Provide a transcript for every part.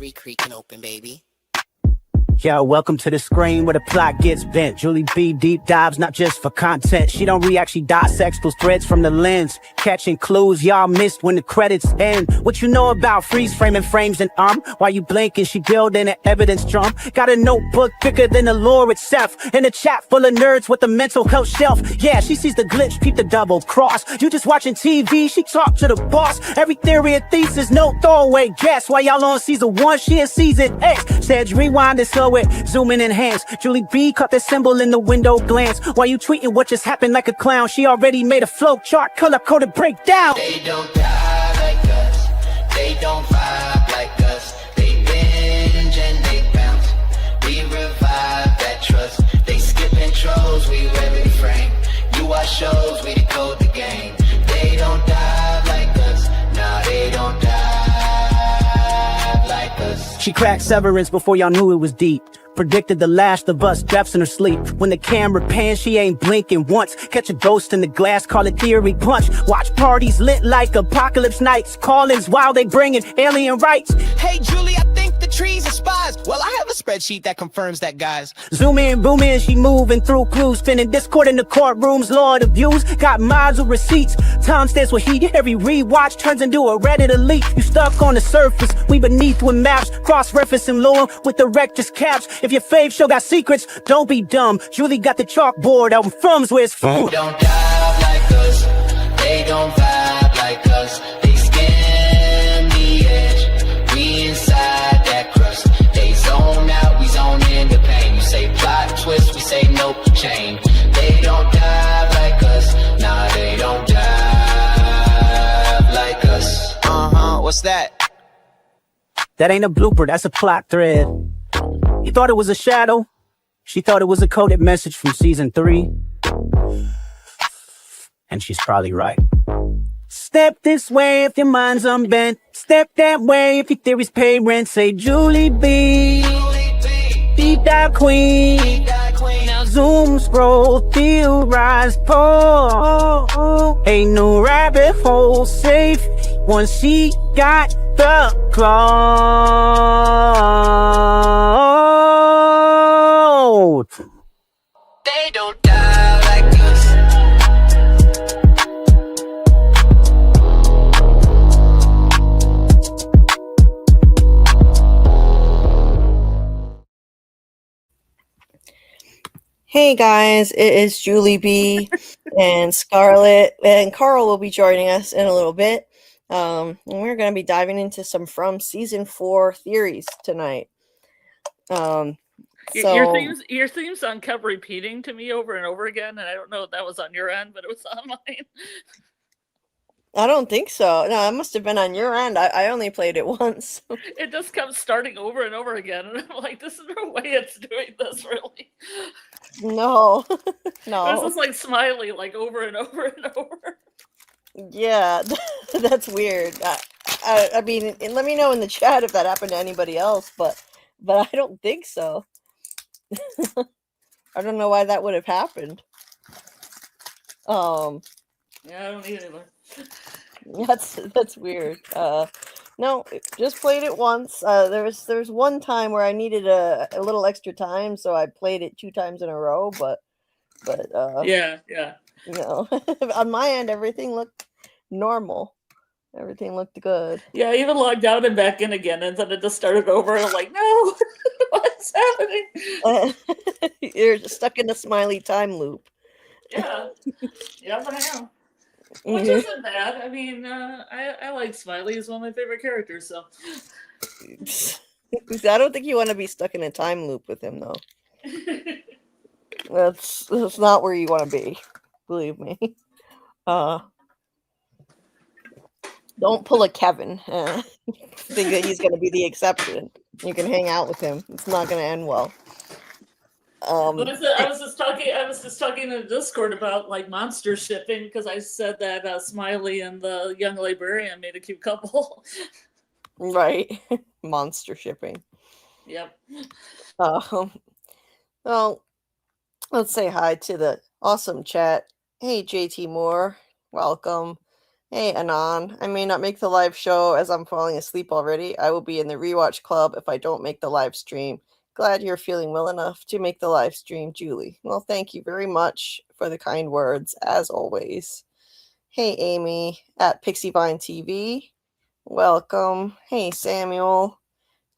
Hillary creaking open, baby. Yo, welcome to the screen where the plot gets bent. Julie B deep dives, not just for content. She don't react, she dissects those threads from the lens. Catching clues y'all missed when the credits end. What you know about freeze framing frames and while you blinking, she building an evidence drum. Got a notebook thicker than the lore itself. In a chat full of nerds with a mental health shelf. Yeah, she sees the glitch, peep the double cross. You just watching TV, she talk to the boss. Every theory and thesis, no throwaway guess. While y'all on season 1, she in season 8. Said rewind and slow it, zoom in, enhance. Julie B caught the symbol in the window glance. While you tweeting what just happened like a clown, she already made a flow chart, color-coded breakdown. They don't die like us, they don't vibe like us. They binge and they bounce, we revive that trust. They skip intros, we rev the frame. You watch shows, we decode the game. They don't die like us, nah, they don't die like us. She cracked Severance before y'all knew it was deep. Predicted the Last of Us deaths in her sleep. When the camera pans, she ain't blinking once. Catch a ghost in the glass, call it theory punch. Watch parties lit like apocalypse nights. Call-ins while they bringing alien rights. Hey Julie, I think the trees are spies. Well, I have a spreadsheet that confirms that, guys. Zoom in, boom in, she moving through clues. Spinning Discord in the courtrooms, Lord of views. Got mods with receipts. Time stands with heat. Every rewatch turns into a Reddit elite. You stuck on the surface, we beneath with maps. Cross-referencing lore with the rector's caps. If your fave show got secrets, don't be dumb. Julie got the chalkboard out in Frum's where it's from. They don't dive like us, they don't vibe like us. They skim the edge, we inside that crust. They zone out, we zone in the pain. You say plot twist, we say nope, chain. They don't dive like us, nah, they don't dive like us. What's that? That ain't a blooper, that's a plot thread. You thought it was a shadow? She thought it was a coded message from season 3. And she's probably right. Step this way if your mind's unbent. Step that way if your theories pay rent. Say Julie B, deep dive queen. Now zoom, scroll, theorize, pull. Ain't no rabbit hole safe once she got the cloud. They don't die like us. Hey guys, it is Julie B and Scarlet, and Karl will be joining us in a little bit. And we're going to be diving into some from season 4 theories tonight. Your theme song kept repeating to me over and over again, and I don't know if that was on your end, but it was on mine. I don't think so. No, it must have been on your end. I only played it once. It just kept starting over and over again, and I'm like, this is no way it's doing this, really. No, no. It was just like smiley, like over and over and over. Yeah, that's weird. I mean, let me know in the chat if that happened to anybody else, but I don't think so. I don't know why that would have happened. Yeah, I don't either. That's weird. No, just played it once. There was one time where I needed a little extra time, so I played it 2 times in a row. But yeah. You know, on my end, everything looked normal. Everything looked good. Yeah, I even logged out and back in again, and then it just started over. And I'm like, no, what's happening? You're stuck in a smiley time loop. Yeah, but I am. Which isn't bad. I mean, I like Smiley. He's one of my favorite characters, so. I don't think you want to be stuck in a time loop with him, though. That's not where you want to be. Believe me. Don't pull a Kevin. Think that he's going to be the exception. You can hang out with him. It's not going to end well. I was just talking in Discord about like monster shipping because I said that Smiley and the young librarian made a cute couple. Right, monster shipping. Yep. Well, let's say hi to the awesome chat. Hey, JT Moore, welcome. Hey, Anon. I may not make the live show as I'm falling asleep already. I will be in the rewatch club if I don't make the live stream. Glad you're feeling well enough to make the live stream, Julie. Well, thank you very much for the kind words, as always. Hey, Amy at Pixievine TV. Welcome. Hey, Samuel.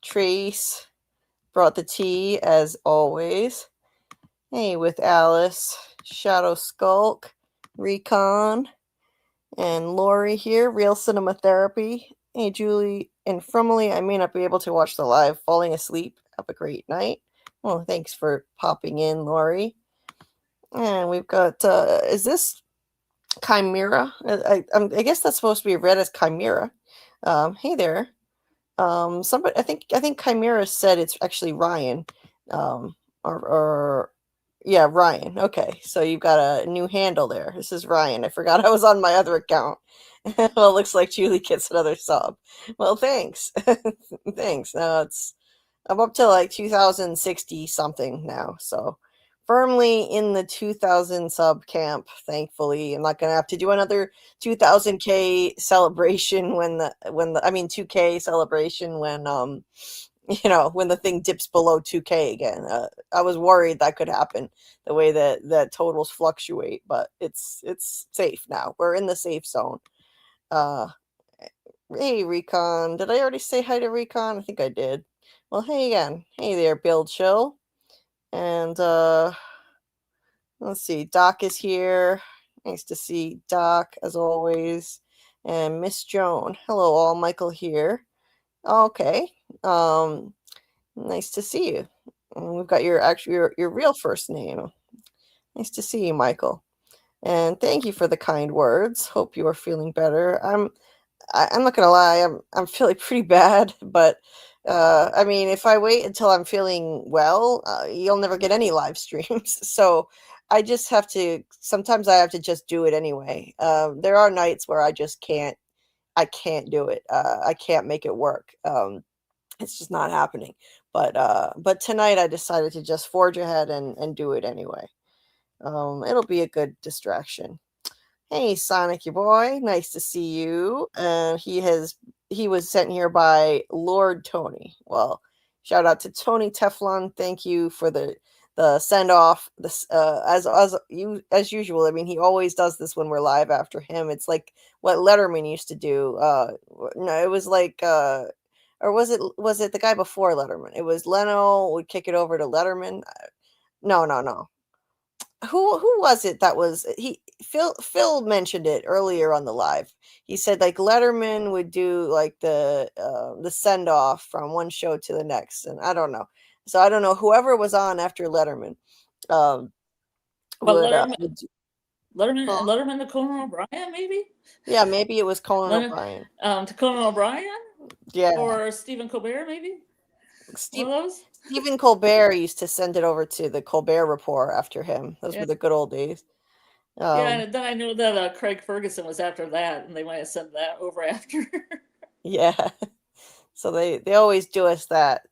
Trace brought the tea, as always. Hey, with Alice. Shadow Skulk. Recon. And Lori here, Real Cinema Therapy. Hey, Julie and Frumley, I may not be able to watch the live. Falling asleep. Have a great night. Well, thanks for popping in, Lori. And we've got, is this Chimera? I guess that's supposed to be read as Chimera. Hey there. Somebody, I think Chimera said it's actually Ryan. Or yeah, Ryan. Okay, so you've got a new handle there. This is Ryan. I forgot I was on my other account. Well, it looks like Julie gets another sub. Well, thanks. Thanks. I'm up to like 2060 something now, so firmly in the 2000 sub camp. Thankfully, I'm not gonna have to do another 2000K celebration when the 2K celebration when when the thing dips below 2K again. I was worried that could happen the way that totals fluctuate, but it's safe now. We're in the safe zone. Hey, Recon. Did I already say hi to Recon? I think I did. Well, hey again. Hey there, Bill Chill. And let's see. Doc is here. Nice to see Doc, as always. And Miss Joan. Hello, all. Michael here. Okay. Nice to see you. And we've got your real first name. Nice to see you, Michael. And thank you for the kind words. Hope you are feeling better. I'm not gonna lie, I'm feeling pretty bad, but if I wait until I'm feeling well, you'll never get any live streams. So I just have to. Sometimes I have to just do it anyway. There are nights where I just can't. I can't do it. I can't make it work. It's just not happening. But tonight I decided to just forge ahead and do it anyway. It'll be a good distraction. Hey, Sonic, your boy. Nice to see you. He was sent here by Lord Tony. Well, shout out to Tony Teflon. Thank you for the send off. This as usual. I mean, he always does this when we're live after him. It's like what Letterman used to do. No, it was like or was it the guy before Letterman? It was Leno would kick it over to Letterman. No. Who was it that was he Phil mentioned it earlier on the live. He said like Letterman would do like the send off from one show to the next, and I don't know. So I don't know whoever was on after Letterman. But Letterman to Conan O'Brien, maybe? Yeah, maybe it was Conan O'Brien. To Conan O'Brien? Yeah. Or Stephen Colbert, maybe? One of those? Stephen Colbert used to send it over to the Colbert Report after him. Those were the good old days. And then I knew that Craig Ferguson was after that, and they might have sent that over after. Yeah. So they always do us that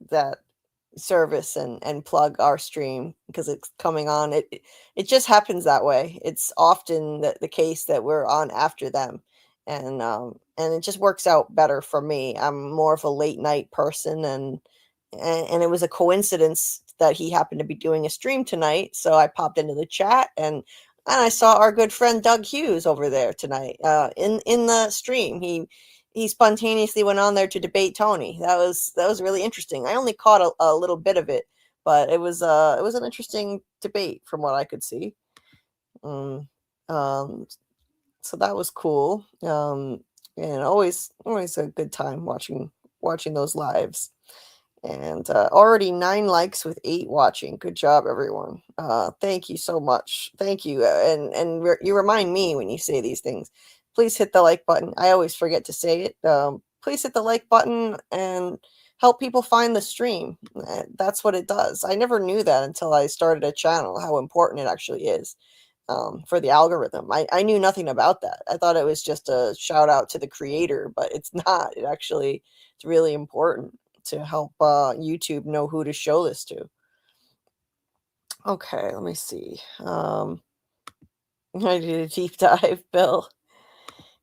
service and plug our stream because it's coming on. It just happens that way. It's often the case that we're on after them. And it just works out better for me. I'm more of a late night person, and it was a coincidence that he happened to be doing a stream tonight. So I popped into the chat and I saw our good friend Doug Hughes over there tonight in the stream. He spontaneously went on there to debate Tony. That was really interesting. I only caught a little bit of it, but it was an interesting debate from what I could see. So that was cool. And always a good time watching those lives. And already 9 likes with 8 watching. Good job, everyone. Thank you so much. Thank you. And you remind me when you say these things. Please hit the like button. I always forget to say it. Please hit the like button and help people find the stream. That's what it does. I never knew that until I started a channel, how important it actually is for the algorithm. I knew nothing about that. I thought it was just a shout out to the creator, but it's not. It's really important to help YouTube know who to show this to. Okay, let me see. I did a deep dive, Bill.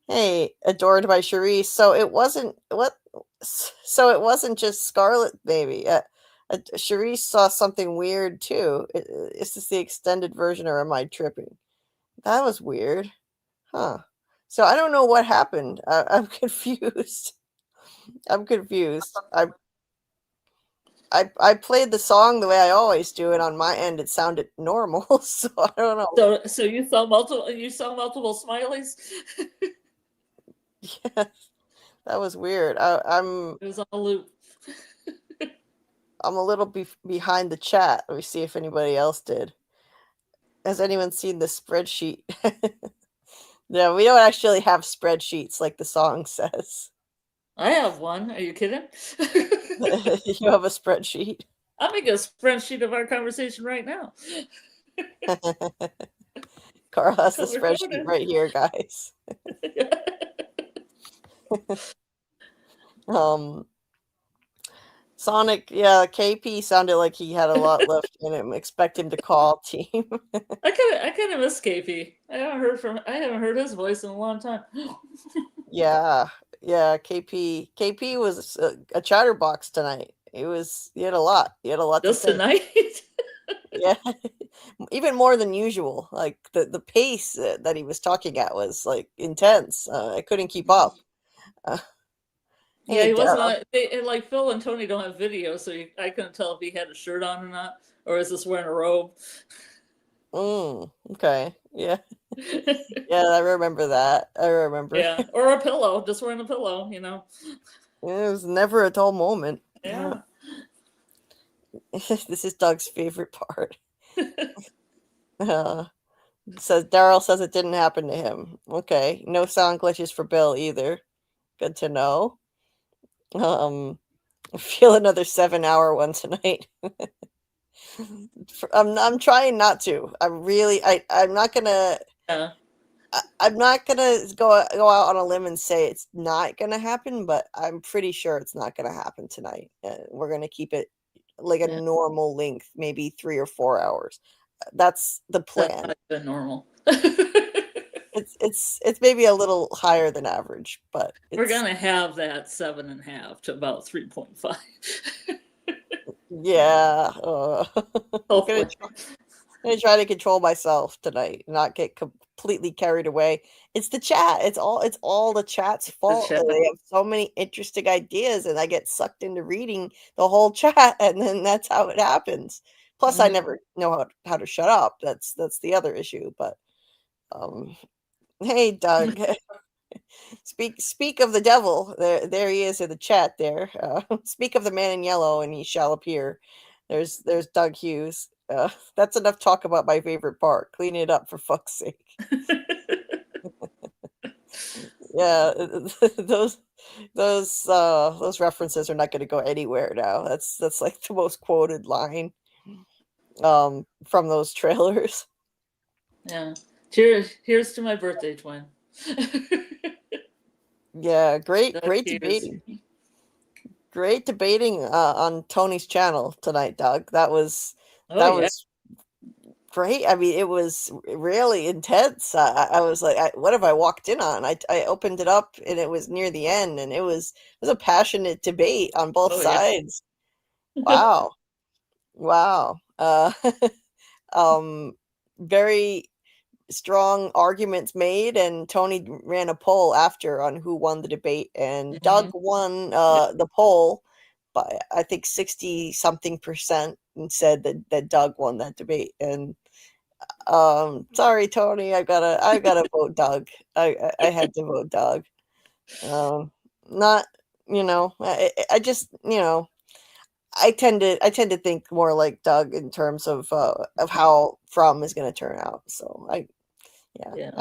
Hey, adored by Charisse. So it wasn't what? So it wasn't just Scarlet, baby. Charisse saw something weird too. Is this the extended version, or am I tripping? That was weird, huh? So I don't know what happened. I'm confused. I'm confused. I played the song the way I always do, and on my end it sounded normal. So I don't know. So you saw multiple smileys. Yeah, that was weird. It was on a loop. I'm a little behind the chat. Let me see if anybody else did. Has anyone seen the spreadsheet? No, we don't actually have spreadsheets like the song says. I have one. Are you kidding? You have a spreadsheet. I'll make a spreadsheet of our conversation right now. Karl has the spreadsheet right here, guys. Sonic, yeah, KP sounded like he had a lot left in him. Expect him to call team. I kind of miss KP. I haven't heard his voice in a long time. Yeah, KP was a chatterbox tonight. He had a lot. He had a lot just to say. Tonight. Yeah, even more than usual. Like the pace that he was talking at was like intense. I couldn't keep up. Yeah, he wasn't on. Like Phil and Tony don't have video, so I couldn't tell if he had a shirt on or not, or is this wearing a robe. Okay. Yeah. Yeah, I remember that. I remember. Yeah, or a pillow, just wearing a pillow, It was never a dull moment. Yeah. This is Doug's favorite part. Says Daryl says it didn't happen to him. Okay. No sound glitches for Bill either. Good to know. Feel another 7-hour one tonight. I'm trying not to. I'm not gonna. Yeah. I'm not gonna go out on a limb and say it's not gonna happen, but I'm pretty sure it's not gonna happen tonight. We're gonna keep it like a normal length, maybe 3 or 4 hours. That's the plan. That's not even normal. It's maybe a little higher than average, but we're gonna have that 7.5 to about 3.5. Yeah. I'm gonna try to control myself tonight, not get completely carried away. It's the chat. It's all the chat's fault. They have so many interesting ideas, and I get sucked into reading the whole chat, and then that's how it happens. Plus, I never know how to shut up. That's the other issue. But hey, Doug. Speak of the devil. There he is in the chat. There. Speak of the man in yellow, and he shall appear. There's Doug Hughes. That's enough talk about my favorite part. Clean it up for fuck's sake. Yeah, those references are not going to go anywhere now. That's like the most quoted line from those trailers. Yeah. Here's to my birthday twin. Yeah, great debating. Great debating on Tony's channel tonight, Doug. That was great. I mean, it was really intense. I was like, what have I walked in on? I opened it up and it was near the end, and it was a passionate debate on both sides. Yeah. Wow. Very strong arguments made, and Tony ran a poll after on who won the debate, and Doug won the poll by I think 60 something percent, and said that Doug won that debate. And sorry, Tony, I gotta vote Doug. I had to vote Doug. Not I just I tend to think more like Doug in terms of how From is going to turn out. So I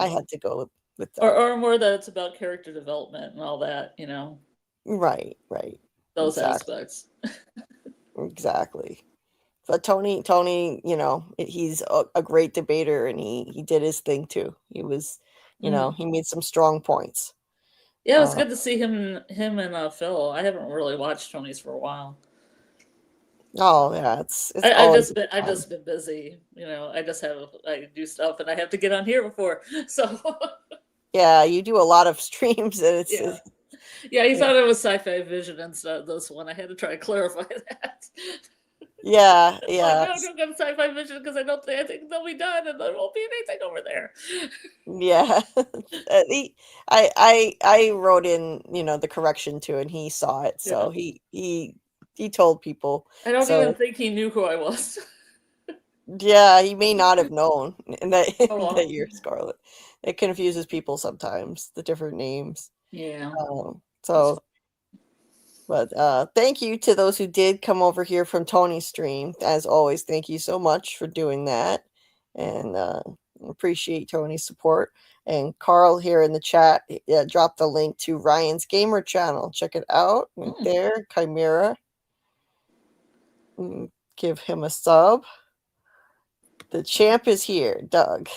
had to go with Doug. Or more that it's about character development and all that, Right. Those aspects. Exactly. But Tony, he's a great debater, and he did his thing too. He was, he made some strong points. Yeah, it was good to see him and Phil. I haven't really watched Tony's for a while. Oh yeah, I've just been busy. I do stuff, and I have to get on here before. So Yeah, you do a lot of streams, and it's yeah. He thought it was Sci-Fi Vision instead of this one. I had to try to clarify that. yeah, It's like, yeah, no, don't go to Sci-Fi Vision because I think they'll be done and there won't be anything over there. yeah. I wrote in, the correction to, and he saw it, so Yeah. he told people. I don't even So think he knew who I was. yeah, he may not have known that Oh, wow. that you're Scarlet. It confuses people sometimes, the different names. Yeah. So, but thank you to those who did come over here from Tony's stream. As always, thank you so much for doing that, and appreciate Tony's support. And Karl here in the chat dropped the link to Ryan's gamer channel. Check it out right there, Chimera. Give him a sub. The champ is here, Doug.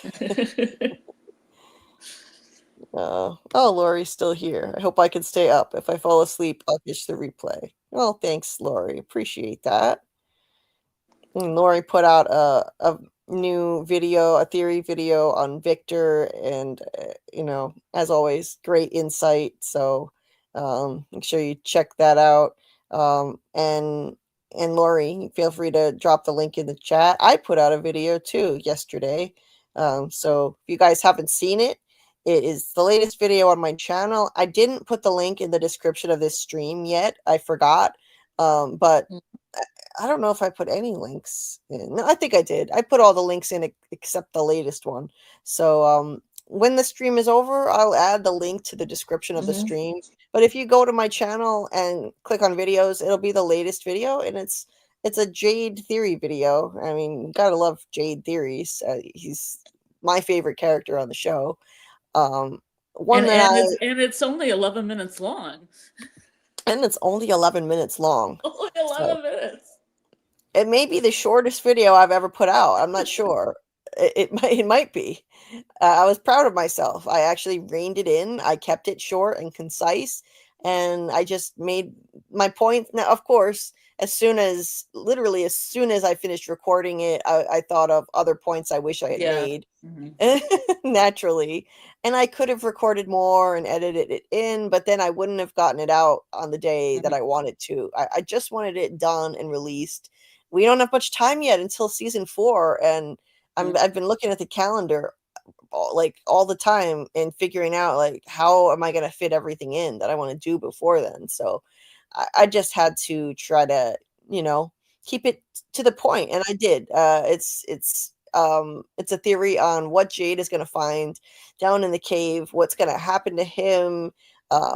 Oh, Lori's still here. I hope I can stay up. If I fall asleep, I'll catch the replay. Well, thanks, Lori. Appreciate that. And Lori put out a new video, a theory video on Victor, and as always, great insight. So make sure you check that out. And Lori, feel free to drop the link in the chat. I put out a video too yesterday. So if you guys haven't seen it, it is the latest video on my channel. I didn't put the link in the description of this stream yet. I forgot. But I don't know if I put any links in. No, I think I did. I put all the links in except the latest one. So when the stream is over, I'll add the link to the description of the stream. But if you go to my channel and click on videos, it'll be the latest video, and it's a Jade theory video. I mean, you gotta love Jade theories. He's my favorite character on the show. It's only 11 minutes long. And it's only 11 minutes long. Only 11 minutes. It may be the shortest video I've ever put out. I'm not sure. It might be. I was proud of myself. I actually reined it in. I kept it short and concise, and I just made my point. Now, of course, literally as soon as I finished recording it, I thought of other points I wish I had made. Naturally. And I could have recorded more and edited it in, but then I wouldn't have gotten it out on the day that I wanted to. I just wanted it done and released. We don't have much time yet until season 4, and I've been looking at the calendar all the time and figuring out how am I going to fit everything in that I want to do before then. So I just had to try to keep it to the point, and I did. It's a theory on what Jade is going to find down in the cave, what's going to happen to him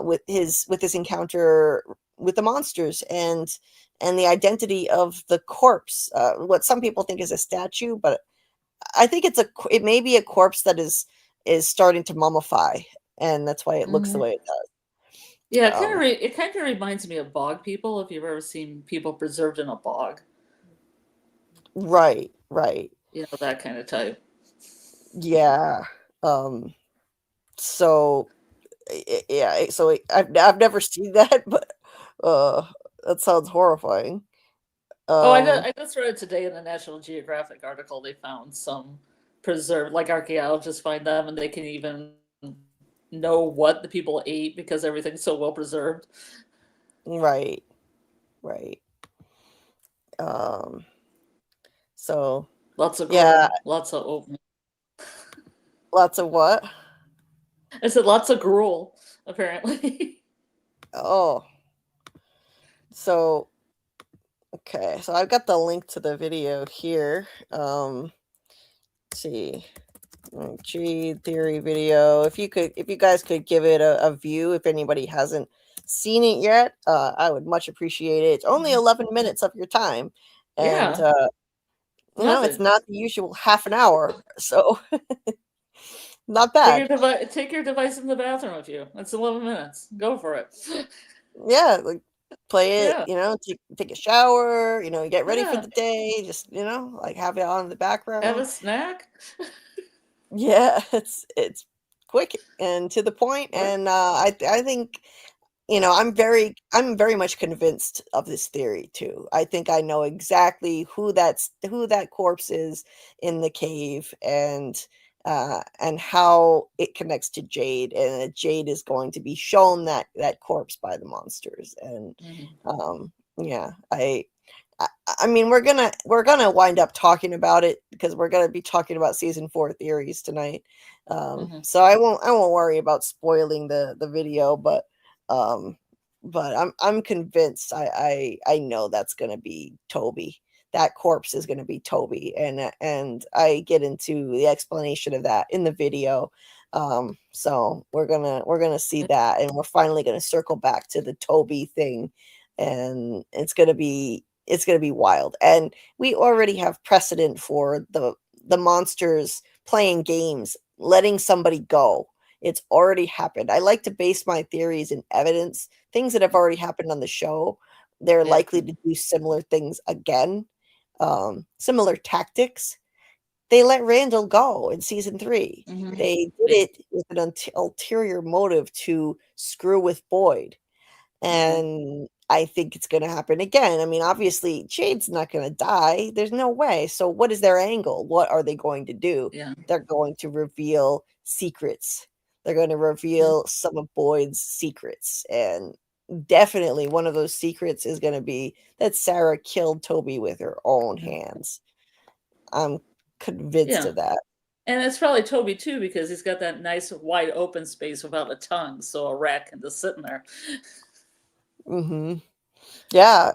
with his encounter with the monsters, and the identity of the corpse, what some people think is a statue, but I think it may be a corpse that is starting to mummify, and that's why it looks the way it does. Yeah, it kind of reminds me of bog people, if you've ever seen people preserved in a bog. Right. That kind of type. Yeah. So I've never seen that, but that sounds horrifying. I just read today in the National Geographic article they found some preserved, archaeologists find them, and they can even know what the people ate because everything's so well preserved. Right. So lots of gruel, lots of oatmeal. Lots of what? I said lots of gruel, apparently. Oh. So okay, so I've got the link to the video here. Let's see. Jade theory video. If you guys could give it a view, if anybody hasn't seen it yet, I would much appreciate it. It's only 11 minutes of your time, and it's not the usual half an hour, so not bad. Take your device in the bathroom with you. It's 11 minutes. Go for it. Yeah, play it. Take a shower. Get ready for the day. Just have it on in the background. Have a snack. Yeah, it's quick and to the point, and I think I'm very much convinced of this theory too. I think I know exactly who that corpse is in the cave, and and how it connects to Jade, and that Jade is going to be shown that corpse by the monsters. And yeah, I mean, we're gonna wind up talking about it because we're gonna be talking about season 4 theories tonight. So I won't worry about spoiling the video, but I'm convinced. I know that's gonna be Toby. That corpse is gonna be Toby, and I get into the explanation of that in the video. So we're gonna see that, and we're finally gonna circle back to the Toby thing, and it's gonna be wild. And we already have precedent for the monsters playing games, letting somebody go. It's already happened. I like to base my theories in evidence, things that have already happened on the show. They're likely to do similar things again, similar tactics. They let Randall go in season 3. They did it with an ulterior motive to screw with Boyd. And I think it's going to happen again. I mean, obviously, Jade's not going to die. There's no way. So what is their angle? What are they going to do? They're going to reveal secrets. They're going to reveal some of Boyd's secrets. And definitely one of those secrets is going to be that Sarah killed Toby with her own hands. I'm convinced of that. And it's probably Toby too, because he's got that nice wide open space without a tongue, so a rat can just sit in there. Yeah,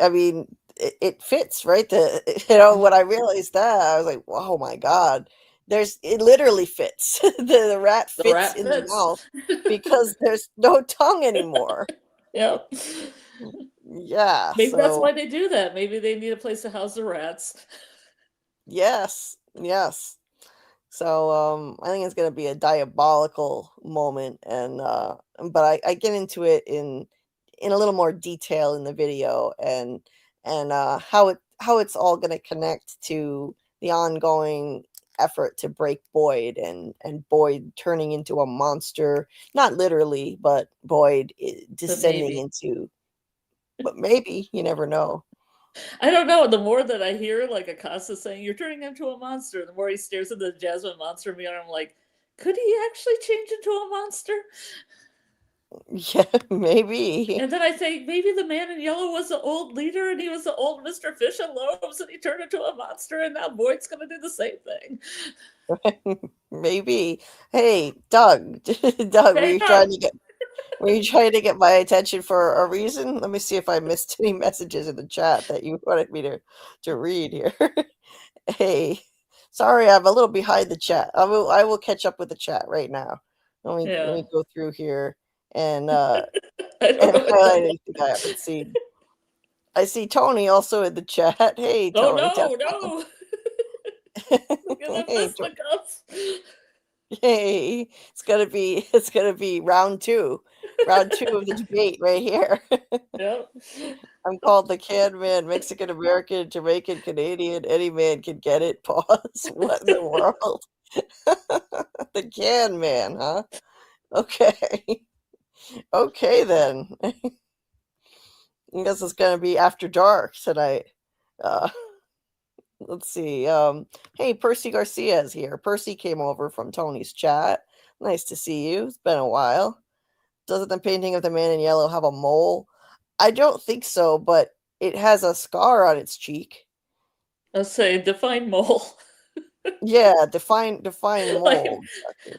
I mean, it fits, right? When I realized that, I was like, "Oh my god!" It literally fits. The rat fits in the mouth because there's no tongue anymore. Yeah. Maybe that's why they do that. Maybe they need a place to house the rats. Yes. So I think it's going to be a diabolical moment, and but I get into it in a little more detail in the video, and how it's all going to connect to the ongoing effort to break Boyd, and Boyd turning into a monster, not literally, but Boyd descending into. But maybe, you never know. I don't know. The more that I hear like Akasa saying you're turning into a monster, the more he stares at the Jasmine monster mirror. I'm like, could he actually change into a monster? Yeah, maybe. And then I think maybe the man in yellow was the old leader, and he was the old Mr. Fish and Loaves, and he turned into a monster, and now Boyd's gonna do the same thing. Maybe. Hey, Doug. Doug, were you trying to get my attention for a reason? Let me see if I missed any messages in the chat that you wanted me to read here. Hey, sorry, I'm a little behind the chat. I will catch up with the chat right now. Let me go through here and highlight anything I haven't seen. I see Tony also in the chat. Hey, Tony. No. Hey, it's gonna be round 2 of the debate right here. Yep. I'm called the Can Man, Mexican American, Jamaican, Canadian. Any man can get it. Pause. What in the world? The Can Man, huh? Okay then. I guess it's gonna be after dark tonight. Let's see. Hey, Percy Garcia is here. Percy came over from Tony's chat. Nice to see you. It's been a while. Doesn't the painting of the man in yellow have a mole? I don't think so, but it has a scar on its cheek. Let's say define mole. Yeah, define mole.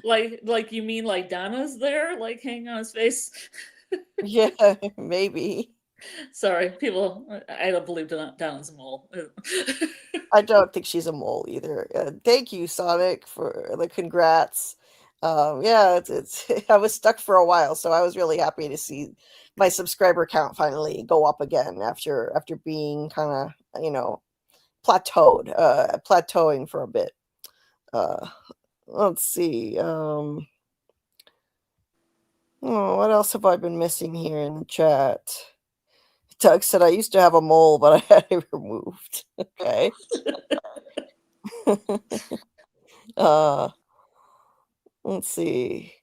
Like you mean like Donna's there, like hanging on his face? Yeah, maybe. Sorry, people. I don't believe Donna's a mole. I don't think she's a mole either. Thank you, Sonic, for the congrats. Yeah, it's I was stuck for a while, so I was really happy to see my subscriber count finally go up again after being kind of plateauing for a bit. Let's see. What else have I been missing here in the chat? Doug said, I used to have a mole, but I had it removed. Okay. Let's see.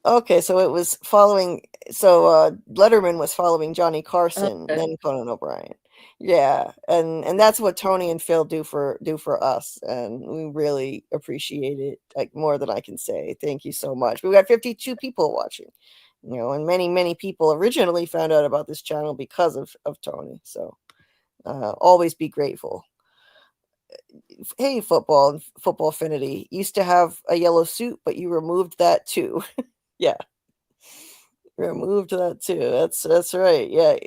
Okay, so it was following. So Letterman was following Johnny Carson, then Conan O'Brien. Yeah, and that's what Tony and Phil do for us, and we really appreciate it, like, more than I can say. Thank you so much. We've got 52 people watching, and many people originally found out about this channel because of Tony. So always be grateful. Hey, football affinity used to have a yellow suit, but you removed that too. Yeah, removed that too. That's right. Yeah.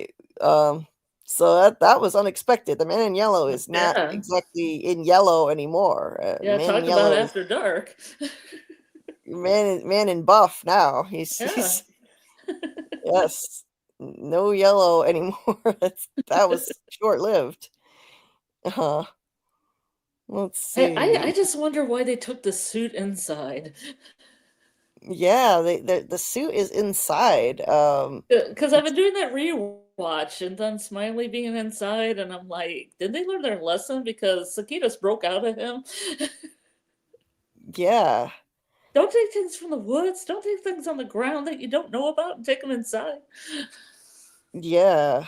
So that was unexpected. The man in yellow is not Yeah. exactly in yellow anymore. Yeah, Man in talk about yellow is after dark. man in buff now. He's Yeah. he's yes, no yellow anymore. That was short lived. Let's I see. just wonder why they took the suit inside. Yeah, the suit is inside. Because I've been doing that rewatch and then Smiley being inside, and I'm like, did they learn their lesson? Because Sakitas broke out of him. Yeah. Don't take things from the woods. Don't take things on the ground that you don't know about and take them inside. Yeah.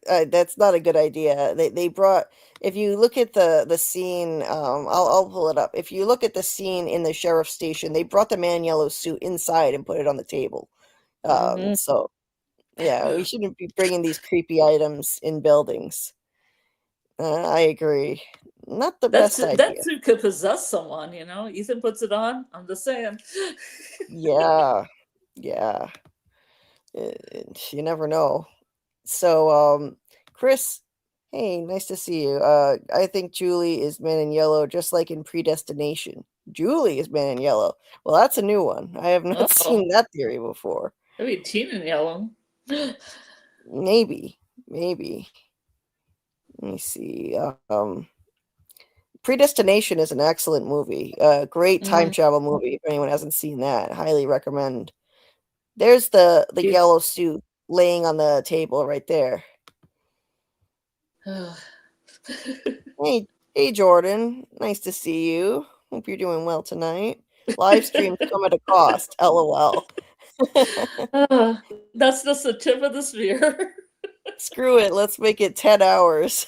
That's not a good idea. They brought, if you look at the scene, I'll pull it up. If you look at the scene in the sheriff's station, they brought the man yellow suit inside and put it on the table. So yeah, we shouldn't be bringing these creepy items in buildings. I agree. Not the best That idea. suit could possess someone, you know. Ethan puts it on. I'm just saying. Yeah. Yeah. You never know. So, Chris, hey, nice to see you. I think Julie is Man in Yellow, just like in Predestination. Julie is Man in Yellow. Well, that's a new one. I have not seen that theory before. Maybe Teen in Yellow. Maybe. Let me see. Predestination is an excellent movie. Great time travel movie. If anyone hasn't seen that, highly recommend. There's the yellow suit laying on the table right there. Hey, Jordan. Nice to see you. Hope you're doing well tonight. Live streams come at a cost. LOL. That's just the tip of the spear. Screw it. Let's make it 10 hours.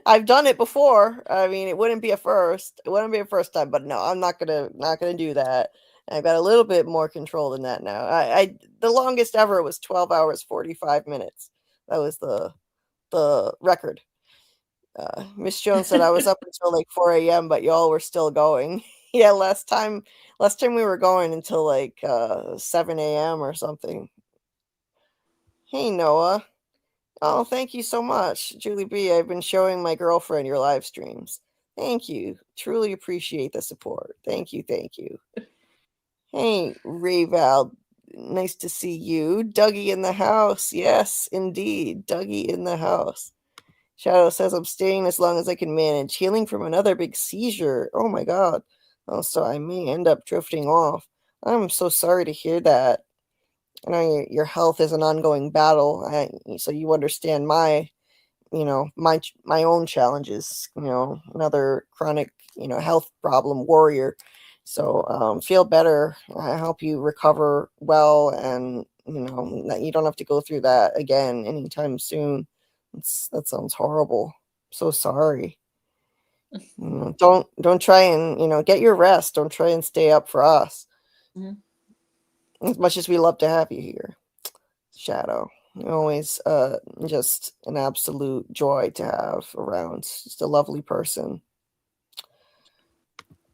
I've done it before. I mean, it wouldn't be a first. It wouldn't be a first time, but no, I'm not gonna do that. I've got a little bit more control than that now. The longest ever was 12 hours 45 minutes. That was the record. Miss Jones said I was up until like 4 a.m., but y'all were still going. Yeah, last time we were going until like 7 a.m. or something. Hey, Noah. Oh, thank you so much. Julie B, I've been showing my girlfriend your live streams. Thank you. Truly appreciate the support. Thank you. Hey, Rayval. Nice to see you. Dougie in the house. Yes, indeed. Dougie in the house. Shadow says, I'm staying as long as I can manage. Healing from another big seizure. Oh my god. Oh, so I may end up drifting off. I'm so sorry to hear that. I know your health is an ongoing battle. So you understand my own challenges. Another chronic, health problem warrior. So feel better. I hope you recover well, and that you don't have to go through that again anytime soon. That sounds horrible. So sorry. Don't try and get your rest. Don't try and stay up for us. As much as we love to have you here, Shadow. Always just an absolute joy to have around. Just a lovely person.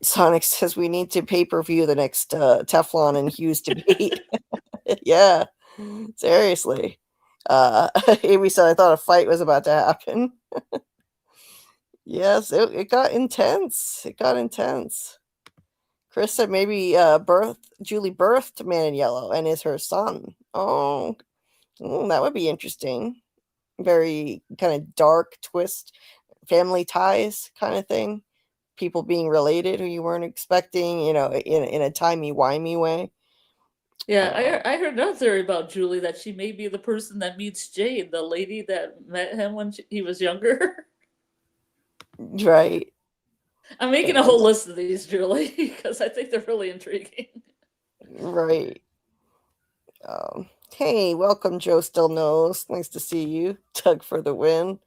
Sonic says we need to pay-per-view the next Teflon and Hughes debate. Yeah, seriously. Amy said I thought a fight was about to happen. Yes, it got intense. Chris said maybe Julie birthed Man in Yellow and is her son. Oh, that would be interesting. Very kind of dark twist, family ties kind of thing. People being related who you weren't expecting, in a timey-wimey way. Yeah, I heard another theory about Julie that she may be the person that meets Jade, the lady that met him when he was younger. Right. I'm making a whole list of these, Julie, because I think they're really intriguing. Right. Hey, welcome, Joe Still Knows. Nice to see you. Doug for the win.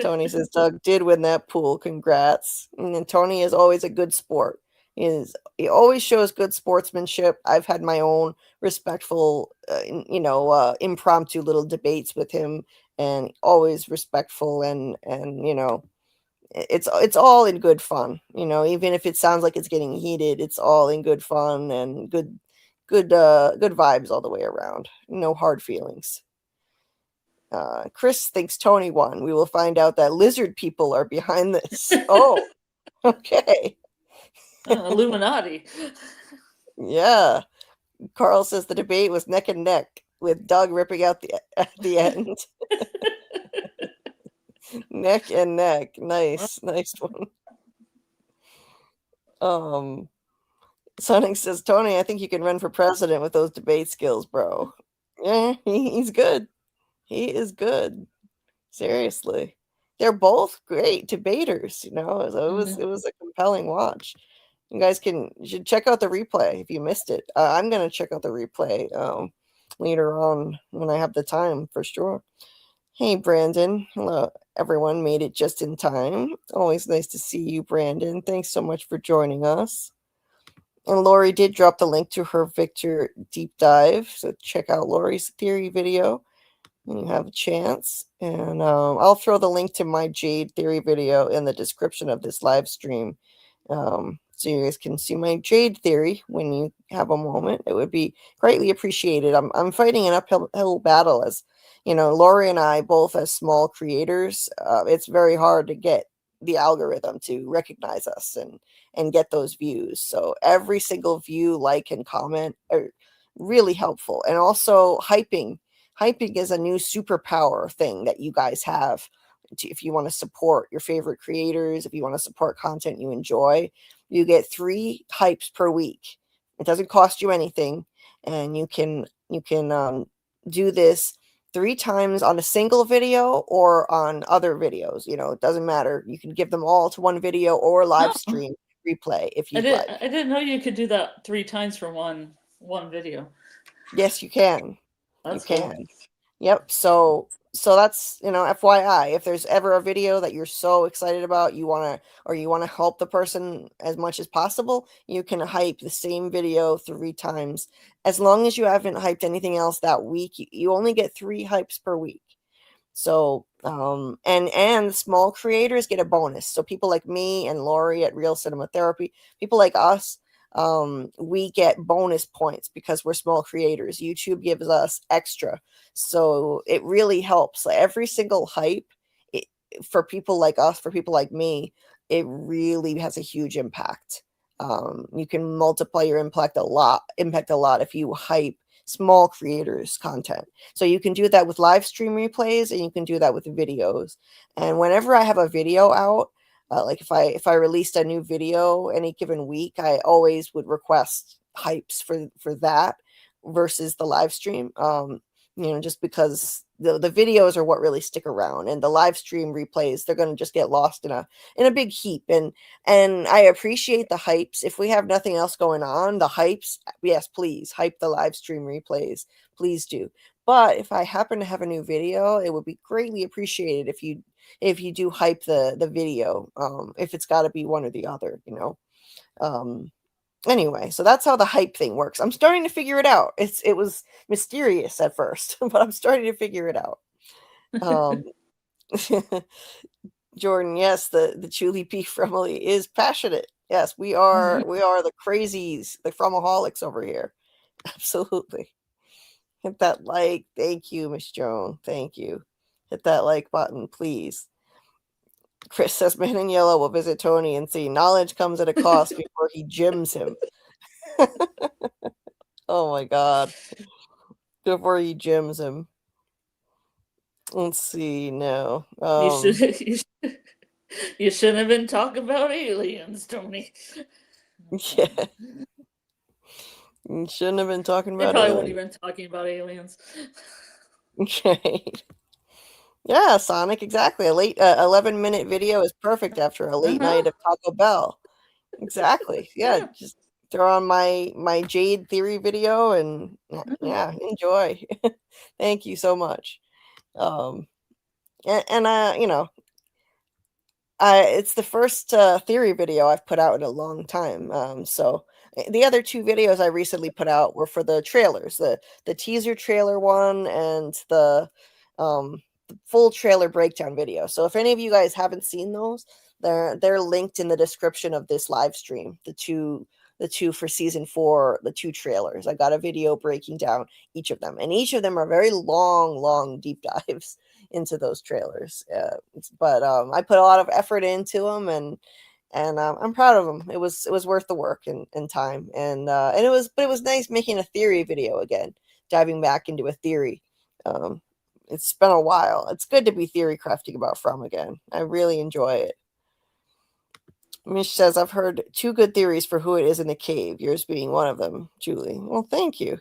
Tony says Doug did win that pool. Congrats. And then Tony is always a good sport. He always shows good sportsmanship. I've had my own respectful, impromptu little debates with him, and always respectful and it's all in good fun. Even if it sounds like it's getting heated, it's all in good fun and good vibes all the way around. No hard feelings. Chris thinks Tony won. We will find out that lizard people are behind this. Oh, okay. Illuminati. Yeah. Karl says the debate was neck and neck with Doug ripping out at the end. Neck and neck. Nice one. Sonic says, Tony, I think you can run for president with those debate skills, bro. Yeah, he's good. He is good. Seriously. They're both great debaters, so it was a compelling watch. You guys should check out the replay if you missed it. I'm gonna check out the replay later on when I have the time for sure. Hey Brandon. Hello everyone, made it just in time. Always nice to see you, Brandon. Thanks so much for joining us. And Lori did drop the link to her Victor deep dive, so check out Lori's theory video when you have a chance. And I'll throw the link to my Jade theory video in the description of this live stream, so you guys can see my Jade theory when you have a moment. It would be greatly appreciated. I'm fighting an uphill battle, as Lori and I both as small creators. It's very hard to get the algorithm to recognize us and get those views. So every single view, like, and comment are really helpful. And also hyping is a new superpower thing that you guys have if you want to support your favorite creators, if you want to support content you enjoy. You get 3 hypes per week. It doesn't cost you anything, and you can do this 3 times on a single video or on other videos. It doesn't matter. You can give them all to one video or live stream replay if you'd like. I didn't know you could do that 3 times for one video. Yes, you can. That's you cool. can. Yep. So that's, FYI, if there's ever a video that you're so excited about, you want to help the person as much as possible, you can hype the same video 3 times. As long as you haven't hyped anything else that week, you only get 3 hypes per week. So, and small creators get a bonus. So people like me and Lori at Real Cinema Therapy, people like us, we get bonus points because we're small creators. YouTube gives us extra. So it really helps. Every single hype, for people like us, for people like me, it really has a huge impact. You can multiply your impact a lot if you hype small creators content. So you can do that with live stream replays, and you can do that with videos. And whenever I have a video out, like if I released a new video any given week, I always would request hypes for that versus the live stream. Just because the videos are what really stick around, and the live stream replays, they're going to just get lost in a big heap. And I appreciate the hypes. If we have nothing else going on, the hypes, yes, please hype the live stream replays, please do. But if I happen to have a new video, it would be greatly appreciated if you do hype the video, if it's got to be one or the other. Anyway, so that's how the hype thing works. I'm starting to figure it out. It was mysterious at first, but I'm starting to figure it out. Jordan, yes, the JulieB family is passionate. Yes, we are the crazies, the fromaholics over here. Absolutely. Hit that like. Thank you, Miss Joan. Thank you. Hit that like button, please. Chris says, Man in Yellow will visit Tony and see knowledge comes at a cost before he gyms him. Oh my God. Before he gyms him. Let's see. No. You shouldn't have been talking about aliens, Tony. Yeah. You shouldn't have been talking about aliens. They probably wouldn't have been talking about aliens. Okay. Yeah, Sonic, exactly. A late 11-minute video is perfect after a late night of Taco Bell. Exactly. Yeah, just they're on my Jade theory video, and yeah, enjoy. Thank you so much. You know, it's the first theory video I've put out in a long time. So the other two videos I recently put out were for the trailers, the teaser trailer one and the full trailer breakdown video. So if any of you guys haven't seen those, they're linked in the description of this live stream. The two for season 4, the two trailers. I got a video breaking down each of them, and each of them are very long deep dives into those trailers. But I put a lot of effort into them, and I'm proud of them. It was worth the work and time, and it was nice making a theory video again, diving back into a theory. It's been a while. It's good to be theory crafting about From again. I really enjoy it. Mish says, I've heard 2 good theories for who it is in the cave, yours being one of them, Julie. Well, thank you.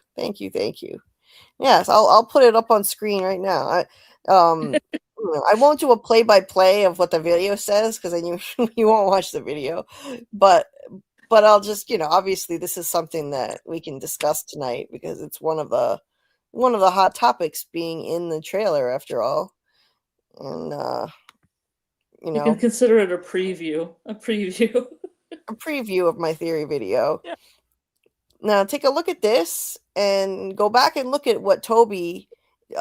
Yes, I'll put it up on screen right now. I won't do a play-by-play of what the video says, because then you won't watch the video. But I'll just, obviously this is something that we can discuss tonight, because it's one of the hot topics being in the trailer after all. And you can consider it a preview. A preview of my theory video. Yeah. Now take a look at this and go back and look at what Toby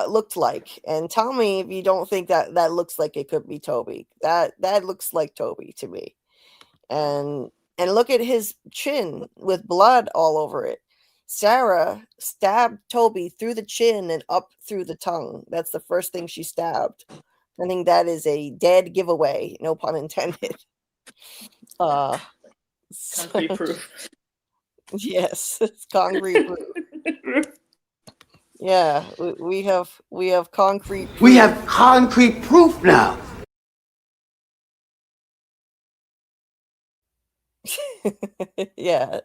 looked like, and tell me if you don't think that looks like it could be Toby. That looks like Toby to me. And look at his chin with blood all over it. Sarah stabbed Toby through the chin and up through the tongue. That's the first thing she stabbed. I think that is a dead giveaway, no pun intended. Concrete proof. Yes, it's concrete proof. Yeah, we have concrete proof. We have concrete proof now. Yeah,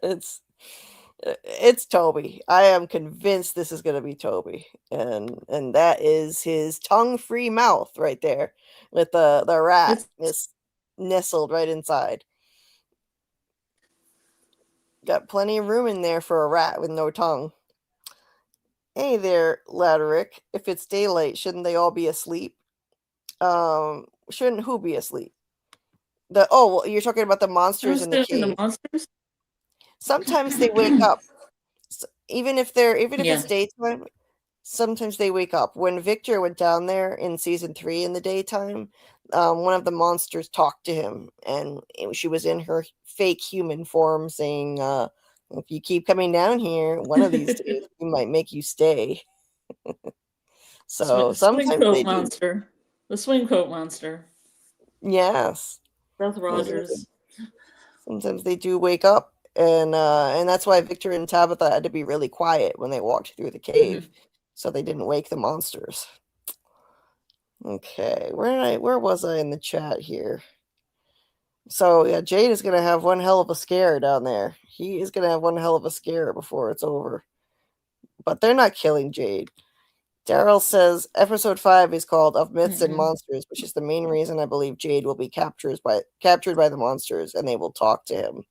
it's Toby. I am convinced this is going to be Toby, and that is his tongue-free mouth right there, with the rat is nestled right inside. Got plenty of room in there for a rat with no tongue. Hey there, Laderick. If it's daylight, shouldn't they all be asleep? Shouldn't who be asleep? Well, you're talking about the monsters in the cave. The monsters? Sometimes they wake up. Even if it's daytime, sometimes they wake up. When Victor went down there in season 3 in the daytime, one of the monsters talked to him, and she was in her fake human form saying, if you keep coming down here, one of these days we might make you stay. So sometimes they monster. The swing coat monster. Yes. Seth Rogers. Sometimes they do wake up, and that's why Victor and Tabitha had to be really quiet when they walked through the cave, so they didn't wake the monsters. Okay, where was I in the chat here? So yeah, Jade is gonna have one hell of a scare down there. He is gonna have one hell of a scare before it's over. But they're not killing Jade. Daryl says episode 5 is called Of Myths and Monsters, which is the main reason I believe Jade will be captured by the monsters, and they will talk to him.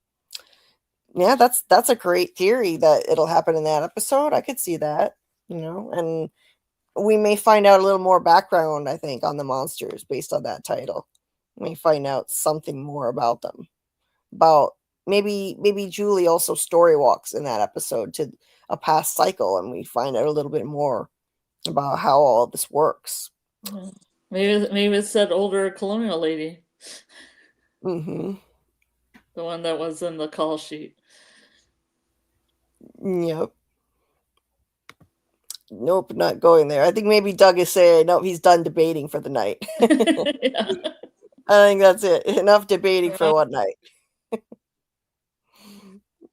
Yeah, that's a great theory that it'll happen in that episode. I could see that, and we may find out a little more background, I think, on the monsters based on that title. We may find out something more about them. About maybe Julie also story walks in that episode to a past cycle, and we find out a little bit more about how all this works. Maybe it's that older colonial lady. Mm-hmm. The one that was in the call sheet. Yep. Nope, not going there. I think maybe Doug is saying, nope, he's done debating for the night. Yeah. I think that's it. Enough debating for one night.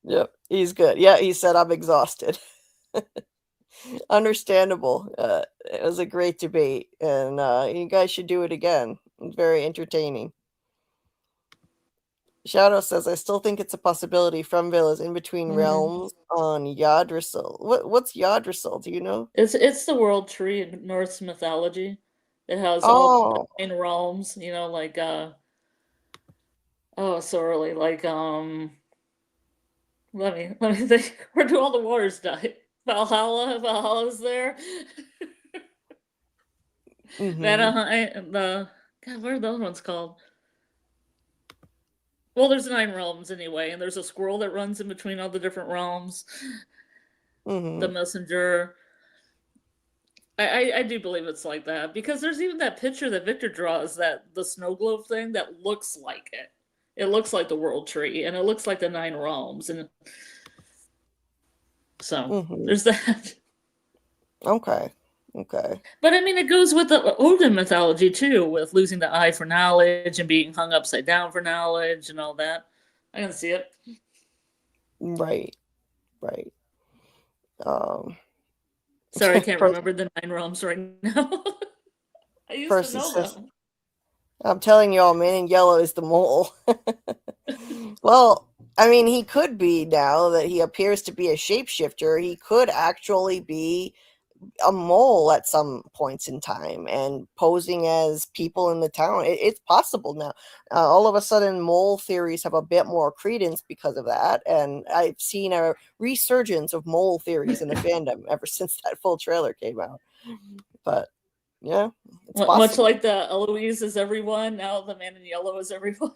Yep, he's good. Yeah, he said, I'm exhausted. Understandable. It was a great debate, and you guys should do it again. It's very entertaining. Shadow says, I still think it's a possibility Fromville is in between realms on Yggdrasil. What's Yggdrasil? Do you know? It's the world tree in Norse mythology. It has all the 9 realms, like so early, like Let me think. Where do all the waters die? Valhalla's there. Mm-hmm. God, what are those ones called? Well, there's 9 realms anyway, and there's a squirrel that runs in between all the different realms. Mm-hmm. The messenger. I do believe it's like that because there's even that picture that Victor draws, that the snow globe thing that looks like it. It looks like the world tree, and it looks like the 9 realms, and so Mm-hmm. there's that. Okay. But I mean, it goes with the Odin mythology too, with losing the eye for knowledge and being hung upside down for knowledge and all that. I can see it. Right. Sorry, I can't Per- remember the 9 realms right now. I used to Percy know says, them. I'm telling you all, Man in Yellow is the mole. Well, I mean, he could be, now that he appears to be a shapeshifter, he could actually be a mole at some points in time and posing as people in the town. It's possible now. All of a sudden, mole theories have a bit more credence because of that. And I've seen a resurgence of mole theories in the fandom ever since that full trailer came out. But yeah, it's Much possible. like the Eloise is everyone, now the Man in Yellow is everyone.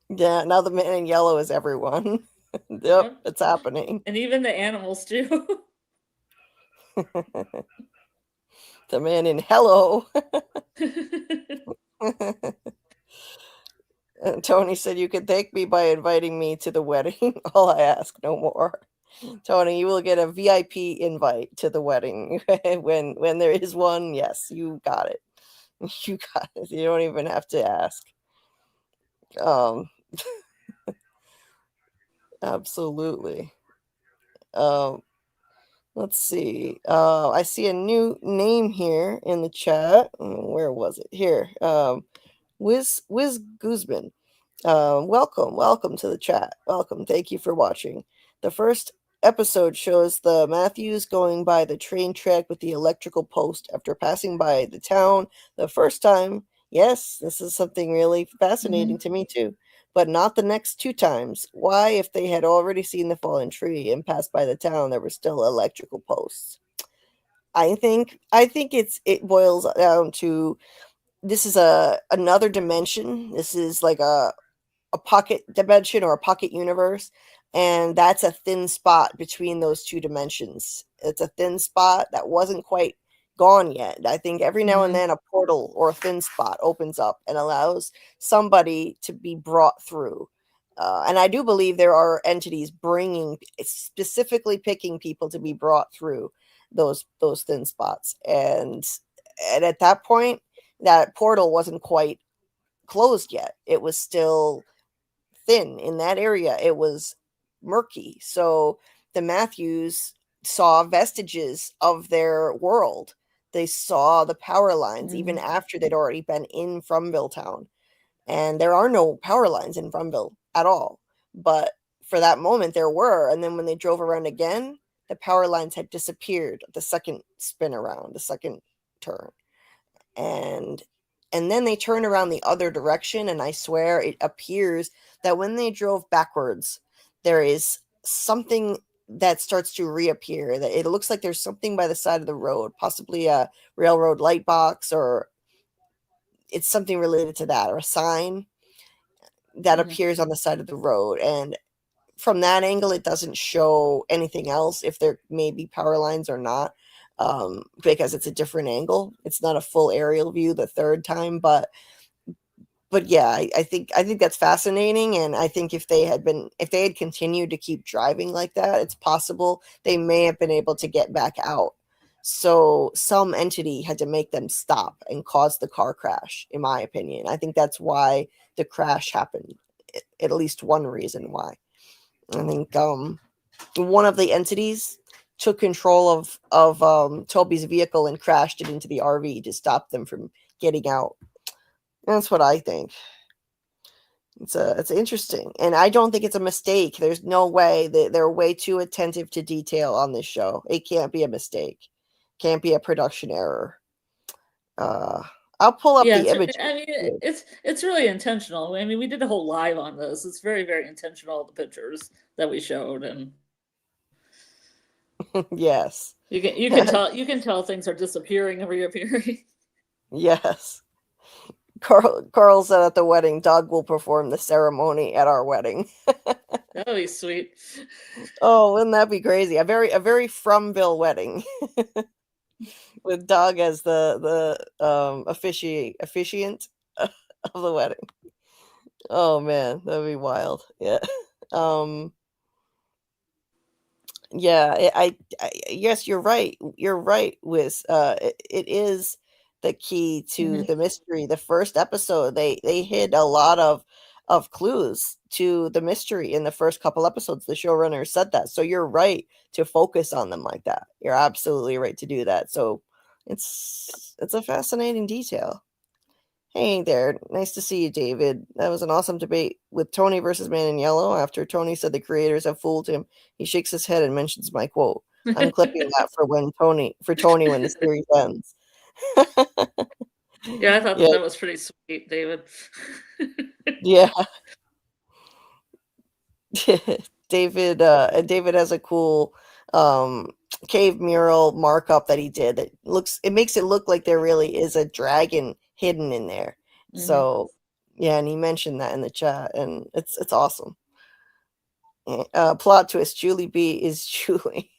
Yeah, now the Man in Yellow is everyone. Yep, it's happening. And even the animals too. The Man in Hello. And Tony said, "You can thank me by inviting me to the wedding. All I ask, no more." Tony, you will get a VIP invite to the wedding when there is one. Yes, you got it. You got it. You don't even have to ask. Um, absolutely. Um, let's see. I see a new name here in the chat. Where was it? Here. Wiz Guzman. Welcome to the chat. Welcome. Thank you for watching. The first episode shows the Matthews going by the train track with the electrical post after passing by the town the first time. Yes, this is something really fascinating to me too. But not the next 2 times. Why, if they had already seen the fallen tree and passed by the town, there were still electrical posts? I think it boils down to, this is another dimension. This is like a pocket dimension or a pocket universe, and that's a thin spot between those 2 dimensions. It's a thin spot that wasn't quite gone yet. I think every now and then a portal or a thin spot opens up and allows somebody to be brought through. And I do believe there are entities specifically picking people to be brought through those thin spots. And at that point, that portal wasn't quite closed yet. It was still thin in that area. It was murky. So the Matthews saw vestiges of their world. They saw the power lines even after they'd already been in Frumville town. And there are no power lines in Frumville at all. But for that moment there were. And then when they drove around again, the power lines had disappeared the second spin around, the second turn. And then they turn around the other direction, and I swear it appears that when they drove backwards, there is something that starts to reappear. That it looks like there's something by the side of the road, possibly a railroad light box, or it's something related to that, or a sign that appears on the side of the road. And from that angle, it doesn't show anything else, if there may be power lines or not, because it's a different angle. It's not a full aerial view the third time, but yeah, I think that's fascinating. And I think if they had continued to keep driving like that, it's possible they may have been able to get back out. So some entity had to make them stop and cause the car crash, in my opinion. I think that's why the crash happened. At least one reason why. I think one of the entities took control of Toby's vehicle and crashed it into the RV to stop them from getting out. That's what I think. It's interesting, and I don't think it's a mistake. There's no way. They're way too attentive to detail on this show. It can't be a mistake. Can't be a production error. I'll pull up the image. I mean, it's really intentional. I mean, we did a whole live on this. It's very, very intentional, the pictures that we showed, and Yes. you can tell things are disappearing and reappearing. Yes. Karl said at the wedding, Doug will perform the ceremony at our wedding. That would be sweet. Oh, wouldn't that be crazy? A very Fromville wedding. With Doug as the officiant of the wedding. Oh man, that'd be wild. Yeah. Um yeah, yes, you're right. You're right, Wiz. It is the key to the mystery. The first episode, they hid a lot of clues to the mystery in the first couple episodes. The showrunner said that. So you're right to focus on them like that. You're absolutely right to do that. So it's a fascinating detail. Hey there, nice to see you, David. That was an awesome debate with Tony versus Man in Yellow. After Tony said the creators have fooled him, he shakes his head and mentions my quote. I'm clipping that for Tony when the series ends. Yeah, I thought Yeah, that was pretty sweet, David. yeah. David David has a cool cave mural markup that he did that makes it look like there really is a dragon hidden in there. So yeah, and he mentioned that in the chat, and it's awesome. Plot twist: Julie B is Julie.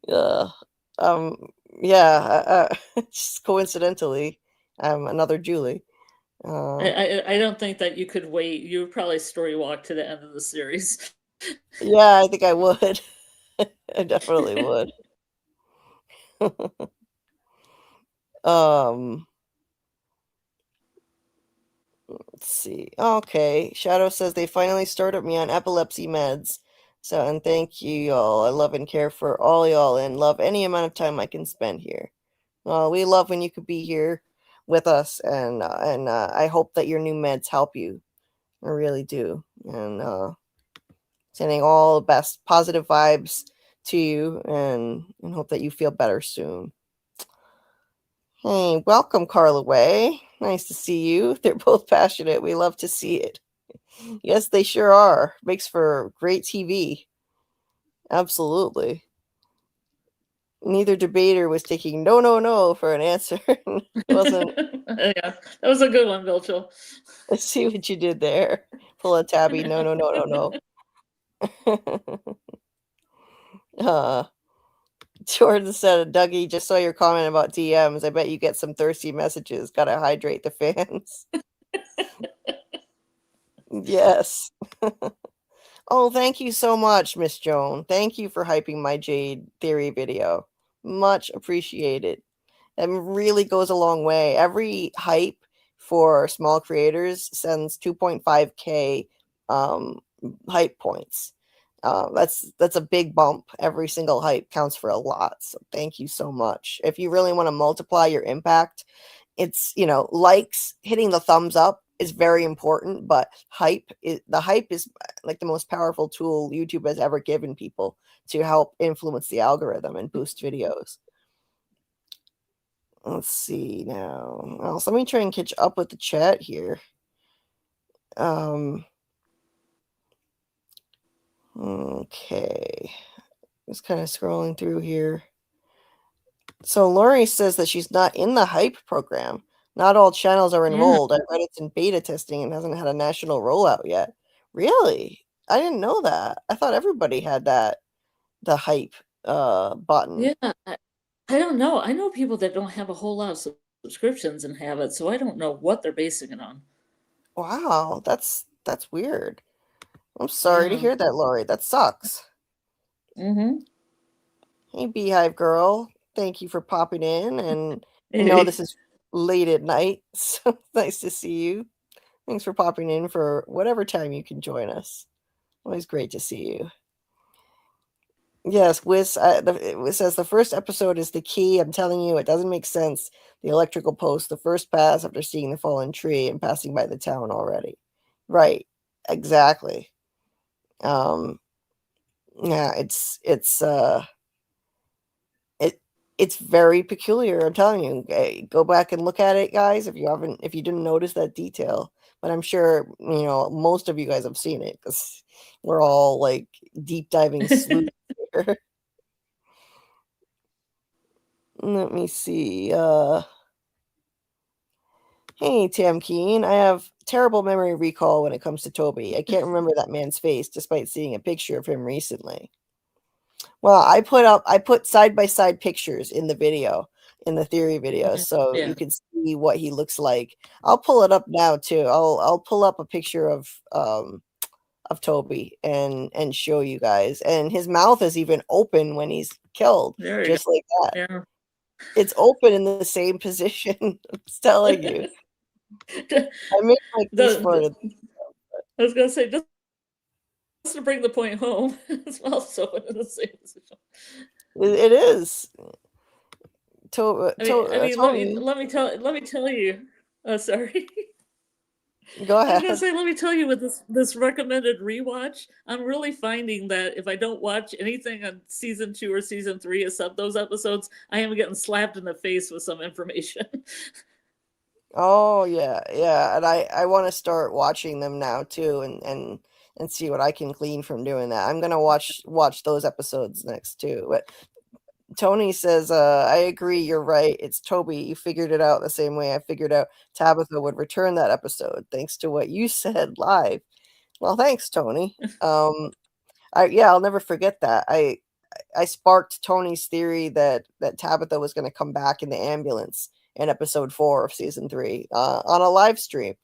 uh, um, yeah, just coincidentally, I'm another Julie. I don't think that you could wait. You would probably story walk to the end of the series. Yeah, I think I would. I definitely would. um Let's see. Okay. Shadow says they finally started me on epilepsy meds. So, and thank you, y'all. I love and care for all y'all and love any amount of time I can spend here. We love when you could be here with us, and I hope that your new meds help you. I really do. And sending all the best positive vibes to you, and hope that you feel better soon. Hey, welcome, Carla Way. Nice to see you. They're both passionate. We love to see it. Yes, they sure are. Makes for great TV. Absolutely. Neither debater was taking no for an answer. It wasn't. Yeah, that was a good one, Vilchel. Let's see what you did there. Pull a tabby. No. Jordan said, Dougie, just saw your comment about DMs. I bet you get some thirsty messages. Gotta hydrate the fans. Yes. Oh, thank you so much, Miss Joan. Thank you for hyping my Jade theory video. Much appreciated. It really goes a long way. Every hype for small creators sends 2.5k hype points. That's a big bump. Every single hype counts for a lot. So thank you so much. If you really want to multiply your impact, it's, likes, hitting the thumbs up is very important, but the hype is like the most powerful tool YouTube has ever given people to help influence the algorithm and boost videos. Let's see now. Well, so let me try and catch up with the chat here. Okay. Just kind of scrolling through here. So Lori says that she's not in the hype program. Not all channels are enrolled. I read it's in beta testing and hasn't had a national rollout yet. Really? I didn't know that. I thought everybody had the hype button. Yeah, I don't know. I know people that don't have a whole lot of subscriptions and have it, so I don't know what they're basing it on. Wow, that's weird. I'm sorry to hear that, Lori. That sucks. Hey, Beehive Girl. Thank you for popping in. And I know this is late at night, so nice to see you. Thanks for popping in for whatever time you can join us. Always great to see you. Yes, Wiz says the first episode is the key. I'm telling you, it doesn't make sense. The electrical post, the first pass after seeing the fallen tree and passing by the town already. Right, exactly. Yeah, it's very peculiar. I'm telling you. Go back and look at it, guys, if you didn't notice that detail. But I'm sure most of you guys have seen it because we're all like deep diving sleuths here. Let me see. Hey, Tam Keen. I have terrible memory recall when it comes to Toby. I can't remember that man's face despite seeing a picture of him recently. Well, I put side by side pictures in the theory video, so Yeah. you can see what he looks like. I'll pull it up now too. I'll pull up a picture of Toby and show you guys. And his mouth is even open when he's killed, just like that. Yeah. It's open in the same position. I'm telling you. I make like this for it. I was gonna say just to bring the point home, it's also in the same position. It is. Let me tell you. Oh, sorry. Go ahead. I was gonna say, let me tell you, with this recommended rewatch, I'm really finding that if I don't watch anything on season 2 or season 3, except those episodes, I am getting slapped in the face with some information. Oh yeah, and I want to start watching them now too, and see what I can glean from doing that. I'm gonna watch those episodes next too. But Tony says, I agree, you're right. It's Toby. You figured it out the same way I figured out Tabitha would return that episode, thanks to what you said live. Well, thanks, Tony. I'll never forget that. I sparked Tony's theory that Tabitha was going to come back in the ambulance in episode 4 of season 3 on a live stream.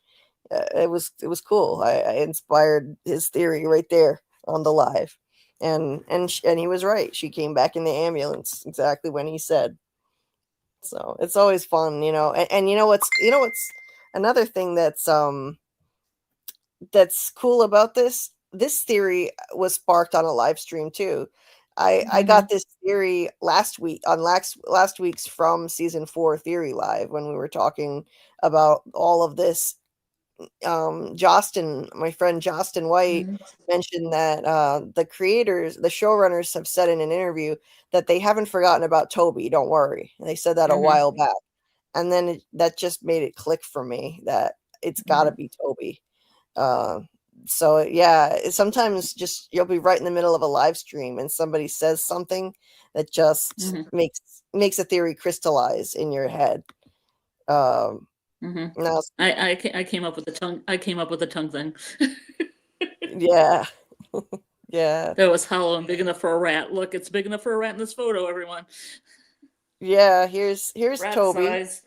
It was cool. I inspired his theory right there on the live. And he was right. She came back in the ambulance exactly when he said. So it's always fun, And what's another thing that's cool about this theory was sparked on a live stream too. I got this theory last week on last week's From Season 4 Theory Live when we were talking about all of this. My friend Justin White mentioned that the showrunners have said in an interview that they haven't forgotten about Toby. Don't worry. They said that a while back. And then that just made it click for me that it's got to be Toby. So yeah, sometimes just you'll be right in the middle of a live stream and somebody says something that just makes a theory crystallize in your head. No, I came up with the tongue. I came up with the tongue thing. Yeah. Yeah. That was hollow and big enough for a rat. Look, it's big enough for a rat in this photo, everyone. Yeah, here's rat Toby. Size.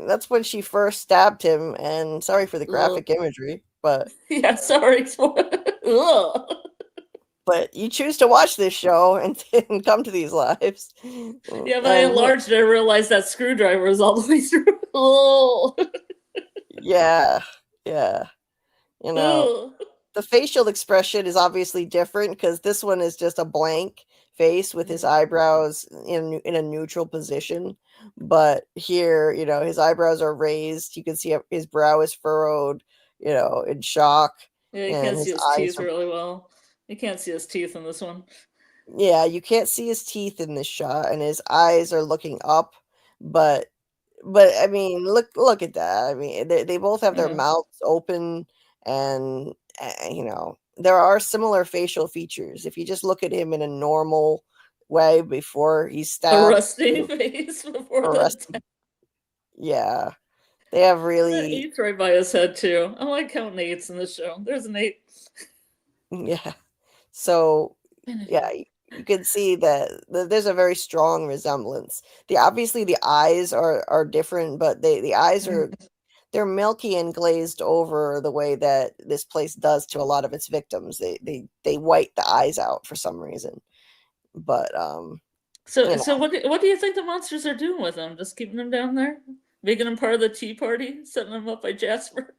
That's when she first stabbed him, and sorry for the graphic imagery, but yeah, sorry. But you choose to watch this show and come to these lives. Yeah, but I enlarged it. I realized that screwdriver is all the way through. Oh. Yeah. The facial expression is obviously different because this one is just a blank face with his eyebrows in a neutral position. But here, his eyebrows are raised. You can see his brow is furrowed, in shock. Yeah, you can't see his teeth really well. You can't see his teeth in this one. Yeah, you can't see his teeth in this shot, and his eyes are looking up. But I mean, look at that. I mean, they both have their mouths open, and there are similar facial features. If you just look at him in a normal way before he's stabbed, a rusty face before that. Yeah, they have really. That 8's right by his head too. I like counting 8s in this show. There's an 8. Yeah. So, yeah, you can see that there's a very strong resemblance. Obviously the eyes are different, but the eyes they're milky and glazed over the way that this place does to a lot of its victims. They white the eyes out for some reason. But so what do you think the monsters are doing with them? Just keeping them down there, making them part of the tea party, setting them up by Jasper?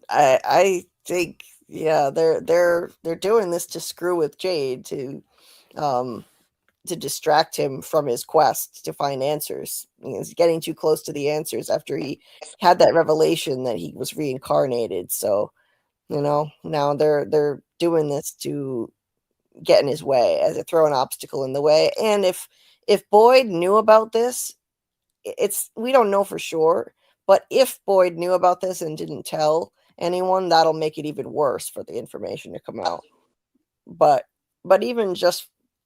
I think. Yeah, they're doing this to screw with Jade to distract him from his quest to find answers. He's getting too close to the answers after he had that revelation that he was reincarnated. So, now they're doing this to get in his way, as they throw an obstacle in the way. And if Boyd knew about this, we don't know for sure, but if Boyd knew about this and didn't tell anyone, that'll make it even worse for the information to come out. But even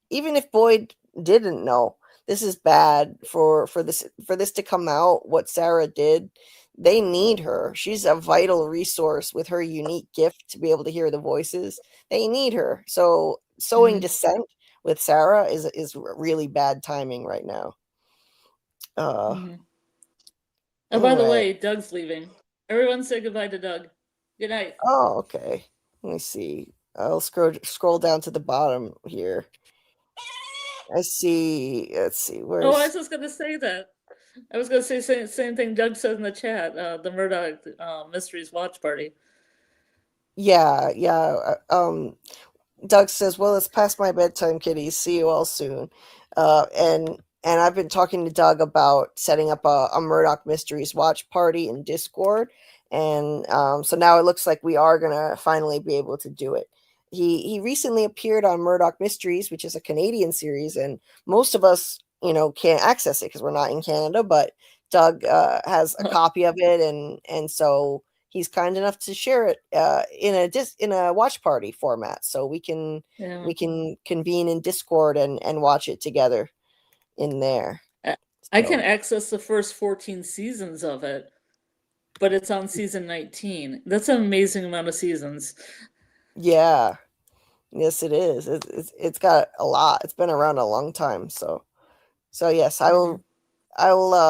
if Boyd didn't know, this is bad for this to come out, what Sarah did. They need her. She's a vital resource with her unique gift to be able to hear the voices. They need her. So sowing dissent with Sarah is really bad timing right now. Oh, by the way, Doug's leaving. Everyone say goodbye to Doug. Good night. Oh, okay. Let me see. I'll scroll down to the bottom here. I see. Let's see. Where's... Oh, I was just gonna say that. I was gonna say same thing Doug said in the chat. The Murdoch Mysteries watch party. Yeah. Doug says, "Well, it's past my bedtime, kiddies. See you all soon." And I've been talking to Doug about setting up a Murdoch Mysteries watch party in Discord. And so now it looks like we are going to finally be able to do it. He recently appeared on Murdoch Mysteries, which is a Canadian series, and most of us, can't access it because we're not in Canada, but Doug has a copy of it, and so he's kind enough to share it in a watch party format, so we can convene in Discord and watch it together in there. I can access the first 14 seasons of it, but it's on season 19. That's an amazing amount of seasons. Yeah. Yes, it is. It's got a lot. It's been around a long time. So yes, I will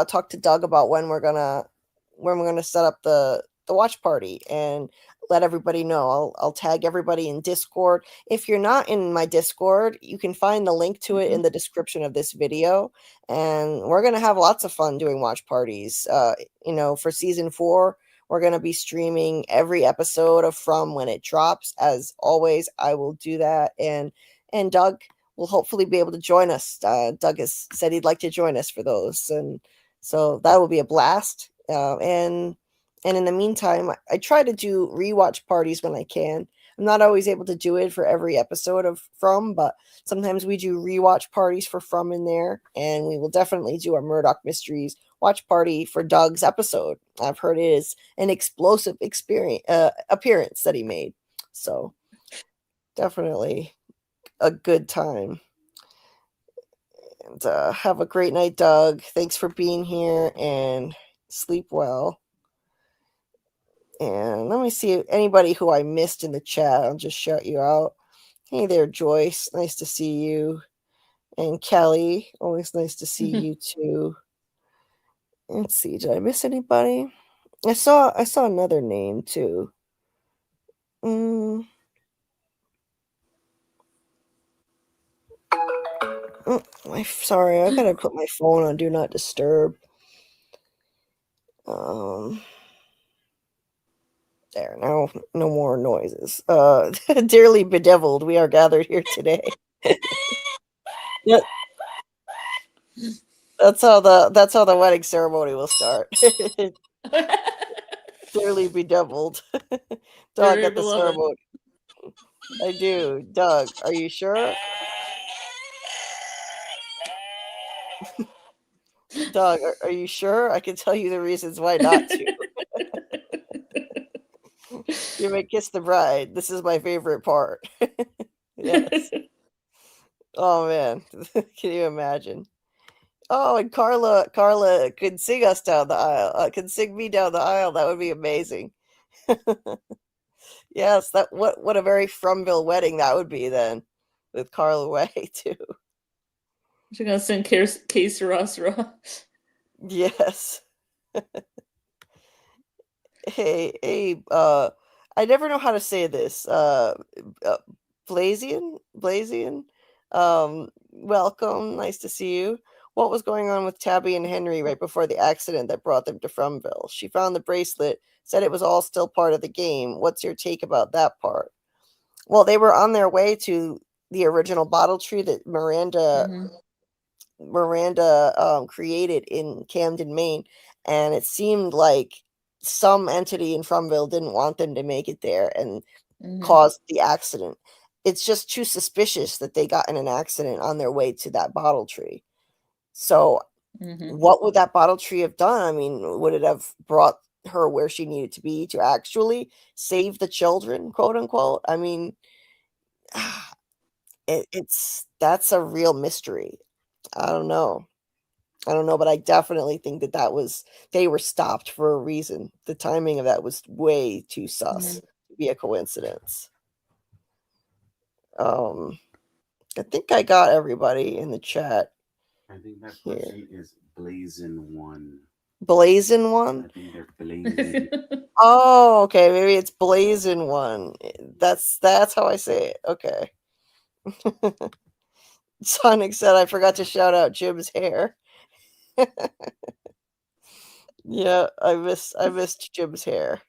talk to Doug about when we're gonna set up the watch party and let everybody know. I'll tag everybody in Discord. If you're not in my Discord, you can find the link to it in the description of this video. And we're gonna have lots of fun doing watch parties. For season 4, we're gonna be streaming every episode of From when it drops. As always, I will do that, and Doug will hopefully be able to join us. Doug has said he'd like to join us for those, and so that will be a blast. And in the meantime, I try to do rewatch parties when I can. I'm not always able to do it for every episode of From, but sometimes we do rewatch parties for From in there, and we will definitely do a Murdoch Mysteries watch party for Doug's episode. I've heard it is an explosive appearance that he made, so definitely a good time. And have a great night, Doug. Thanks for being here, and sleep well. And let me see anybody who I missed in the chat. I'll just shout you out. Hey there, Joyce. Nice to see you. And Kelly, always nice to see you too. Let's see, did I miss anybody? I saw another name too. Sorry, I gotta put my phone on Do Not Disturb. There, now no more noises. Dearly bedeviled, we are gathered here today. Yep. That's how the wedding ceremony will start. Dearly bedeviled. Doug at the ceremony. I do. Doug, are you sure? Doug, are you sure? I can tell you the reasons why not to. You may kiss the bride. This is my favorite part. Yes. Oh man, can you imagine? Oh, and Carla could sing us down the aisle. Could sing me down the aisle. That would be amazing. Yes, what a very Fromville wedding that would be then, with Carla Way too. She's gonna sing Que Sera Sera. Yes. Hey, I never know how to say this. Blazian, welcome. Nice to see you. What was going on with Tabby and Henry right before the accident that brought them to Fromville? She found the bracelet, said it was all still part of the game. What's your take about that part? Well, they were on their way to the original bottle tree that Miranda created in Camden, Maine, and it seemed like some entity in Fromville didn't want them to make it there and caused the accident. it's just too suspicious that they got in an accident on their way to that bottle tree. So what would that bottle tree have done? I mean, would it have brought her where she needed to be to actually save the children, quote unquote? I mean, that's a real mystery. I don't know, but I definitely think that they were stopped for a reason. The timing of that was way too sus to be a coincidence. I think I got everybody in the chat. I think that person is Blazing One. Blazing One? I think they're blazing. Oh, okay. Maybe it's Blazing One. That's how I say it. Okay. Sonic said I forgot to shout out Jim's hair. Yeah, I missed Jim's hair.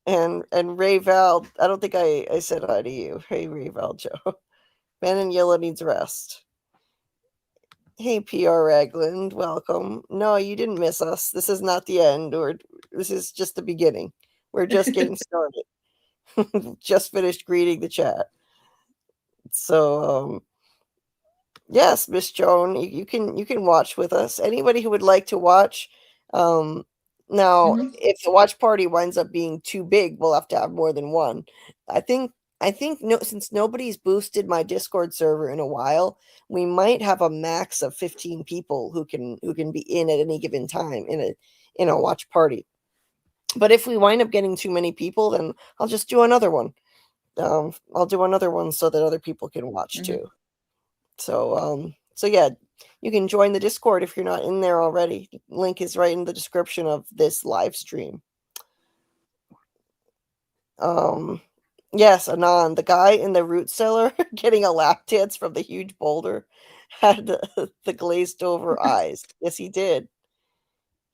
And Ray Val, I don't think I said hi to you. Hey Ray Val Joe. Man in Yellow needs rest. Hey PR Ragland, welcome. No, you didn't miss us. This is not the end, or this is just the beginning. We're just getting started. Just finished greeting the chat. So yes, Miss Joan, you can watch with us. Anybody who would like to watch. Now, if the watch party winds up being too big, we'll have to have more than one. I think since nobody's boosted my Discord server in a while, we might have a max of 15 people who can be in at any given time in a watch party. But if we wind up getting too many people, then I'll just do another one. I'll do another one so that other people can watch too. So yeah, you can join the Discord if you're not in there already. Link is right in the description of this live stream. Yes, Anon, the guy in the root cellar getting a lap dance from the huge boulder had the glazed over eyes. Yes, he did.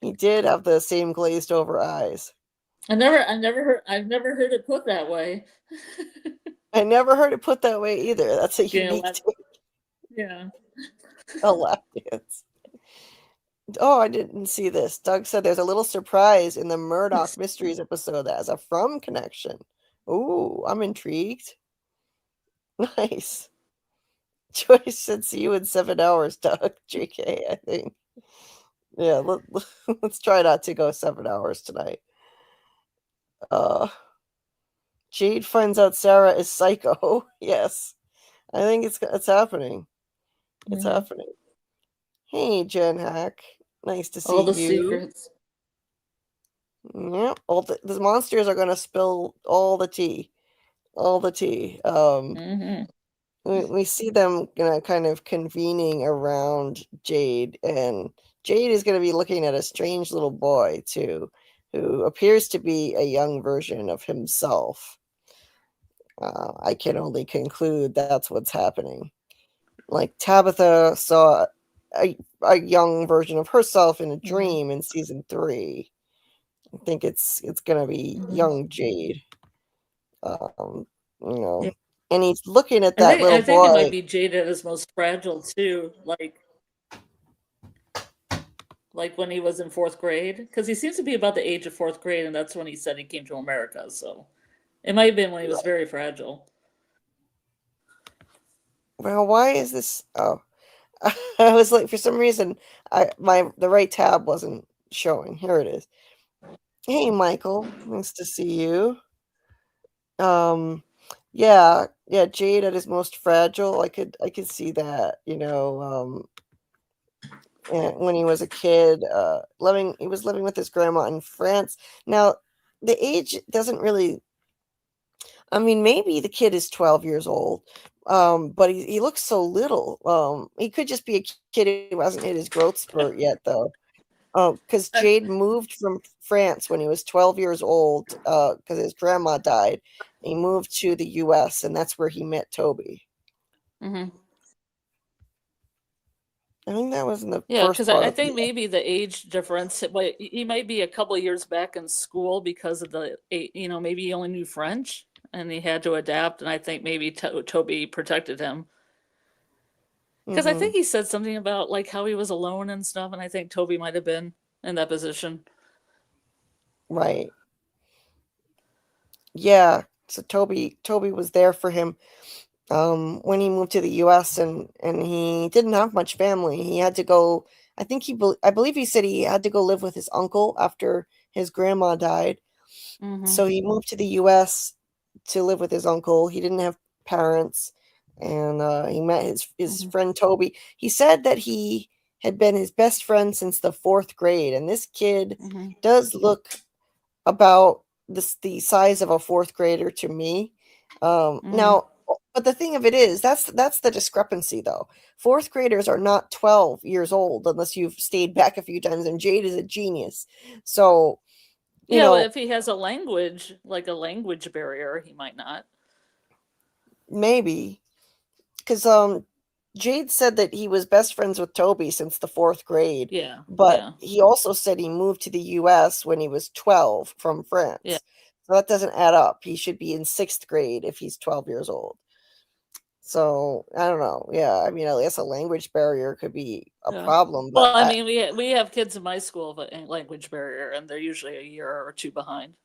He did have the same glazed over eyes. I've never heard it put that way. I never heard it put that way either. That's a unique take. Yeah. A lap dance. Oh, I didn't see this. Doug said there's a little surprise in the Murdoch Mysteries episode that has a From connection. Ooh, I'm intrigued. Nice. Joyce said see you in 7 hours, Doug. JK, I think. Yeah, let's try not to go 7 hours tonight. Jade finds out Sarah is psycho. Yes. I think it's happening. It's happening. Hey, Jen Hack. Nice to see you. All the secrets. Yep. All the monsters are going to spill all the tea. All the tea. We see them kind of convening around Jade, and Jade is going to be looking at a strange little boy, too, who appears to be a young version of himself. I can only conclude that's what's happening. Like Tabitha saw a young version of herself in a dream in season 3. I think it's gonna be young Jade. Yeah. And he's looking at that little boy. I think it might be Jade at his most fragile too, like when he was in 4th grade, because he seems to be about the age of 4th grade, and that's when he said he came to America. So it might have been when he was very fragile. Well, why is this? Oh, I was like, for some reason, the right tab wasn't showing. Here it is. Hey, Michael, nice to see you. Yeah, Jade at his most fragile. I could see that. When he was a kid, he was living with his grandma in France. Now, the age doesn't really. I mean, maybe the kid is 12 years old. But he looks so little. He could just be a kid who hasn't hit his growth spurt yet, though. Because Jade moved from France when he was 12 years old, because his grandma died. He moved to the U.S., and that's where he met Toby. I think that was in the first because I think maybe the age difference. He might be a couple of years back in school because of maybe he only knew French. And he had to adapt, and I think maybe Toby protected him. Because I think he said something about like how he was alone and stuff, and I think Toby might have been in that position. Right. Yeah. So Toby was there for him when he moved to the U.S. and he didn't have much family. He had to go. I believe he said he had to go live with his uncle after his grandma died. So he moved to the U.S. to live with his uncle. He didn't have parents, and he met his friend Toby. He said that he had been his best friend since the 4th grade, and this kid does look about the size of a 4th grader to me. Now, but the thing of it is, that's the discrepancy, though. 4th graders are not 12 years old unless you've stayed back a few times, and Jade is a genius. So, you know, if he has a language barrier, he might not. maybe because Jade said that he was best friends with Toby since the 4th grade. Yeah. But yeah. he also said he moved to the U.S. when he was 12 from France. Yeah. So that doesn't add up. He should be in 6th grade if he's 12 years old. So I don't know. Yeah, I mean, I guess a language barrier could be a problem. But well, I mean, we have kids in my school with a language barrier, and they're usually a year or 2 behind,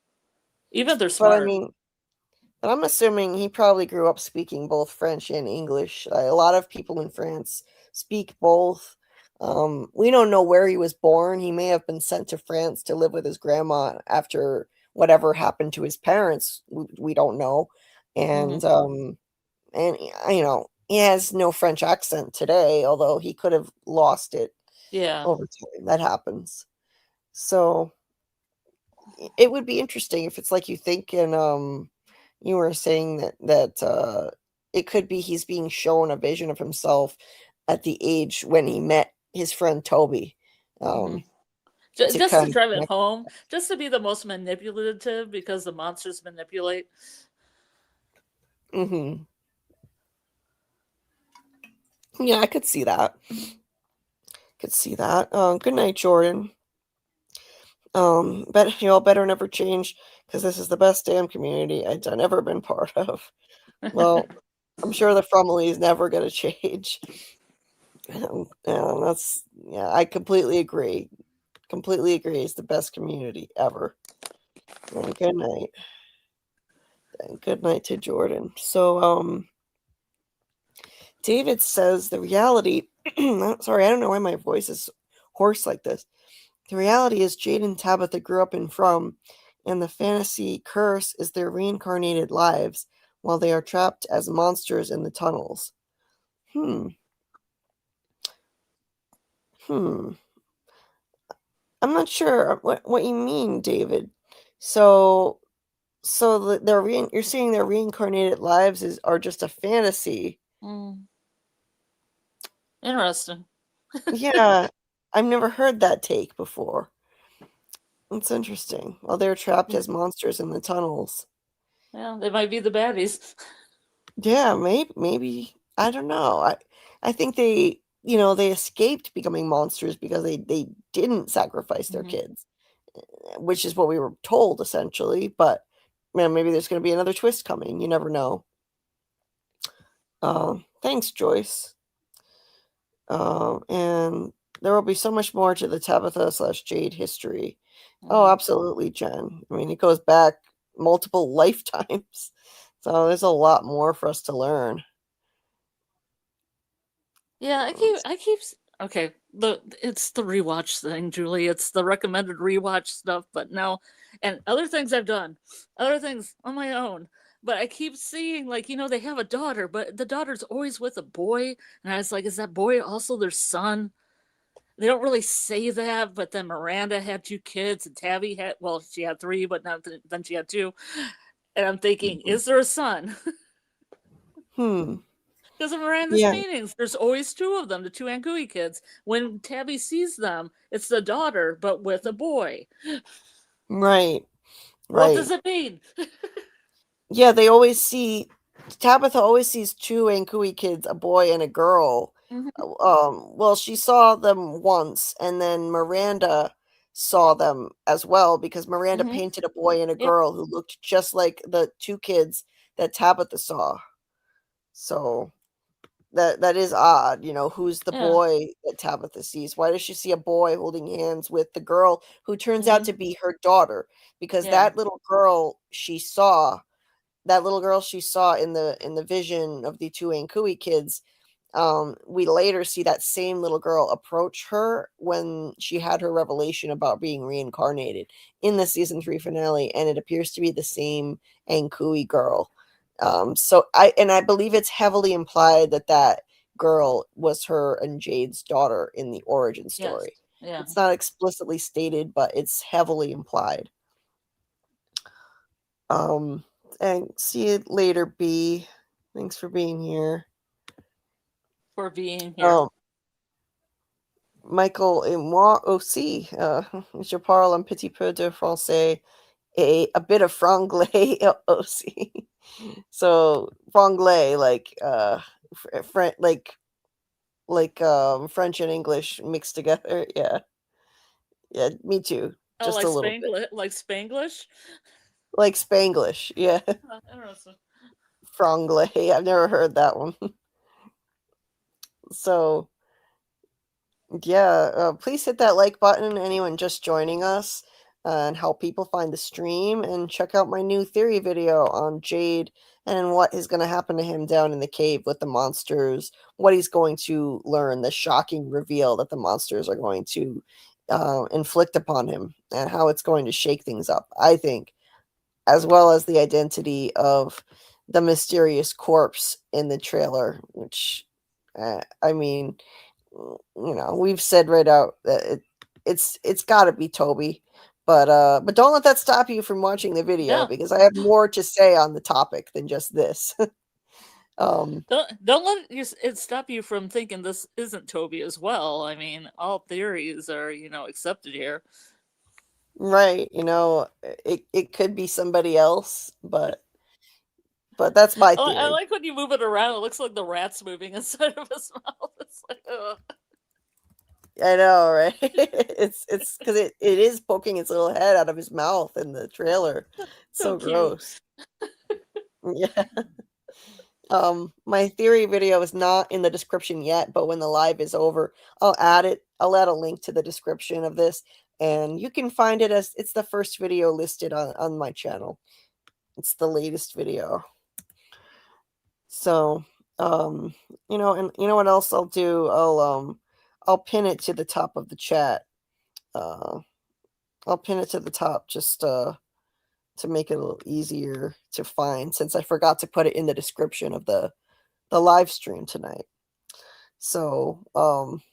even if they're smart. But I mean, I'm assuming he probably grew up speaking both French and English. A lot of people in France speak both. We don't know where he was born. He may have been sent to France to live with his grandma after whatever happened to his parents. We don't know. And and you know, he has no French accent today, although he could have lost it over time. That happens. So it would be interesting if it's like you think, and you were saying that it could be he's being shown a vision of himself at the age when he met his friend Toby. Just to drive it home, just to be the most manipulative because the monsters manipulate. Yeah, I could see that. Good night, Jordan. But y'all better never change because this is the best damn community I've ever been part of. Well, I'm sure the Frumley is never going to change. I completely agree. It's the best community ever. And good night. And good night to Jordan. So, David says the reality. Sorry, I don't know why my voice is hoarse like this. The reality is Jade and Tabitha grew up in From, and the fantasy curse is their reincarnated lives while they are trapped as monsters in the tunnels. I'm not sure what you mean, David. So you're saying their reincarnated lives are just a fantasy. Interesting. Yeah, I've never heard that take before. It's interesting. Well, they're trapped as monsters in the tunnels. Yeah, they might be the baddies. Yeah, maybe. I don't know. I think they escaped becoming monsters because they didn't sacrifice their kids, which is what we were told essentially. But man, maybe there's going to be another twist coming. You never know. Thanks, Joyce. And there will be so much more to the Tabitha/Jade history. Oh, absolutely, Jen. I mean, it goes back multiple lifetimes. So there's a lot more for us to learn. Yeah, I keep okay. It's the rewatch thing, Julie. It's the recommended rewatch stuff, but now and other things I've done, other things on my own. But I keep seeing they have a daughter, but the daughter's always with a boy, and I was like, is that boy also their son? They don't really say that, but then Miranda had 2 kids, and Tabby she had 3, but then she had 2. And I'm thinking, is there a son? Because in Miranda's paintings, there's always 2 of them, the 2 Angui kids. When Tabby sees them, it's the daughter, but with a boy. Right. What does it mean? Yeah, Tabitha always sees 2 Ankui kids, a boy and a girl. Well, she saw them once, and then Miranda saw them as well because Miranda painted a boy and a girl who looked just like the 2 kids that Tabitha saw. So that is odd, who's the boy that Tabitha sees? Why does she see a boy holding hands with the girl who turns out to be her daughter? Because that little girl she saw that little girl she saw in the vision of the two Ankui kids, we later see that same little girl approach her when she had her revelation about being reincarnated in the season 3 finale, and it appears to be the same Ankui girl. So I believe it's heavily implied that girl was her and Jade's daughter in the origin story. Yes. Yeah. It's not explicitly stated, but it's heavily implied. And see you later, B. Thanks for being here. For being here. Michael, et moi aussi. Je parle un petit peu de français et a bit of franglais aussi. So franglais, like French and English mixed together. Yeah, me too. Oh, Just like a little bit. like Spanglish. Like Spanglish. Yeah, Interesting. franglais. I've never heard that one. So yeah, please hit that like button, anyone just joining us, and help people find the stream, and check out my new theory video on Jade and what is going to happen to him down in the cave with the monsters, what he's going to learn, the shocking reveal that the monsters are going to inflict upon him, and how it's going to shake things up, I think, as well as the identity of the mysterious corpse in the trailer, which, I mean, we've said right out that it's got to be Toby, but don't let that stop you from watching the video, because I have more to say on the topic than just this. Don't let it stop you from thinking this isn't Toby as well. I mean, all theories are accepted here. Right, it could be somebody else, but that's my theory. I like when you move it around. It looks like the rat's moving inside of his mouth. It's like, ugh. I know, right? It's because it is poking its little head out of his mouth in the trailer. So gross. Yeah. My theory video is not in the description yet, but when the live is over, I'll add it. I'll add a link to the description of this, and you can find it as it's the first video listed on my channel. It's the latest video. So, and you know what else I'll do? I'll pin it to the top of the chat. I'll pin it to the top just to make it a little easier to find, since I forgot to put it in the description of the live stream tonight. So,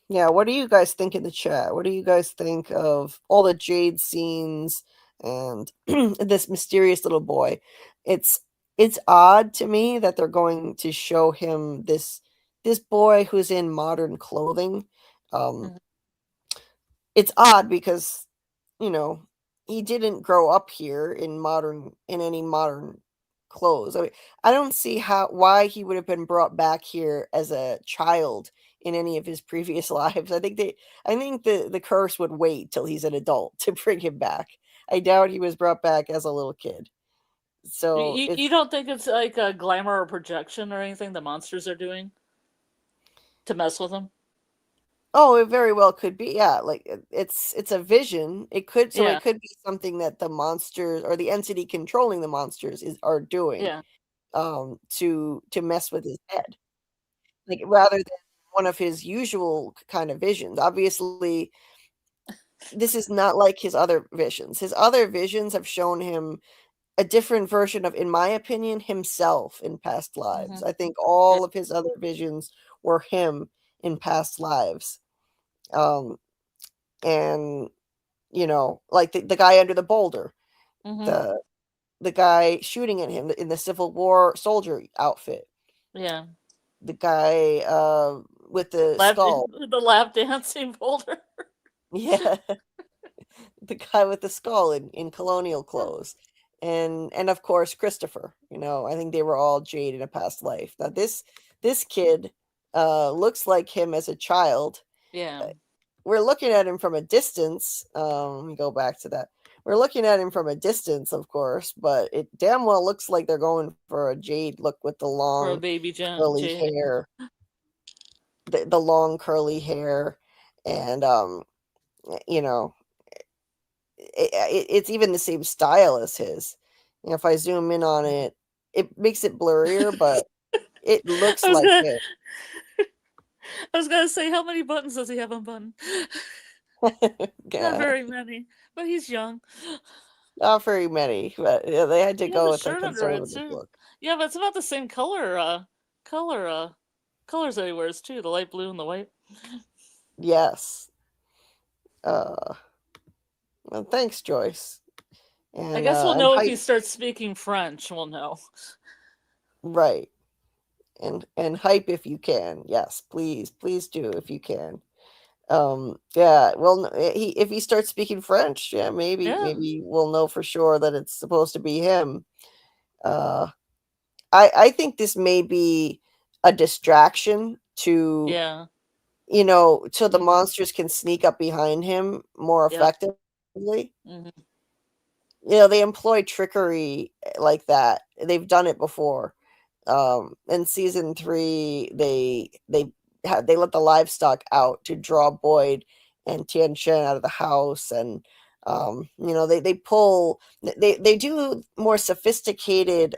yeah, what do you guys think in the chat? What do you guys think of all the Jade scenes and this mysterious little boy? It's odd to me that they're going to show him this boy who's in modern clothing. It's odd because, he didn't grow up here in any modern clothes. I mean, I don't see why he would have been brought back here as a child in any of his previous lives. I think the curse would wait till he's an adult to bring him back. I doubt he was brought back as a little kid. So you don't think it's like a glamour or projection or anything the monsters are doing to mess with him? Oh, it very well could be. Yeah, like it's a vision. It could be something that the monsters or the entity controlling the monsters are doing. Yeah. To mess with his head, like rather than one of his usual kind of visions. Obviously, this is not like his other visions. His other visions have shown him a different version of, in my opinion, himself in past lives. I think all of his other visions were him in past lives. And like the guy under the boulder, the guy shooting at him in the Civil War soldier outfit. Yeah. The guy with the skull. The lap dancing boulder. Yeah. The guy with the skull in colonial clothes. And of course Christopher. I think they were all Jade in a past life. Now this kid looks like him as a child. Yeah. We're looking at him from a distance. Let me go back to that. We're looking at him from a distance, of course, but it damn well looks like they're going for a Jade look with the long baby curly Jade hair. The long curly hair, and it's even the same style as his. If I zoom in on it, it makes it blurrier, but it looks I was like gonna, it. I was gonna say, how many buttons does he have on button? Not very many, but he's young. Not very many, but they had to He has go a with a shirt under it conservative too. look. Yeah, but it's about the same colors that he wears too, the light blue and the white. Yes. Well, thanks, Joyce. And, I guess we'll know if hype, he starts speaking French. We'll know. right. And hype if you can. Yes, please do if you can. Yeah, well, if he starts speaking French, yeah, maybe we'll know for sure that it's supposed to be him. I think this may be a distraction to, Yeah. so the monsters can sneak up behind him more effectively. Mm-hmm. They employ trickery like that. They've done it before. In season 3, they let the livestock out to draw Boyd and Tian Shen out of the house, and they do more sophisticated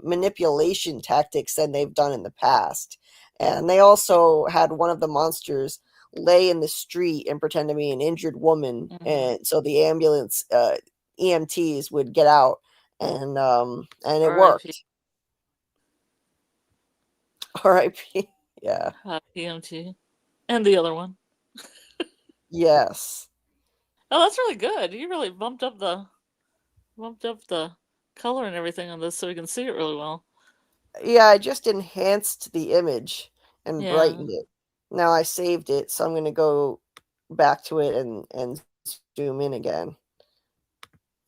manipulation tactics than they've done in the past. And they also had one of the monsters lay in the street and pretend to be an injured woman, and so the ambulance EMTs would get out, and it worked. R.I.P. Yeah. EMT. And the other one. Yes. Oh, that's really good. You really bumped up the color and everything on this so we can see it really well. Yeah, I just enhanced the image and brightened it. Now I saved it, so I'm going to go back to it and zoom in again.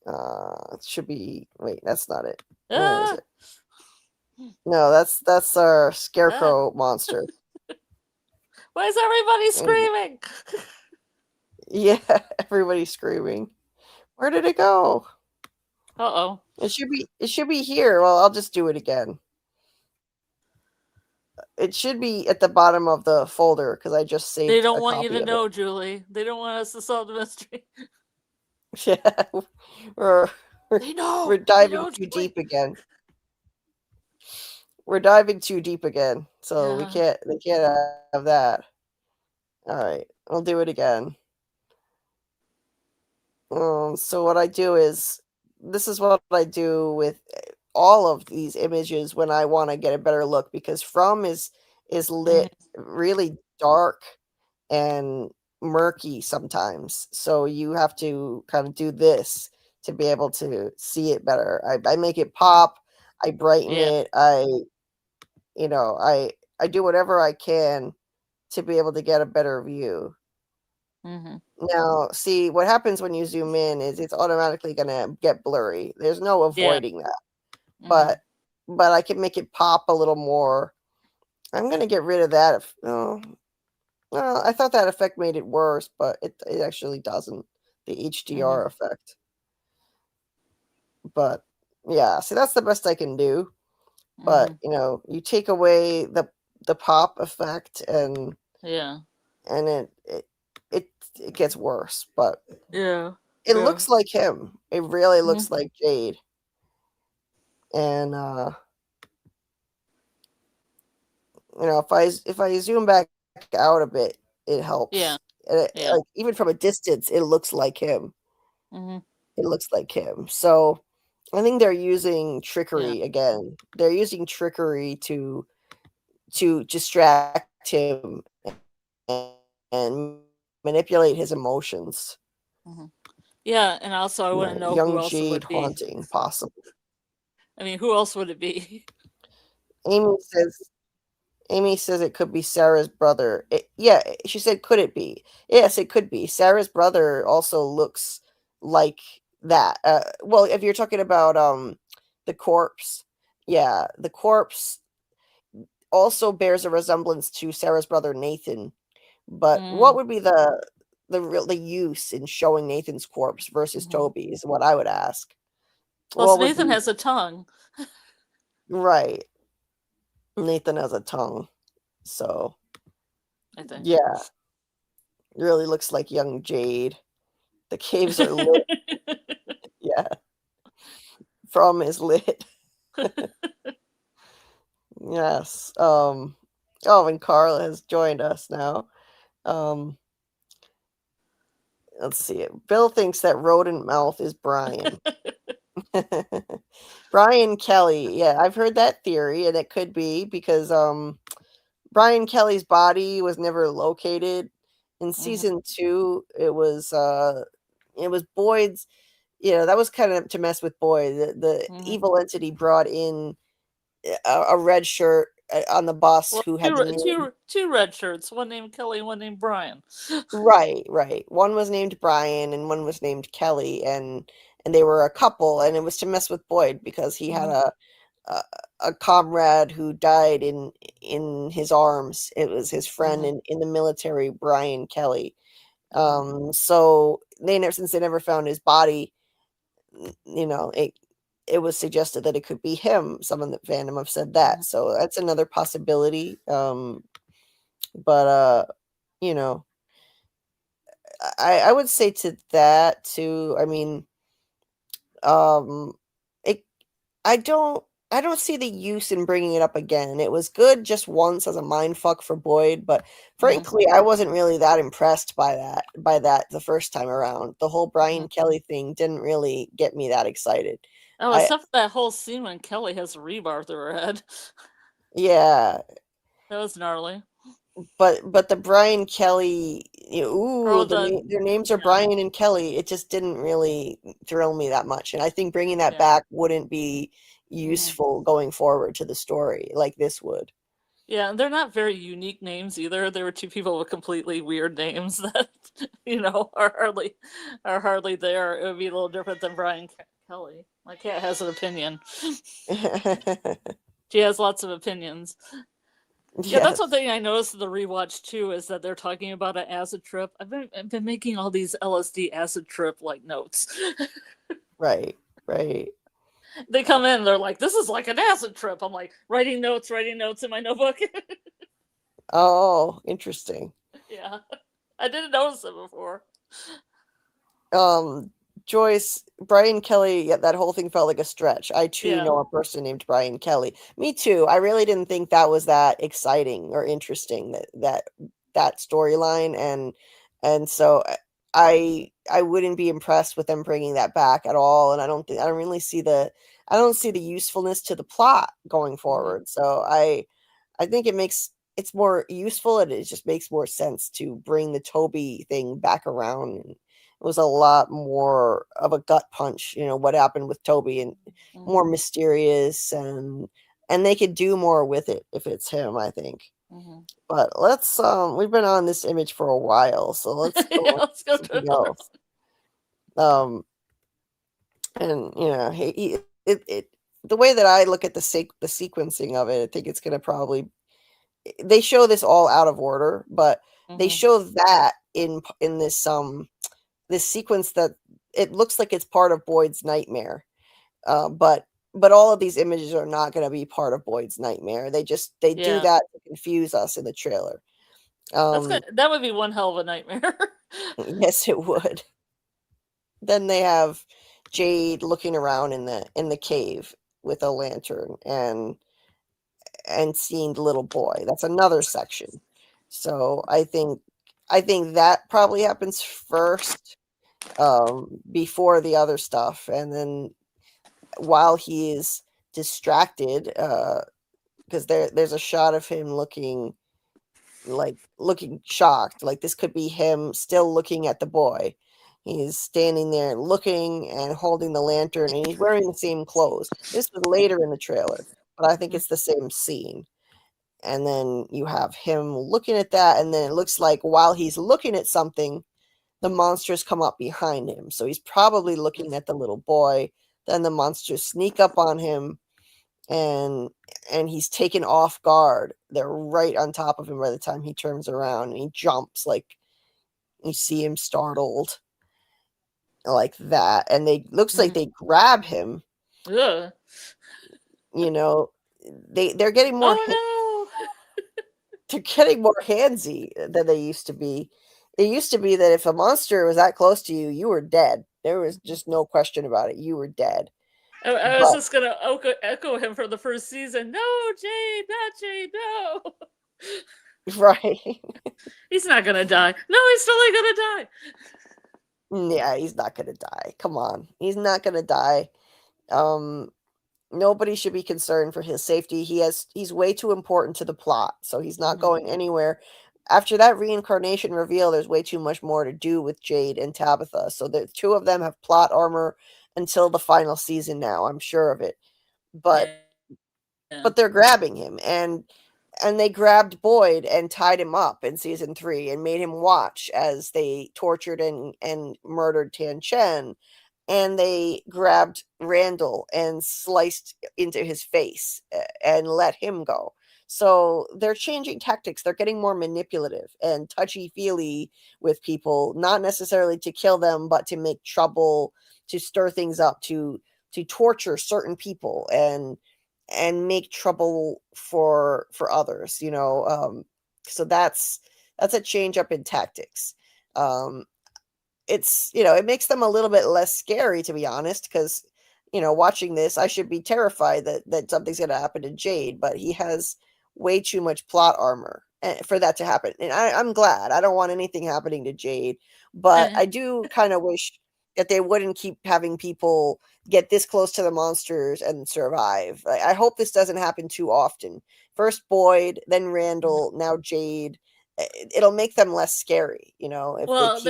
It should be, wait, that's not it. Where is it? No, that's our scarecrow monster. Why is everybody screaming? Yeah, everybody's screaming. Where did it go? Uh-oh. It should be here. Well, I'll just do it again. It should be at the bottom of the folder because I just saved. They don't want you to know, Julie. They don't want us to solve the mystery. Yeah, we're diving too deep again. We're diving too deep again, so they can't have that. All right, I'll do it again. So what I do is, this is what I do with all of these images when I want to get a better look, because From is lit really dark and murky sometimes. So you have to kind of do this to be able to see it better. I make it pop, I brighten it, I do whatever I can to be able to get a better view. Now, see, what happens when you zoom in is it's automatically going to get blurry. There's no avoiding that. But I can make it pop a little more. I'm going to get rid of that. I thought that effect made it worse, but it actually doesn't. The HDR effect. But yeah, see, that's the best I can do. But you take away the pop effect, and it gets worse. But it looks like him. It really looks like Jade. And if I zoom back out a bit, it helps. Like, even from a distance, it looks like him. It looks like him. So I think they're using trickery again. They're using trickery to distract him and manipulate his emotions. Yeah, and also I want to know who else Jade it would be. haunting, possible. I mean, who else would it be? Amy says it could be Sarah's brother. She said, could it be? Yes, it could be. Sarah's brother also looks like that. Well, if you're talking about the corpse, the corpse also bears a resemblance to Sarah's brother Nathan. But what would be the use in showing Nathan's corpse versus Toby is what I would ask. Plus, Nathan has a tongue. Right. Nathan has a tongue. So, I think. Yeah. Really looks like young Jade. The caves are lit. Yeah. From is lit. Yes. And Carl has joined us now. Let's see it. Bill thinks that rodent mouth is Brian. Brian Kelly. Yeah, I've heard that theory, and it could be because Brian Kelly's body was never located. In season 2, it was Boyd's. That was kind of to mess with Boyd. The evil entity brought in a red shirt on the bus Well, who had the name. two red shirts, one named Kelly, one named Brian. Right. One was named Brian and one was named Kelly, and they were a couple, and it was to mess with Boyd because he had a comrade who died in his arms. It was his friend in the military, Brian Kelly. So since they never found his body, it was suggested that it could be him. Some of the fandom have said that, so that's another possibility. But I would say to that too. I mean, I don't see the use in bringing it up again. It was good just once as a mindfuck for Boyd, but frankly, I wasn't really that impressed by that the first time around. The whole Brian Kelly thing didn't really get me that excited. Oh, except for that whole scene when Kelly has a rebar through her head. Yeah. That was gnarly. But the Brian Kelly, their names are Brian and Kelly. It just didn't really thrill me that much, and I think bringing that back wouldn't be useful going forward to the story like this would. Yeah, they're not very unique names either. There were two people with completely weird names that are hardly there. It would be a little different than Brian Kelly. My cat has an opinion. She has lots of opinions. Yeah, that's one thing I noticed in the rewatch too, is that they're talking about an acid trip. I've been making all these LSD acid trip like notes. Right. They come in, they're like, "This is like an acid trip." I'm like, writing notes in my notebook. Oh, interesting. Yeah, I didn't notice it before. Joyce, Brian Kelly, that whole thing felt like a stretch. I too know a person named Brian Kelly. Me too. I really didn't think that was that exciting or interesting, that storyline, and so I wouldn't be impressed with them bringing that back at all, and I don't really see the usefulness to the plot going forward. So I think it's more useful, and it just makes more sense to bring the Toby thing back around. And it was a lot more of a gut punch, what happened with Toby, and more mysterious, and they could do more with it if it's him, I think. But let's we've been on this image for a while, so let's go let's go to something else. And the way that I look at the sequencing of it, I think it's gonna probably, they show this all out of order, but they show that in this this sequence that it looks like it's part of Boyd's nightmare, but all of these images are not going to be part of Boyd's nightmare. They do that to confuse us in the trailer. That would be one hell of a nightmare. Yes, it would. Then they have Jade looking around in the cave with a lantern and seeing the little boy. That's another section. So I think that probably happens first, before the other stuff, and then while he is distracted, because there's a shot of him looking shocked, like this could be him still looking at the boy. He's standing there looking and holding the lantern, and he's wearing the same clothes. This was later in the trailer, but I think it's the same scene. And then you have him looking at that, and then it looks like while he's looking at something, the monsters come up behind him. So he's probably looking at the little boy. Then the monsters sneak up on him, and he's taken off guard. They're right on top of him by the time he turns around, and he jumps, like you see him startled like that. And they looks like they grab him. Ugh. They're getting more. They're getting more handsy than they used to be. It used to be that if a monster was that close to you, you were dead. There was just no question about it. You were dead. I was just gonna echo him from the first season. No, Jade, not Jade, no. Right. He's not gonna die. No, he's totally gonna die. Yeah, he's not gonna die. Come on. He's not gonna die. Nobody should be concerned for his safety. He's way too important to the plot, so he's not going anywhere. After that reincarnation reveal, there's way too much more to do with Jade and Tabitha. So the two of them have plot armor until the final season now, I'm sure of it. But Yeah. they're grabbing him, and they grabbed Boyd and tied him up in season 3 and made him watch as they tortured and murdered Tan Chen, and they grabbed Randall and sliced into his face and let him go. So they're changing tactics. They're getting more manipulative and touchy-feely with people, not necessarily to kill them, but to make trouble, to stir things up, to torture certain people and make trouble for others, you know. So that's a change up in tactics. It's, you know, it makes them a little bit less scary, to be honest, because, you know, watching this, I should be terrified that something's going to happen to Jade, but he has way too much plot armor for that to happen. And I'm glad. I don't want anything happening to Jade, but I do kind of wish that they wouldn't keep having people get this close to the monsters and survive. I hope this doesn't happen too often. First Boyd, then Randall, now Jade. It'll make them less scary, you know. If Well, they keep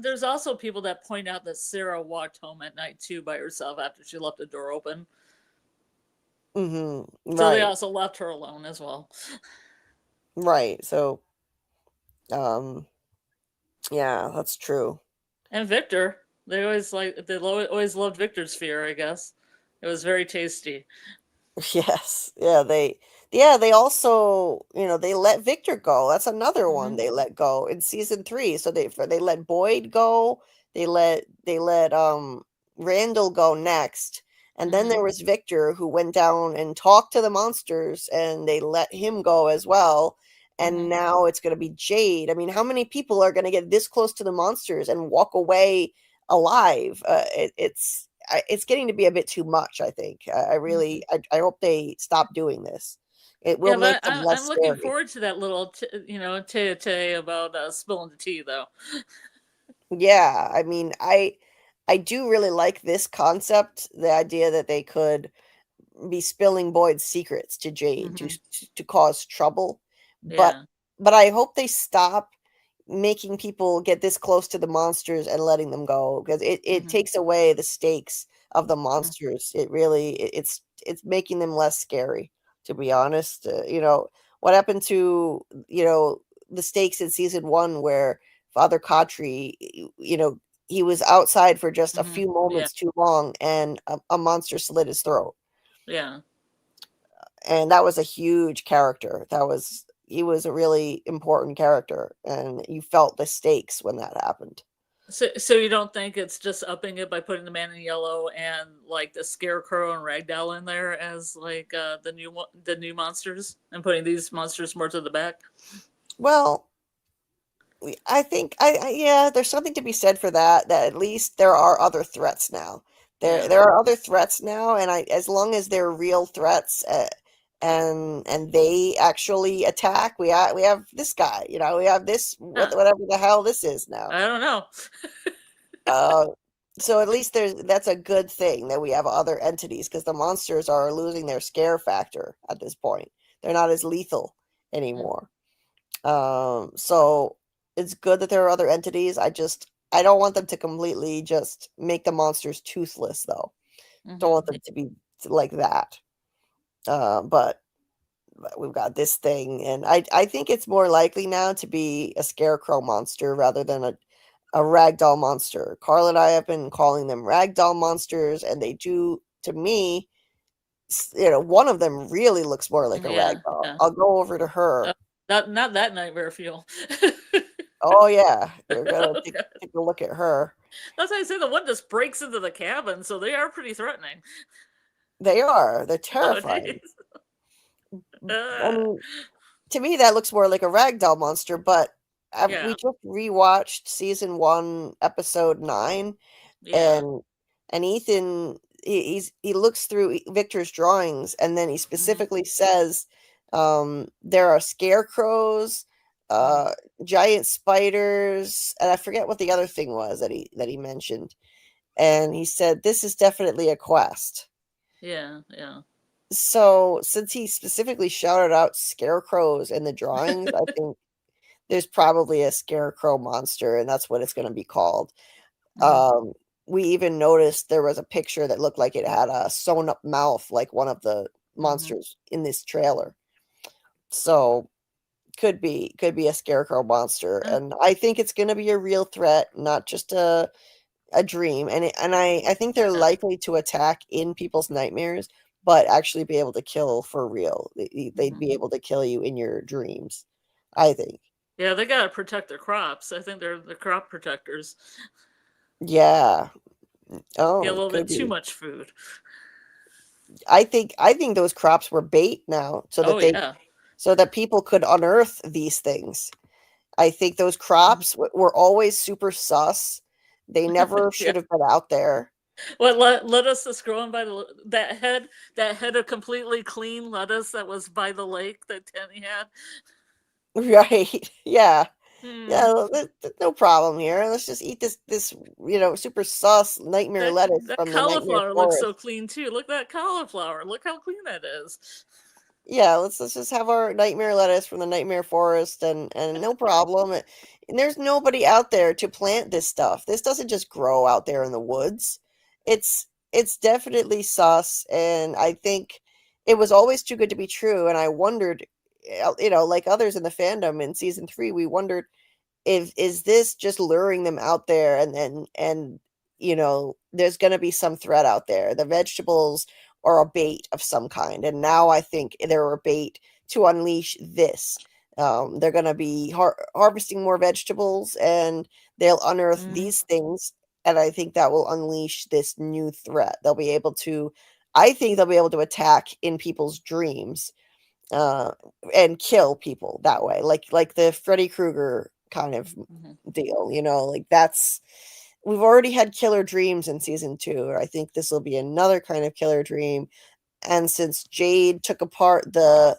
there's also people that point out that Sarah walked home at night too by herself after she left the door open. Mm-hmm. So they also left her alone as well. Right. So, yeah, that's true. And Victor, they always loved Victor's fear. I guess it was very tasty. Yes. They also, you know, they let Victor go. That's another one they let go in season 3. So they let Boyd go. They let Randall go next. And then there was Victor, who went down and talked to the monsters, and they let him go as well. And now it's going to be Jade. I mean, how many people are going to get this close to the monsters and walk away alive? It's getting to be a bit too much, I think. I hope they stop doing this. It will make them less I'm looking scary. forward to that little, tete about spilling the tea, though. Yeah, I mean, I do really like this concept, the idea that they could be spilling Boyd's secrets to Jade to cause trouble. But I hope they stop making people get this close to the monsters and letting them go, because it takes away the stakes of the monsters. It really it's making them less scary, to be honest. You know, what happened to, you know, the stakes in season 1 where Father Khatri, you know, he was outside for just a few moments too long, and a monster slit his throat. Yeah. And that was a huge character. He was a really important character, and you felt the stakes when that happened. So you don't think it's just upping it by putting the Man in Yellow and like the Scarecrow and Ragdoll in there as like the new monsters, and putting these monsters more to the back? Well, I think yeah, there's something to be said for that. That at least there are other threats now. There are other threats now, and as long as they're real threats, and they actually attack, we have this guy. You know, we have this whatever the hell this is now. I don't know. So at least that's a good thing that we have other entities, because the monsters are losing their scare factor at this point. They're not as lethal anymore. So it's good that there are other entities. I don't want them to completely just make the monsters toothless, though. Don't want them to be like that. But we've got this thing, and I think it's more likely now to be a Scarecrow monster rather than a Ragdoll monster. Karl and I have been calling them Ragdoll monsters, and they do, to me, you know, one of them really looks more like a Ragdoll. Yeah. I'll go over to her. Not that nightmare fuel. Oh yeah, you're gonna take a look at her. That's why I say the one just breaks into the cabin, so they are pretty threatening. They are. They're terrifying. And to me, that looks more like a Ragdoll monster. But we just rewatched season 1, episode 9, and Ethan he looks through Victor's drawings, and then he specifically says there are scarecrows, giant spiders, and I forget what the other thing was that he mentioned. And he said this is definitely a quest. Yeah. So since he specifically shouted out scarecrows in the drawings, I think there's probably a scarecrow monster, and that's what it's going to be called. We even noticed there was a picture that looked like it had a sewn up mouth, like one of the monsters in this trailer. So could be a scarecrow monster, and I think it's going to be a real threat, not just a dream. And I think they're likely to attack in people's nightmares, but actually be able to kill for real. They'd be able to kill you in your dreams, I think. Yeah, they gotta protect their crops. I think they're the crop protectors. Yeah. Oh, Get a little bit could too be. much food. I think those crops were bait now, so that so that people could unearth these things. I think those crops were always super sus. They never should have been out there. What lettuce that's growing by that head of completely clean lettuce that was by the lake that Tammy had? Right. Yeah. Yeah, no problem here. Let's just eat this super sus nightmare lettuce That from the nightmare cauliflower looks forest. so clean too. Look at that cauliflower. Look how clean that is. Yeah, let's just have our nightmare lettuce from the nightmare forest, and no problem. And there's nobody out there to plant this stuff. This doesn't just grow out there in the woods. It's definitely sus, and I think it was always too good to be true. And I wondered, like others in the fandom in season 3, we wondered if is this just luring them out there, and there's going to be some threat out there. The vegetables are a bait of some kind, and now I think they're a bait to unleash this. They're going to be harvesting more vegetables, and they'll unearth these things, and I think that will unleash this new threat. I think they'll be able to attack in people's dreams, and kill people that way, like the Freddy Krueger kind of deal. Like we've already had killer dreams in season 2. I think this will be another kind of killer dream. And since Jade took apart the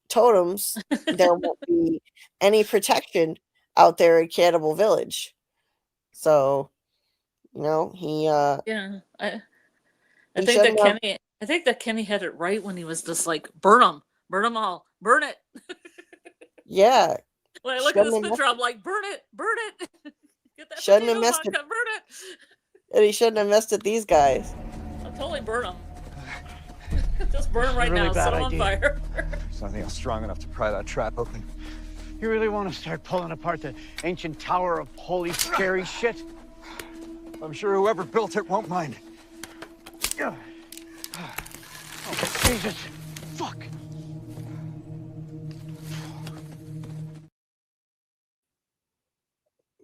totems, there won't be any protection out there in Cannibal Village. So, he Yeah, I he think shouldn't have. I think that Kenny had it right when he was just like, burn them all, burn it. Yeah, When I look at shouldn't this have picture, I'm like, burn it. Get that Shouldn't have potato messed vodka, it. burn it. And he shouldn't have messed with these guys. I'll totally burn them. Just burn them right Really now, bad set them on idea. fire. There's nothing else strong enough to pry that trap open. You really want to start pulling apart the ancient tower of holy scary shit? I'm sure whoever built it won't mind. Oh, Jesus. Fuck.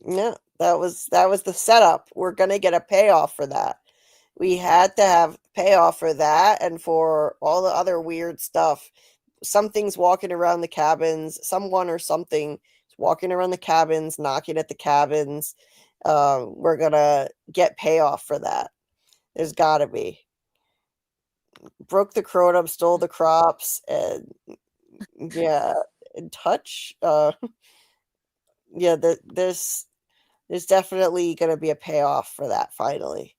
Yeah, that was the setup. We're gonna get a payoff for that. We had to have payoff for that and for all the other weird stuff. Something's walking around the cabins. Someone or something is walking around the cabins, knocking at the cabins. We're gonna get payoff for that. There's gotta be. Broke the crotum, stole the crops, and yeah, and touch. Yeah, there's definitely gonna be a payoff for that finally.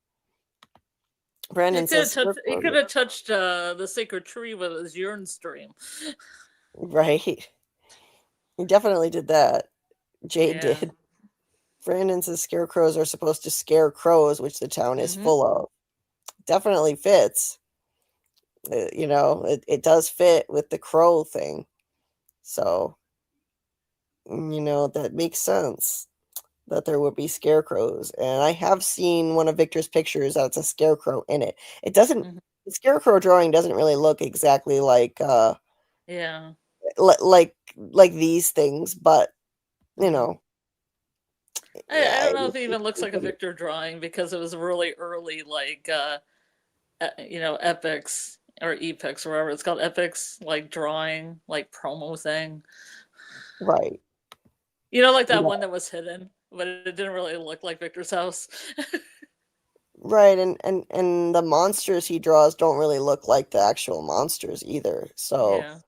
Brandon says He could have touched the sacred tree with his urine stream. right. He definitely did that. Jade did. Brandon says scarecrows are supposed to scare crows, which the town is full of. Definitely fits. It does fit with the crow thing. So, that makes sense that there would be scarecrows. And I have seen one of Victor's pictures that's a scarecrow in it. It doesn't, the scarecrow drawing doesn't really look exactly like, like these things, but, I don't know if it even looks like a Victor drawing because it was really early, like, epics or epics or whatever it's called, epics, like drawing, like promo thing. Right. Like that one that was hidden, but it didn't really look like Victor's house. Right, and the monsters he draws don't really look like the actual monsters either. So, Yeah.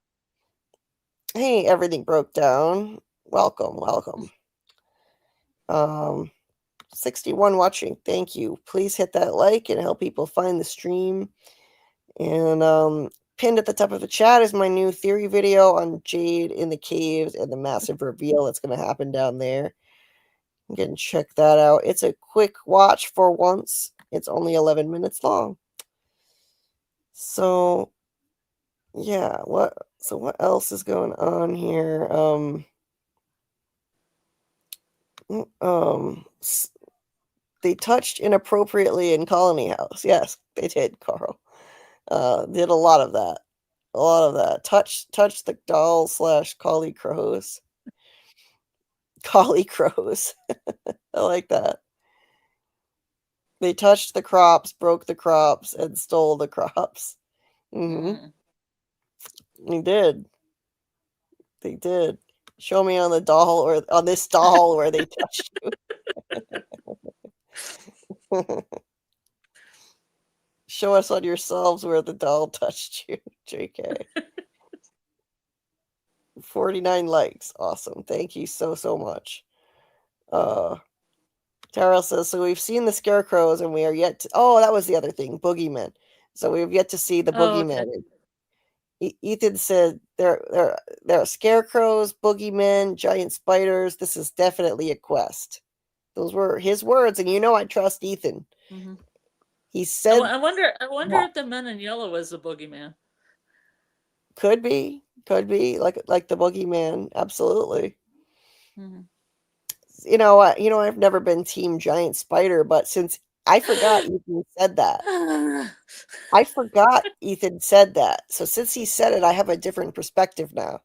hey, everything broke down. Welcome. 61 watching. Thank you. Please hit that like and help people find the stream. And pinned at the top of the chat is my new theory video on Jade in the caves and the massive reveal that's going to happen down there. You can check that out. It's a quick watch for once. It's only 11 minutes long. So, yeah, what else is going on here? They touched inappropriately in Colony House. Yes, they did, Carl. Did a lot of that. Touch the doll / collie crows. Collie crows. I like that. They touched the crops, broke the crops, and stole the crops. Mm-hmm. They did. They did. Show me on the doll or on this doll where they touched you. Show us on yourselves where the doll touched you, JK. 49 likes. Awesome. Thank you so much. Tara says, so we've seen the scarecrows and we are yet to... Oh, that was the other thing. Boogeymen. So we have yet to see the boogeymen. Okay. Ethan said there are scarecrows, boogeymen, giant spiders. This is definitely a quest. Those were his words, and I trust Ethan. Mm-hmm. He said, I wonder if the men in yellow is the boogeyman. Could be like the boogeyman. Absolutely. Mm-hmm. I've never been team giant spider, but since I forgot Ethan said that. So since he said it, I have a different perspective now.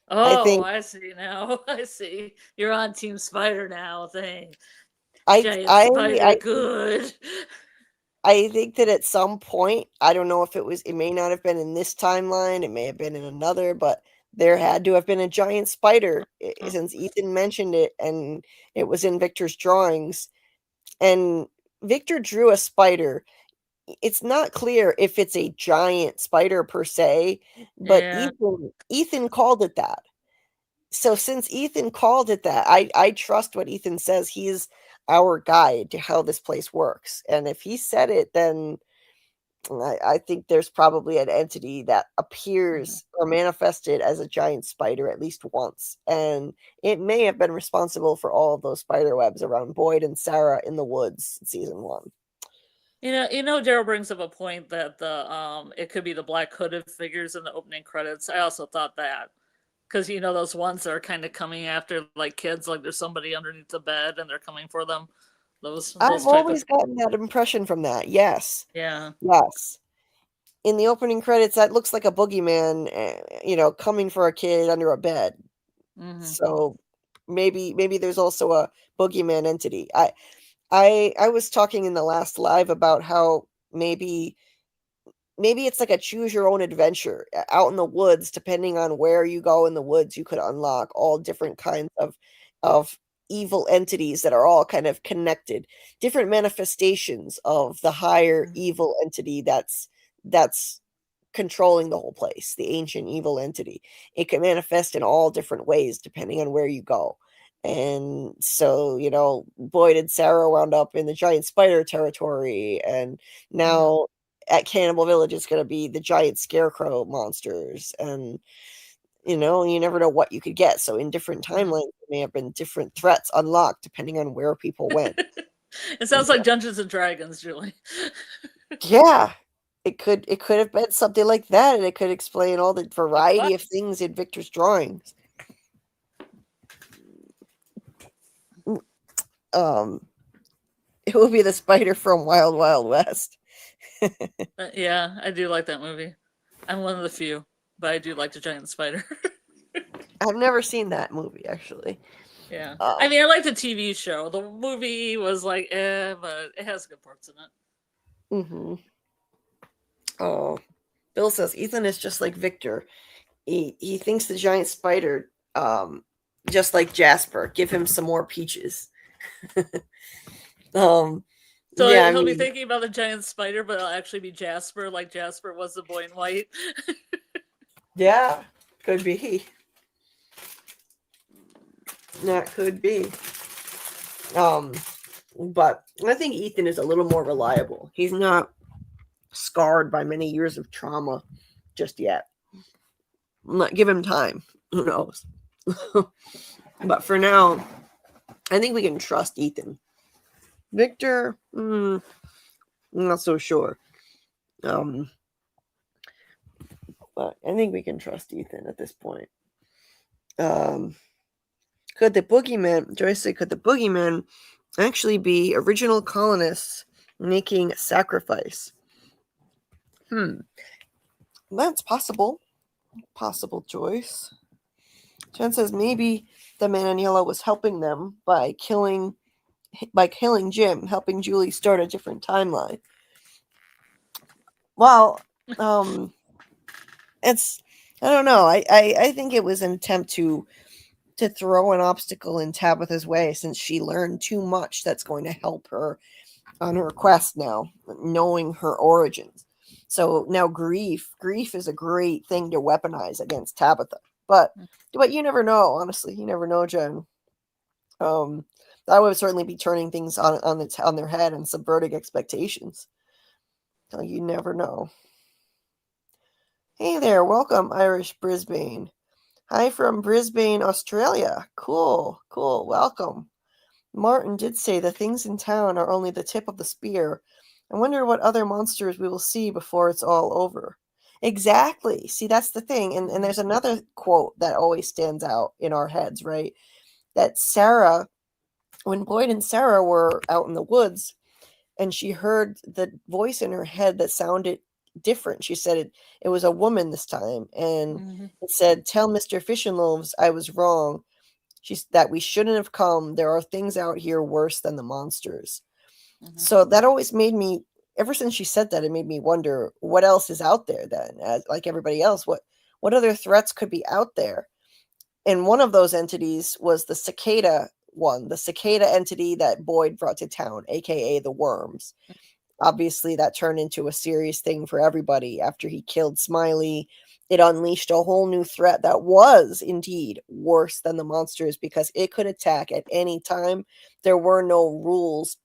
Oh, I see now. I see. You're on Team Spider now. Thing. Spider, good. I think that at some point, I don't know if it may not have been in this timeline, it may have been in another, but there had to have been a giant spider since Ethan mentioned it, and it was in Victor's drawings. And Victor drew a spider. It's not clear if it's a giant spider per se, but Ethan called it that. So since Ethan called it that, I trust what Ethan says. He's our guide to how this place works. And if he said it, then I think there's probably an entity that appears or manifested as a giant spider at least once. And it may have been responsible for all of those spider webs around Boyd and Sarah in the woods in season 1. Daryl brings up a point that it could be the black hooded figures in the opening credits. I also thought that. Because, those ones that are kind of coming after, like, kids, like there's somebody underneath the bed and they're coming for them. I've always gotten that impression from that. Yes. Yeah. Yes. In the opening credits, that looks like a boogeyman, coming for a kid under a bed. Mm-hmm. So maybe there's also a boogeyman entity. I was talking in the last live about how maybe it's like a choose your own adventure out in the woods. Depending on where you go in the woods, you could unlock all different kinds of evil entities that are all kind of connected, different manifestations of the higher evil entity that's controlling the whole place, the ancient evil entity. It can manifest in all different ways depending on where you go. And so, Boyd and Sarah wound up in the giant spider territory, and now at Cannibal Village it's going to be the giant scarecrow monsters, and you never know what you could get. So in different timelines there may have been different threats unlocked depending on where people went. It sounds like Dungeons and Dragons, Julie. Yeah, it could have been something like that, and it could explain all the variety of things in Victor's drawings. It will be the spider from Wild Wild West. Yeah, I do like that movie. I'm one of the few, but I do like the giant spider. I've never seen that movie, actually. Yeah. I mean, I like the TV show. The movie was like, but it has good parts in it. Mm-hmm. Oh, Bill says Ethan is just like Victor. He thinks the giant spider, just like Jasper. Give him some more peaches. So Yeah, I he'll be mean, thinking about the giant spider, but it'll actually be Jasper, like Jasper was the boy in white. yeah, could be. That could be. But I think Ethan is a little more reliable. He's not scarred by many years of trauma just yet. Give him time. Who knows? But for now, I think we can trust Ethan. Victor, I'm not so sure. But I think we can trust Ethan at this point. Could the boogeyman, Joyce said, could the boogeyman actually be original colonists making a sacrifice? That's possible. Possible, Joyce. Jen says maybe the man in yellow was helping them by killing Jim, helping Julie start a different timeline. Well, it's, I don't know. I think it was an attempt to throw an obstacle in Tabitha's way, since she learned too much that's going to help her on her quest now, knowing her origins. So now grief is a great thing to weaponize against Tabitha. But you never know, honestly. You never know, Jen. That would certainly be turning things on their head and subverting expectations. So you never know. Hey there, welcome, Irish Brisbane. Hi from Brisbane, Australia. Cool, welcome. Martin did say the things in town are only the tip of the spear. I wonder what other monsters we will see before it's all over. Exactly. See, that's the thing. And there's another quote that always stands out in our heads, right? That Sarah, when Boyd and Sarah were out in the woods and she heard the voice in her head that sounded different. She said it was a woman this time. And it said, tell Mr. Fish and Loaves I was wrong. That we shouldn't have come. There are things out here worse than the monsters. So that always made me, ever since she said that, it made me wonder what else is out there then, like everybody else. What other threats could be out there? And one of those entities was the cicada one, the cicada entity that Boyd brought to town, aka the worms. Obviously, that turned into a serious thing for everybody after he killed Smiley. It unleashed a whole new threat that was indeed worse than the monsters because it could attack at any time. There were no rules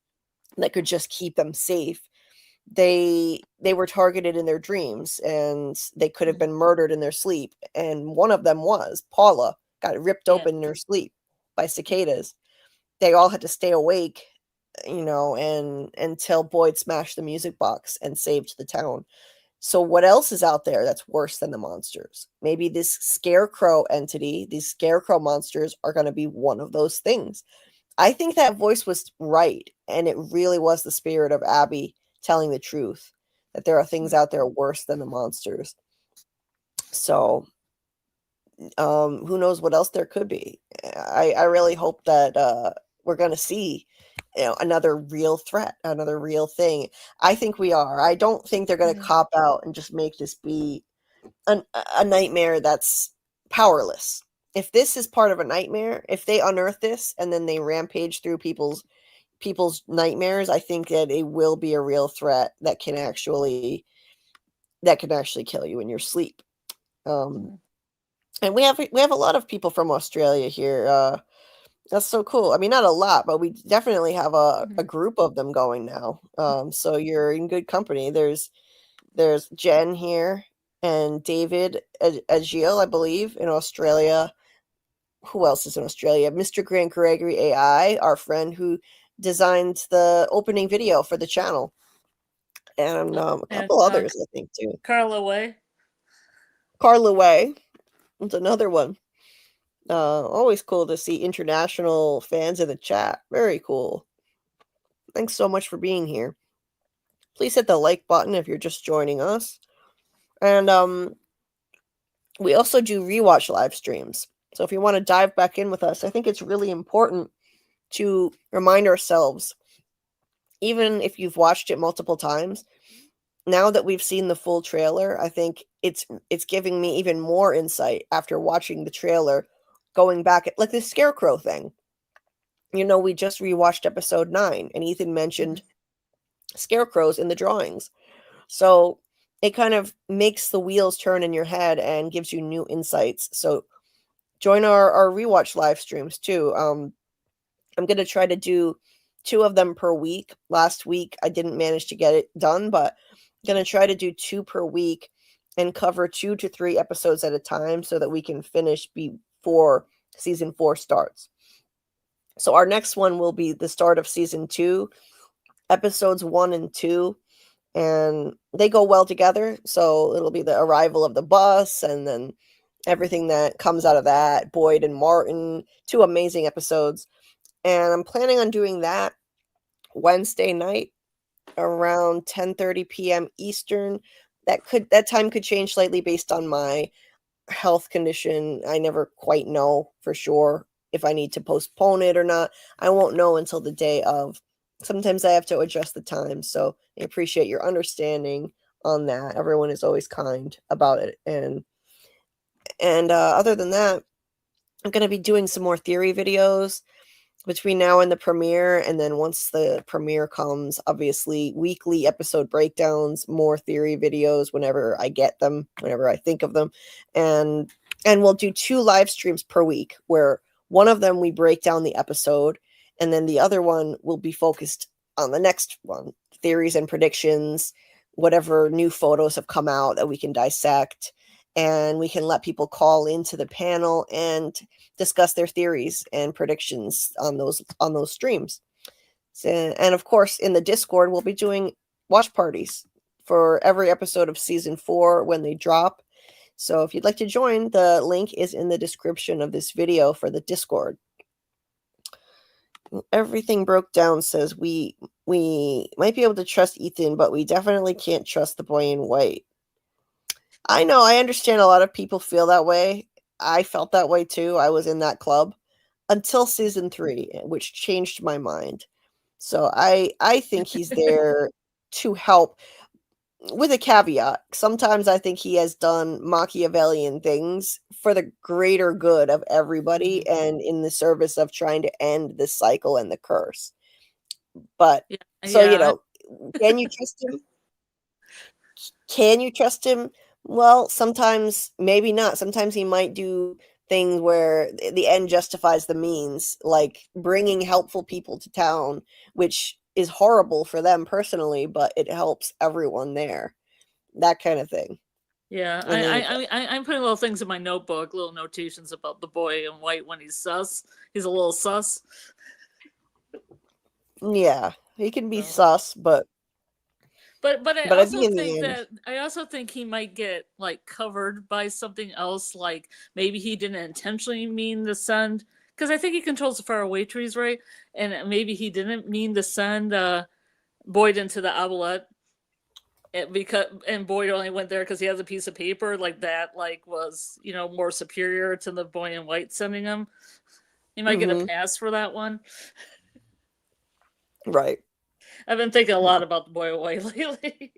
that could just keep them safe. They were targeted in their dreams, and they could have been murdered in their sleep. And one of them was Paula, got ripped open in her sleep by cicadas. They all had to stay awake, and until Boyd smashed the music box and saved the town. So what else is out there that's worse than the monsters? Maybe this scarecrow entity, these scarecrow monsters are going to be one of those things. I think that voice was right, and it really was the spirit of Abby telling the truth, that there are things out there worse than the monsters. So who knows what else there could be. I really hope that we're going to see another real threat, another real thing. I think we are. I don't think they're going to cop out and just make this be a nightmare that's powerless. If this is part of a nightmare, if they unearth this and then they rampage through people's nightmares, I think that it will be a real threat that can actually kill you in your sleep. And we have a lot of people from Australia here. That's so cool. I mean, not a lot, but we definitely have a group of them going now. So you're in good company. There's Jen here and David Agil, I believe, in Australia. Who else is in Australia? Mr. Grant Gregory AI, our friend who designed the opening video for the channel. And a couple others, I think, too. Karl D. Karl D. It's another one. Always cool to see international fans in the chat. Very cool. Thanks so much for being here. Please hit the like button if you're just joining us. And we also do rewatch live streams. So if you want to dive back in with us, I think it's really important to remind ourselves, even if you've watched it multiple times, now that we've seen the full trailer, I think it's giving me even more insight after watching the trailer, going back at like the scarecrow thing. We just rewatched episode 9, and Ethan mentioned scarecrows in the drawings. So it kind of makes the wheels turn in your head and gives you new insights. So join our rewatch live streams too. I'm going to try to do 2 of them per week. Last week I didn't manage to get it done, but I'm going to try to do 2 per week and cover 2 to 3 episodes at a time so that we can finish before season 4 starts. So our next one will be the start of season 2, episodes 1 and 2. And they go well together. So it'll be the arrival of the bus and then everything that comes out of that. Boyd and Martin, 2 amazing episodes. And I'm planning on doing that Wednesday night around 10:30 p.m. Eastern. That time could change slightly based on my health condition. I never quite know for sure if I need to postpone it or not. I won't know until the day of. Sometimes I have to adjust the time, so I appreciate your understanding on that. Everyone is always kind about it. And other than that, I'm going to be doing some more theory videos between now and the premiere. And then once the premiere comes, obviously weekly episode breakdowns, more theory videos whenever I get them, whenever I think of them. And we'll do 2 live streams per week where one of them we break down the episode, and then the other one will be focused on the next one, theories and predictions, whatever new photos have come out that we can dissect, and we can let people call into the panel and discuss their theories and predictions on those streams. So, and of course, in the Discord, we'll be doing watch parties for every episode of season 4 when they drop. So if you'd like to join, the link is in the description of this video for the Discord. Everything broke down says we might be able to trust Ethan, but we definitely can't trust the boy in white. I know, I understand a lot of people feel that way. I felt that way too. I was in that club until season 3, which changed my mind. So I think he's there to help, with a caveat. Sometimes I think he has done Machiavellian things for the greater good of everybody and in the service of trying to end this cycle and the curse. But can you trust him? Can you trust him? Well, sometimes maybe not. Sometimes he might do things where the end justifies the means, like bringing helpful people to town, which is horrible for them personally, but it helps everyone there. That kind of thing. Yeah, I'm putting little things in my notebook, little notations about the boy in white when he's sus. He's a little sus. Yeah, he can be sus, but I also think he might get like covered by something else. Like maybe he didn't intentionally mean to send, because I think he controls the faraway trees, right? And maybe he didn't mean to send Boyd into the Abolette. And Boyd only went there because he has a piece of paper like that, like was more superior to the boy in white sending him. He might get a pass for that one. Right. I've been thinking a lot about the boy in white lately.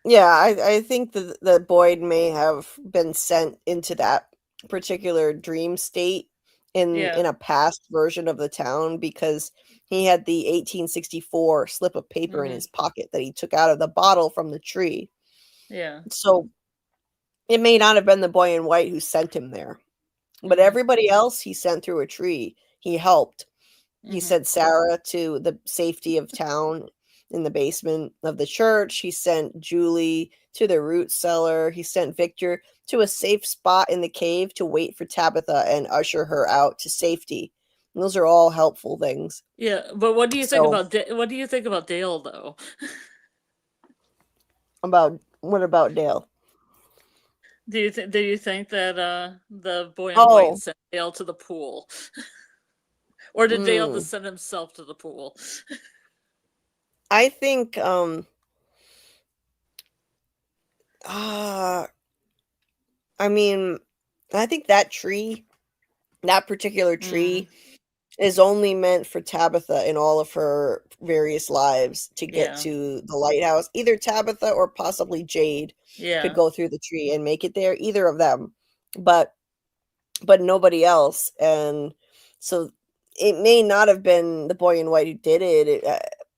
Yeah, I think that Boyd may have been sent into that particular dream state in a past version of the town because he had the 1864 slip of paper in his pocket that he took out of the bottle from the tree. Yeah. So it may not have been the boy in white who sent him there, but everybody else he sent through a tree. He helped. He sent Sarah to the safety of town in the basement of the church. He sent Julie to the root cellar. He sent Victor to a safe spot in the cave to wait for Tabitha and usher her out to safety. And those are all helpful things. Yeah, but what do you think about Dale though? What about Dale? Do you think that the boy in white sent Dale to the pool? Or did Dale just send himself to the pool? I think I think that particular tree is only meant for Tabitha in all of her various lives to get to the lighthouse. Either Tabitha or possibly Jade could go through the tree and make it there, either of them. But nobody else. And so it may not have been the boy in white who did it.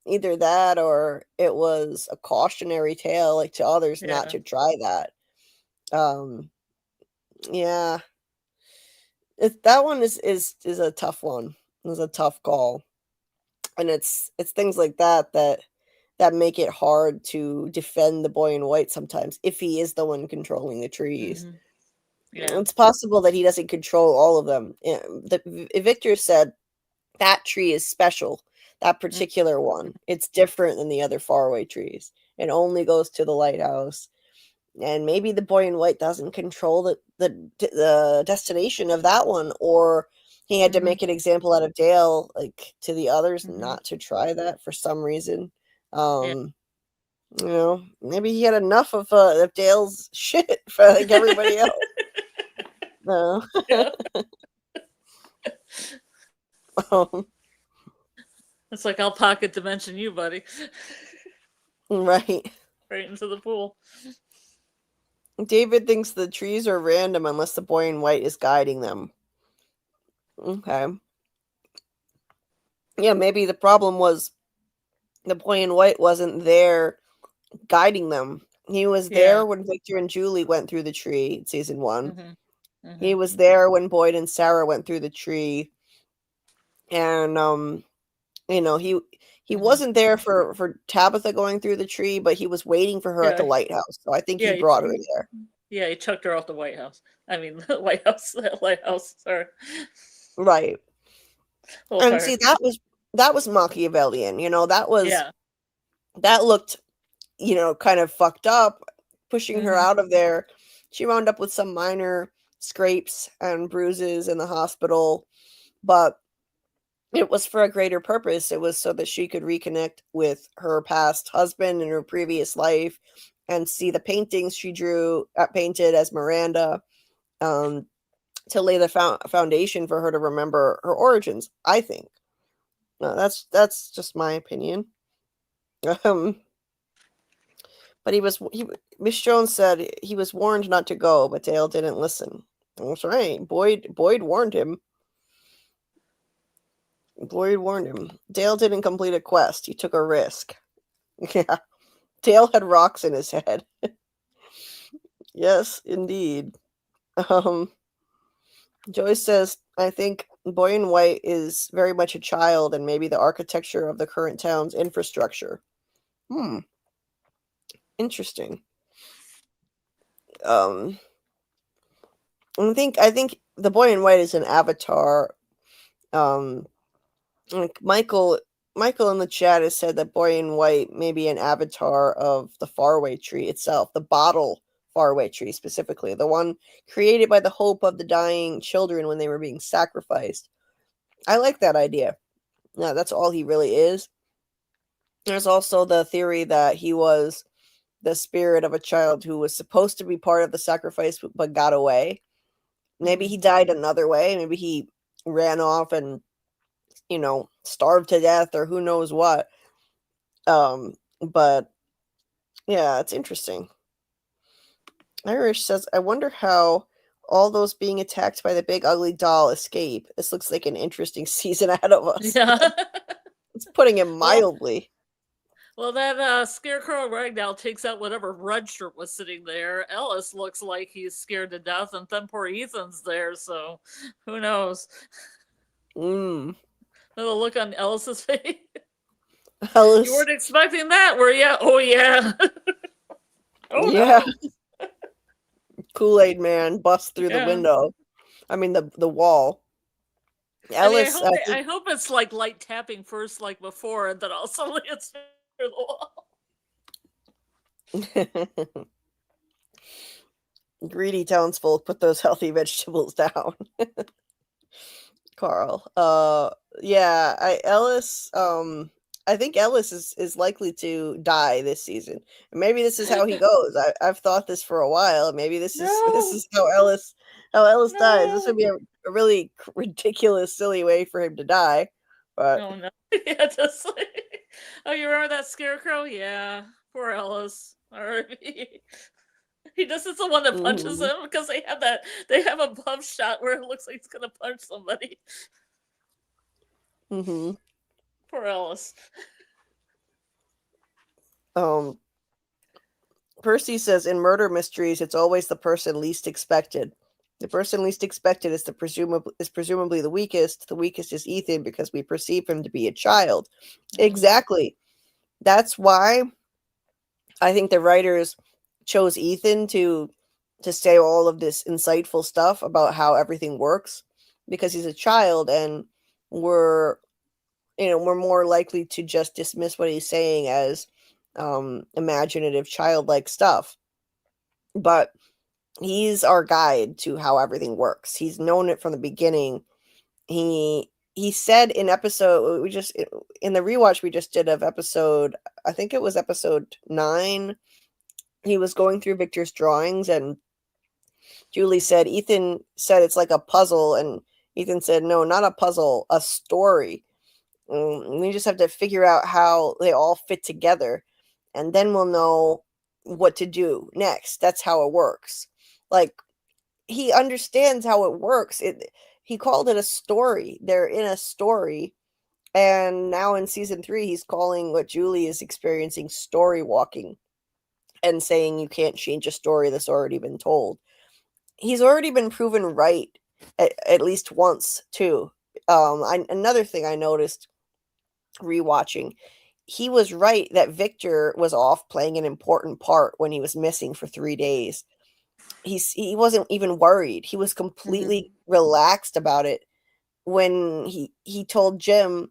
either that or it was a cautionary tale, like to others not to try that. Yeah, that one is a tough one. It's a tough call, and it's things like that make it hard to defend the boy in white sometimes if he is the one controlling the trees. Yeah. It's possible that he doesn't control all of them. Victor said that tree is special. That particular one, it's different than the other faraway trees. It only goes to the lighthouse. And maybe the boy in white doesn't control the destination of that one, or he had to make an example out of Dale, like to the others, not to try that for some reason. You know, maybe he had enough of Dale's shit for like everybody else. No. It's like I'll pocket dimension you, buddy. Right. Right into the pool. David thinks the trees are random unless the boy in white is guiding them. Okay. Yeah, maybe the problem was the boy in white wasn't there guiding them. He was there when Victor and Julie went through the tree in season 1. He was there when Boyd and Sarah went through the tree. And you know, he wasn't there for Tabitha going through the tree, but he was waiting for her at the lighthouse. So I think he brought her there. Yeah, he chucked her off the White House. I mean, the lighthouse. Sorry. Right. And see, that was Machiavellian. You know, that looked, you know, kind of fucked up, pushing her out of there. She wound up with some minor scrapes and bruises in the hospital, but it was for a greater purpose. It was so that she could reconnect with her past husband and her previous life and see the paintings she painted as Miranda, to lay the foundation for her to remember her origins, I think. No, that's just my opinion. But Miss Jones said he was warned not to go, but Dale didn't listen. That's right. Boyd warned him. Dale didn't complete a quest. He took a risk. Yeah. Dale had rocks in his head. Yes, indeed. Joyce says, I think Boy in White is very much a child and maybe the architecture of the current town's infrastructure. Interesting. I think the Boy in White is an avatar. Like Michael in the chat has said that Boy in White may be an avatar of the faraway tree itself, the bottle faraway tree specifically, the one created by the hope of the dying children when they were being sacrificed. I like that idea. Yeah, that's all he really is. There's also the theory that he was the spirit of a child who was supposed to be part of the sacrifice but got away. Maybe he died another way. Maybe he ran off and, you know, starved to death or who knows what. But yeah, it's interesting. Irish says, I wonder how all those being attacked by the big ugly doll escape. This looks like an interesting season ahead of us. Yeah. It's putting it mildly. Well, that Scarecrow Ragdoll takes out whatever red shirt was sitting there. Ellis looks like he's scared to death, and then poor Ethan's there, so who knows? The look on Ellis's face. You weren't expecting that, were you? Oh, yeah. Oh, yeah. No. Kool-Aid Man busts through the window. I mean, the wall. Ellis, I hope it's like light tapping first, like before, and then also it's through the wall. Greedy townsfolk, put those healthy vegetables down. Carl. Yeah, Ellis, I think Ellis is likely to die this season. And maybe this is how he goes. I've thought this for a while. Maybe this is how Ellis dies. This would be a really ridiculous, silly way for him to die. But oh no. Yeah, just like, oh, you remember that Scarecrow? Yeah. Poor Ellis. R.I.P. He just is the one that punches him because they have a bump shot where it looks like he's gonna punch somebody. Poor Ellis. Percy says in murder mysteries, it's always the person least expected. The person least expected is presumably the weakest. The weakest is Ethan because we perceive him to be a child. Exactly. That's why I think the writers chose Ethan to say all of this insightful stuff about how everything works, because he's a child and we're more likely to just dismiss what he's saying as imaginative childlike stuff. But he's our guide to how everything works. He's known it from the beginning. He said in the rewatch we just did of episode, I think it was episode 9, he was going through Victor's drawings and Julie said, Ethan said it's like a puzzle, and Ethan said, no, not a puzzle, a story. We just have to figure out how they all fit together, and then we'll know what to do next. That's how it works. Like, he understands how it works. He called it a story. They're in a story. And now in season 3, he's calling what Julie is experiencing story walking and saying you can't change a story that's already been told. He's already been proven right at least once, too. Another thing I noticed rewatching, he was right that Victor was off playing an important part when he was missing for 3 days. He wasn't even worried. He was completely relaxed about it when he told Jim.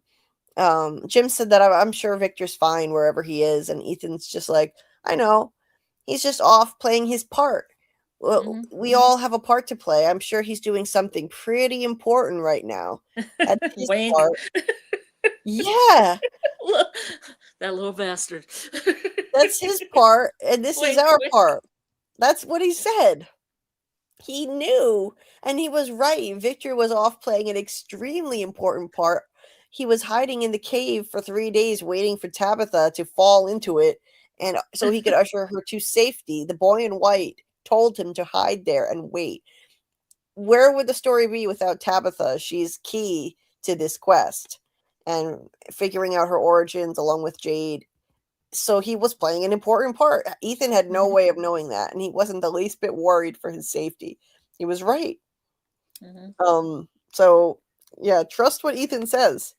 Jim said that I'm sure Victor's fine wherever he is, and Ethan's just like, I know, he's just off playing his part. Well, we all have a part to play. I'm sure he's doing something pretty important right now. That's his part. Yeah. That little bastard. That's his part, and this is our part. That's what he said. He knew, and he was right. Victor was off playing an extremely important part. He was hiding in the cave for 3 days waiting for Tabitha to fall into it, and so he could usher her to safety. The boy in white told him to hide there and wait. Where would the story be without Tabitha? She's key to this quest and figuring out her origins along with Jade. So he was playing an important part. Ethan had no way of knowing that, and he wasn't the least bit worried for his safety. He was right. So yeah, trust what Ethan says.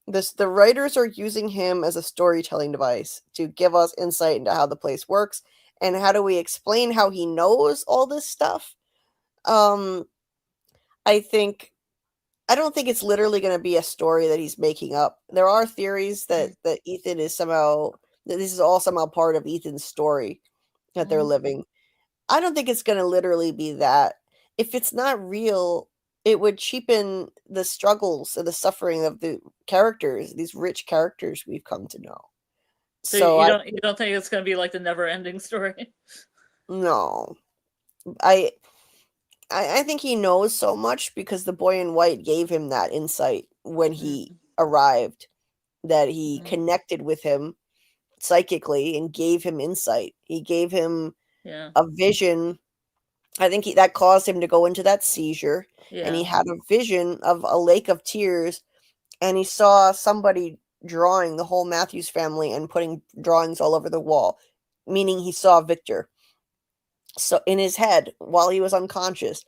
The writers are using him as a storytelling device to give us insight into how the place works, and how do we explain how he knows all this stuff. I don't think it's literally going to be a story that he's making up. There are theories that Ethan is somehow, that this is all somehow part of Ethan's story that they're living. I don't think it's going to literally be that. If it's not real, it would cheapen the struggles and the suffering of the characters, these rich characters we've come to know. So you don't think it's going to be like the never-ending story? No. I think he knows so much because the boy in white gave him that insight when he arrived, that he connected with him psychically and gave him insight. He gave him a vision. I think that caused him to go into that seizure, and he had a vision of a lake of tears, and he saw somebody drawing the whole Matthews family and putting drawings all over the wall, meaning he saw Victor. So in his head, while he was unconscious,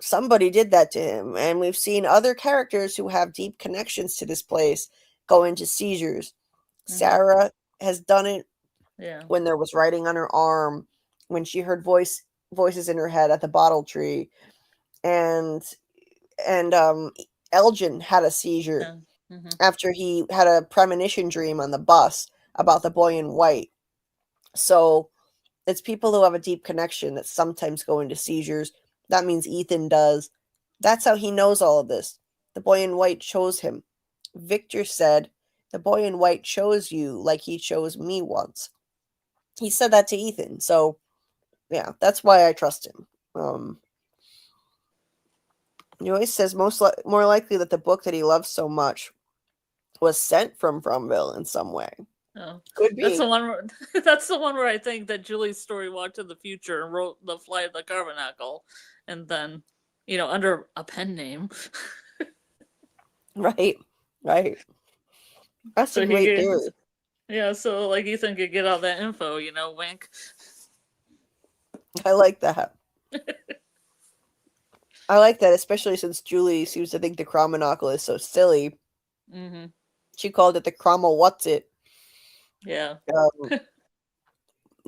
somebody did that to him. And we've seen other characters who have deep connections to this place go into seizures. Sarah has done it when there was writing on her arm, when she heard voices in her head at the bottle tree, and Elgin had a seizure after he had a premonition dream on the bus about the boy in white. So it's people who have a deep connection that sometimes go into seizures. That means Ethan does. That's how he knows all of this. The boy in white chose him. Victor said, the boy in white chose you like he chose me once. He said that to Ethan. So, yeah, that's why I trust him. Joyce says more likely that the book that he loves so much was sent from Fromville in some way. Oh, could be. That's the one. That's the one where I think that Julie's story walked to the future and wrote the Flight of the Carbuncle, and then, under a pen name. Right. That's a great theory. Yeah, so like Ethan could get all that info, wink. I like that. I like that, especially since Julie seems to think the Chromonocle is so silly. Mm-hmm. She called it the Chromo What's It. Yeah.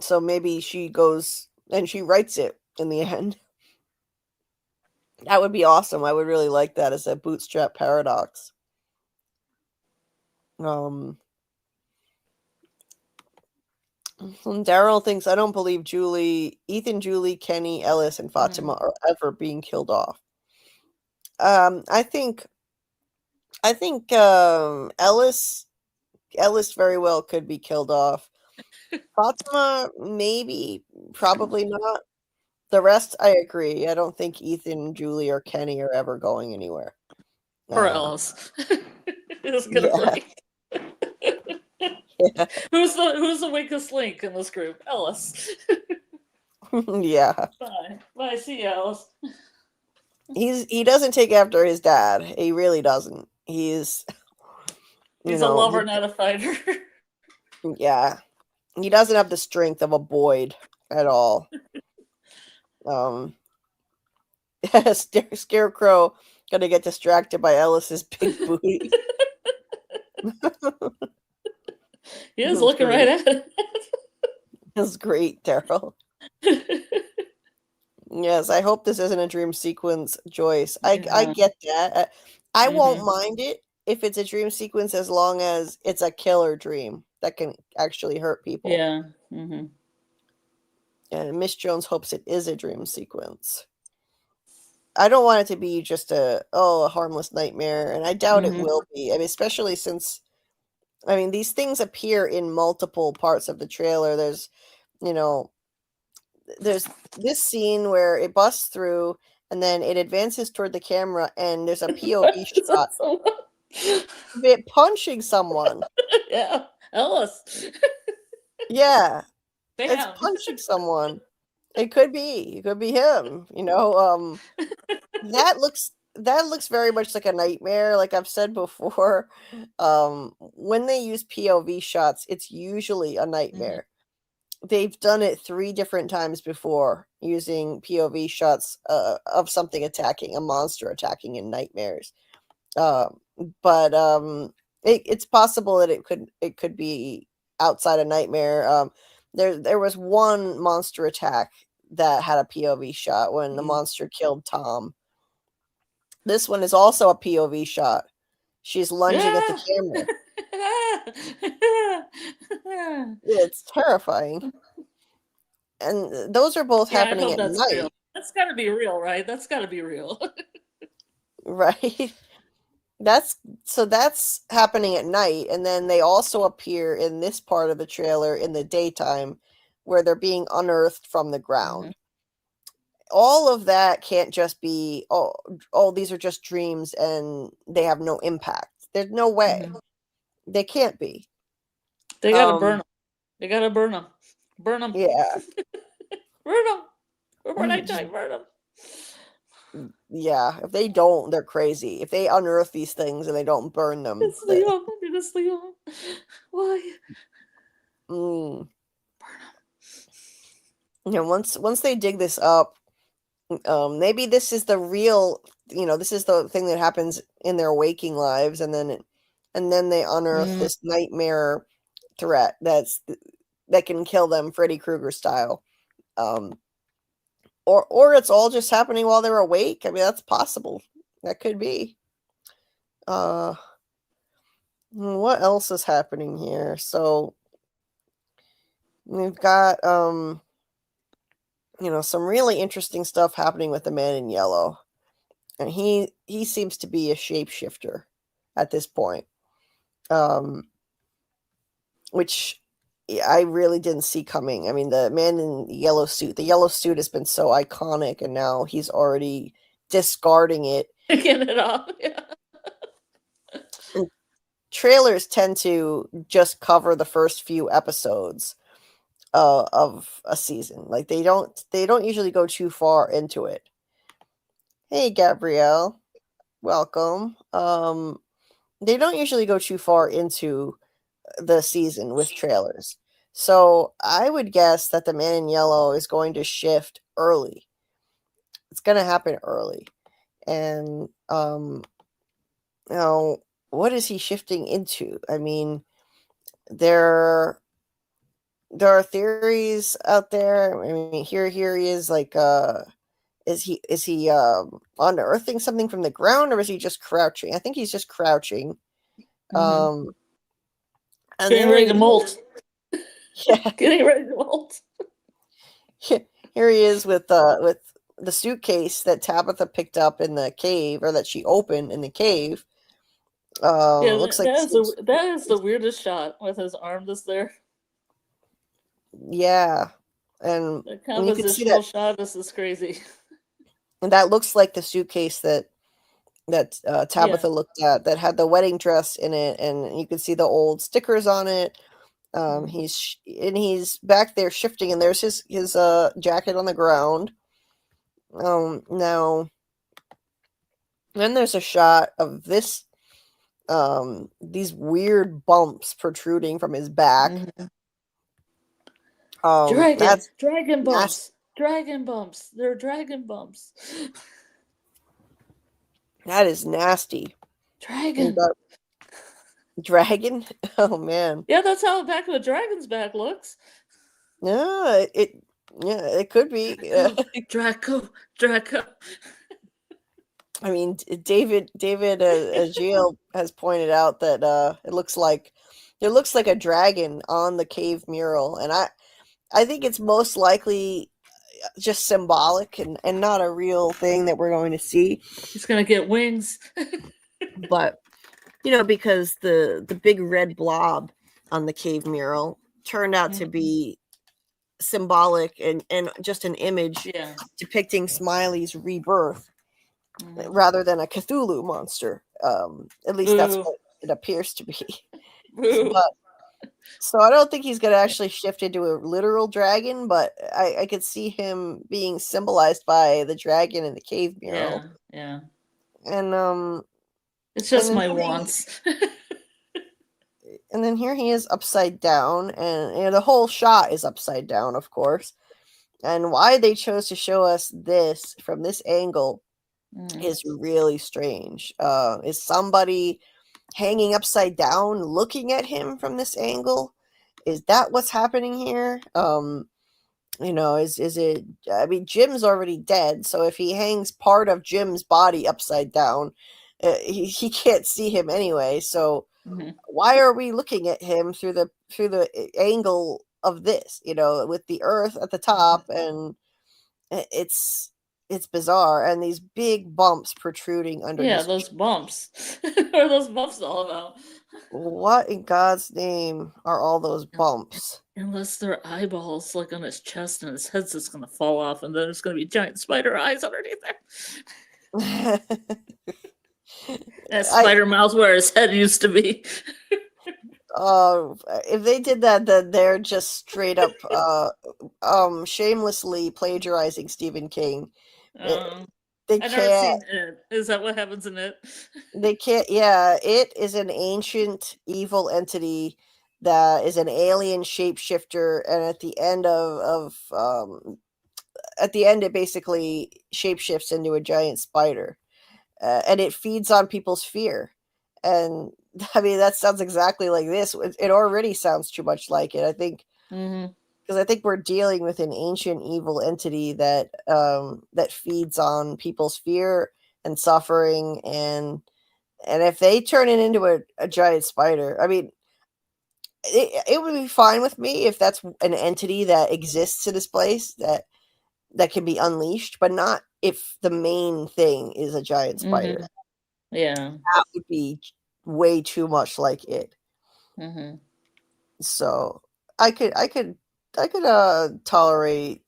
So maybe she goes and she writes it in the end. That would be awesome. I would really like that as a bootstrap paradox. Daryl thinks, I don't believe Ethan, Julie, Kenny, Ellis, and Fatima are ever being killed off. I think Ellis very well could be killed off. Fatima, maybe, probably not. The rest, I agree. I don't think Ethan, Julie, or Kenny are ever going anywhere. Or Ellis. It's gonna Yeah. break. Yeah. Who's the weakest link in this group? Ellis. Yeah. Bye. See you, Ellis. He doesn't take after his dad. He really doesn't. He's a lover, not a fighter. Yeah. He doesn't have the strength of a Boyd at all. Scarecrow gonna get distracted by Ellis's big booty. He is looking right at it. That's great, Daryl. Yes, I hope this isn't a dream sequence, Joyce. I get that. I won't mind it if it's a dream sequence as long as it's a killer dream that can actually hurt people. Yeah. Mm-hmm. And Miss Jones hopes it is a dream sequence. I don't want it to be just a harmless nightmare, and I doubt it will be. I mean, especially since, these things appear in multiple parts of the trailer. There's this scene where it busts through and then it advances toward the camera and there's a POV shot of it punching someone. Yeah, Ellis. Yeah. Bam. It's punching someone. It could be him, that looks very much like a nightmare. Like I've said before, when they use POV shots, it's usually a nightmare. They've done it 3 different times before using POV shots of something attacking, a monster attacking in nightmares. But it's possible that it could be outside a nightmare. There was one monster attack that had a POV shot when the monster killed Tom. This one is also a POV shot. She's lunging at the camera. It's terrifying. And those are both happening at night. Real. That's got to be real, right? That's got to be real. Right. That's happening at night, and then they also appear in this part of the trailer in the daytime where they're being unearthed from the ground. All of that can't just be these are just dreams and they have no impact. There's no way. They can't be. They gotta burn them. They gotta burn them. Burn them. Yeah. Burn them. Before nighttime, burn them. Yeah. If they don't, they're crazy. If they unearth these things and they don't burn them. It's Leon. It's Leon. Why? Burn them. Once they dig this up, maybe this is the real, this is the thing that happens in their waking lives, and then they unearth this nightmare threat that can kill them Freddy Krueger style. Or it's all just happening while they're awake. I mean, that's possible. That could be. What else is happening here? So we've got some really interesting stuff happening with the man in yellow. And he seems to be a shapeshifter at this point. Which I really didn't see coming. I mean, the man in the yellow suit has been so iconic, and now he's already discarding it. Getting it off, yeah. Trailers tend to just cover the first few episodes of a season. Like they don't usually go too far into it. Hey, Gabrielle, welcome. They don't usually go too far into the season with trailers. So I would guess that the Man in Yellow is going to shift early. It's going to happen early. And now, what is he shifting into? I mean, there are theories out there. I mean, here he is, like, is he unearthing something from the ground, or is he just crouching? I think he's just crouching. And Getting ready to molt. Yeah, Getting ready to molt. here he is with the suitcase that Tabitha picked up in the cave, or that she opened in the cave. Looks like that is the weirdest shot with his arm just there. Yeah, and The you can see compositional shot. This is crazy. and that looks like the suitcase that Tabitha looked at, that had the wedding dress in it, and you can see the old stickers on it. He's back there shifting, and there's his jacket on the ground. Now, then there's a shot of this these weird bumps protruding from his back. Dragon bumps. Dragon bumps. They're dragon bumps. That is nasty. Dragon. Dragon? Oh man. Yeah, that's how the back of a dragon's back looks. No, it could be. Draco. I mean, David Agile has pointed out that it looks like a dragon on the cave mural, and I think it's most likely just symbolic and not a real thing that we're going to see. He's gonna get wings. But because the big red blob on the cave mural turned out to be symbolic and just an image depicting Smiley's rebirth rather than a Cthulhu monster. At least that's what it appears to be. So I don't think he's going to actually shift into a literal dragon, but I could see him being symbolized by the dragon in the cave mural. Yeah. And it's just my wants. And then here he is upside down, and the whole shot is upside down, of course. And why they chose to show us this from this angle is really strange. Is somebody hanging upside down looking at him from this angle? Is that what's happening here? Is it, I mean, Jim's already dead, so if he hangs part of Jim's body upside down, he can't see him anyway, so why are we looking at him through the angle of this, with the earth at the top? And it's bizarre, and these big bumps protruding under those bumps. What are those bumps all about? What in God's name are all those bumps? Unless they're eyeballs, like on his chest, and his head's just gonna fall off, and then there's gonna be giant spider eyes underneath there. That spider mouth where his head used to be. If they did that, then they're just straight up shamelessly plagiarizing Stephen King. They I've can't. never seen It. Is that what happens in It? They can't. Yeah, It is an ancient evil entity that is an alien shapeshifter, and at the end it basically shapeshifts into a giant spider, and it feeds on people's fear. And I mean, that sounds exactly like this. It already sounds too much like it, I think. Because I think we're dealing with an ancient evil entity that feeds on people's fear and suffering, and if they turn it into a giant spider, I mean, it would be fine with me if that's an entity that exists in this place that can be unleashed, but not if the main thing is a giant spider. Yeah, that would be way too much like It. So I could tolerate,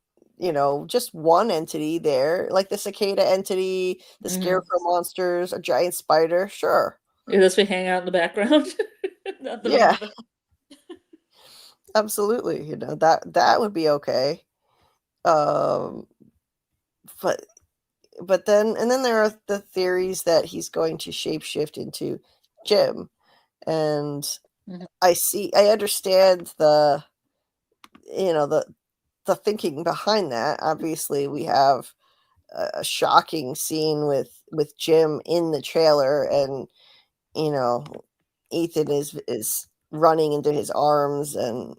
just one entity there, like the cicada entity, the scarecrow monsters, a giant spider. Sure. Unless we hang out in the background. Yeah. Absolutely. That would be okay. But then there are the theories that he's going to shapeshift into Jim, and I understand the, you know, the thinking behind that. Obviously, we have a shocking scene with Jim in the trailer, and you know, Ethan is running into his arms, and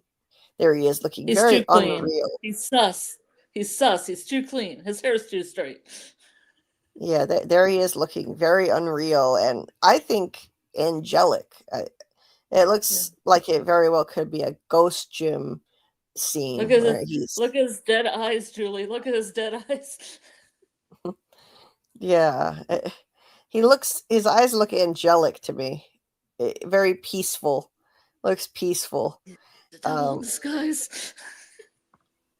there he is looking He's very too clean. unreal. He's sus. He's sus. He's too clean. His hair's too straight. Yeah, there he is looking very unreal, and I think angelic. It looks like it very well could be a ghost Jim scene where he's look at his dead eyes, Julie. Look at his dead eyes. yeah. His eyes look angelic to me. Very peaceful. Looks peaceful. The devil in disguise.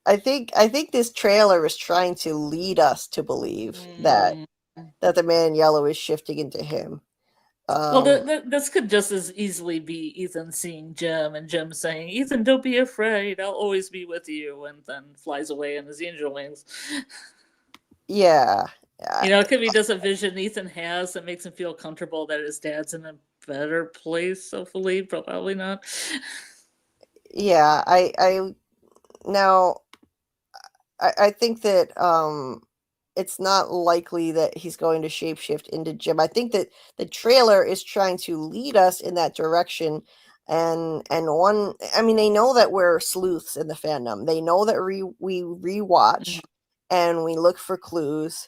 I think this trailer is trying to lead us to believe that the man in yellow is shifting into him. Well, this could just as easily be Ethan seeing Jim and Jim saying, "Ethan, don't be afraid. I'll always be with you," and then flies away on his angel wings. Yeah. It could be just a vision Ethan has that makes him feel comfortable that his dad's in a better place, hopefully, but probably not. Yeah, I think that it's not likely that he's going to shapeshift into Jim. I think that the trailer is trying to lead us in that direction. And they know that we're sleuths in the fandom. They know that we rewatch and we look for clues.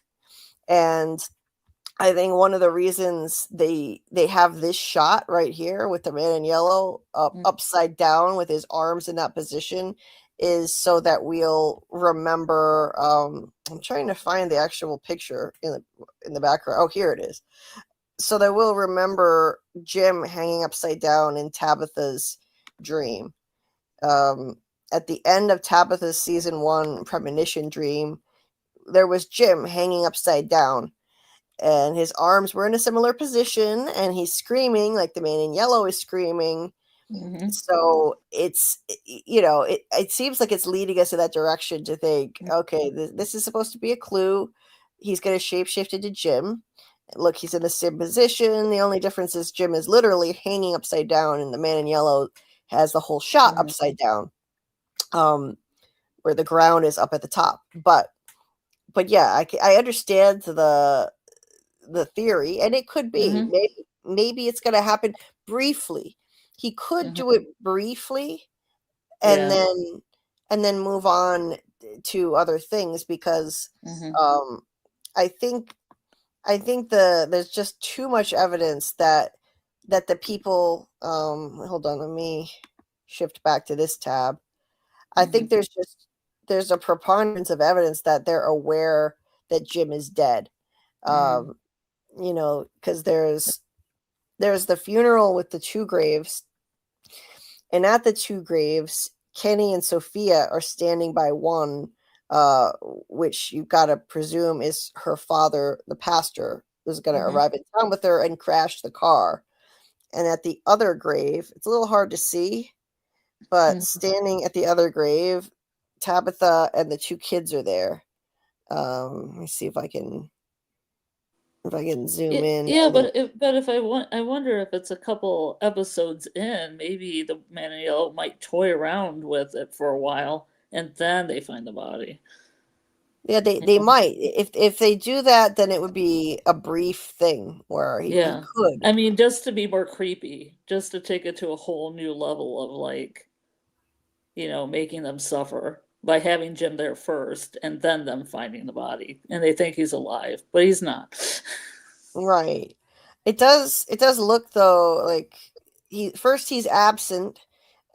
And I think one of the reasons they have this shot right here with the man in yellow upside down with his arms in that position is so that we'll remember. I'm trying to find the actual picture in the background. Oh, here it is. So that we'll remember Jim hanging upside down in Tabitha's dream. At the end of Tabitha's season 1 premonition dream, there was Jim hanging upside down, and his arms were in a similar position, and he's screaming like the man in yellow is screaming. So it seems like it's leading us in that direction to think, okay, this is supposed to be a clue. He's going to shapeshift into Jim. Look, he's in the same position. The only difference is Jim is literally hanging upside down, and the man in yellow has the whole shot upside down, where the ground is up at the top. But yeah, I understand the theory, and it could be maybe it's going to happen briefly. He could do it briefly, and then move on to other things, because I think there's just too much evidence that the people hold on, let me shift back to this tab. I think there's a preponderance of evidence that they're aware that Jim is dead. Because there's the funeral with the 2 graves, and at the 2 graves, Kenny and Sophia are standing by one, which you've got to presume is her father, the pastor, who's going to arrive in town with her and crash the car. And at the other grave, it's a little hard to see, but standing at the other grave, Tabitha and the 2 kids are there. Let me see if I can zoom in. Yeah, but if I wonder if it's a couple episodes in, maybe the man in yellow might toy around with it for a while, and then they find the body. Yeah, they might. If they do that, then it would be a brief thing where he could. I mean, just to be more creepy, just to take it to a whole new level of, like, making them suffer by having Jim there first and then them finding the body, and they think he's alive, but he's not. Right. It does look though like he's absent,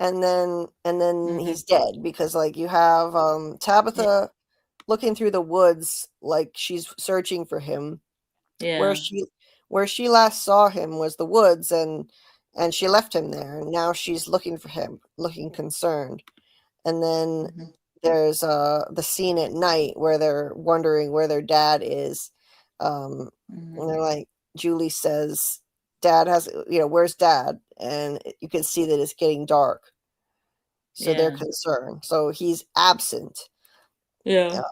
and then he's dead, because like you have Tabitha looking through the woods like she's searching for him. Yeah. Where she last saw him was the woods, and she left him there, and now she's looking for him, looking concerned. And then there's the scene at night where they're wondering where their dad is. And they're like, Julie says, Dad has, where's Dad? And you can see that it's getting dark. So they're concerned. So he's absent. Yeah.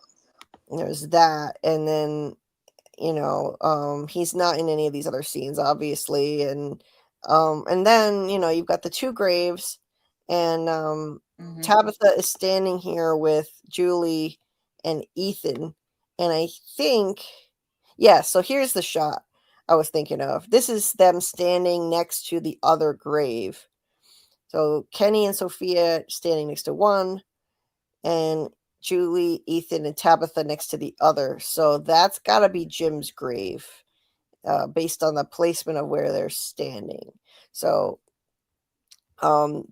There's that. And then, he's not in any of these other scenes, obviously. And And then, you've got the two graves, and Tabitha is standing here with Julie and Ethan. And I think, so here's the shot I was thinking of. This is them standing next to the other grave. So Kenny and Sophia standing next to one, and Julie, Ethan, and Tabitha next to the other. So that's got to be Jim's grave, based on the placement of where they're standing. So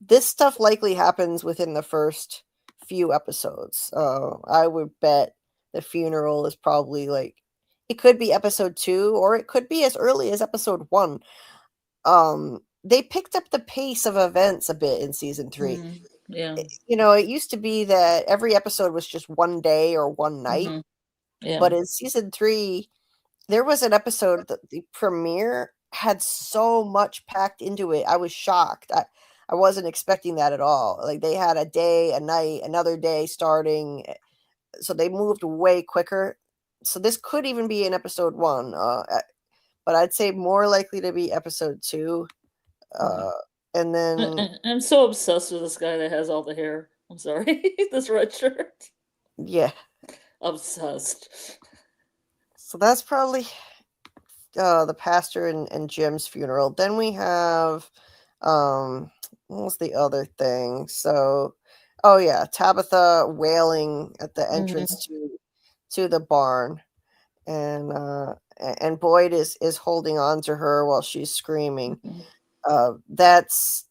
this stuff likely happens within the first few episodes. I would bet the funeral is probably it could be episode 2, or it could be as early as episode 1. They picked up the pace of events a bit in season 3. Yeah. It used to be that every episode was just one day or one night. Yeah. But in season 3, there was an episode that the premiere had so much packed into it. I was shocked. I wasn't expecting that at all. They had a day, a night, another day starting. So they moved way quicker. So this could even be in episode 1. But I'd say more likely to be episode 2. And then I'm so obsessed with this guy that has all the hair. I'm sorry. This red shirt. Yeah. Obsessed. So that's probably the pastor and Jim's funeral. Then we have what was the other thing? So Tabitha wailing at the entrance to the barn, and Boyd is holding on to her while she's screaming. That's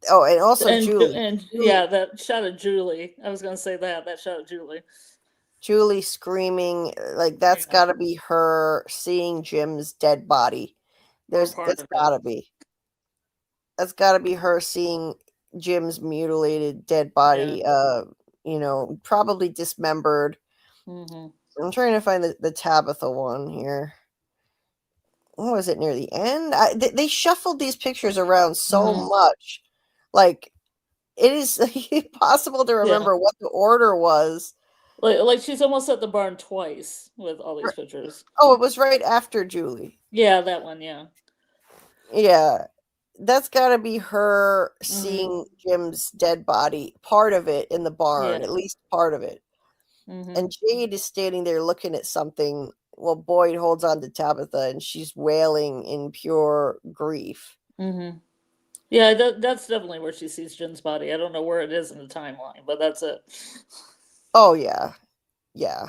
and also Julie. That shot of Julie. I was gonna say that shot of Julie. Julie screaming, that's got to be her seeing Jim's dead body. That's got to be her seeing Jim's mutilated dead body. Probably dismembered. I'm trying to find the Tabitha one here. What was it, near the end? They shuffled these pictures around so much. It is impossible to remember what the order was. She's almost at the barn twice with all these pictures. Oh, it was right after Julie. Yeah, that one, yeah. Yeah. That's got to be her seeing Jim's dead body, part of it in the barn, at least part of it. And Jade is standing there looking at something while Boyd holds on to Tabitha, and she's wailing in pure grief. Yeah, that's definitely where she sees Jim's body. I don't know where it is in the timeline, but that's it. Oh, yeah. Yeah.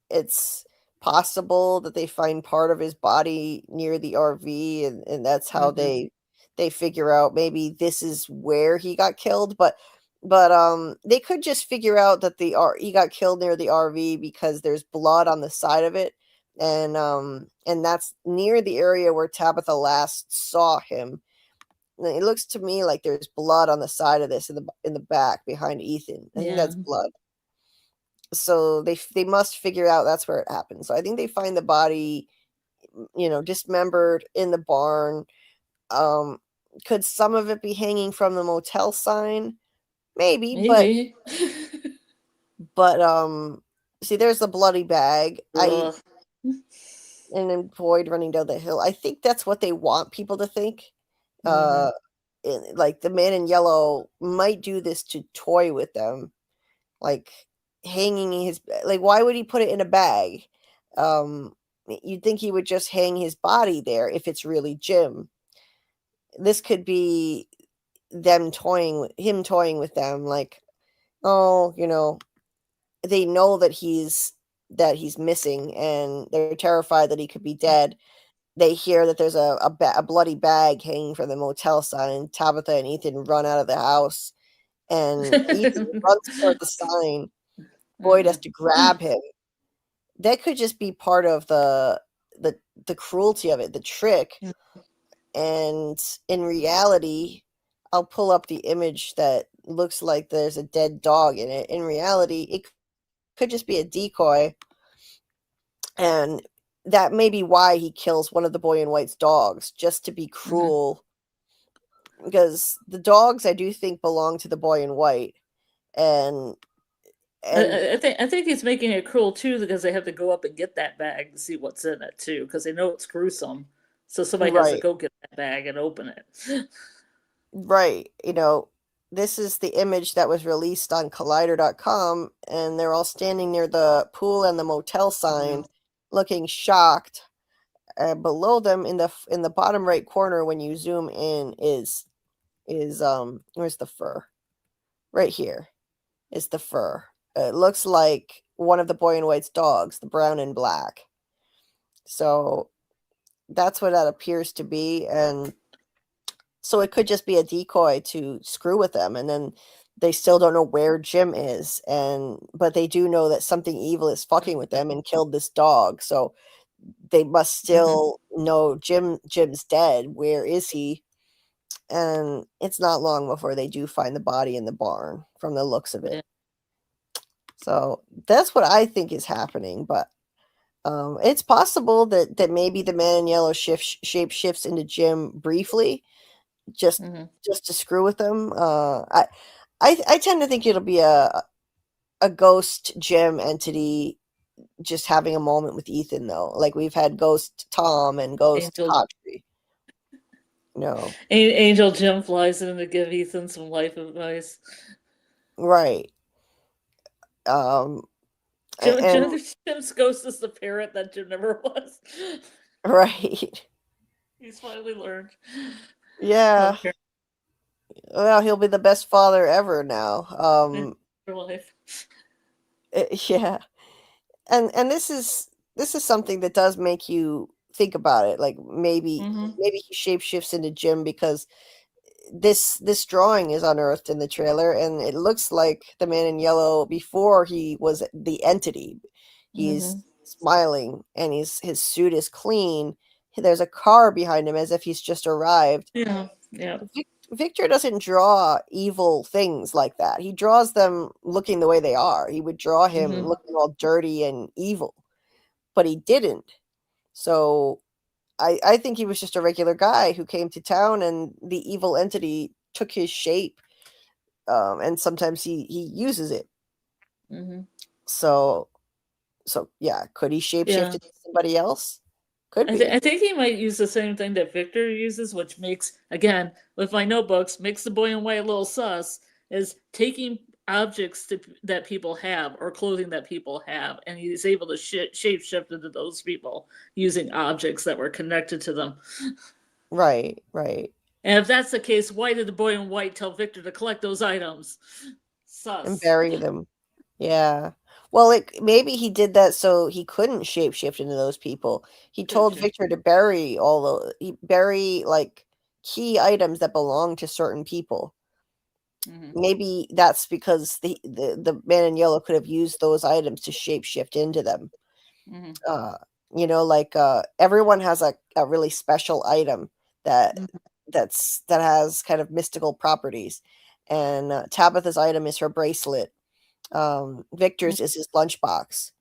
It's possible that they find part of his body near the RV, and that's how they figure out maybe this is where he got killed. But they could just figure out that he got killed near the RV because there's blood on the side of it, and that's near the area where Tabitha last saw him. It looks to me like there's blood on the side of this in the back behind Ethan. I think that's blood. So they must figure out that's where it happened. So I think they find the body, dismembered in the barn. Could some of it be hanging from the motel sign? Maybe. But see, there's the bloody bag. And then Boyd running down the hill. I think that's what they want people to think. The man in yellow might do this to toy with them, hanging his, why would he put it in a bag? You'd think he would just hang his body there if it's really Jim. This could be him toying with them, they know that he's missing, and they're terrified that he could be dead. They hear that there's a bloody bag hanging from the motel sign. Tabitha and Ethan run out of the house, and Ethan runs toward the sign. Boyd has to grab him. That could just be part of the cruelty of it, the trick. And in reality, I'll pull up the image that looks like there's a dead dog in it. In reality, it could just be a decoy. And that may be why he kills one of the boy in white's dogs, just to be cruel. Because the dogs, I do think, belong to the boy in white. And I think he's making it cruel too, because they have to go up and get that bag to see what's in it too, because they know it's gruesome. So somebody has to Right. go get that bag and open it. Right. This is the image that was released on collider.com, and they're all standing near the pool and the motel sign looking shocked. Below them in the bottom right corner when you zoom in is where's the fur? Right here is the fur. It looks like one of the boy in white's dogs, the brown and black. So that's what that appears to be, and so it could just be a decoy to screw with them, and then they still don't know where Jim is, but they do know that something evil is fucking with them and killed this dog. So they must still know Jim's dead. Where is he? And it's not long before they do find the body in the barn from the looks of it. Yeah. So that's what I think is happening, but it's possible that maybe the man in yellow shape shifts into Jim briefly, just to screw with them. I tend to think it'll be a ghost Jim entity just having a moment with Ethan, though. Like we've had Ghost Tom and Ghost Audrey. No. Angel Jim flies in to give Ethan some life advice. Right. Jim's ghost is the parrot that Jim never was. Right. He's finally learned. Yeah. Well, he'll be the best father ever now. Life. Yeah. And this is something that does make you think about it. Like maybe he shapeshifts into Jim because this drawing is unearthed in the trailer, and it looks like the man in yellow before he was the entity. He's smiling, and his suit is clean. There's a car behind him as if he's just arrived. Yeah. Victor doesn't draw evil things like that. He draws them looking the way they are. He would draw him looking all dirty and evil, but he didn't. So I think he was just a regular guy who came to town, and the evil entity took his shape, and sometimes he uses it. So yeah, could he shapeshift into somebody else? Could be. I think he might use the same thing that Victor uses, which makes, again, with my notebooks, makes the boy in white a little sus, is taking objects that people have or clothing that people have, and he's able to shapeshift into those people using objects that were connected to them. Right. And if that's the case, why did the boy in white tell Victor to collect those items? Sus. And bury them. Yeah. Well, maybe he did that so he couldn't shapeshift into those people. He told Victor to bury like key items that belong to certain people. Maybe that's because the man in yellow could have used those items to shapeshift into them. Everyone has a really special item that has kind of mystical properties, and Tabitha's item is her bracelet. Victor's is his lunchbox,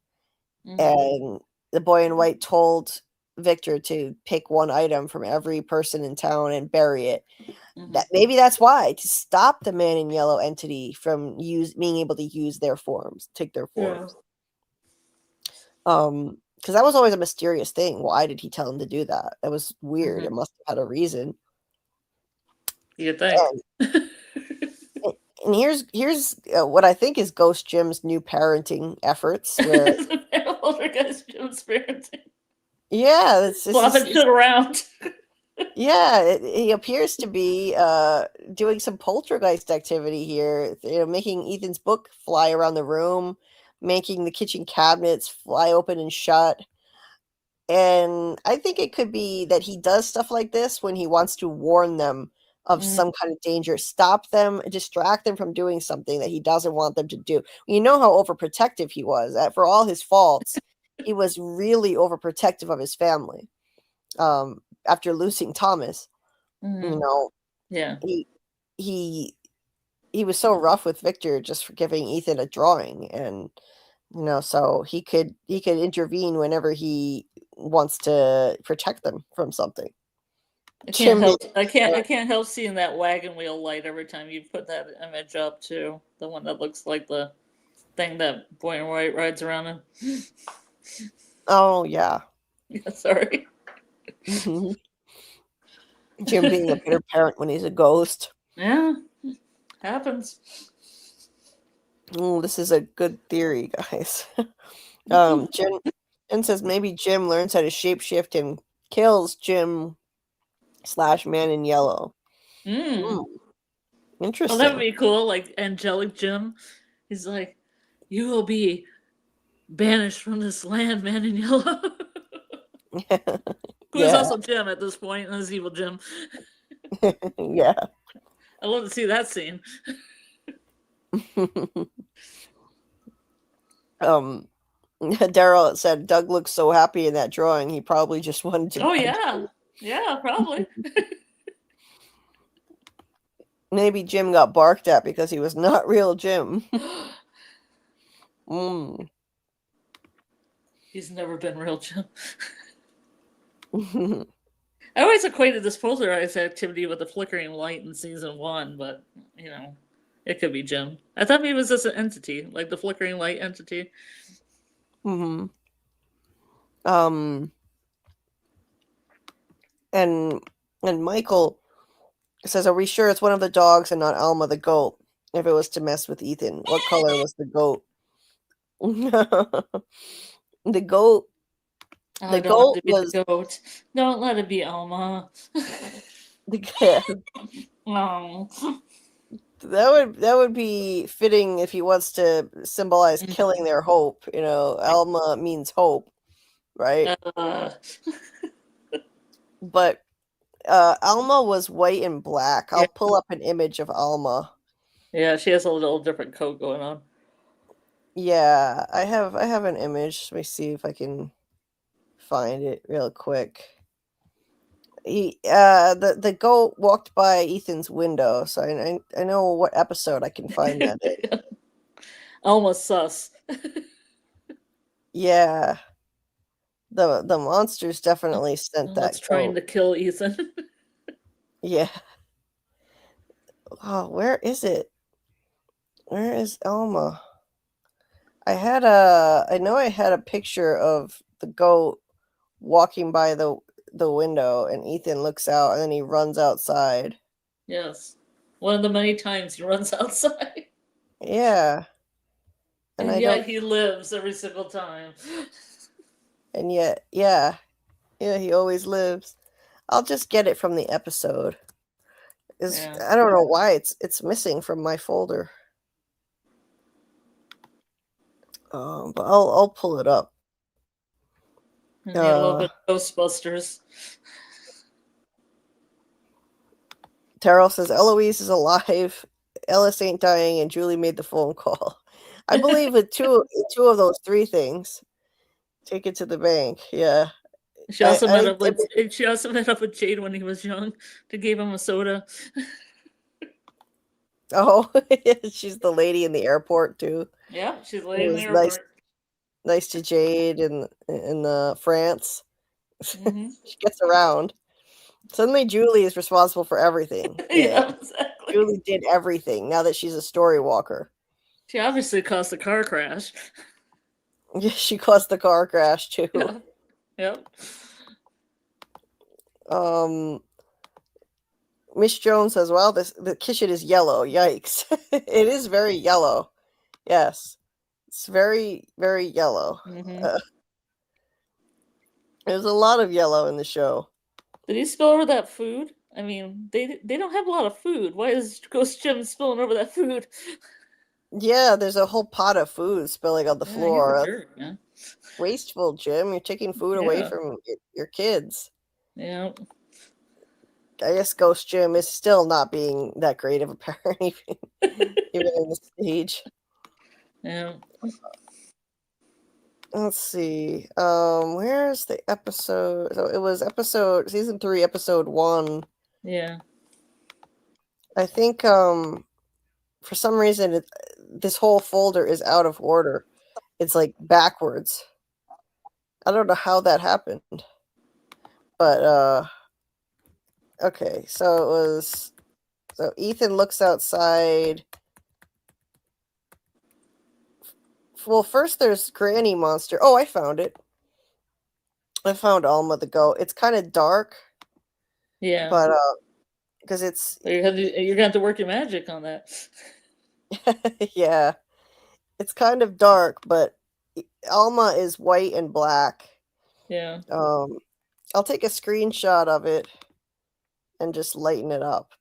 and the boy in white told Victor to pick one item from every person in town and bury it. That maybe that's why, to stop the man in yellow entity from being able to use their forms, take their forms. Because that was always a mysterious thing. Why did he tell him to do that? That was weird. It must have had a reason. You think? And here's what I think is Ghost Jim's new parenting efforts. Where Jim's parenting. Yeah, swapping shit around. Yeah, he appears to be doing some poltergeist activity here. Making Ethan's book fly around the room, making the kitchen cabinets fly open and shut. And I think it could be that he does stuff like this when he wants to warn them of some kind of danger, stop them, distract them from doing something that he doesn't want them to do. You know how overprotective he was. For all his faults, he was really overprotective of his family. After losing Thomas, he was so rough with Victor just for giving Ethan a drawing, and so he could intervene whenever he wants to protect them from something. I can't help seeing that wagon wheel light every time you put that image up too. The one that looks like the thing that boy in white rides around in. Oh yeah. Yeah, sorry. Jim being a bitter parent when he's a ghost. Yeah, happens. Oh, this is a good theory, guys. Jen says maybe Jim learns how to shapeshift and kills Jim / Man in Yellow. Mm. Interesting. Oh, that would be cool. Like angelic Jim. He's like, you will be banished from this land, Man in Yellow. Who is also Jim at this point, and is evil Jim. Yeah. I love to see that scene. Daryl said Doug looks so happy in that drawing. He probably just wanted to. Oh yeah, yeah, probably. Maybe Jim got barked at because he was not real Jim. He's never been real Jim. I always equated this polarized activity with the flickering light in season 1, but you know, it could be Jim. I thought maybe it was just an entity, like the flickering light entity. And Michael says, "Are we sure it's one of the dogs and not Alma the goat? If it was to mess with Ethan, what color was the goat?" The goat. Oh, The don't goat let it be was the goat. Don't let it be Alma. No. That would be fitting if he wants to symbolize killing their hope. You know, Alma means hope, right? But Alma was white and black. I'll pull up an image of Alma. Yeah, she has a little different coat going on. Yeah, I have an image. Let me see if I can find it real quick. The goat walked by Ethan's window, so I know what episode I can find that in. Almost sus. Yeah. The monsters definitely sent that What's trying to kill Ethan? Yeah. Oh, where is it? Where is Alma? I know I had a picture of the goat walking by the window, and Ethan looks out and then he runs outside. Yes. One of the many times he runs outside. Yeah. And yet he lives every single time. And yet, yeah, he always lives. I'll just get it from the episode. I don't know why it's missing from my folder. But I'll pull it up. And a little bit of Ghostbusters. Terrell says Eloise is alive. Ellis ain't dying, and Julie made the phone call. I believe with two of those three things. Take it to the bank. Yeah. She also met up with Jade when he was young to give him a soda. Oh, she's the lady in the airport too. Yeah, she's the lady in the airport. Nice to Jade in France. She gets around. Suddenly Julie is responsible for everything. Yeah, exactly. Julie did everything now that she's a story walker. She obviously caused the car crash. Yeah, she caused the car crash too. Yeah. Yep. Miss Jones says, "Well, the kitchen is yellow. Yikes! It is very yellow. Yes, it's very, very yellow. There's a lot of yellow in the show." Did he spill over that food? I mean, they don't have a lot of food. Why is Ghost Jim spilling over that food? Yeah, there's a whole pot of food spilling on the floor. Jerk, man. Wasteful, Jim. You're taking food away from your kids. Yeah. I guess Ghost Jim is still not being that great of a parent, even in this stage. Yeah. Let's see. Where's the episode? So it was season 3, episode 1. Yeah. I think for some reason this whole folder is out of order. It's like backwards. I don't know how that happened. But okay, so Ethan looks outside. Well, first there's Granny Monster. Oh, I found it. I found Alma the goat. It's kind of dark. Yeah. But because it's you're gonna have to work your magic on that. yeah, it's kind of dark, but Alma is white and black. Yeah. I'll take a screenshot of it and just lighten it up.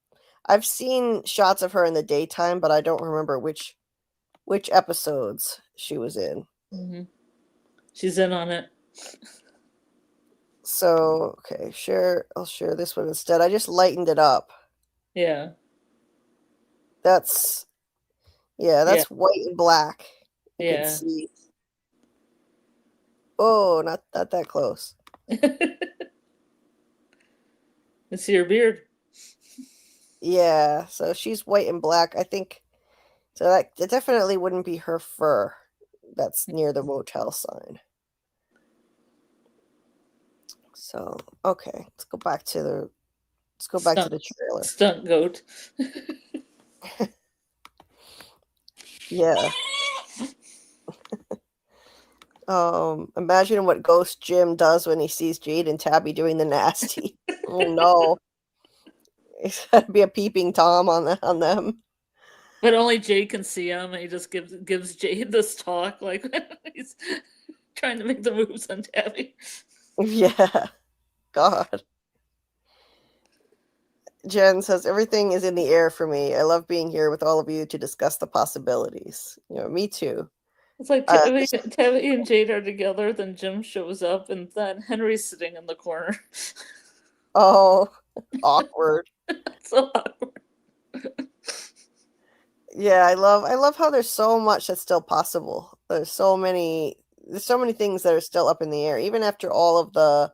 I've seen shots of her in the daytime, but I don't remember which episodes she was in. Mm-hmm. She's in on it. So, okay, I'll share this one instead. I just lightened it up. Yeah. That's white and black. You can see. Oh, not that close. See your beard. Yeah, so she's white and black. I think so that it definitely wouldn't be her fur that's near the motel sign. So, okay, let's go back to the trailer. Stunt goat. Yeah. Imagine what Ghost Jim does when he sees Jade and Tabby doing the nasty. Oh no. It's gotta be a peeping Tom on them. But only Jade can see him, and he just gives Jade this talk like he's trying to make the moves on Tabby. Yeah. God. Jen says, everything is in the air for me. I love being here with all of you to discuss the possibilities. Me too. It's like Tabby and Jade are together, then Jim shows up, and then Henry's sitting in the corner. Oh, awkward. So awkward. Yeah, I love how there's so much that's still possible. There's so many things that are still up in the air, even after all of the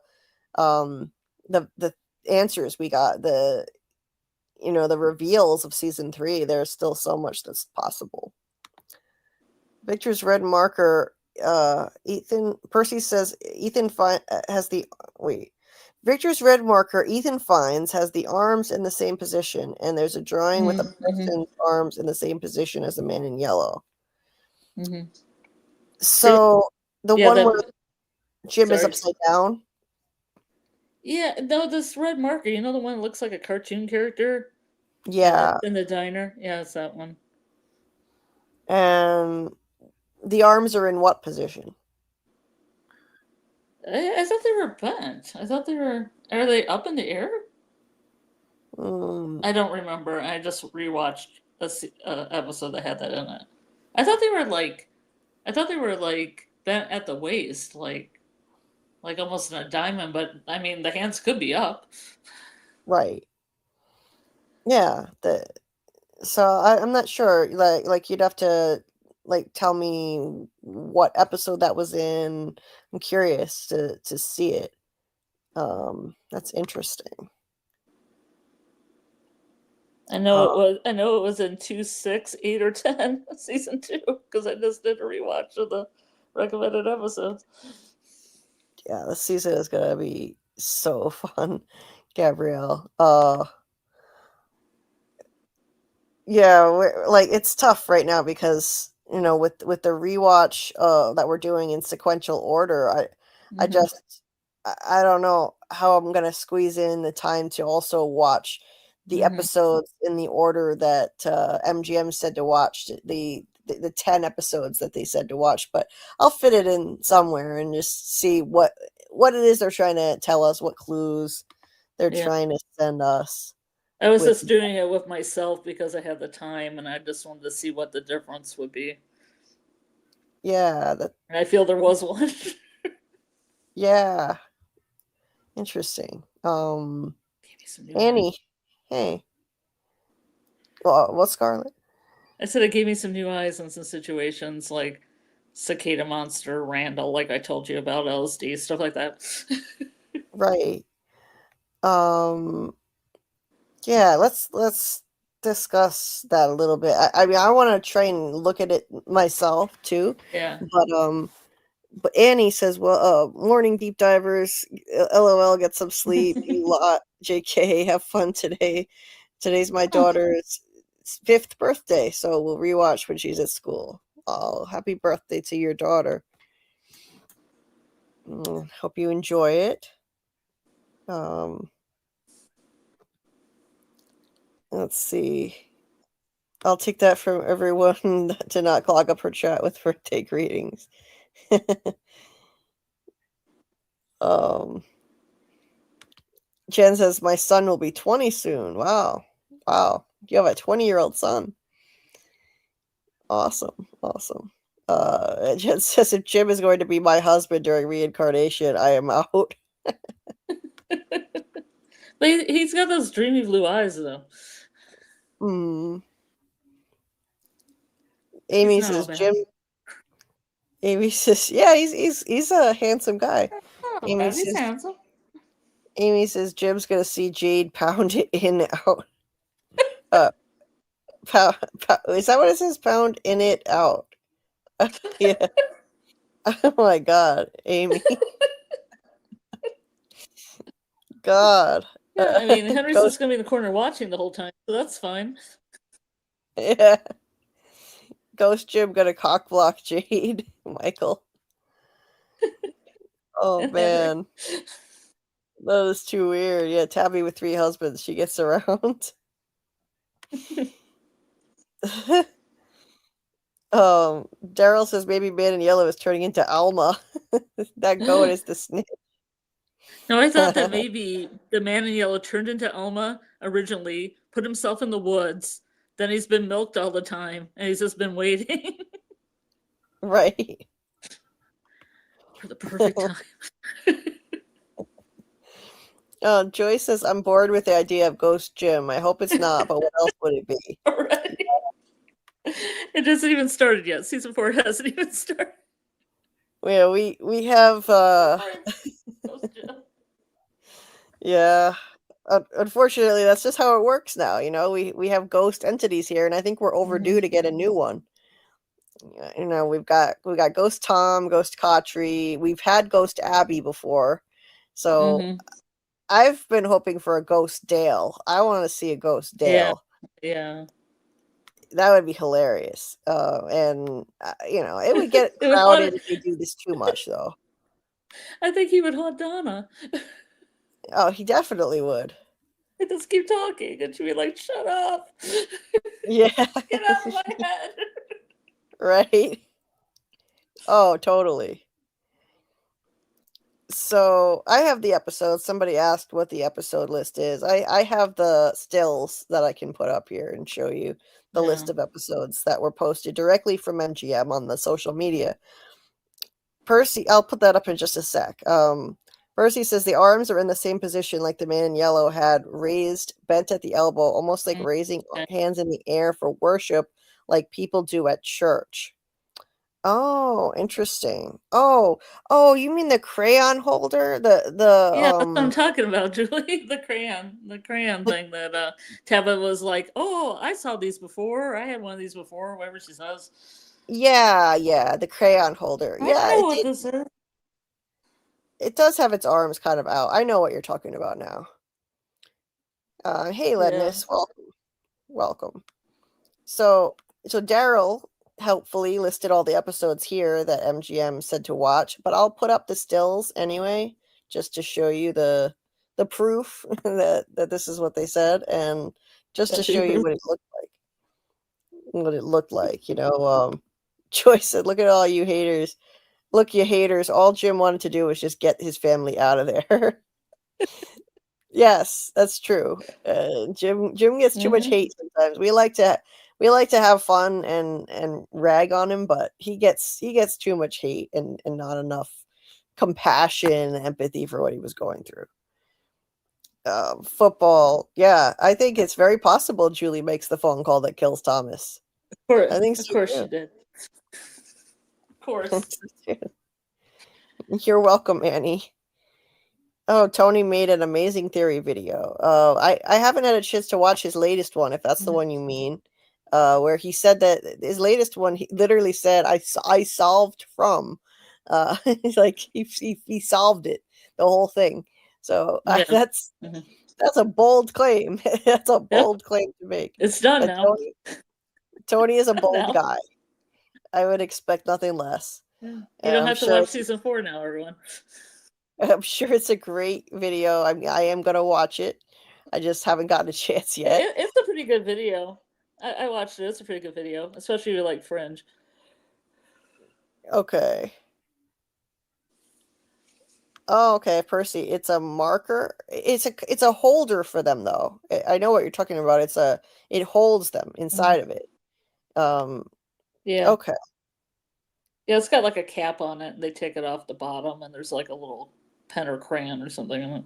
answers we got, the reveals of season 3. There's still so much that's possible. Victor's red marker. Percy says Victor's red marker, Ethan finds, has the arms in the same position, and there's a drawing with a person's arms in the same position as the man in yellow. Mm-hmm. So the one where Jim is upside down? Yeah, no, this red marker, the one that looks like a cartoon character? Yeah. In the diner? Yeah, it's that one. And the arms are in what position? I thought they were bent. I thought they were... Are they up in the air? I don't remember. I just rewatched a episode that had that in it. I thought they were bent at the waist, like almost in a diamond, but I mean the hands could be up. Right. Yeah. So I'm not sure. Like you'd have to tell me what episode that was in. I'm curious to see it. That's interesting. I know it was in 2, 6, 8, or 10 season 2 because I just did a rewatch of the recommended episodes. Yeah, this season is gonna be so fun, Gabrielle. Yeah, it's tough right now because with the rewatch that we're doing in sequential order, I don't know how I'm gonna squeeze in the time to also watch the episodes in the order that MGM said to watch, the 10 episodes that they said to watch, but I'll fit it in somewhere and just see what it is they're trying to tell us, what clues they're trying to send us. I was just doing it with myself because I had the time and I just wanted to see what the difference would be. Yeah. And I feel there was one. Yeah. Interesting. Annie. Hey. What's Scarlet? I said it gave me some new eyes on some situations like Cicada Monster, Randall, like I told you about, LSD, stuff like that. Right. Yeah, let's discuss that a little bit. I mean, I want to try and look at it myself too. Yeah. But Annie says, well, morning deep divers, LOL, get some sleep, you lot, JK, have fun today. Today's my daughter's 5th birthday, so we'll rewatch when she's at school. Oh, happy birthday to your daughter. Hope you enjoy it. Let's see. I'll take that from everyone to not clog up her chat with birthday greetings. Jen says, my son will be 20 soon. Wow. You have a 20-year-old son. Awesome. Jen says, if Jim is going to be my husband during reincarnation, I am out. But he's got those dreamy blue eyes, though. Amy says, Jim. Amy says, yeah, he's a handsome guy. Amy he's says, handsome. Amy says Jim's gonna see Jade pound it in out. Is that what it says? Pound in it out. Yeah. Oh my God, Amy. God. Yeah, I mean, Henry's just gonna be in the corner watching the whole time, so that's fine. Yeah. Ghost Jim gonna cock block Jade, Michael. Oh man. That was too weird. Yeah, Tabby with 3 husbands. She gets around. Daryl says maybe Man in Yellow is turning into Alma. That goat is the snitch. No, I thought that maybe the Man in Yellow turned into Alma originally, put himself in the woods, then he's been milked all the time, and he's just been waiting. Right. For the perfect time. Joyce says, I'm bored with the idea of Ghost Jim. I hope it's not, but what else would it be? Already. It hasn't even started yet. Season 4 hasn't even started. Yeah, we have yeah. Unfortunately, that's just how it works now. You know, we have ghost entities here, and I think we're overdue to get a new one. You know, we've got Ghost Tom, Ghost Kotri. We've had Ghost Abby before, so I've been hoping for a Ghost Dale. I want to see a Ghost Dale. Yeah. That would be hilarious. And you know, it would get crowded if they do this too much, though. I think he would haunt Donna. Oh, he definitely would. He'd just keep talking, and she'd be like, "Shut up! Yeah, Get out of my head!" Right? Oh, totally. So I have the episode. Somebody asked what the episode list is. I have the stills that I can put up here and show you the list of episodes that were posted directly from MGM on the social media. Percy, I'll put that up in just a sec. Percy says the arms are in the same position like the Man in Yellow had, raised, bent at the elbow, almost like raising hands in the air for worship, like people do at church. Oh, interesting. Oh, you mean the crayon holder? Yeah, that's what I'm talking about, Julie. The crayon thing that Teva was like, "Oh, I saw these before. I had one of these before." Whatever she says. Yeah, the crayon holder. I Yeah, know what this is. It does have its arms kind of out. I know what you're talking about now. Hey, Ledness, welcome. So Daryl helpfully listed all the episodes here that MGM said to watch, but I'll put up the stills anyway, just to show you the proof that this is what they said, and just to show you what it looked like. You know, Joyce said, "Look at all you haters. Look, you haters. All Jim wanted to do was just get his family out of there." Yes, that's true. Jim gets too much hate sometimes. We like to have fun and rag on him, but he gets too much hate and not enough compassion and empathy for what he was going through. Football, yeah, I think it's very possible Julie makes the phone call that kills Thomas. I think of course she did. Of course. You're welcome, Annie. Oh, Tony made an amazing theory video. I haven't had a chance to watch his latest one, if that's the one you mean. Where he said that his latest one, he literally said, I solved from. Like he solved it, the whole thing. So that's a bold claim. That's a bold claim to make. It's done now. Tony is a bold guy. I would expect nothing less. You don't have to watch season 4 now, everyone. I'm sure it's a great video. I am going to watch it. I just haven't gotten a chance yet. It's a pretty good video. I watched it. It's a pretty good video, especially if you like Fringe. Okay. Oh, okay, Percy. It's a marker. It's a holder for them though. I know what you're talking about. It holds them inside of it. Yeah. Okay. Yeah, it's got like a cap on it, and they take it off the bottom, and there's like a little pen or crayon or something in it.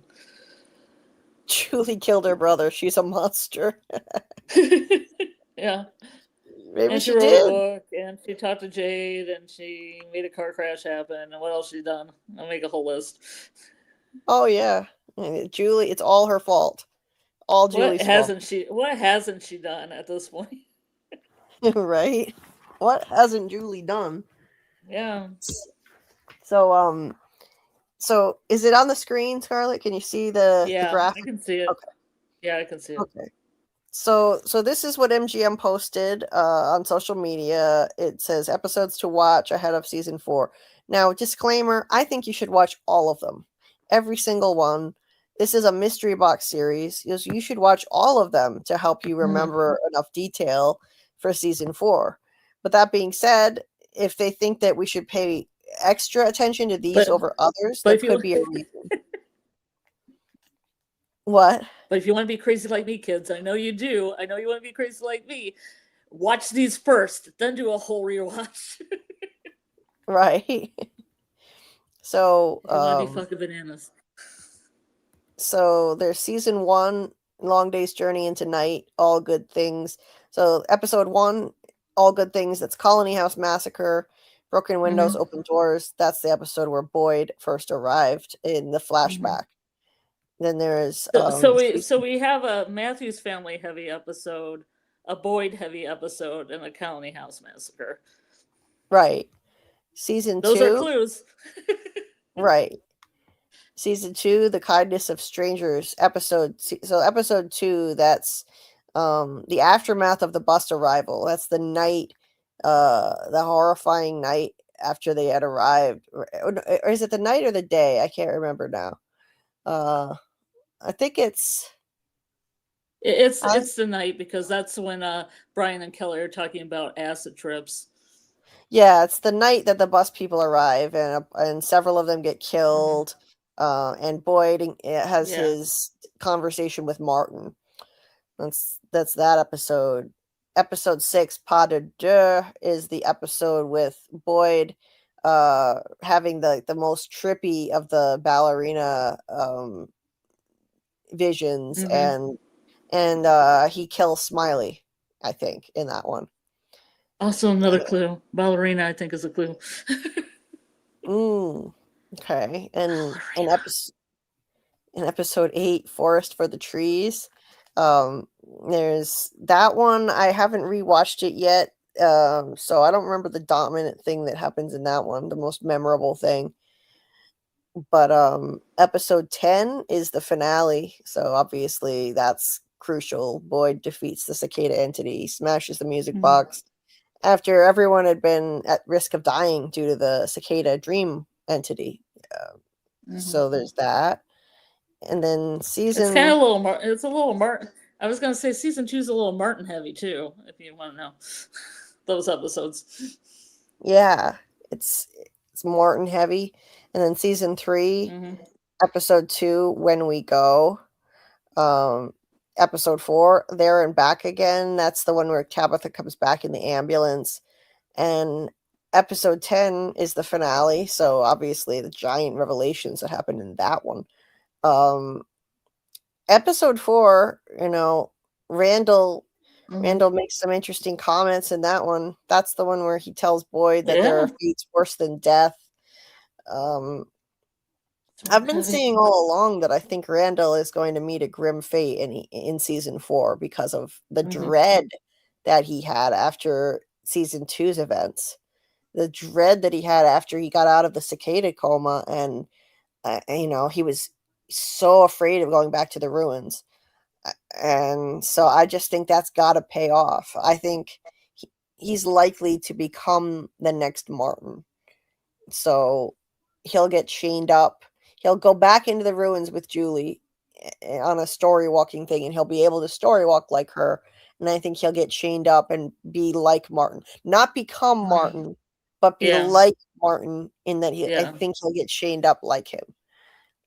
Julie killed her brother. She's a monster. Yeah. Maybe And she she wrote did. a book, and she talked to Jade, and she made a car crash happen. And what else she done? I'll make a whole list. Oh yeah, Julie. It's all her fault. All Julie's fault. What hasn't she done at this point? Right? What hasn't Julie done? Yeah. So is it on the screen, Scarlett? Can you see the graphic? I can see it. Okay. Yeah, I can see it. Okay. So this is what MGM posted on social media. It says episodes to watch ahead of season 4. Now, disclaimer, I think you should watch all of them. Every single one. This is a mystery box series. You should watch all of them to help you remember enough detail for season 4. But that being said, if they think that we should pay extra attention to these over others, there could be a reason. What? But if you want to be crazy like me, kids, I know you do. I know you want to be crazy like me. Watch these first, then do a whole rewatch. Right. So you want to be fucking bananas. So there's season 1, Long Day's Journey into Night, All Good Things. So episode 1, All Good Things, that's Colony House Massacre, Broken Windows, Open Doors. That's the episode where Boyd first arrived in the flashback. Then there's so we have a Matthews Family heavy episode, a Boyd heavy episode, and a Colony House Massacre. Right. Season 2. Those are clues. Right. Season 2, The Kindness of Strangers, episode 2, that's the aftermath of the bus arrival. That's the night, the horrifying night after they had arrived. Or is it the night or the day? I can't remember now. I think it's the night, because that's when Brian and Kelly are talking about acid trips. Yeah, it's the night that the bus people arrive, and several of them get killed. And Boyd has his conversation with Martin. That's that episode. Episode 6, Pas de Deux, is the episode with Boyd having the most trippy of the ballerina visions, and he kills Smiley, I think, in that one. Also another clue. Ballerina, I think, is a clue. Okay. And in episode 8, Forest for the Trees, there's that one. I haven't rewatched it yet, so I don't remember the dominant thing that happens in that one, the most memorable thing. But episode 10 is the finale, so obviously that's crucial. Boyd defeats the cicada entity, smashes the music box after everyone had been at risk of dying due to the cicada dream entity. So there's that. And then season... It's kind of a little Martin. I was going to say season 2 is a little Martin heavy too, if you want to know those episodes. Yeah, it's Martin heavy. And then season 3, episode 2, When We Go. Episode 4, There and Back Again. That's the one where Tabitha comes back in the ambulance. And episode 10 is the finale. So obviously the giant revelations that happened in that one. Episode 4, Randall makes some interesting comments in that one. That's the one where he tells Boyd that there are fates worse than death. I've been saying all along that I think Randall is going to meet a grim fate in season 4 because of the dread that he had after season 2's events. The dread that he had after he got out of the cicada coma, and he was so afraid of going back to the ruins. And so I just think that's got to pay off. I think he's likely to become the next Martin. So he'll get chained up. He'll go back into the ruins with Julie on a story walking thing, and he'll be able to story walk like her. and I think he'll get chained up and be like Martin, not become Martin, but be Yeah. like Martin in that I Yeah. think he'll get chained up like him.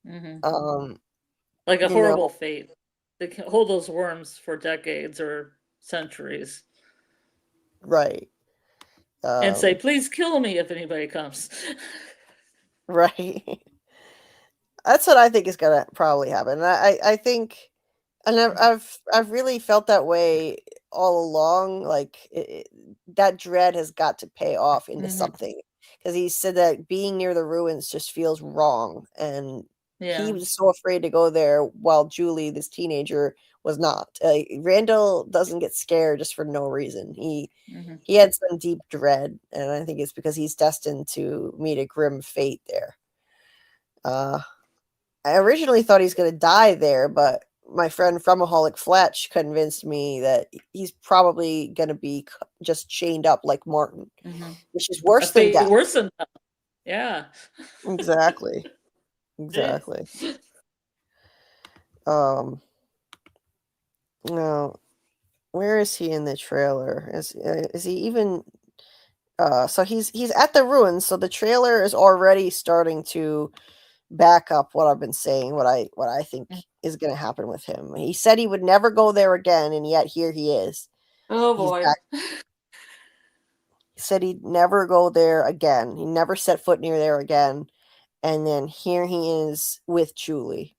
Like a you know, horrible fate. They can hold those worms for decades or centuries right. and say, "Please kill me if anybody comes." Right. That's what I think is gonna probably happen. I think, and I've really felt that way all along. Like that dread has got to pay off into something, because he said that being near the ruins just feels wrong, and he was so afraid to go there, while Julie, this teenager, was not. Randall doesn't get scared just for no reason. He had some deep dread, and I think it's because he's destined to meet a grim fate there. I originally thought he's going to die there, but my friend Fromaholic Fletch convinced me that he's probably going to be just chained up like Martin, which is worse than death. Worse than that. Yeah. Exactly. Exactly. Now, where is he in the trailer? Is he even? So he's at the ruins. So the trailer is already starting to back up what I've been saying, what I think is going to happen with him. He said he would never go there again, and yet here he is. Oh boy. He said he'd never go there again. He never set foot near there again. And then here he is with Julie.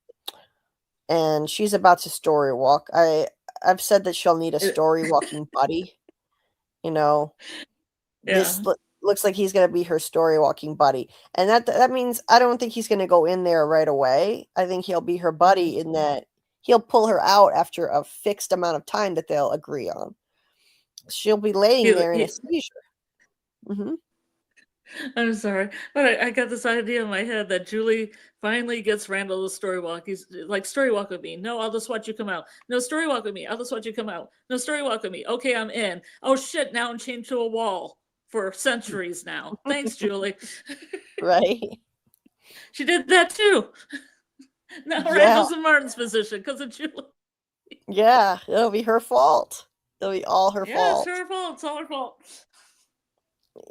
And she's about to story walk. I've said that she'll need a story walking buddy. This looks like he's going to be her story walking buddy. And that means I don't think he's going to go in there right away. I think he'll be her buddy in that he'll pull her out after a fixed amount of time that they'll agree on. She'll be laying there in a seizure. I'm sorry, but I got this idea in my head that Julie finally gets Randall to story walk. He's like, story walk with me. No, I'll just watch you come out. No, story walk with me. I'll just watch you come out. No, story walk with me. Okay, I'm in. Oh shit, now I'm chained to a wall for centuries now. Thanks, Julie. Right. She did that too. Now Randall's in Martin's position because of Julie. Yeah, it'll be her fault. It'll be all her fault. Yeah, it's her fault. It's all her fault.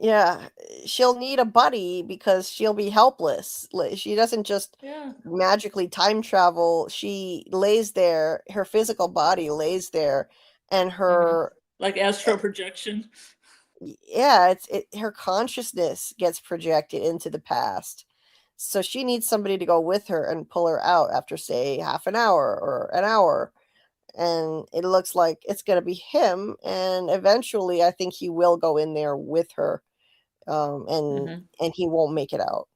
Yeah, she'll need a buddy because she'll be helpless. She doesn't just magically time travel. She lays there, her physical body lays there, and her like astral projection. Yeah, her consciousness gets projected into the past. So she needs somebody to go with her and pull her out after, say, half an hour or an hour. And it looks like it's going to be him, and eventually I think he will go in there with her, and he won't make it out.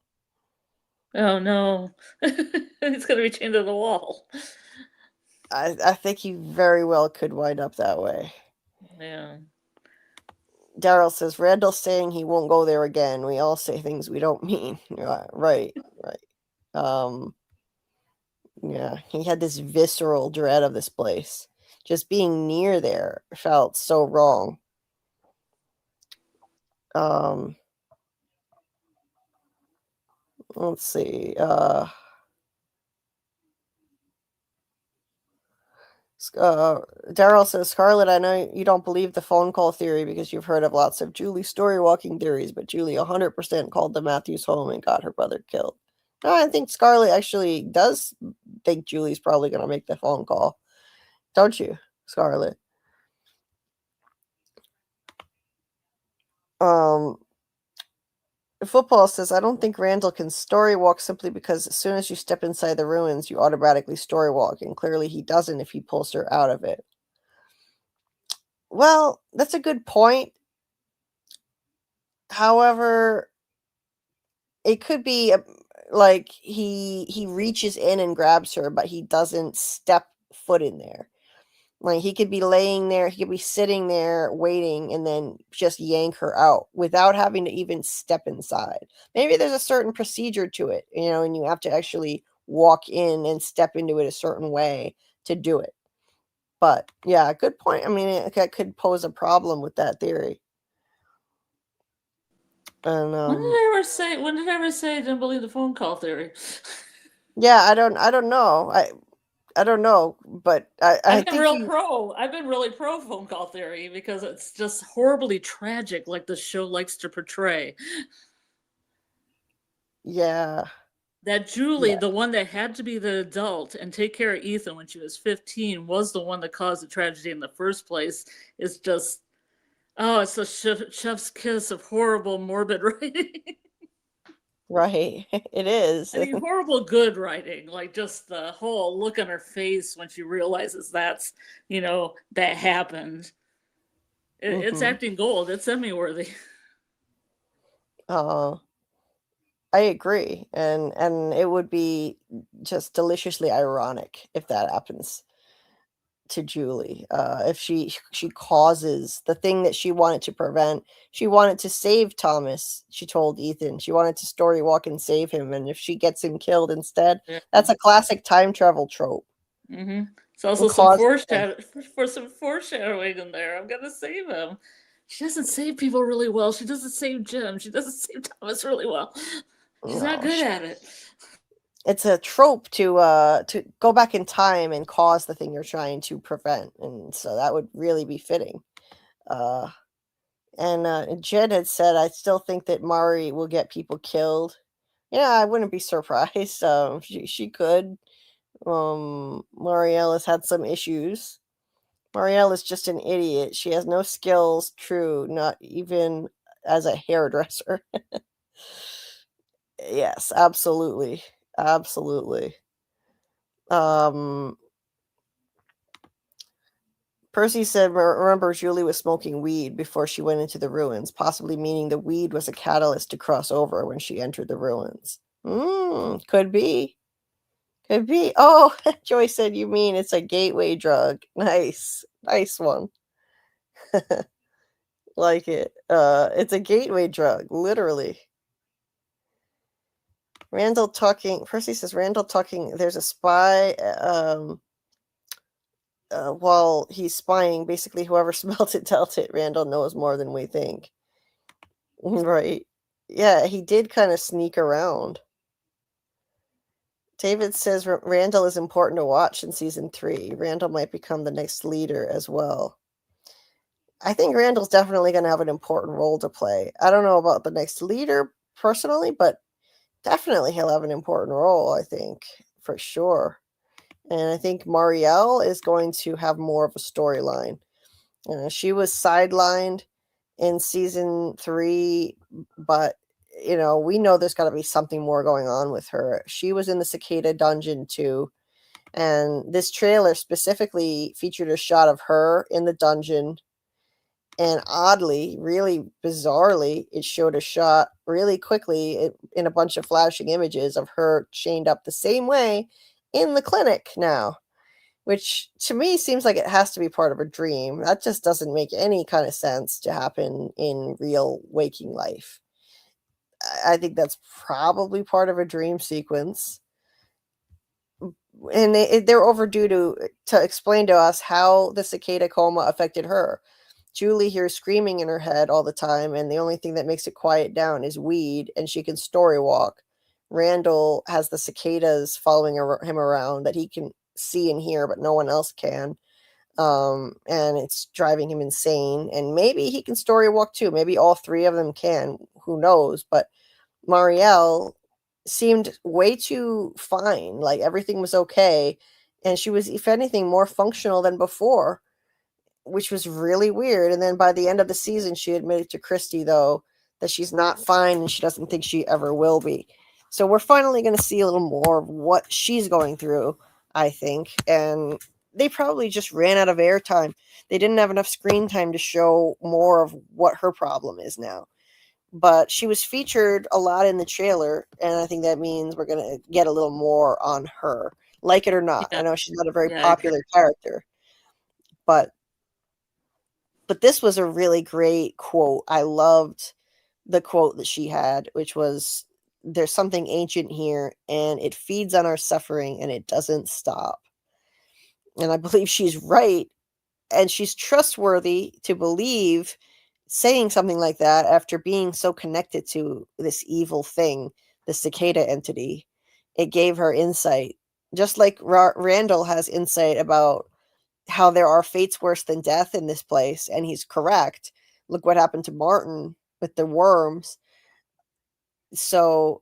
Oh no. He's going to be chained to the wall. I think he very well could wind up that way. Yeah. Daryl says, Randall's saying he won't go there again. We all say things we don't mean. Right. Yeah, he had this visceral dread of this place. Just being near there felt so wrong. Let's see. Daryl says, Scarlet, I know you don't believe the phone call theory because you've heard of lots of Julie story walking theories, but Julie 100% called the Matthews home and got her brother killed. No, I think Scarlet actually does think Julie's probably going to make the phone call. Don't you, Scarlet? Football says, I don't think Randall can story walk simply because as soon as you step inside the ruins, you automatically story walk, and clearly he doesn't if he pulls her out of it. Well, that's a good point. However, it could be like he reaches in and grabs her, but he doesn't step foot in there. Like, he could be laying there, he could be sitting there waiting and then just yank her out without having to even step inside. Maybe there's a certain procedure to it, and you have to actually walk in and step into it a certain way to do it. But yeah, good point. I mean, it could pose a problem with that theory. And when did I ever say I didn't believe the phone call theory? Yeah, I don't know. I don't know, but I I've been think I've been really pro phone call theory because it's just horribly tragic, like the show likes to portray. Yeah. That Julie, the one that had to be the adult and take care of Ethan when she was 15, was the one that caused the tragedy in the first place. It's just, oh, it's the chef's kiss of horrible, morbid writing. Right. It is. I mean, horrible good writing, like just the whole look on her face when she realizes that's, that happened. It's acting gold. It's Emmy worthy. I agree, and it would be just deliciously ironic if that happens to Julie. If she causes the thing that she wanted to prevent. She wanted to save Thomas. She told Ethan she wanted to story walk and save him, and if she gets him killed instead, that's a classic time travel trope. Mm-hmm. It's also some foreshadowing in there. I'm gonna save him. She doesn't save people really well. She doesn't save Jim. She doesn't save Thomas really well. She's not good at it. It's a trope to go back in time and cause the thing you're trying to prevent, and so that would really be fitting. And Jed had said, I still think that Mari will get people killed. Yeah, I wouldn't be surprised. She could. Marielle has had some issues. Marielle is just an idiot. She has no skills, true, not even as a hairdresser. Yes, absolutely. Absolutely. Percy said, remember Julie was smoking weed before she went into the ruins, possibly meaning the weed was a catalyst to cross over when she entered the ruins. Could be. Could be. Oh, Joy said, you mean it's a gateway drug. Nice. Nice one. Like it. It's a gateway drug, literally. Randall talking, Percy says, Randall talking, there's a spy, while he's spying, basically whoever smelt it dealt it. Randall knows more than we think. Right. Yeah, he did kind of sneak around. David says Randall is important to watch in season 3. Randall might become the next leader as well. I think Randall's definitely going to have an important role to play. I don't know about the next leader personally, but definitely he'll have an important role, I think, for sure. And I think Marielle is going to have more of a storyline. She was sidelined in season 3, but we know there's got to be something more going on with her. She was in the cicada dungeon too, and this trailer specifically featured a shot of her in the dungeon, and oddly, really bizarrely, it showed a shot really quickly in a bunch of flashing images of her chained up the same way in the clinic now, which to me seems like it has to be part of a dream. That just doesn't make any kind of sense to happen in real waking life. I think that's probably part of a dream sequence. And they're overdue to explain to us how the cicada coma affected her. Julie hears screaming in her head all the time, and the only thing that makes it quiet down is weed, and she can story walk. Randall has the cicadas following him around that he can see and hear, but no one else can. And it's driving him insane. And maybe he can story walk too. Maybe all 3 of them can. Who knows? But Marielle seemed way too fine. Like everything was okay. And she was, if anything, more functional than before, which was really weird. And then by the end of the season, she admitted to Christy, though, that she's not fine and she doesn't think she ever will be. So we're finally going to see a little more of what she's going through, I think. And they probably just ran out of airtime. They didn't have enough screen time to show more of what her problem is now. But she was featured a lot in the trailer, and I think that means we're going to get a little more on her, like it or not. Yeah. I know she's not a very popular character, but this was a really great quote. I loved the quote that she had, which was, there's something ancient here, and it feeds on our suffering, and it doesn't stop. And I believe she's right, and she's trustworthy to believe saying something like that after being so connected to this evil thing, the cicada entity. It gave her insight Just like Randall has insight about how there are fates worse than death in this place, and he's correct. Look what happened to Martin with the worms. So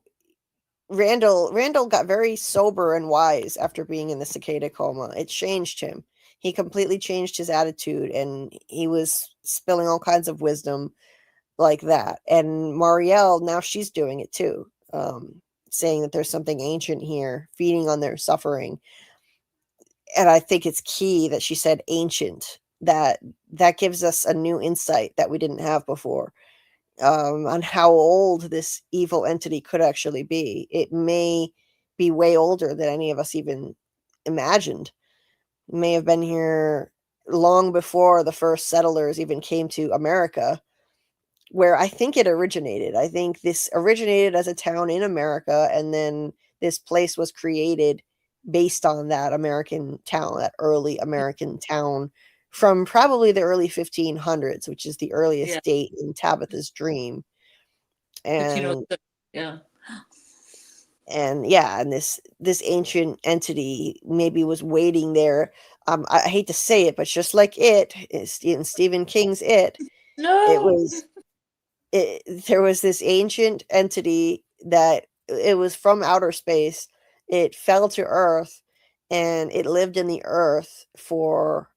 Randall got very sober and wise after being in the cicada coma. It changed him. He completely changed his attitude, and he was spilling all kinds of wisdom like that. And Marielle, now she's doing it too, saying that there's something ancient here, feeding on their suffering. And I think it's key that she said ancient. That gives us a new insight that we didn't have before, on how old this evil entity could actually be. It may be way older than any of us even imagined. It may have been here long before the first settlers even came to America, where I think it originated. I think this originated as a town in America, and then this place was created based on that American town, that early American town from probably the early 1500s, which is the earliest Yeah. date in Tabitha's dream. And yeah. And this ancient entity maybe was waiting there. I hate to say it, but just like it in Stephen King's It No. was there was this ancient entity that it was from outer space. It fell to Earth, and it lived in the Earth for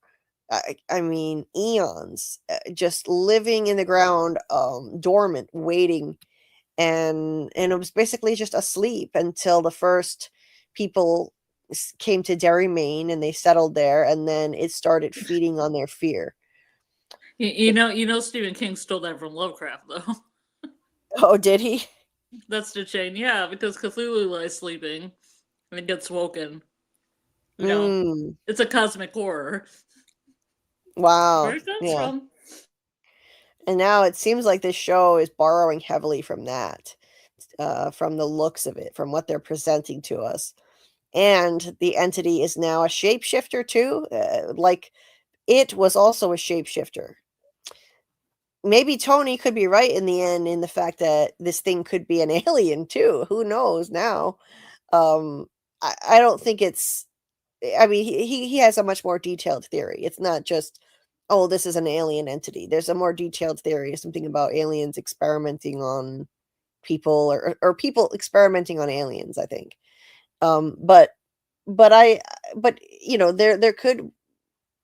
I mean eons, just living in the ground, dormant, waiting, and it was basically just asleep until the first people came to Derry, Maine, and they settled there, and then it started feeding on their fear. You know, Stephen King stole that from Lovecraft, though. Oh, did he? That's the chain, yeah, because Cthulhu lies sleeping and gets woken. You know, it's a cosmic horror. Wow. Where it comes from. And now it seems like this show is borrowing heavily from that, from the looks of it, from what they're presenting to us. And the entity is now a shapeshifter too. Like it was also a shapeshifter. Maybe Tony could be right in the end in the fact that this thing could be an alien too. Who knows now? I don't think it's. I mean, he has a much more detailed theory. It's not just, oh, this is an alien entity. There's a more detailed theory, something about aliens experimenting on people, or people experimenting on aliens, I think. But you know, there could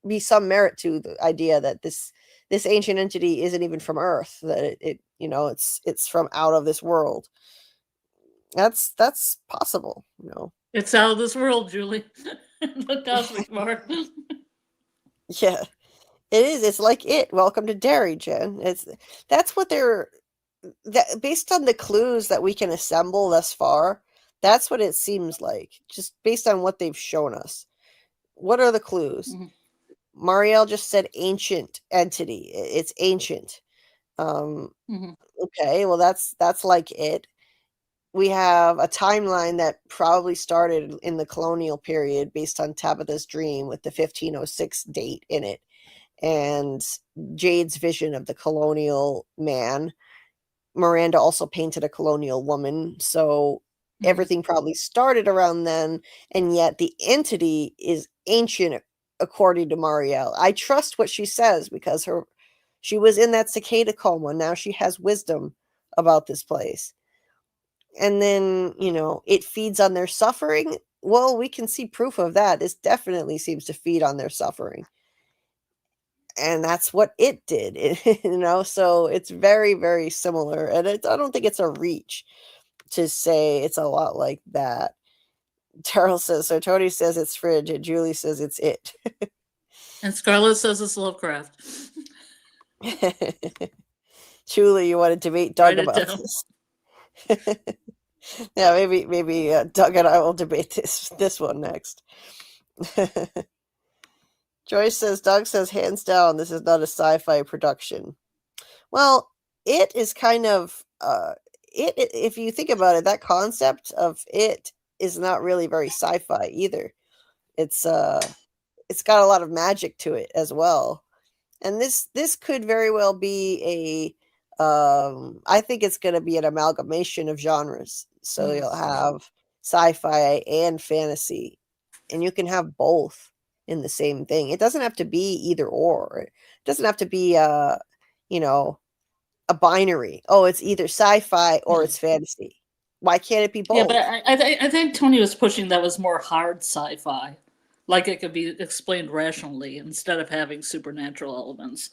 be some merit to the idea that this ancient entity isn't even from Earth, that it you know, it's from out of this world. That's possible, you know. It's out of this world, Julie. The cosmic mark. Yeah, it is. It's like it. Welcome to Derry, Jen. That's what they're based on the clues that we can assemble thus far. That's what it seems like, just based on what they've shown us. What are the clues? Marielle just said ancient entity. It's ancient. Okay, well that's like it. We have a timeline that probably started in the colonial period based on Tabitha's dream with the 1506 date in it, and Jade's vision of the colonial man. Miranda also painted a colonial woman, so everything probably started around then, and yet the entity is ancient according to Marielle. I trust what she says because she was in that cicada coma. Now she has wisdom about this place. And then, you know, it feeds on their suffering. Well, we can see proof of that. This definitely seems to feed on their suffering. And that's what it did, you know, so it's very, very similar. And I don't think it's a reach to say it's a lot like that. Terrell says, so Tony says it's fridge, and Julie says it's it. And Scarlet says it's Lovecraft. Julie, you want to debate Doug about this? Yeah, maybe Doug and I will debate this one next. Joyce says, Doug says, hands down, this is not a sci-fi production. Well, it is kind of, if you think about it, that concept of it is not really very sci-fi either. It's got a lot of magic to it as well. And this could very well be I think it's going to be an amalgamation of genres. So you'll have sci-fi and fantasy and you can have both in the same thing. It doesn't have to be either or. It doesn't have to be you know, a binary. Oh, it's either sci-fi or it's fantasy. Why can't it be both? Yeah, but I think Tony was pushing that was more hard sci-fi, like it could be explained rationally instead of having supernatural elements.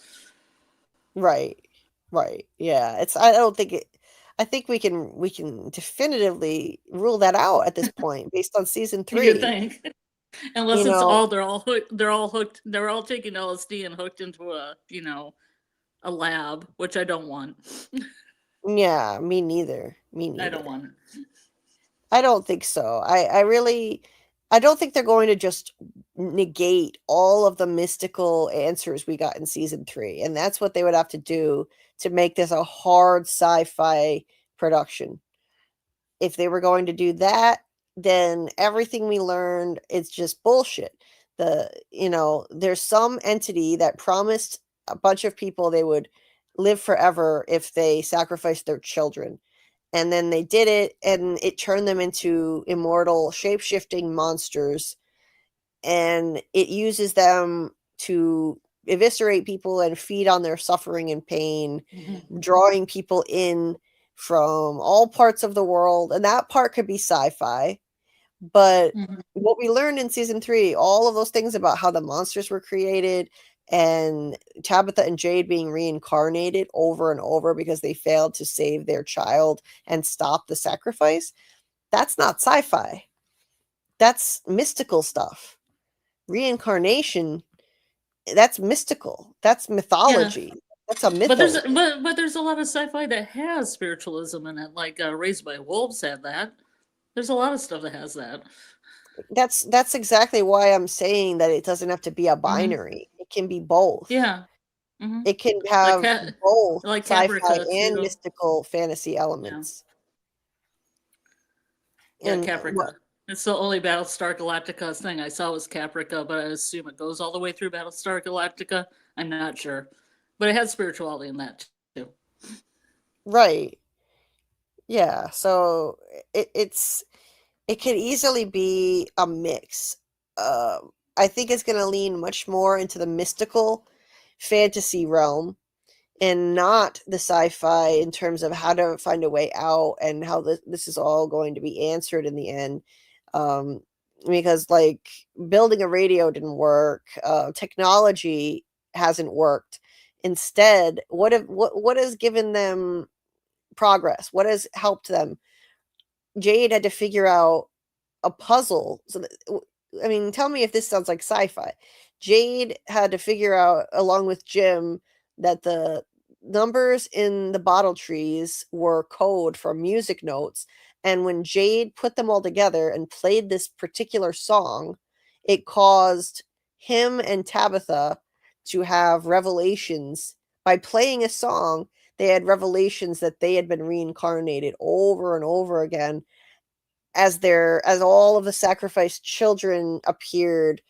Right. Yeah. I don't think it. I think we can definitively rule that out at this point based on season You 3. think? Unless You it's know, all they're all hooked. They're all taking LSD and hooked into a lab, which I don't want. yeah, me neither. I don't want it. I don't think so. I don't think they're going to just negate all of the mystical answers we got in season 3. And that's what they would have to do to make this a hard sci-fi production. If they were going to do that, then everything we learned is just bullshit. There's some entity that promised a bunch of people they would live forever if they sacrificed their children. And then they did it, and it turned them into immortal, shape-shifting monsters. And it uses them to eviscerate people and feed on their suffering and pain, drawing people in from all parts of the world. And that part could be sci-fi. But what we learned in season 3, all of those things about how the monsters were created, and Tabitha and Jade being reincarnated over and over because they failed to save their child and stop the sacrifice, that's not sci-fi. That's mystical stuff. Reincarnation, that's mystical. That's mythology. Yeah. That's a mythos. But there's a lot of sci-fi that has spiritualism in it, like Raised by Wolves had that. There's a lot of stuff that has that. That's exactly why I'm saying that it doesn't have to be a binary. It can be both. Yeah. It can have both like sci-fi and mystical fantasy elements. Yeah, Caprica. It's the only Battlestar Galactica thing I saw was Caprica, but I assume it goes all the way through Battlestar Galactica. I'm not sure. But it has spirituality in that too. Right. Yeah, so it could easily be a mix. I think it's going to lean much more into the mystical fantasy realm and not the sci-fi in terms of how to find a way out and how this is all going to be answered in the end. Because like building a radio didn't work, technology hasn't worked. Instead, what has given them progress? What has helped them? Jade had to figure out a puzzle. Tell me if this sounds like sci-fi. Jade had to figure out, along with Jim, that the numbers in the bottle trees were code for music notes. And when Jade put them all together and played this particular song, it caused him and Tabitha to have revelations. By playing a song, they had revelations that they had been reincarnated over and over again as all of the sacrificed children appeared.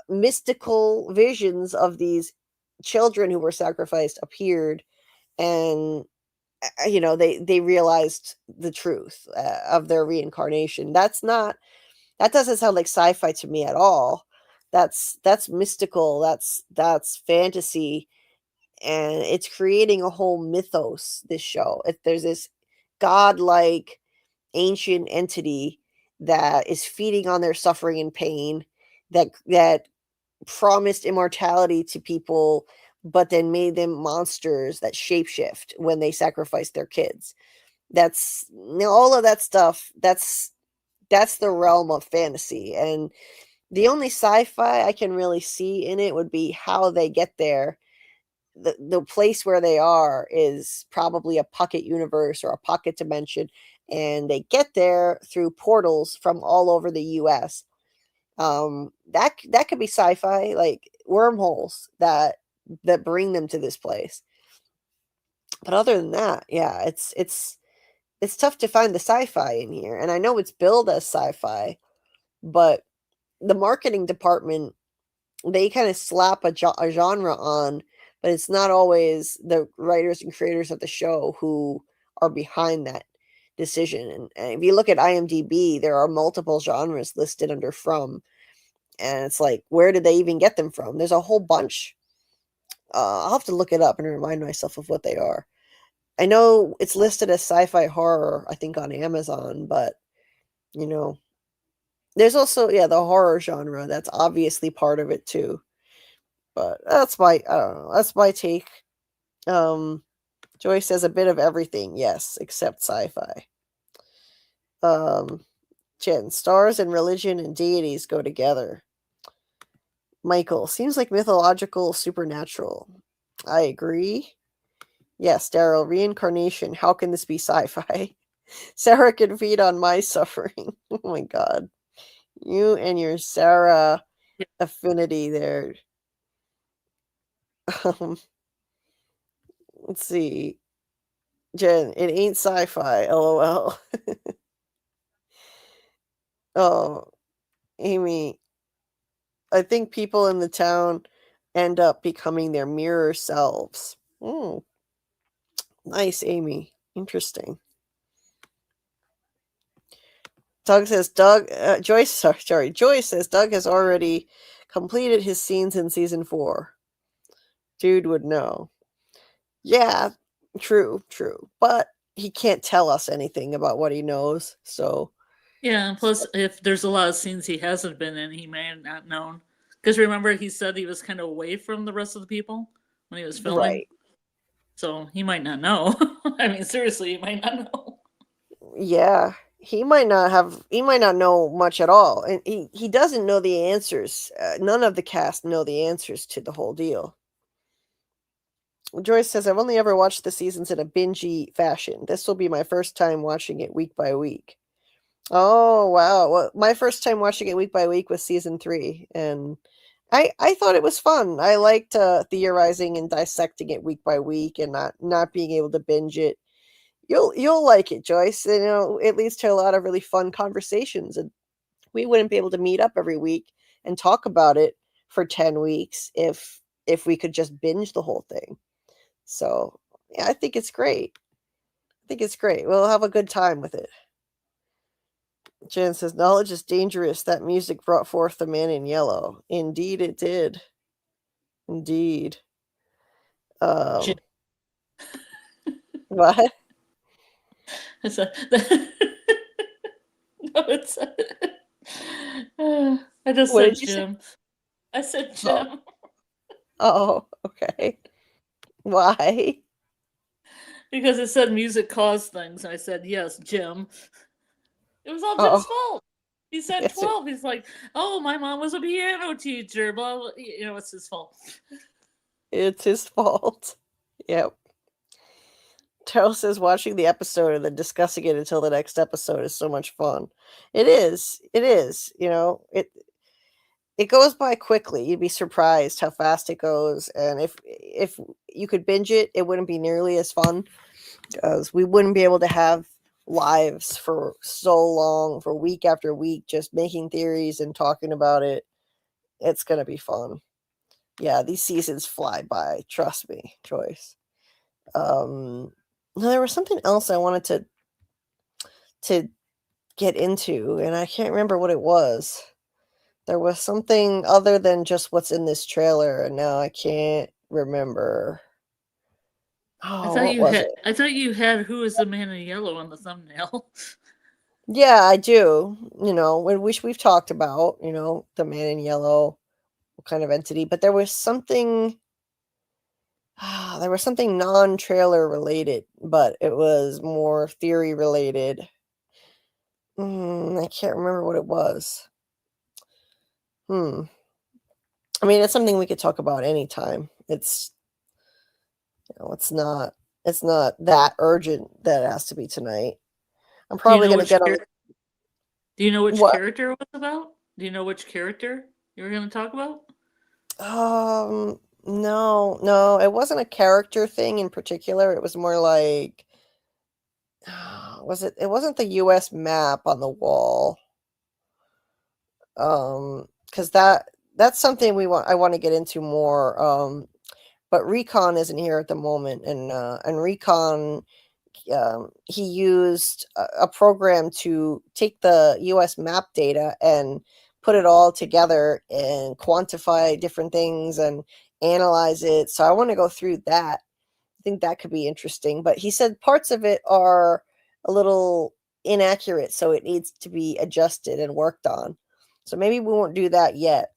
Mystical visions of these children who were sacrificed appeared, and they realized the truth of their reincarnation. That doesn't sound like sci-fi to me at all. That's mystical. That's fantasy, and it's creating a whole mythos. This show, there's this godlike ancient entity that is feeding on their suffering and pain, that promised immortality to people, but then made them monsters that shapeshift when they sacrificed their kids. That's all of that stuff. That's the realm of fantasy, and the only sci-fi I can really see in it would be how they get there. The place where they are is probably a pocket universe or a pocket dimension, and they get there through portals from all over the US. That could be sci-fi, like wormholes that bring them to this place. But other than that, yeah, it's tough to find the sci-fi in here. And I know it's billed as sci-fi, but the marketing department, they kind of slap a genre on, but it's not always the writers and creators of the show who are behind that decision. And if you look at IMDb, there are multiple genres listed under from. And it's like, where did they even get them from? There's a whole bunch. I'll have to look it up and remind myself of what they are. I know it's listed as sci-fi horror, I think, on Amazon, but, you know, there's also, the horror genre. That's obviously part of it too. But that's I don't know. That's my take. Joyce says a bit of everything, yes, except sci-fi. Jen, stars and religion and deities go together. Michael, seems like mythological, supernatural. I agree. Yes, Daryl, reincarnation. How can this be sci-fi? Sarah can feed on my suffering. Oh my god. You and your Sarah affinity there. Let's see. Jen, it ain't sci-fi, lol. Oh, Amy, I think people in the town end up becoming their mirror selves. Nice, Amy. Interesting. Doug says Joyce says Doug has already completed his scenes in season 4. Dude would know. Yeah, true. But he can't tell us anything about what he knows, so. Yeah, and plus, if there's a lot of scenes he hasn't been in, he may have not known. Because remember, he said he was kind of away from the rest of the people when he was filming. Right. So he might not know. I mean, seriously, he might not know. Yeah, he might not know much at all, and he doesn't know the answers. None of the cast know the answers to the whole deal. Joyce says, I've only ever watched the seasons in a bingey fashion. This will be my first time watching it week by week. Oh, wow. Well, my first time watching it week by week was season 3, and I thought it was fun. I liked theorizing and dissecting it week by week and not being able to binge it. You'll like it, Joyce. You know, it leads to a lot of really fun conversations, and we wouldn't be able to meet up every week and talk about it for 10 weeks if we could just binge the whole thing. So, yeah, I think it's great. We'll have a good time with it. Jen says, knowledge is dangerous. That music brought forth the man in yellow. Indeed, it did. Indeed. What? It's a, no, it's I just What said did you say? Jim. I said Jim. Oh, okay. Why? Because it said music caused things. I said, yes, Jim. It was all Oh. Jim's fault. He said Yes, 12. He's like, oh, my mom was a piano teacher. Blah, blah. You know, it's his fault. It's his fault. Yep. Taro says watching the episode and then discussing it until the next episode is so much fun. It is. You know, it goes by quickly. You'd be surprised how fast it goes. And if you could binge it, it wouldn't be nearly as fun because we wouldn't be able to have lives for so long, for week after week, just making theories and talking about it. It's going to be fun. Yeah, these seasons fly by. Trust me, Joyce. There was something else I wanted to get into, and I can't remember what it was. There was something other than just what's in this trailer, and now I can't remember. Oh, what was it? I thought you had Who is the Man in Yellow on the thumbnail. Yeah, I do. You know, which we've talked about, you know, the man in yellow, what kind of entity, but there was something non-trailer related, but it was more theory related. I can't remember what it was. I mean, it's something we could talk about anytime. It's, you know, it's not that urgent that it has to be tonight. I'm probably going to get on. Do you know which What? character it was about? Do you know which character you were going to talk about? No, it wasn't a character thing in particular. It was more like, it wasn't the US map on the wall. Because that's something I want to get into more. But Recon isn't here at the moment, and Recon, he used a program to take the US map data and put it all together and quantify different things and analyze it. So I want to go through that. I think that could be interesting. But he said parts of it are a little inaccurate, so it needs to be adjusted and worked on. So maybe we won't do that yet.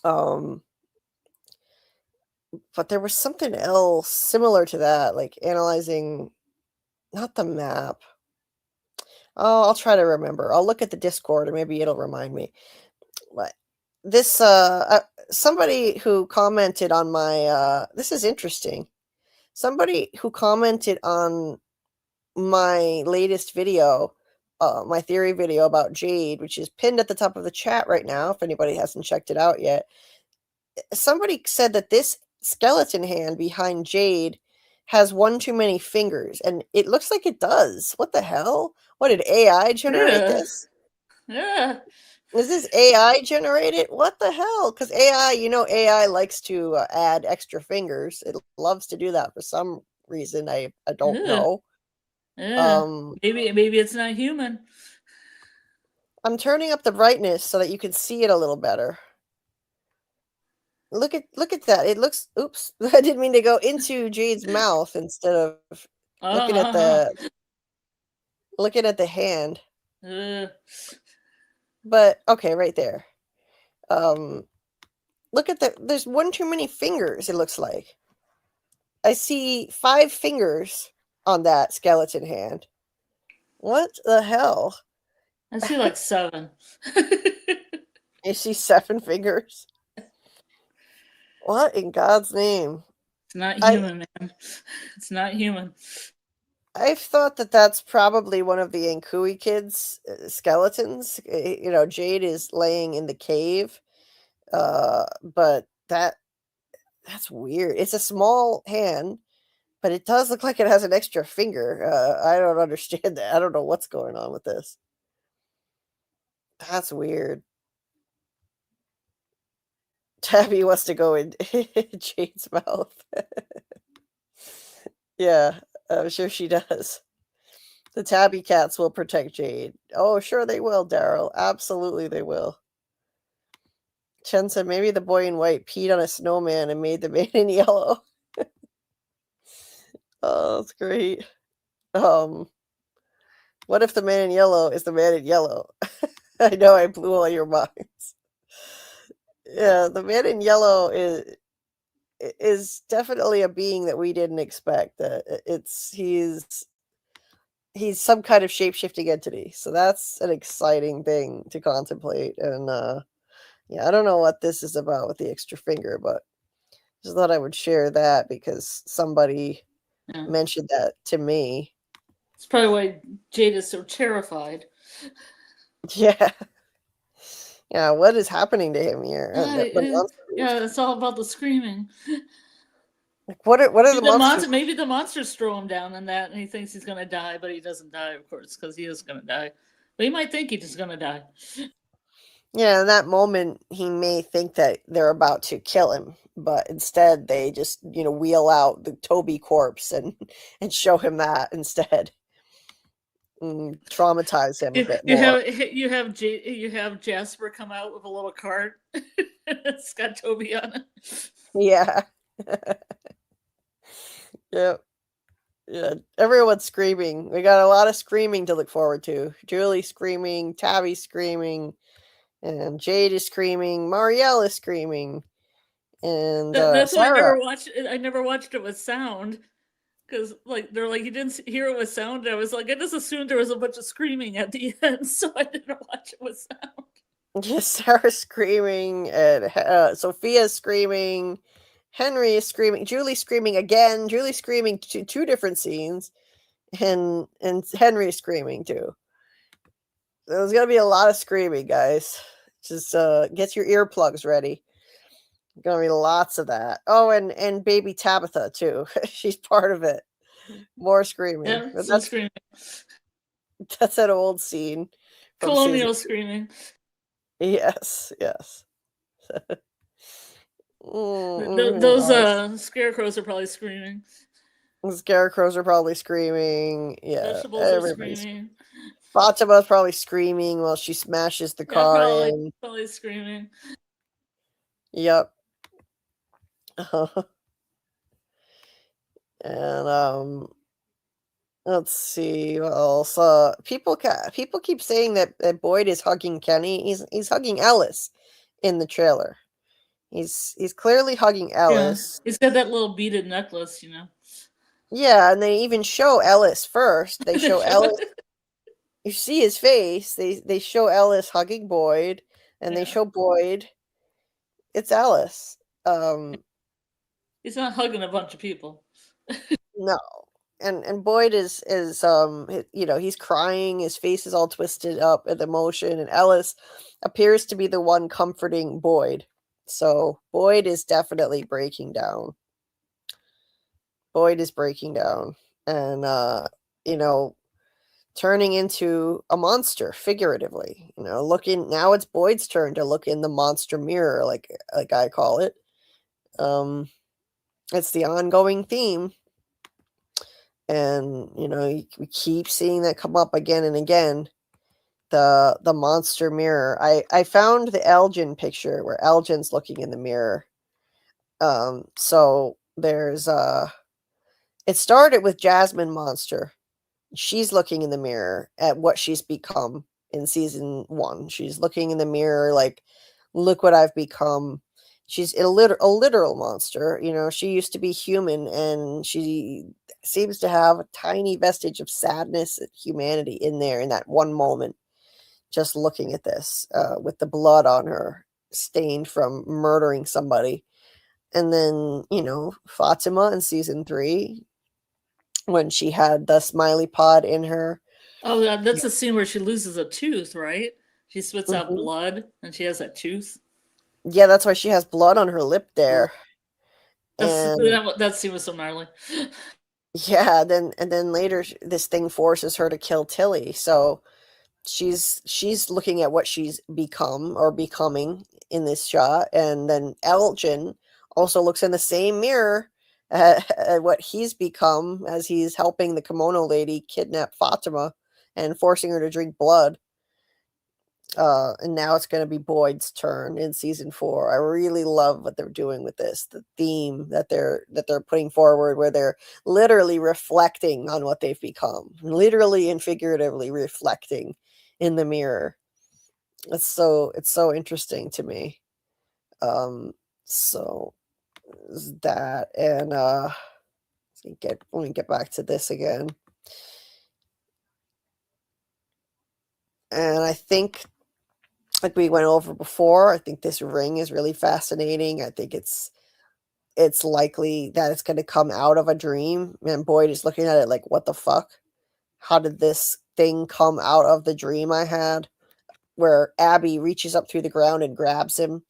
But there was something else similar to that, like analyzing, not the map. Oh, I'll try to remember. I'll look at the Discord and maybe it'll remind me. But this, somebody who commented on my, this is interesting. Somebody who commented on my latest video, my theory video about Jade, which is pinned at the top of the chat right now, if anybody hasn't checked it out yet. Somebody said that this skeleton hand behind Jade has one too many fingers, and it looks like it does. What the hell? What, did AI generate this? Yeah. Is this AI generated? What the hell? Because AI, AI likes to add extra fingers. It loves to do that for some reason. I don't know. Yeah. Maybe it's not human. I'm turning up the brightness so that you can see it a little better. Look at that. It looks, oops, I didn't mean to go into Jade's mouth instead of looking at the hand. But okay, right there. Look at there's one too many fingers, it looks like. I see 5 fingers on that skeleton hand. What the hell? I see like 7. You see 7 fingers? What in God's name? It's not human, man. It's not human. I've thought that that's probably one of the Ankui kids' skeletons. Jade is laying in the cave, but that's weird. It's a small hand, but it does look like it has an extra finger. I don't understand that. I don't know what's going on with this. That's weird. Tabby wants to go in Jade's mouth. Yeah, I'm sure she does. The tabby cats will protect Jade. Oh, sure they will, Daryl. Absolutely they will. Chen said maybe the boy in white peed on a snowman and made the man in yellow. Oh, that's great. What if the man in yellow is the man in yellow? I know I blew all your minds. Yeah, the man in yellow is definitely a being that we didn't expect. He's some kind of shape-shifting entity, so that's an exciting thing to contemplate. And yeah, I don't know what this is about with the extra finger, but just thought I would share that because somebody mentioned that to me. It's probably why Jade is so terrified. Yeah. Yeah, what is happening to him here? Yeah, it's all about the screaming. Like, what are the monsters? Maybe the monsters throw him down in that, and he thinks he's gonna die, but he doesn't die, of course, because he is gonna die. But he might think he's just gonna die. Yeah, in that moment, he may think that they're about to kill him, but instead they just, wheel out the Toby corpse and show him that instead. Traumatize him a bit more. You have Jasper come out with a little cart. It's got Toby on it. Yeah. Yep. Yeah. Everyone's screaming. We got a lot of screaming to look forward to. Julie screaming, Tabby screaming, and Jade is screaming, Marielle is screaming. And that's why Sarah. I never watched it with sound. Because they're like, you didn't hear it with sound. I was like, I just assumed there was a bunch of screaming at the end, so I didn't watch it with sound. Yes, Sarah's screaming, and Sophia's screaming, Henry is screaming, Julie's screaming again, Julie's screaming two different scenes, and Henry's screaming too. So there's gonna be a lot of screaming, guys. Just get your earplugs ready. Gonna be lots of that. Oh, and baby Tabitha too. She's part of it. More screaming. Yeah, that's screaming. That's an old scene. Colonial screaming. Yes. Those scarecrows are probably screaming. The scarecrows are probably screaming. Yeah, vegetables are screaming. Fatima's probably screaming while she smashes the Yeah, car in. probably screaming. Yep. And let's see what else. People keep saying that Boyd is hugging Kenny. He's hugging Ellis in the trailer. He's clearly hugging Ellis. Yeah, he's got that little beaded necklace, you know. Yeah, and they even show Ellis first. They show Ellis. You see his face. They show Ellis hugging Boyd, and they show Boyd. It's Ellis. He's not hugging a bunch of people. No. And Boyd is he's crying, his face is all twisted up with emotion, and Ellis appears to be the one comforting Boyd. So Boyd is definitely breaking down. Boyd is breaking down and turning into a monster figuratively. Now it's Boyd's turn to look in the monster mirror, like I call it. It's the ongoing theme. And we keep seeing that come up again and again. The monster mirror. I found the Elgin picture where Elgin's looking in the mirror. So there's it started with Jasmine Monster. She's looking in the mirror at what she's become in season 1. She's looking in the mirror like, look what I've become. She's a literal monster. She used to be human, and she seems to have a tiny vestige of sadness and humanity in there in that one moment, just looking at this with the blood on her stained from murdering somebody. And then Fatima in season 3, when she had the smiley pod in her. Oh, that's the scene where she loses a tooth, right? She spits out blood and she has that tooth. Yeah, that's why she has blood on her lip there. That scene was so gnarly. Yeah, then later this thing forces her to kill Tilly. So she's looking at what she's become or becoming in this shot, and then Elgin also looks in the same mirror at what he's become as he's helping the kimono lady kidnap Fatima and forcing her to drink blood. And now it's going to be Boyd's turn in season 4. I really love what they're doing with this, the theme that they're putting forward, where they're literally reflecting on what they've become, literally and figuratively reflecting in the mirror. It's so interesting to me. So that, and let me get back to this again. And I think, like we went over before, I think this ring is really fascinating. I think it's likely that it's going to come out of a dream. And Boyd is looking at it like, what the fuck? How did this thing come out of the dream I had? Where Abby reaches up through the ground and grabs him.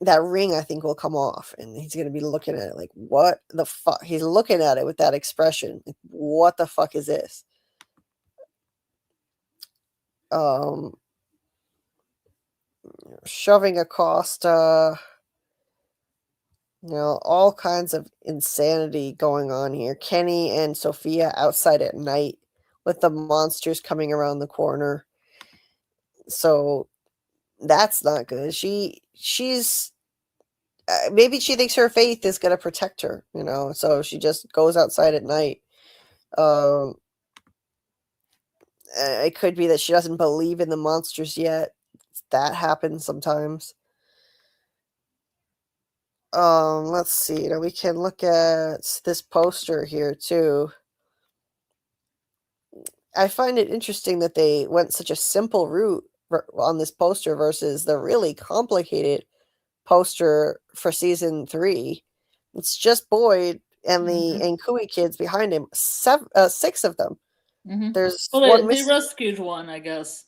That ring, I think, will come off. And he's going to be looking at it like, what the fuck? He's looking at it with that expression. Like, what the fuck is this? Shoving Acosta, all kinds of insanity going on here. Kenny and Sophia outside at night with the monsters coming around the corner. So that's not good. She's maybe she thinks her faith is going to protect her, so she just goes outside at night. It could be that she doesn't believe in the monsters yet. That happens sometimes. Let's see. We can look at this poster here too. I find it interesting that they went such a simple route on this poster versus the really complicated poster for season 3. It's just Boyd and the Kui kids behind him. 6 of them. There's they rescued one, I guess.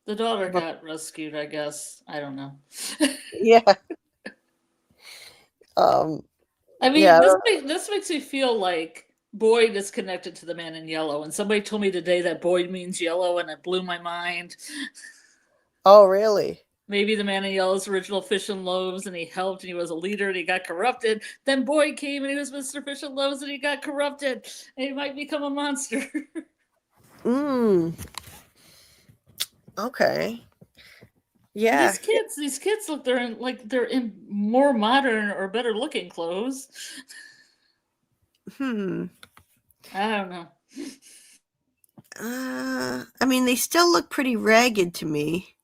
The daughter got rescued, I guess. I don't know. Yeah. I mean, this makes me feel like Boyd is connected to the man in yellow, and somebody told me today that Boyd means yellow, and it blew my mind. Oh, really? Maybe the man in yellow's original Fish and Loaves, and he helped, and he was a leader, and he got corrupted. Then Boyd came, and he was Mr. Fish and Loaves, and he got corrupted, and he might become a monster. Okay. Yeah. These kids look they're in more modern or better looking clothes. I don't know. I mean, they still look pretty ragged to me.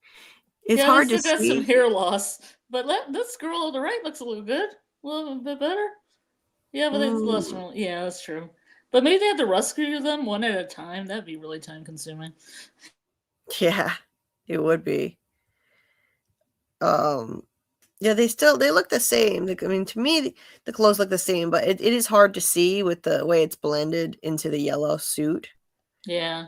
It's Yeah, hard they to still got some see. hair loss, but this girl on the right looks a little good, a little bit better. Yeah, but it's less. Yeah, that's true. But maybe they have to rescue them one at a time. That'd be really time consuming. Yeah, it would be. Yeah, they look the same. I mean, to me, the clothes look the same, but it is hard to see with the way it's blended into the yellow suit. Yeah.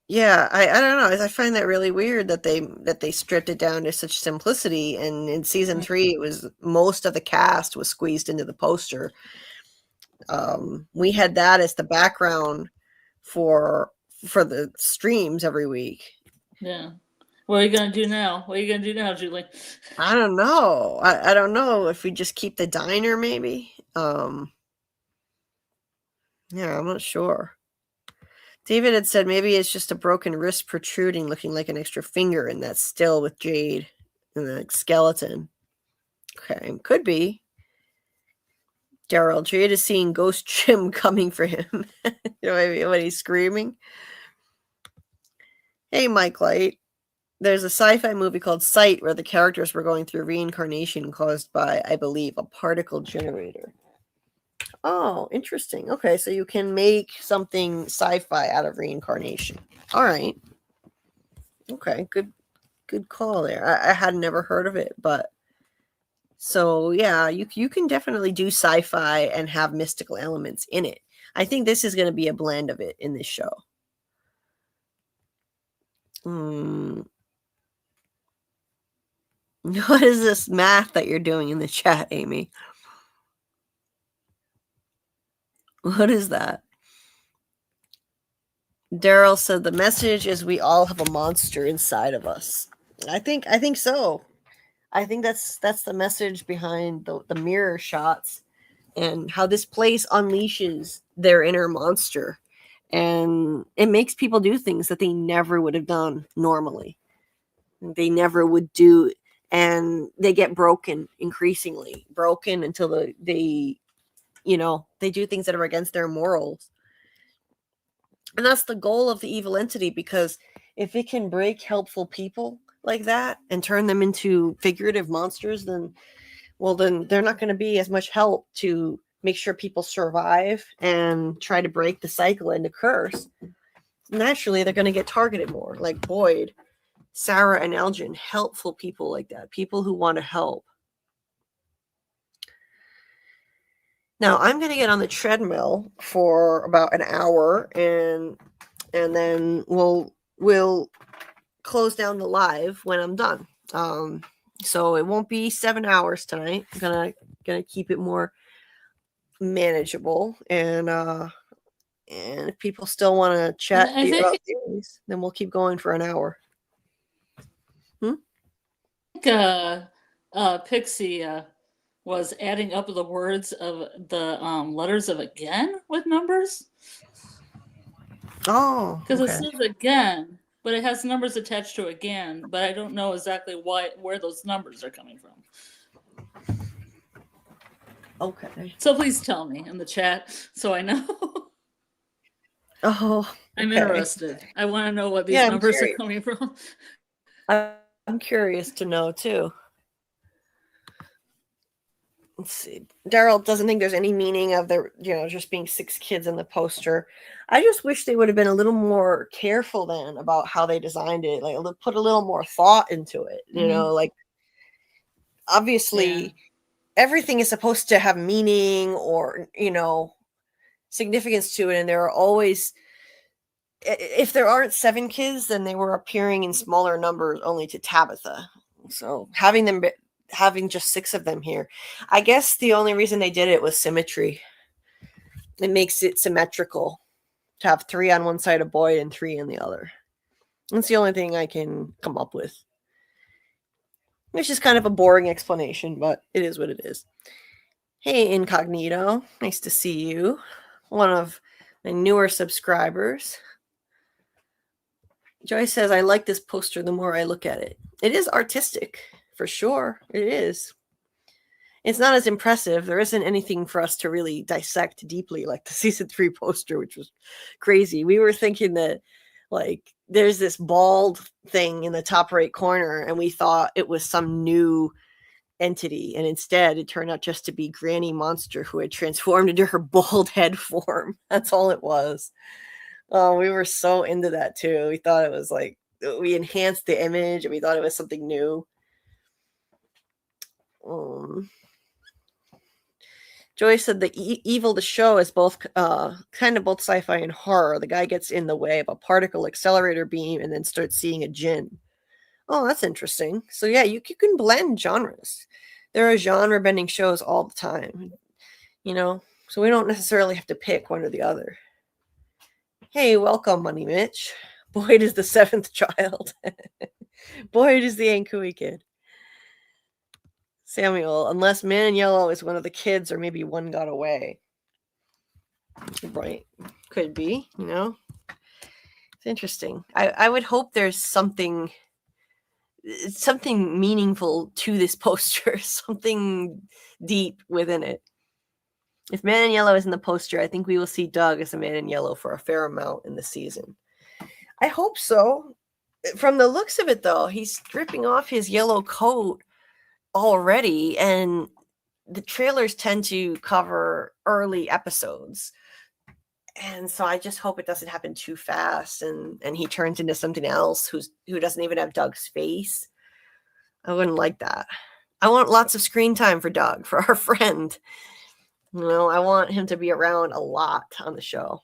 Yeah, I don't know. I find that really weird that they stripped it down to such simplicity. And in season 3, it was most of the cast was squeezed into the poster. We had that as the background for the streams every week. Yeah. What are you gonna do now? What are you gonna do now, Julie? I don't know. I don't know if we just keep the diner, maybe. Yeah, I'm not sure. David had said maybe it's just a broken wrist protruding, looking like an extra finger, and that's still with Jade and the skeleton. Okay, could be. Daryl, Jade is seeing Ghost Jim coming for him. You know what I mean? When he's screaming. Hey, Mike Light. There's a sci-fi movie called Sight where the characters were going through reincarnation caused by, I believe, a particle generator. Oh, interesting. Okay, so you can make something sci-fi out of reincarnation. All right. Okay, good call there. I had never heard of it, but so yeah, you can definitely do sci-fi and have mystical elements in it. I think this is going to be a blend of it in this show. What is this math that you're doing in the chat, Amy? What is that? Daryl said the message is we all have a monster inside of us. I think so. I think that's the message behind the mirror shots and how this place unleashes their inner monster. And it makes people do things that they never would have done normally. They never would do, and they get increasingly broken until they do things that are against their morals. And that's the goal of the evil entity, because if it can break helpful people like that and turn them into figurative monsters, then they're not going to be as much help to make sure people survive and try to break the cycle and the curse. Naturally, they're going to get targeted more, like Boyd, Sarah, and Elgin, helpful people like that, people who want to help. Now, I'm going to get on the treadmill for about an hour, and then we'll close down the live when I'm done. So it won't be 7 hours tonight. I'm gonna keep it more manageable, and if people still want to chat about series, then we'll keep going for an hour. Pixie was adding up the words of the letters of again with numbers. Oh, because it says again, but it has numbers attached to again, but I don't know exactly where those numbers are coming from. Okay. So please tell me in the chat so I know. Oh, I'm interested. I want to know what these numbers are coming from. I'm curious to know too. Let's see. Daryl doesn't think there's any meaning of there, just being 6 kids in the poster. I just wish they would have been a little more careful then about how they designed it. Like, put a little more thought into it. Like, obviously, everything is supposed to have meaning or significance to it, and there are always. If there aren't 7 kids, then they were appearing in smaller numbers only to Tabitha. So having just 6 of them here, I guess the only reason they did it was symmetry. It makes it symmetrical to have 3 on one side of Boyd and 3 on the other. That's the only thing I can come up with. It's just kind of a boring explanation, but it is what it is. Hey, Incognito. Nice to see you. One of my newer subscribers. Joyce says, I like this poster the more I look at it. It is artistic, for sure. It is. It's not as impressive. There isn't anything for us to really dissect deeply like the season 3 poster, which was crazy. We were thinking that, like, there's this bald thing in the top right corner, and we thought it was some new entity, and instead it turned out just to be Granny Monster, who had transformed into her bald head form. That's all it was. Oh, we were so into that too. We thought it was like, we enhanced the image, and we thought it was something new. Joyce said the evil to show is both kind of both sci-fi and horror. The guy gets in the way of a particle accelerator beam and then starts seeing a djinn. Oh, that's interesting. So yeah, you can blend genres. There are genre-bending shows all the time, you know, so we don't necessarily have to pick one or the other. Hey, welcome, Money Mitch. Boyd is the 7th child. Boyd is the Ankui kid. Samuel, unless Man in Yellow is one of the kids, or maybe one got away. Right. Could be, you know. It's interesting. I would hope there's something meaningful to this poster, something deep within it. If Man in Yellow is in the poster, I think we will see Doug as a Man in Yellow for a fair amount in the season. I hope so. From the looks of it, though, he's stripping off his yellow coat already, and the trailers tend to cover early episodes, and so I just hope it doesn't happen too fast and he turns into something else who doesn't even have Doug's face. I wouldn't like that. I want lots of screen time for Doug, for our friend. You know, I want him to be around a lot on the show,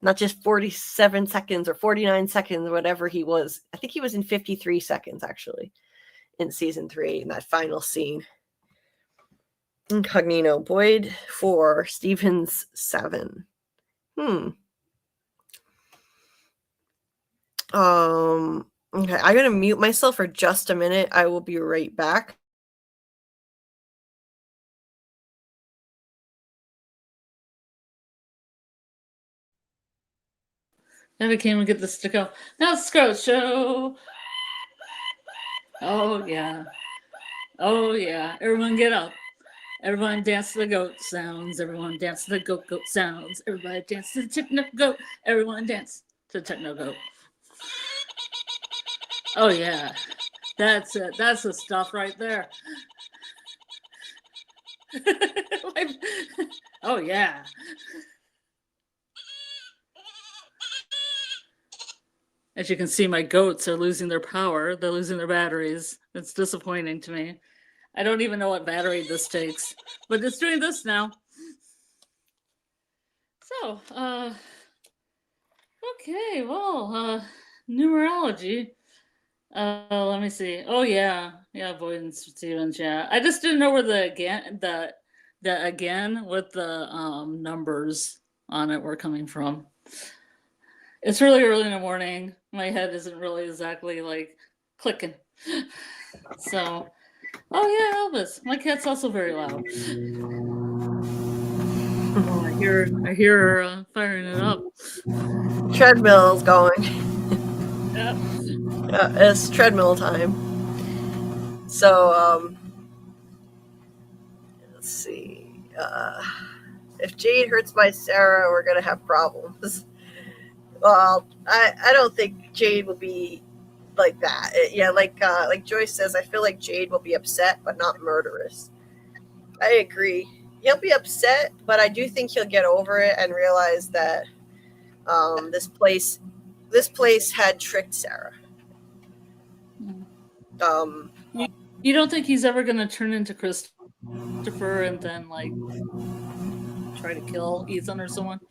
not just 47 seconds or 49 seconds, whatever he was. I think he was in 53 seconds actually in season 3 in that final scene. Incognito, Boyd 4, Stevens 7. Okay, I'm gonna mute myself for just a minute. I will be right back. Then we came and get this to go. Now it's Scarlet Show. Oh yeah. Oh yeah. Everyone get up. Everyone dance to the goat sounds. Everyone dance to the goat sounds. Everybody dance to the techno goat. Everyone dance to the techno goat. Oh yeah. That's it. That's the stuff right there. Oh yeah. As you can see, my goats are losing their power. They're losing their batteries. It's disappointing to me. I don't even know what battery this takes, but it's doing this now. So, okay, well, numerology. Let me see. Oh yeah, Boyd and Stevens. Yeah, I just didn't know where the again with the numbers on it were coming from. It's really early in the morning. My head isn't really exactly like clicking. So. Oh yeah, Elvis. My cat's also very loud. Oh, I hear her firing it up. Treadmill's going. Yep. It's treadmill time. So, let's see. If Jade hurts by Sarah, we're gonna have problems. Well, I don't think Jade will be like that. Yeah, like Joyce says, I feel like Jade will be upset, but not murderous. I agree. He'll be upset, but I do think he'll get over it and realize that this place had tricked Sarah. You don't think he's ever going to turn into Christopher and then like try to kill Ethan or someone?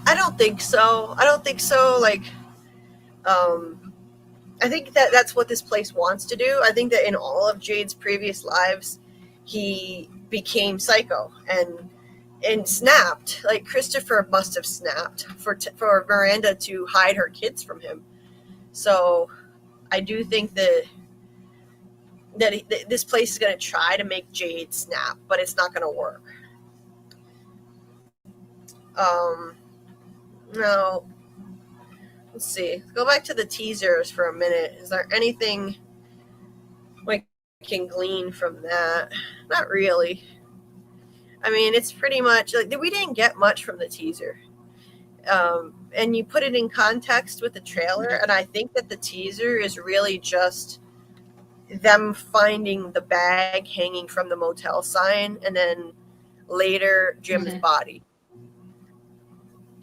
I don't think so. Like, I think that's what this place wants to do. I think that in all of Jade's previous lives, he became psycho and snapped. Like Christopher must have snapped for Miranda to hide her kids from him. So I do think that this place is going to try to make Jade snap, but it's not going to work. No. Let's see. Go back to the teasers for a minute. Is there anything we can glean from that? Not really. I mean, it's pretty much like we didn't get much from the teaser. And you put it in context with the trailer, and I think that the teaser is really just them finding the bag hanging from the motel sign, and then later Jim's body.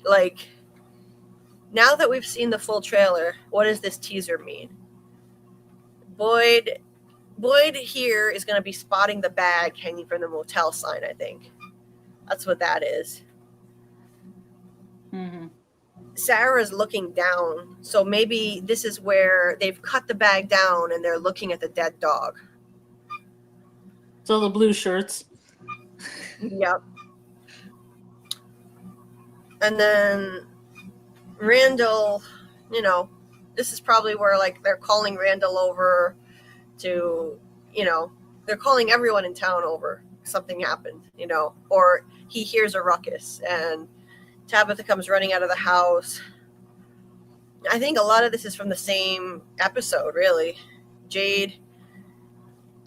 Like, now that we've seen the full trailer, what does this teaser mean? Boyd here is going to be spotting the bag hanging from the motel sign, I think. That's what that is. Mm-hmm. Sarah's looking down, so maybe this is where they've cut the bag down and they're looking at the dead dog. So the blue shirts. Yep. And then Randall, you know, this is probably where, like, they're calling Randall over to, you know, they're calling everyone in town over. Something happened, you know, or he hears a ruckus and Tabitha comes running out of the house. I think a lot of this is from the same episode, really. Jade,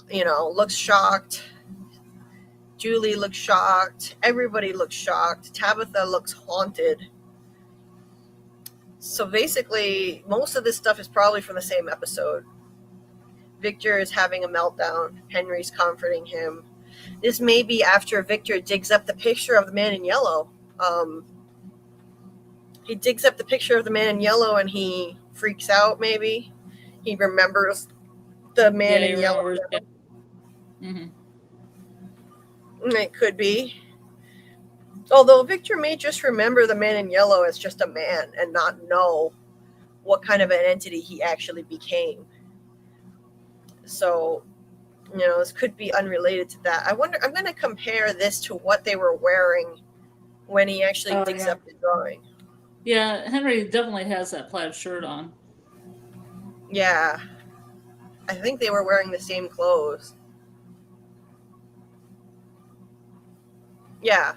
you know, looks shocked. Julie looks shocked. Everybody looks shocked. Tabitha looks haunted. So basically, most of this stuff is probably from the same episode. Victor is having a meltdown. Henry's comforting him. This may be after Victor digs up the picture of the man in yellow. He digs up the picture of the man in yellow and he freaks out, maybe. He remembers the man in yellow. Mm-hmm. It could be. Although Victor may just remember the man in yellow as just a man and not know what kind of an entity he actually became. So, you know, this could be unrelated to that. I wonder, I'm going to compare this to what they were wearing when he actually digs up the drawing. Yeah, Henry definitely has that plaid shirt on. Yeah. I think they were wearing the same clothes. Yeah.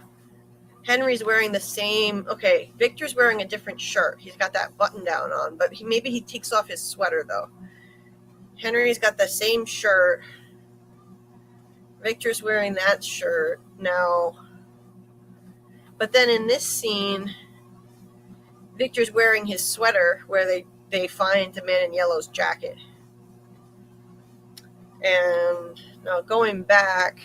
Henry's wearing the same. Okay, Victor's wearing a different shirt. He's got that button down on, but maybe he takes off his sweater, though. Henry's got the same shirt. Victor's wearing that shirt now. But then in this scene, Victor's wearing his sweater where they find the man in yellow's jacket. And now going back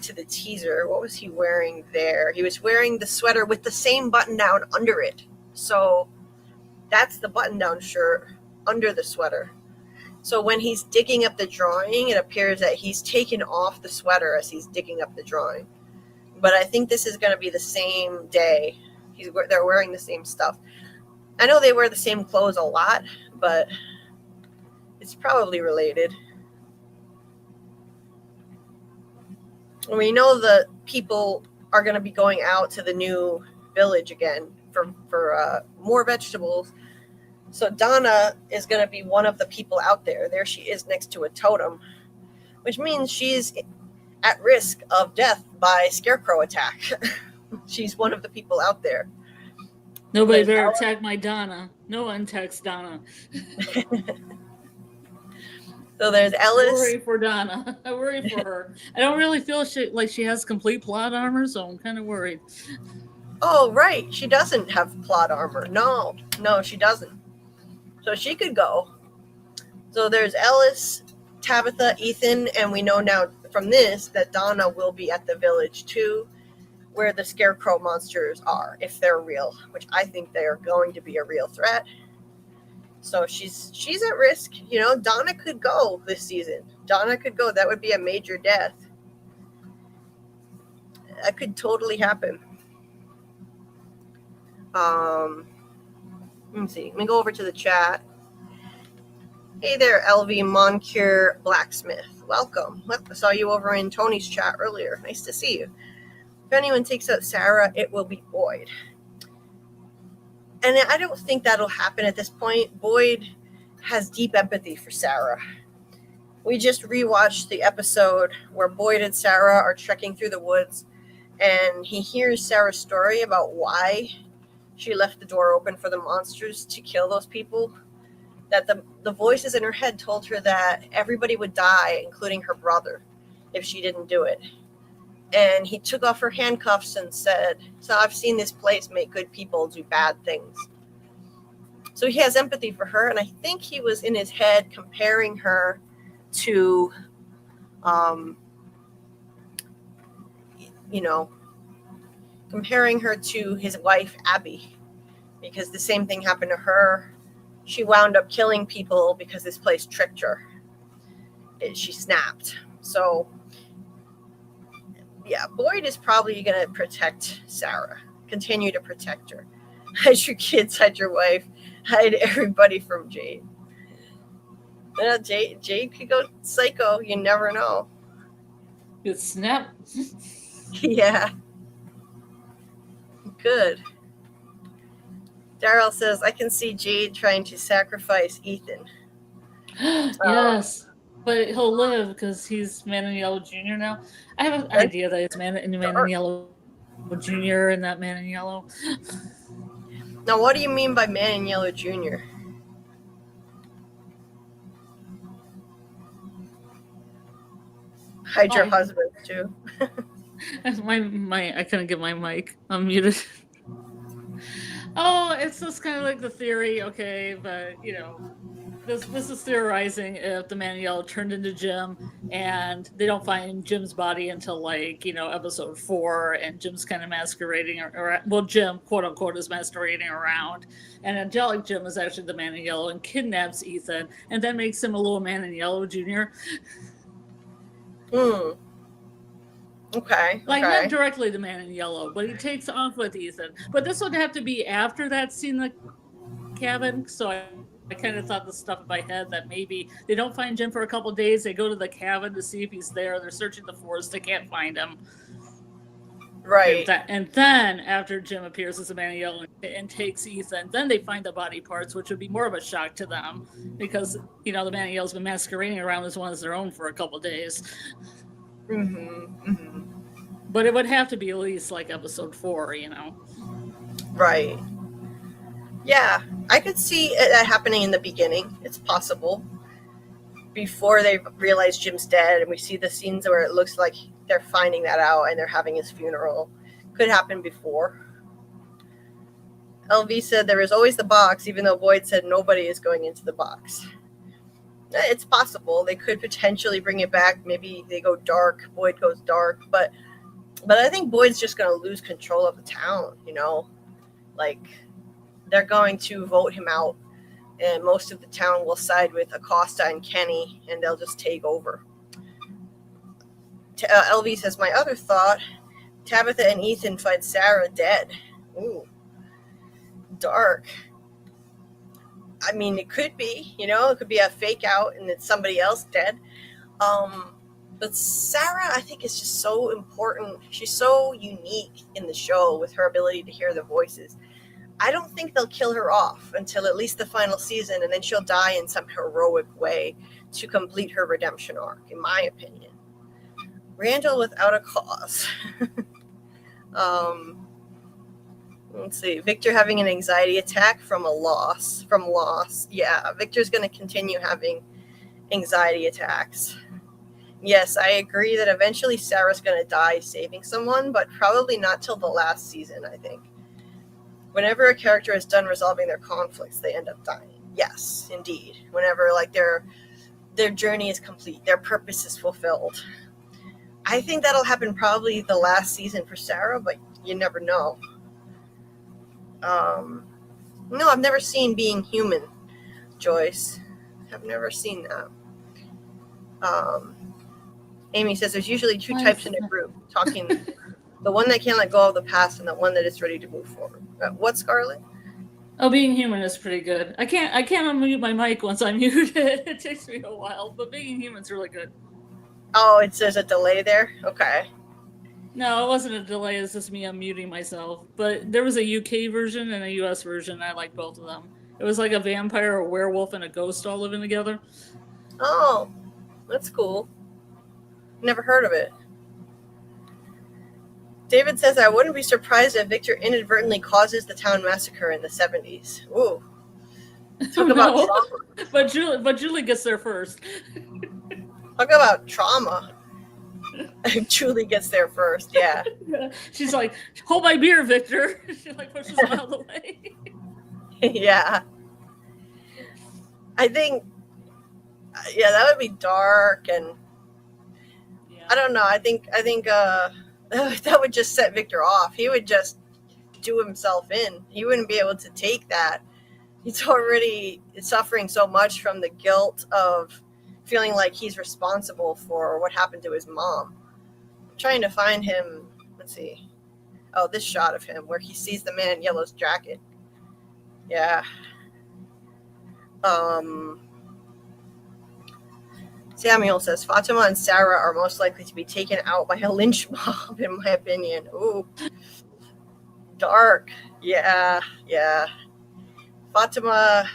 to the teaser, what was he wearing there? He was wearing the sweater with the same button down under it. So that's the button down shirt under the sweater. So when he's digging up the drawing, it appears that he's taken off the sweater as he's digging up the drawing. But I think this is going to be the same day. They're wearing the same stuff. I know they wear the same clothes a lot, but it's probably related. We know the people are going to be going out to the new village again for more vegetables. So Donna is going to be one of the people out there. There she is next to a totem, which means she's at risk of death by scarecrow attack. She's one of the people out there. Nobody better attack my Donna. No one attacks Donna. So there's Ellis. I worry for Donna. I worry for her. I don't really feel like she has complete plot armor, so I'm kind of worried. Oh, right. She doesn't have plot armor. No, she doesn't. So she could go. So there's Ellis, Tabitha, Ethan, and we know now from this that Donna will be at the village too, where the scarecrow monsters are, if they're real, which I think they are going to be a real threat. So she's at risk. You know, Donna could go this season. Donna could go. That would be a major death. That could totally happen. Let me see. Let me go over to the chat. Hey there, LV Moncure Blacksmith. Welcome. I saw you over in Tony's chat earlier. Nice to see you. If anyone takes out Sarah, it will be Boyd. And I don't think that'll happen at this point. Boyd has deep empathy for Sarah. We just rewatched the episode where Boyd and Sarah are trekking through the woods, and he hears Sarah's story about why she left the door open for the monsters to kill those people, that the voices in her head told her that everybody would die, including her brother, if she didn't do it. And he took off her handcuffs and said, so I've seen this place make good people do bad things. So he has empathy for her, and I think he was in his head comparing her to, comparing her to his wife, Abby, because the same thing happened to her. She wound up killing people because this place tricked her. She snapped. So, yeah, Boyd is probably going to protect Sarah, continue to protect her. Hide your kids, hide your wife, hide everybody from Jade. Jade could go psycho. You never know. Good snap. Yeah. Good. Daryl says, I can see Jade trying to sacrifice Ethan. Yes. But he'll live because he's Man in Yellow Jr. now. I have an idea that it's Man in Yellow Jr. and not Man in Yellow. Now, what do you mean by Man in Yellow Jr.? Hide your husband, too. I couldn't get my mic unmuted. Oh, it's just kind of like the theory, okay, but, this is theorizing if the Man in Yellow turned into Jim and they don't find Jim's body until, episode 4, and Jim's kind of masquerading, Jim, quote-unquote, is masquerading around, and Angelic Jim is actually the Man in Yellow and kidnaps Ethan, and then makes him a little Man in Yellow Jr. Okay. Not directly the Man in Yellow, but he takes off with Ethan. But this would have to be after that scene in the cabin, so I kind of thought the stuff in my head that maybe they don't find Jim for a couple days. They go to the cabin to see if he's there. They're searching the forest. They can't find him. Right. And then after Jim appears as a Man in Yellow and takes Ethan, then they find the body parts, which would be more of a shock to them because, the Man in Yellow's been masquerading around as one of their own for a couple days. But it would have to be at least episode 4, Right. Yeah, I could see that happening in the beginning. It's possible. Before they realize Jim's dead, and we see the scenes where it looks like they're finding that out and they're having his funeral. Could happen before. LV said there is always the box, even though Boyd said nobody is going into the box. It's possible. They could potentially bring it back. Maybe they go dark. Boyd goes dark. But I think Boyd's just going to lose control of the town, they're going to vote him out, and most of the town will side with Acosta and Kenny, and they'll just take over. LV says, my other thought, Tabitha and Ethan find Sarah dead. Ooh, dark. I mean, it could be, it could be a fake out and it's somebody else dead. But Sarah, I think, is just so important. She's so unique in the show with her ability to hear the voices. I don't think they'll kill her off until at least the final season, and then she'll die in some heroic way to complete her redemption arc, in my opinion. Randall without a cause. Let's see. Victor having an anxiety attack from loss. Yeah, Victor's going to continue having anxiety attacks. Yes, I agree that eventually Sarah's going to die saving someone, but probably not till the last season, I think. Whenever a character is done resolving their conflicts, they end up dying. Yes, indeed. Whenever their journey is complete, their purpose is fulfilled. I think that'll happen probably the last season for Sarah, but you never know. No, I've never seen Being Human, Joyce. I've never seen that. Amy says there's usually two types in a group talking. The one that can't let go of the past and the one that is ready to move forward. What, Scarlet? Oh, Being Human is pretty good. I can't unmute my mic once I mute it. It takes me a while, but Being Human's really good. Oh, there's a delay there? Okay. No, it wasn't a delay. It's just me unmuting myself. But there was a UK version and a US version. I like both of them. It was like a vampire, a werewolf, and a ghost all living together. Oh, that's cool. Never heard of it. David says, I wouldn't be surprised if Victor inadvertently causes the town massacre in the 70s. Ooh. Talk about trauma. But Julie gets there first. Talk about trauma. Julie gets there first, yeah. She's like, hold my beer, Victor. She like pushes him out of the way. Yeah. I think, yeah, that would be dark, and I don't know. I think that would just set Victor off. He would just do himself in. He wouldn't be able to take that. He's already suffering so much from the guilt of feeling like he's responsible for what happened to his mom. I'm trying to find him. Let's see. Oh, this shot of him where he sees the man in yellow's jacket. Yeah. Samuel says Fatima and Sarah are most likely to be taken out by a lynch mob, in my opinion. Ooh. Dark. Yeah. Fatima,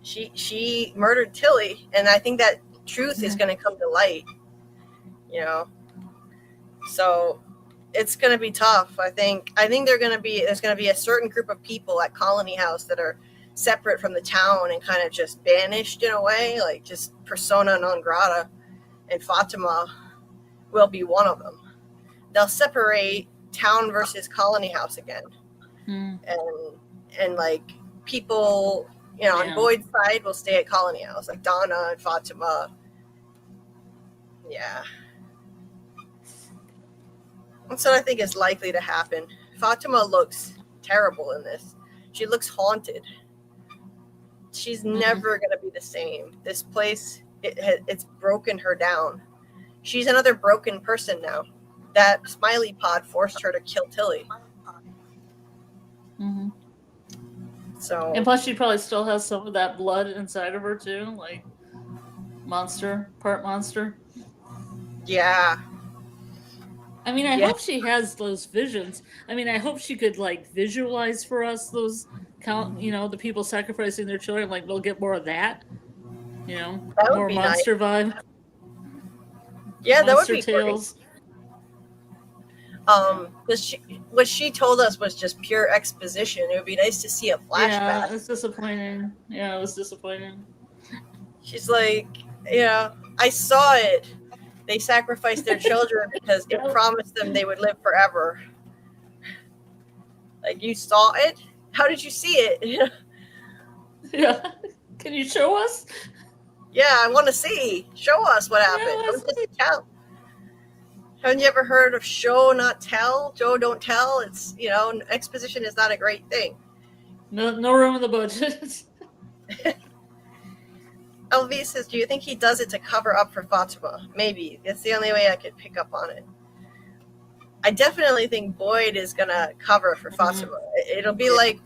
she murdered Tilly, and I think that truth is going to come to light, so it's going to be tough. I think there's going to be a certain group of people at Colony House that are separate from the town and kind of just banished in a way, like just persona non grata, and Fatima will be one of them. They'll separate town versus Colony House again. And like people, on Boyd's side will stay at Colony House, like Donna and Fatima. Yeah. That's what I think is likely to happen. Fatima looks terrible in this. She looks haunted. She's never going to be the same. This place, it's broken her down. She's another broken person now. That smiley pod forced her to kill Tilly. So, and plus, she probably still has some of that blood inside of her too, like part monster. Yeah. I mean, I hope she has those visions. I mean, I hope she could like visualize for us those the people sacrificing their children. Like, we'll get more of that. That would more be monster nice. vibe. Yeah, monster that would be tales. Great. What she told us was just pure exposition. It would be nice to see a flashback. Yeah, it's disappointing. Yeah, it was disappointing. She's like, I saw it. They sacrificed their children because it promised them they would live forever. Like, you saw it? How did you see it? Yeah. Can you show us? Yeah, I want to see. Show us what happened. Don't just tell. Haven't you ever heard of show, not tell? Joe, don't tell. It's, exposition is not a great thing. No room in the budget. LV says, do you think he does it to cover up for Fatima? Maybe. It's the only way I could pick up on it. I definitely think Boyd is going to cover for Fatima. It'll be like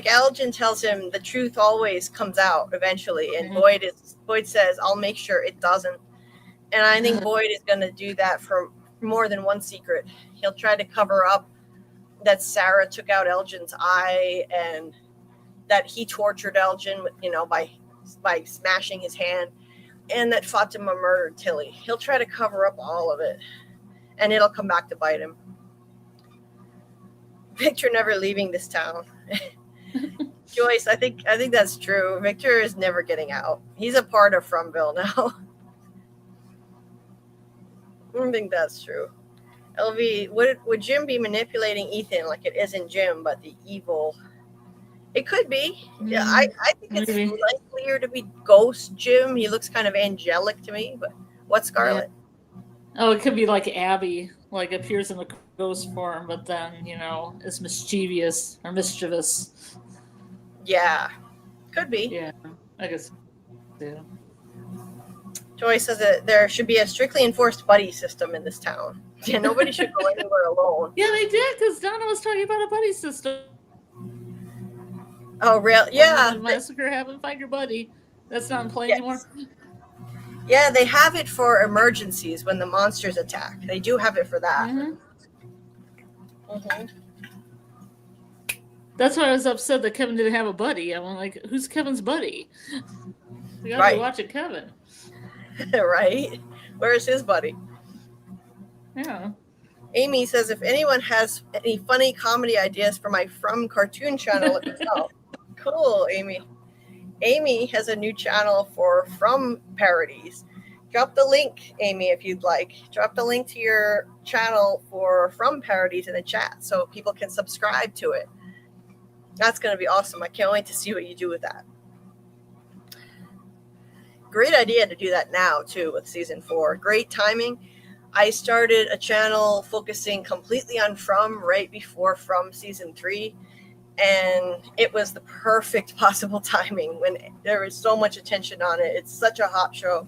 Elgin tells him the truth always comes out eventually, and Boyd says, I'll make sure it doesn't. And I think Boyd is going to do that for more than one secret. He'll try to cover up that Sarah took out Elgin's eye and that he tortured Elgin, by smashing his hand, and that Fatima murdered Tilly. He'll try to cover up all of it, and it'll come back to bite him. Victor never leaving this town. Joyce, I think that's true. Victor is never getting out. He's a part of Fromville now. I think that's true. LV, would Jim be manipulating Ethan like it isn't Jim, but the evil? It could be. Yeah, I think it's likelier to be Ghost Jim. He looks kind of angelic to me, but what's Scarlet? Yeah. Oh, it could be like Abby, like appears in a ghost form, but then, is mischievous. Yeah, could be. Yeah, I guess. Yeah. Joy says that there should be a strictly enforced buddy system in this town. Yeah, nobody should go anywhere alone. Yeah, they did, because Donna was talking about a buddy system. Oh, real? Yeah. Massacre, haven't find your buddy. That's not in play anymore. Yeah, they have it for emergencies when the monsters attack. They do have it for that. That's why I was upset that Kevin didn't have a buddy. I'm like, who's Kevin's buddy? We gotta be watching Kevin. Right? Where's his buddy? Yeah. Amy says, if anyone has any funny comedy ideas for my From cartoon channel, let me know. Cool, Amy. Amy has a new channel for From parodies. Drop the link, Amy, if you'd like. Drop the link to your channel for From parodies in the chat so people can subscribe to it. That's going to be awesome. I can't wait to see what you do with that. Great idea to do that now, too, with season 4. Great timing. I started a channel focusing completely on From right before From season 3. And it was the perfect possible timing when there was so much attention on it. It's such a hot show.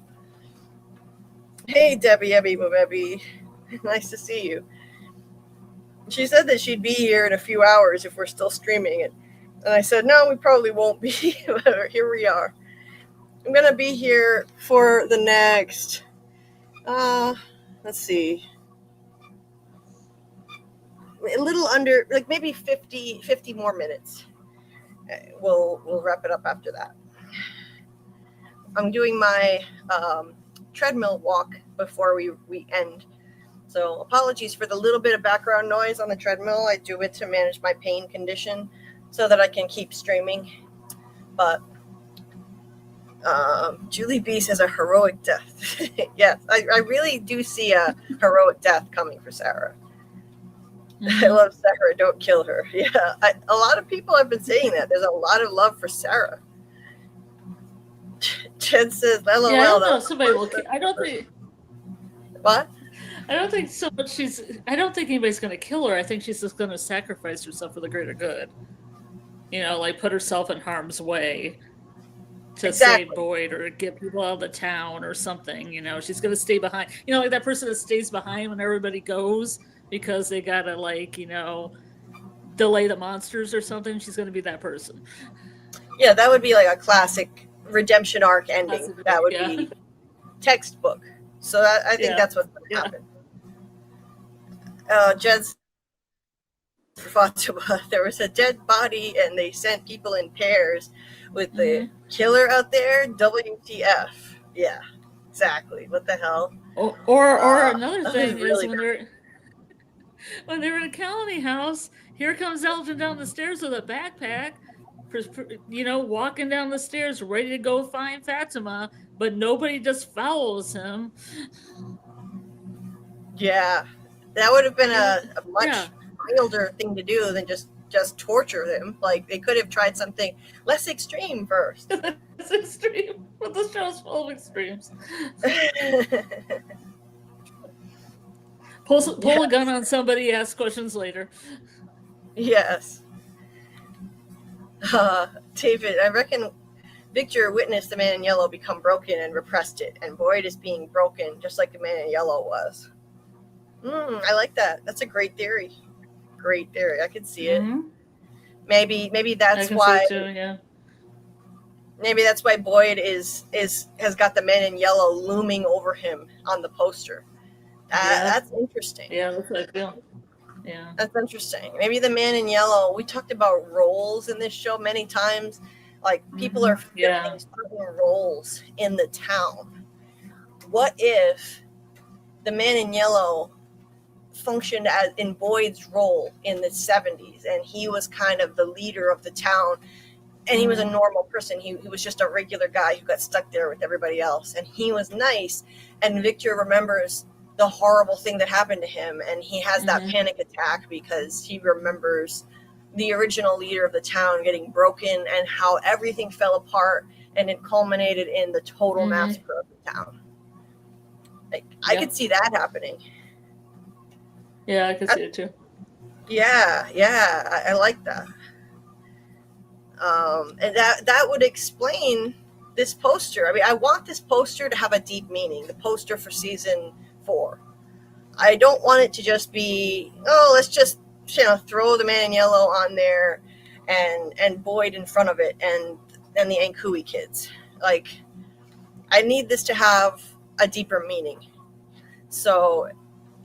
Hey, Debbie, Ebby. Nice to see you. She said that she'd be here in a few hours if we're still streaming it. And I said, no, we probably won't be. Here we are. I'm going to be here for the next, let's see, a little under, like maybe 50 more minutes. We'll wrap it up after that. I'm doing my treadmill walk before we end. So apologies for the little bit of background noise on the treadmill. I do it to manage my pain condition so that I can keep streaming. But Julie B says a heroic death. Yes, I really do see a heroic death coming for Sarah. I love Sarah. Don't kill her. Yeah, a lot of people have been saying that. There's a lot of love for Sarah. Jen says, LOL. Yeah, I don't know. Somebody will. I don't think. What? I don't think so much. I don't think anybody's going to kill her. I think she's just going to sacrifice herself for the greater good. You know, like put herself in harm's way to save Boyd or get people out of the town or something. You know, she's going to stay behind. You know, like that person that stays behind when everybody goes because they got to, like, you know, delay the monsters or something. She's going to be that person. Yeah, that would be like a classic redemption arc ending. That would be textbook. So I think that's what's going to happen. Jed's for Fatima, there was a dead body and they sent people in pairs with the killer out there. WTF? Yeah, exactly. What the hell? Or another thing is when they're in a colony house, here comes Elgin down the stairs with a backpack, you know, walking down the stairs ready to go find Fatima, but nobody just follows him. Yeah. That would have been a much milder thing to do than just torture them. Like, they could have tried something less extreme first. Less extreme. But the show's full of extremes. Pull a gun on somebody, ask questions later. Yes. David, I reckon Victor witnessed the man in yellow become broken and repressed it, and Boyd is being broken just like the man in yellow was. I like that. That's a great theory. Great theory. I could see it. Maybe that's why. Too, Maybe that's why Boyd has got the man in yellow looming over him on the poster. That's interesting. Yeah, that's what I feel. Yeah, that's interesting. Maybe the man in yellow. We talked about roles in this show many times. Like, people are filling certain roles in the town. What if the man in yellow functioned as in Boyd's role in the 70s, and he was kind of the leader of the town, and he was a normal person. He was just a regular guy who got stuck there with everybody else, and he was nice, and Victor remembers the horrible thing that happened to him, and he has that panic attack because he remembers the original leader of the town getting broken and how everything fell apart, and it culminated in the total massacre of the town. Like, I could see that happening. Yeah, I could see it too. Yeah, I like that. And that would explain this poster. I mean, I want this poster to have a deep meaning, the poster for season 4. I don't want it to just be, let's just, throw the man in yellow on there and Boyd in front of it and the Ankui kids. Like, I need this to have a deeper meaning. So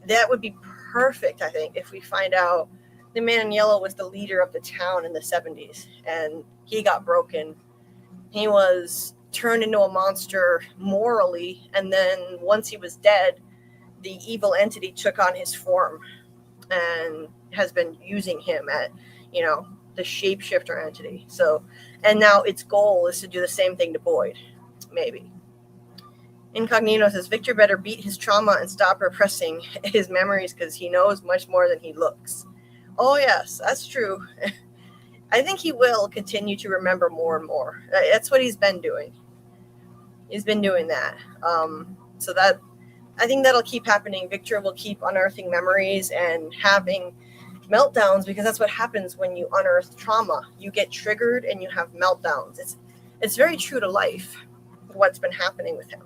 that would be perfect, I think, if we find out the man in yellow was the leader of the town in the 70s and he got broken. He was turned into a monster morally, and then once he was dead, the evil entity took on his form. and has been using him at, the shapeshifter entity. So, and now its goal is to do the same thing to Boyd, maybe. Incognito says Victor better beat his trauma and stop repressing his memories because he knows much more than he looks. Oh, yes, that's true. I think he will continue to remember more and more. That's what he's been doing. He's been doing that. So that, I think that'll keep happening. Victor will keep unearthing memories and having meltdowns, because that's what happens when you unearth trauma. You get triggered and you have meltdowns. It's very true to life, what's been happening with him.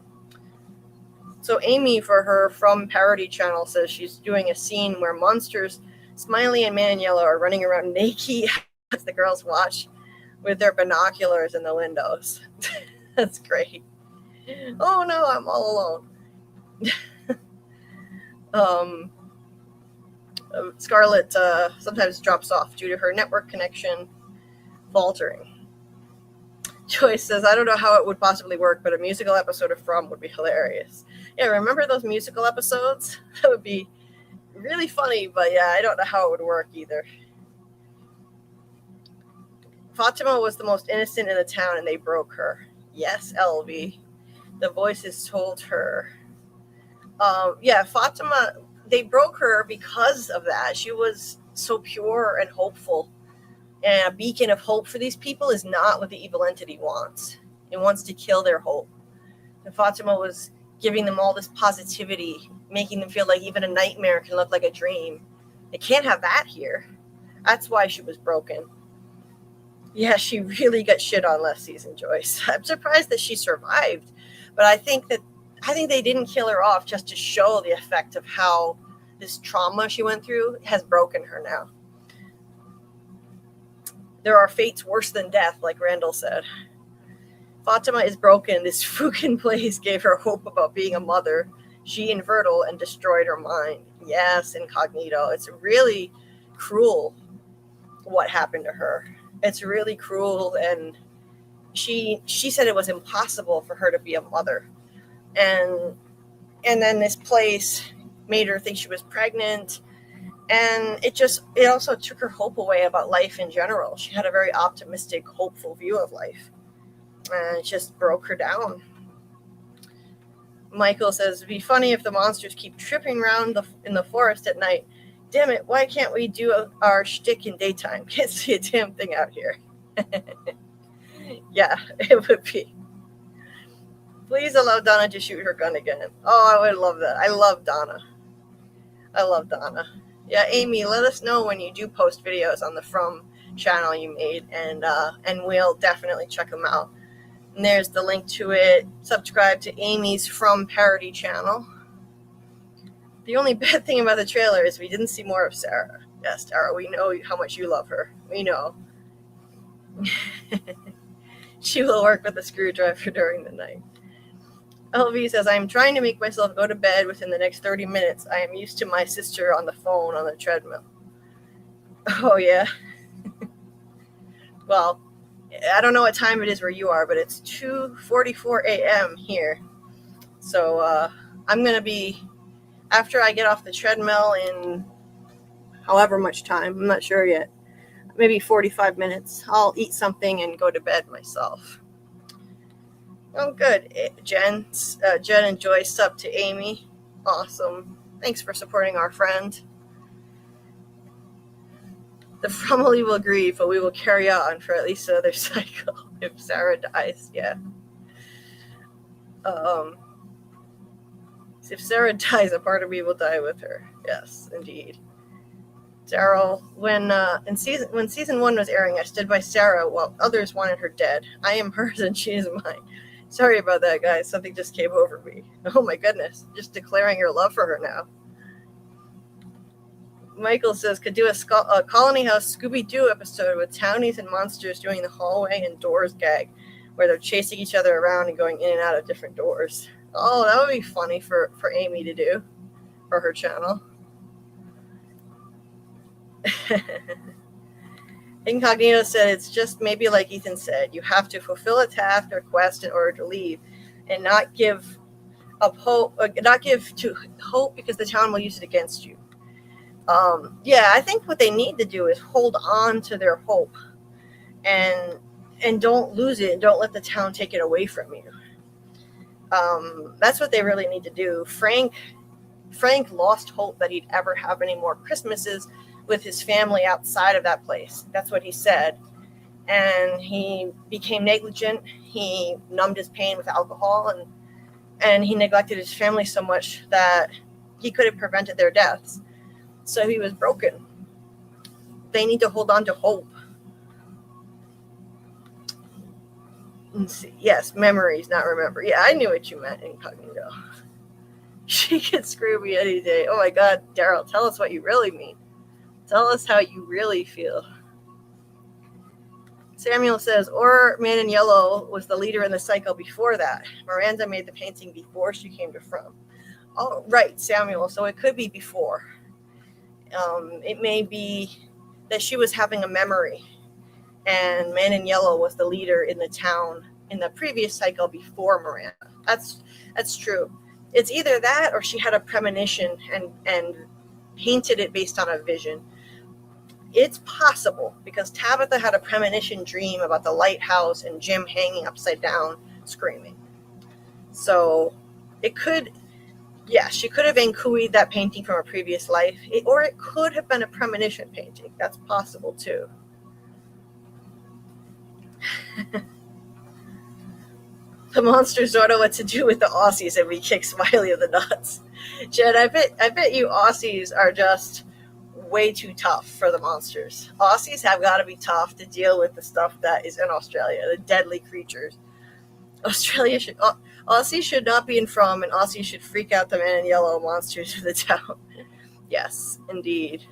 So Amy, for her From Parody channel, says she's doing a scene where monsters, Smiley and Man in Yellow, are running around naked as the girls watch with their binoculars in the windows. That's great. Oh no, I'm all alone. Scarlet sometimes drops off due to her network connection faltering. Joyce says, I don't know how it would possibly work, but a musical episode of From would be hilarious. Yeah, remember those musical episodes? That would be really funny, but yeah, I don't know how it would work either. Fatima was the most innocent in the town and they broke her. Yes, LV. The voices told her. Yeah, Fatima, they broke her because of that. She was so pure and hopeful. And a beacon of hope for these people is not what the evil entity wants. It wants to kill their hope. And Fatima was giving them all this positivity, making them feel like even a nightmare can look like a dream. They can't have that here. That's why she was broken. Yeah, she really got shit on last season, Joyce. I'm surprised that she survived. But I think they didn't kill her off just to show the effect of how this trauma she went through has broken her now. There are fates worse than death, like Randall said. Fatima is broken. This fucking place gave her hope about being a mother. She infertile and destroyed her mind. Yes, Incognito. It's really cruel what happened to her. It's really cruel, and she said it was impossible for her to be a mother. And then this place made her think she was pregnant. And it also took her hope away about life in general. She had a very optimistic, hopeful view of life. And it just broke her down. Michael says, it'd be funny if the monsters keep tripping around in the forest at night. Damn it, why can't we do our shtick in daytime? Can't see a damn thing out here. Yeah, it would be. Please allow Donna to shoot her gun again. Oh, I would love that. I love Donna. Yeah, Amy, let us know when you do post videos on the From channel you made, and we'll definitely check them out. And there's the link to it. Subscribe to Amy's From Parody channel. The only bad thing about the trailer is we didn't see more of Sarah. Yes, Sarah, we know how much you love her. We know. She will work with a screwdriver during the night. LV says, I'm trying to make myself go to bed within the next 30 minutes. I am used to my sister on the phone on the treadmill. Oh, yeah. Well, I don't know what time it is where you are, but it's 2:44 a.m. here. So I'm going to be, after I get off the treadmill in however much time, I'm not sure yet, maybe 45 minutes, I'll eat something and go to bed myself. Oh, good. Jen and Joyce sub to Amy. Awesome. Thanks for supporting our friend. The family will grieve, but we will carry on for at least another cycle if Sarah dies. Yeah. If Sarah dies, a part of me will die with her. Yes, indeed. Daryl, when season 1 was airing, I stood by Sarah while others wanted her dead. I am hers and she is mine. Sorry about that, guys. Something just came over me. Oh my goodness. Just declaring your love for her now. Michael says, could do a Colony House Scooby-Doo episode with townies and monsters doing the hallway and doors gag, where they're chasing each other around and going in and out of different doors. Oh, that would be funny for Amy to do for her channel. Incognito said, it's just maybe like Ethan said, you have to fulfill a task or quest in order to leave, and not give up hope, not give to hope because the town will use it against you. Yeah, I think what they need to do is hold on to their hope and don't lose it. Don't let the town take it away from you. That's what they really need to do. Frank lost hope that he'd ever have any more Christmases with his family outside of that place. That's what he said. And he became negligent. He numbed his pain with alcohol, and he neglected his family so much that he could have prevented their deaths. So he was broken. They need to hold on to hope. Let's see. Yes, memories, not remember. Yeah, I knew what you meant, incognito. She could screw me any day. Oh my God, Daryl, tell us what you really mean. Tell us how you really feel. Samuel says, or Man in Yellow was the leader in the cycle before that. Miranda made the painting before she came to From. Oh, right, Samuel. So it could be before. It may be that she was having a memory, and Man in Yellow was the leader in the town in the previous cycle before Miranda. That's true. It's either that or she had a premonition and painted it based on a vision. It's possible because Tabitha had a premonition dream about the lighthouse and Jim hanging upside down screaming. So it could, yeah, she could have encooeyed that painting from a previous life, or it could have been a premonition painting. That's possible too. The monsters don't know what to do with the Aussies, and we kick Smiley in the nuts. Jed, I bet you Aussies are just way too tough for the monsters. Aussies have got to be tough to deal with the stuff that is in Australia, the deadly creatures. Aussies should not be in From, and Aussies should freak out the Man in Yellow monsters of the town. Yes, indeed.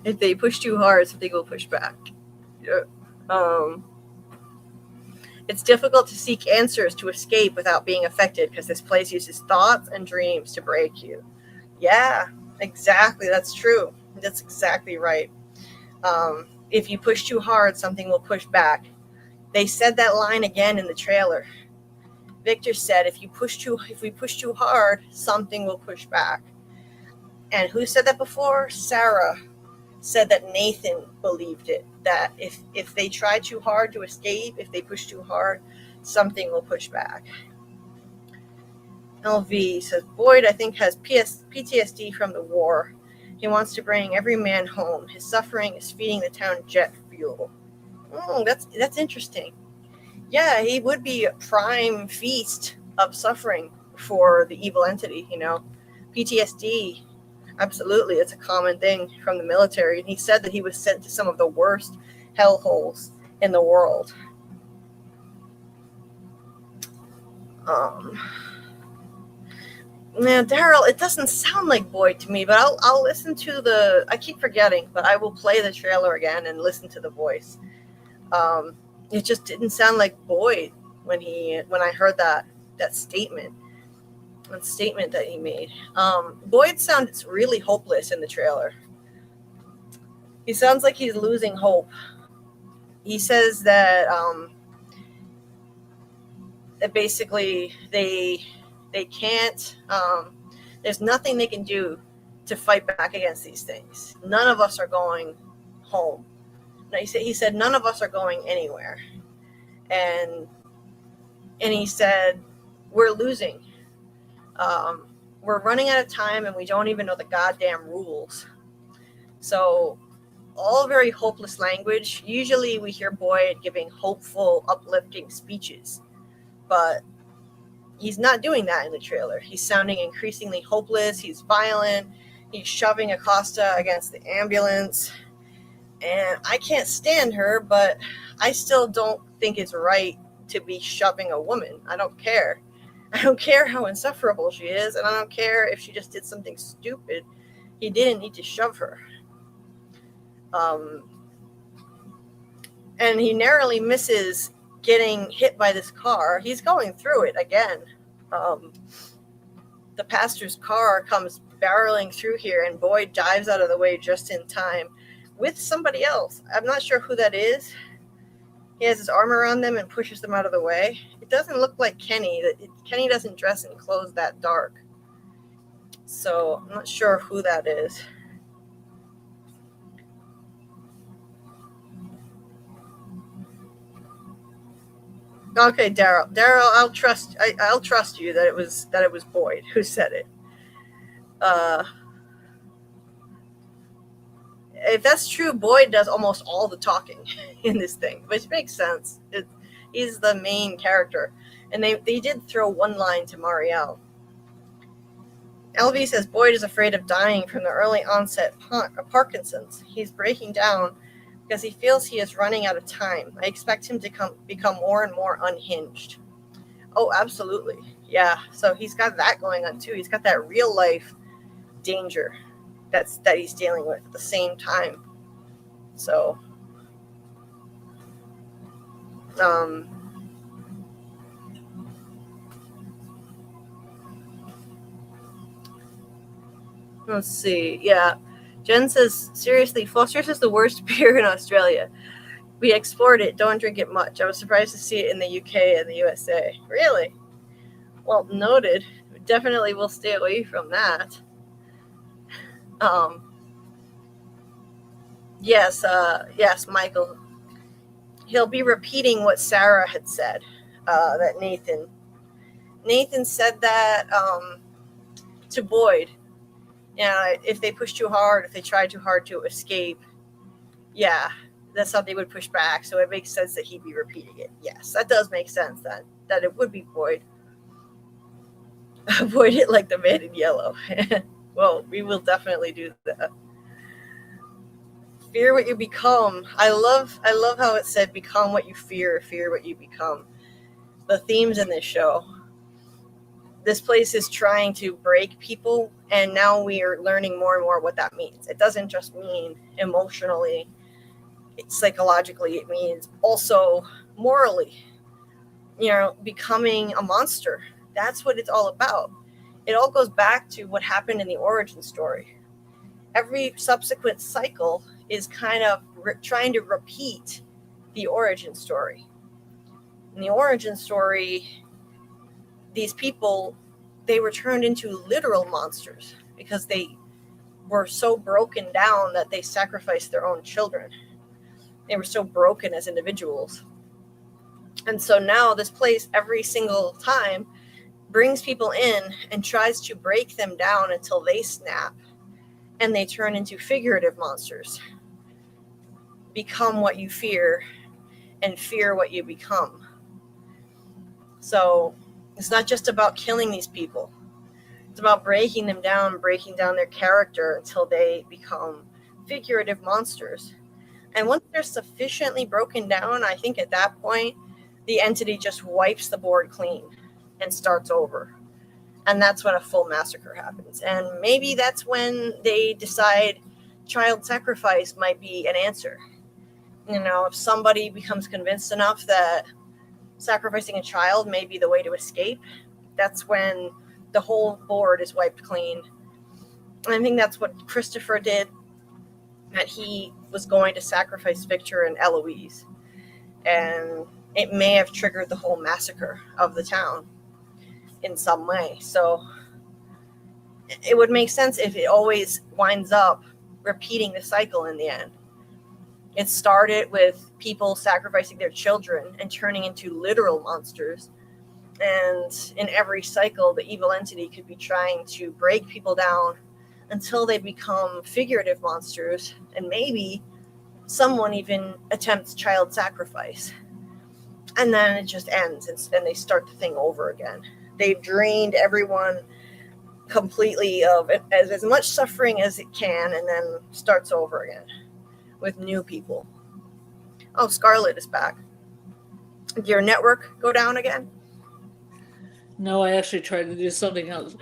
If they push too hard, something will push back. It's difficult to seek answers to escape without being affected because this place uses thoughts and dreams to break you. Yeah, exactly. That's true. That's exactly right. If you push too hard, something will push back. They said that line again in the trailer. Victor said, if we push too hard, something will push back. And who said that before? Sarah said that Nathan believed it, that if they try too hard to escape, if they push too hard, something will push back. LV says, Boyd, I think, has PTSD from the war. He wants to bring every man home. His suffering is feeding the town jet fuel. That's interesting. Yeah, he would be a prime feast of suffering for the evil entity, PTSD. Absolutely, it's a common thing from the military. And he said that he was sent to some of the worst hellholes in the world. Now, Daryl, it doesn't sound like Boyd to me, but I'll listen to I keep forgetting, but I will play the trailer again and listen to the voice. It just didn't sound like Boyd when I heard that statement. That statement that he made. Boyd sounds really hopeless in the trailer. He sounds like he's losing hope. He says that that basically they can't. There's nothing they can do to fight back against these things. None of us are going home. No, he said none of us are going anywhere, and he said we're losing. We're running out of time, and we don't even know the goddamn rules. So, all very hopeless language. Usually we hear Boyd giving hopeful, uplifting speeches, but he's not doing that in the trailer. He's sounding increasingly hopeless. He's violent. He's shoving Acosta against the ambulance. And I can't stand her, but I still don't think it's right to be shoving a woman. I don't care. I don't care how insufferable she is, and I don't care if she just did something stupid. He didn't need to shove her. And he narrowly misses getting hit by this car. He's going through it again. The pastor's car comes barreling through here, and Boyd dives out of the way just in time with somebody else. I'm not sure who that is. He has his arm around them and pushes them out of the way. it doesn't look like Kenny. Kenny doesn't dress in clothes that dark. So I'm not sure who that is. Okay, Daryl. Daryl, I'll trust you that it was Boyd who said it. If that's true, Boyd does almost all the talking in this thing, which makes sense. He's the main character, and they did throw one line to Marielle. LV says Boyd is afraid of dying from the early onset Parkinson's. He's breaking down because he feels he is running out of time. I expect him to become more and more unhinged. Oh, absolutely. Yeah, so he's got that going on too. He's got that real life danger that he's dealing with at the same time. So, let's see. Yeah, Jen says, seriously, Foster's is the worst beer in Australia. We export it, don't drink it much. I was surprised to see it in the UK and the USA. Really? Well, noted. Definitely will stay away from that. Yes, Michael. He'll be repeating what Sarah had said, that Nathan said that to Boyd. Yeah, if they push too hard, if they try too hard to escape, yeah, that's how they would push back. So it makes sense that he'd be repeating it. Yes, that does make sense that it would be Boyd. Boyd it like the man in yellow. Well, we will definitely do that. Fear what you become. I love how it said become what you fear what you become. The themes in this show. This place is trying to break people, and now we are learning more and more what that means. It doesn't just mean emotionally, psychologically, it means also morally. Becoming a monster. That's what it's all about. It all goes back to what happened in the origin story. Every subsequent cycle is kind of trying to repeat the origin story. In the origin story, these people, they were turned into literal monsters because they were so broken down that they sacrificed their own children. They were so broken as individuals. And so now this place, every single time, brings people in and tries to break them down until they snap and they turn into figurative monsters. Become what you fear and fear what you become. So it's not just about killing these people. It's about breaking them down, breaking down their character until they become figurative monsters. And once they're sufficiently broken down, I think at that point, the entity just wipes the board clean and starts over. And that's when a full massacre happens. And maybe that's when they decide child sacrifice might be an answer. If somebody becomes convinced enough that sacrificing a child may be the way to escape, that's when the whole board is wiped clean. And I think that's what Christopher did, that he was going to sacrifice Victor and Eloise. And it may have triggered the whole massacre of the town in some way. So it would make sense if it always winds up repeating the cycle in the end. It started with people sacrificing their children and turning into literal monsters. And in every cycle, the evil entity could be trying to break people down until they become figurative monsters. And maybe someone even attempts child sacrifice. And then it just ends, and they start the thing over again. They've drained everyone completely of as much suffering as it can, and then starts over again with new people. Oh, Scarlet is back. Did your network go down again? No, I actually tried to do something else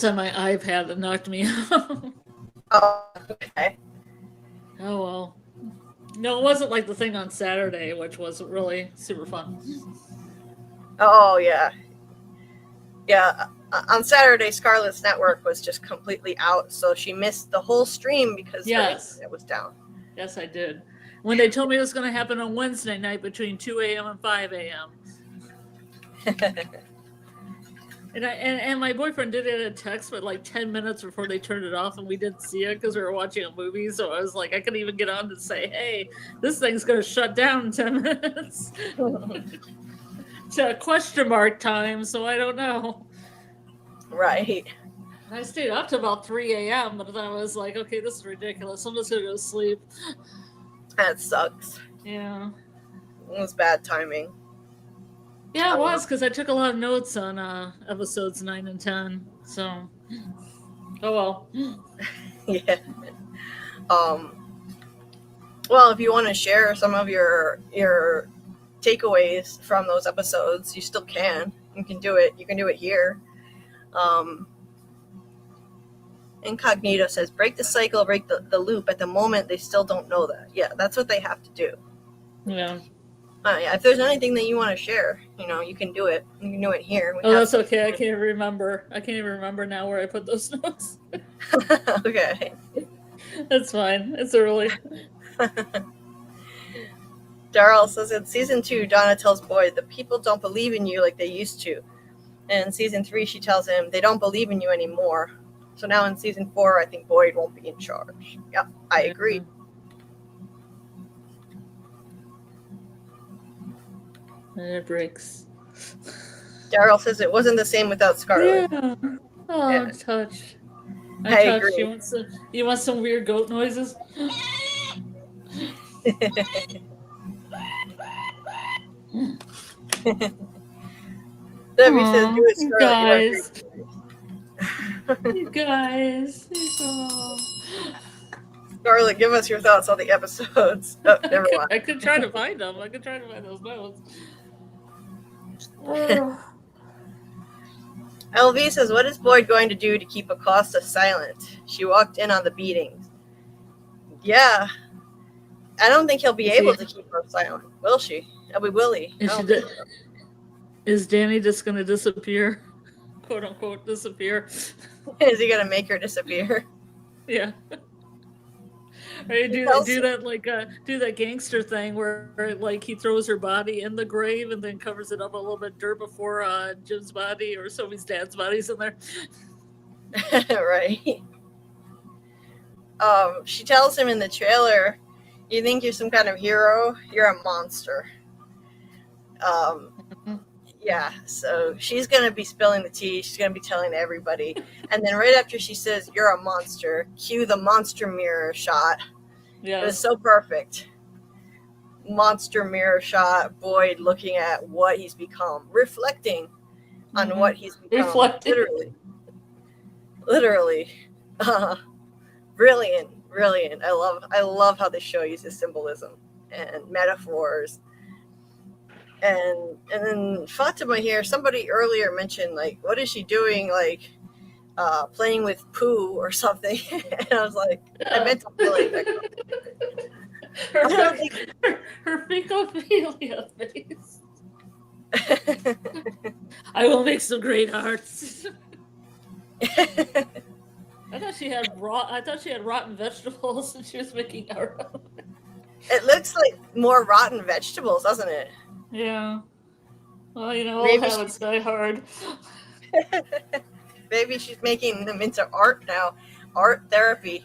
on my iPad that knocked me out. Oh, okay. Oh, well. No, it wasn't like the thing on Saturday, which was really super fun. Oh, yeah. Yeah, on Saturday, Scarlet's network was just completely out, so she missed the whole stream because her internet was down. Yes, I did. When they told me it was going to happen on Wednesday night between 2 a.m. and 5 a.m. And my boyfriend did it in a text, but like 10 minutes before they turned it off, and we didn't see it because we were watching a movie. So I was like, I couldn't even get on to say, "Hey, this thing's gonna shut down in 10 minutes." It's a question mark time, so I don't know. Right. I stayed up to about 3 a.m., but then I was like, okay, this is ridiculous. I'm just gonna go to sleep. That sucks. Yeah. It was bad timing. Yeah, it was, because I took a lot of notes on episodes 9 and 10. So, oh well. Yeah. Well, if you want to share some of your takeaways from those episodes, you still can. You can do it. You can do it here. Incognito says, break the cycle, break the loop. At the moment, they still don't know that. Yeah, that's what they have to do. Yeah. Yeah, if there's anything that you want to share, you can do it. You can do it here. That's okay. I can't remember. I can't even remember now where I put those notes. Okay. That's fine. It's early. Daryl says in season 2, Donna tells Boyd, the people don't believe in you like they used to. And in season 3, she tells him they don't believe in you anymore. So now in season 4, I think Boyd won't be in charge. Yep, I agree. And it breaks. Daryl says it wasn't the same without Scarlet. Yeah. Oh, Yeah. Touch. I agree. You want some weird goat noises? Debbie says do it, Scarlet. You guys. Oh. Scarlet, give us your thoughts on the episodes. Oh, never mind. I could try to find them. I could try to find those notes. LV says, what is Boyd going to do to keep Acosta silent? She walked in on the beatings. Yeah. I don't think he'll be able to keep her silent. Will she? Will he? Is Danny just going to disappear? Quote unquote disappear. Is he going to make her disappear? Yeah. Or do that gangster thing where like he throws her body in the grave and then covers it up a little bit dirt before Jim's body or somebody's dad's body's in there. Right. She tells him in the trailer, you think you're some kind of hero? You're a monster. Yeah, so she's going to be spilling the tea. She's going to be telling everybody. And then right after she says, you're a monster, cue the monster mirror shot. Yeah. It was so perfect. Monster mirror shot, Boyd looking at what he's become, reflecting on what he's become. Reflecting. Literally. Brilliant. I love how the show uses symbolism and metaphors. And then Fatima here, somebody earlier mentioned, like, what is she doing, like, playing with poo or something? And I was like, I meant to feel like that. Her fecophilia face. I will make some great arts. I thought she had rotten vegetables and she was making art. It looks like more rotten vegetables, doesn't it? Yeah. Well, all habits die hard. Maybe she's making them into art now. Art therapy.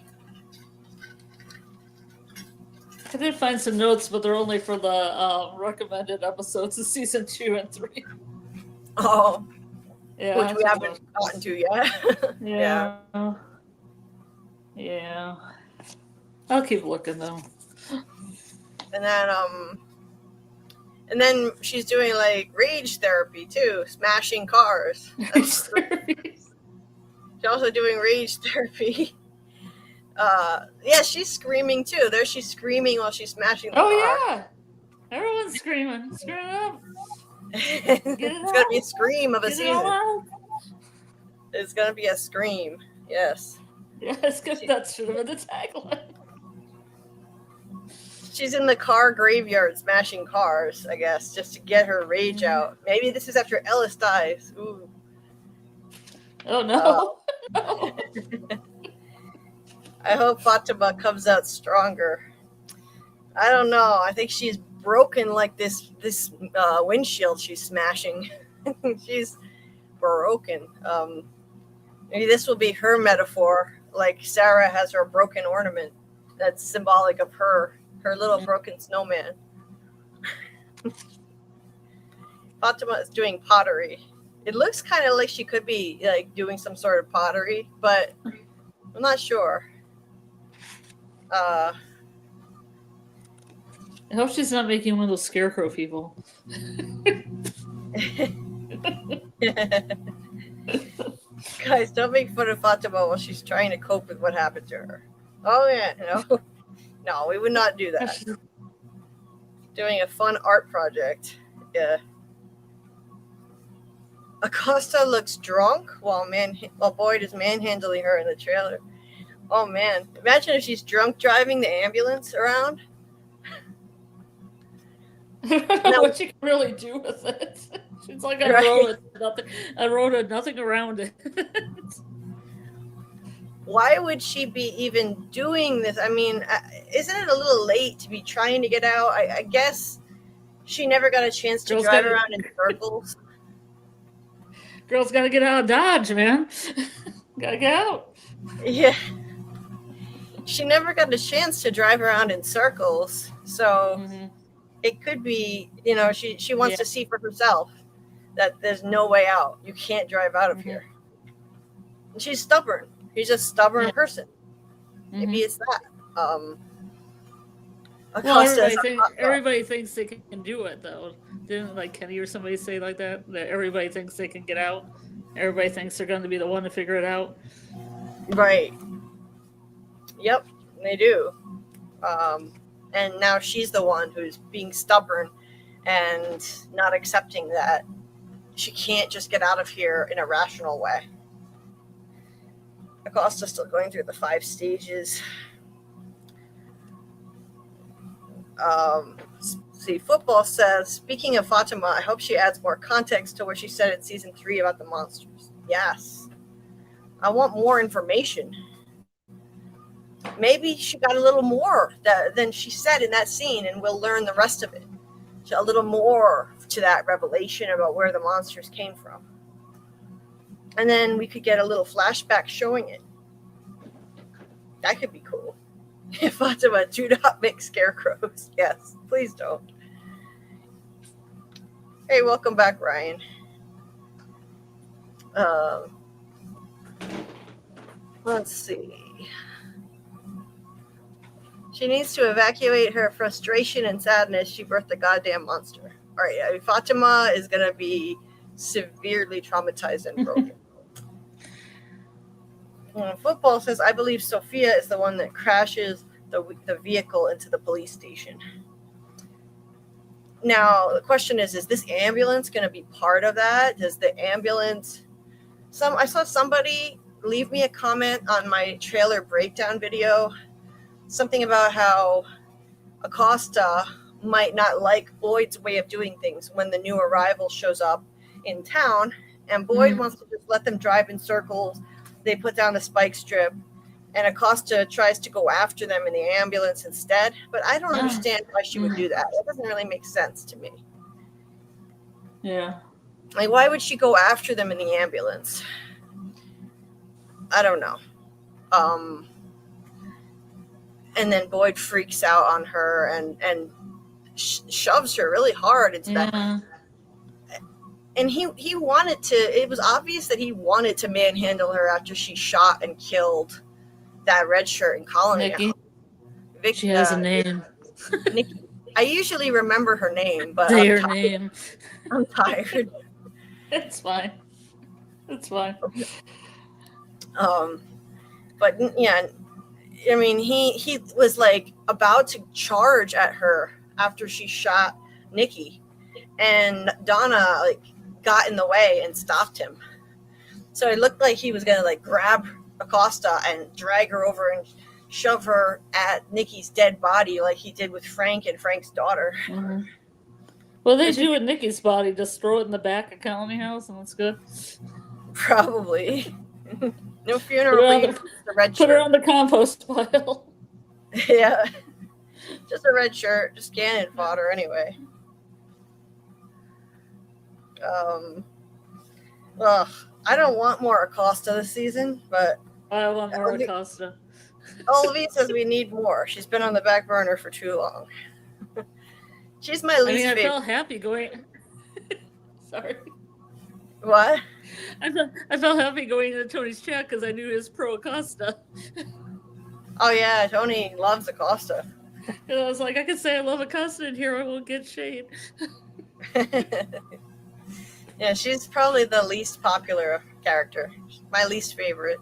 I did find some notes, but they're only for the recommended episodes of season 2 and 3. Oh. Yeah. Which we haven't gotten to yet. Yeah. I'll keep looking, though. And then she's doing like rage therapy too, smashing cars. She's also doing rage therapy. Yeah, she's screaming too. There she's screaming while she's smashing the car. Yeah. Everyone's screaming. Scream up. It's gonna be a scream of a season. It's gonna be a scream. Yes. Yeah, it's good. That should have been the tagline. She's in the car graveyard smashing cars, I guess, just to get her rage out. Maybe this is after Ellis dies. Ooh. Oh, no. No. I hope Fatima comes out stronger. I don't know. I think she's broken like this windshield she's smashing. She's broken. Maybe this will be her metaphor, like Sarah has her broken ornament. That's symbolic of her little broken snowman. Fatima is doing pottery. It looks kind of like she could be like doing some sort of pottery, but I'm not sure. I hope she's not making one of those scarecrow people. Guys, don't make fun of Fatima while she's trying to cope with what happened to her. Oh yeah, no, we would not do that. Doing a fun art project. Yeah. Acosta looks drunk while Boyd is manhandling her in the trailer. Oh man, imagine if she's drunk driving the ambulance around. I don't know what she can really do with it. She's like, I wrote nothing around it. Why would she be even doing this? I mean, isn't it a little late to be trying to get out? I guess she never got a chance to drive around in circles. Girl's got to get out of Dodge, man. Gotta get out. Yeah. She never got a chance to drive around in circles. So it could be, she wants to see for herself that there's no way out. You can't drive out of here. And she's stubborn. She's a stubborn person. Maybe it's that. Everybody thinks they can do it, though. Didn't like Kenny or somebody say like that everybody thinks they can get out? Everybody thinks they're going to be the one to figure it out. Right. Yep, they do. And now she's the one who's being stubborn and not accepting that she can't just get out of here in a rational way. Acosta's still going through the 5 stages. Football says, speaking of Fatima, I hope she adds more context to what she said in season 3 about the monsters. Yes. I want more information. Maybe she got a little more than she said in that scene, and we'll learn the rest of it. A little more to that revelation about where the monsters came from. And then we could get a little flashback showing it. That could be cool. Fatima, do not make scarecrows. Yes, please don't. Hey, welcome back, Ryan. Let's see. She needs to evacuate her frustration and sadness. She birthed a goddamn monster. All right, Fatima is going to be severely traumatized and broken. Football says, I believe Sophia is the one that crashes the vehicle into the police station. Now, the question is this ambulance going to be part of that? Does the ambulance... I saw somebody leave me a comment on my trailer breakdown video, something about how Acosta might not like Boyd's way of doing things when the new arrival shows up in town, and Boyd wants to just let them drive in circles. They put down the spike strip, and Acosta tries to go after them in the ambulance instead. But I don't understand why she would do that. It doesn't really make sense to me. Yeah. Like, why would she go after them in the ambulance? I don't know. And then Boyd freaks out on her and shoves her really hard into that. And he wanted to, it was obvious that he wanted to manhandle her after she shot and killed that red shirt in Colony. Nikki. She has a name. Nikki. I usually remember her name, but say her name. I'm tired. It's fine. It's fine. But yeah, I mean, he was like about to charge at her after she shot Nikki, and Donna like got in the way and stopped him. So it looked like he was gonna like grab Acosta and drag her over and shove her at Nikki's dead body like he did with Frank and Frank's daughter. Mm-hmm. Well, they do with Nikki's body, just throw it in the back of Colony House and that's good. Probably. No funeral. Put her on the compost pile. Yeah. Just a red shirt, just cannon fodder anyway. Ugh, I don't want more Acosta this season, but I want more Acosta. Olivia says we need more. She's been on the back burner for too long. She's my least favorite. I felt happy going. Sorry. What? I felt happy going into Tony's chat because I knew he was pro Acosta. Oh yeah, Tony loves Acosta. And I was like, I could say I love Acosta and here I won't get shade. Yeah, she's probably the least popular character. My least favorite.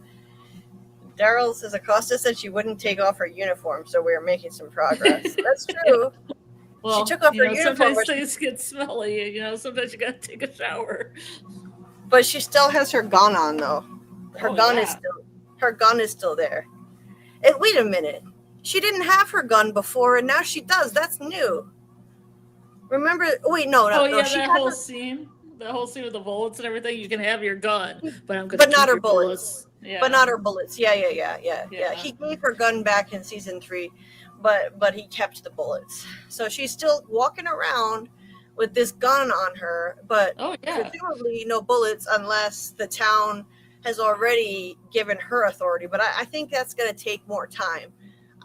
Daryl says Acosta said she wouldn't take off her uniform, so we're making some progress. That's true. Well, she took off her uniform. Sometimes things get smelly. Sometimes you gotta take a shower. But she still has her gun on, though. Her gun is still there. And wait a minute. She didn't have her gun before, and now she does. That's new. Remember? Wait, no. That whole scene. The whole scene with the bullets and everything. You can have your gun, but I'm gonna. But not her bullets. Yeah. But not her bullets. Yeah. He gave her gun back in season 3, but he kept the bullets. So she's still walking around with this gun on her, but presumably no bullets unless the town has already given her authority. But I think that's going to take more time.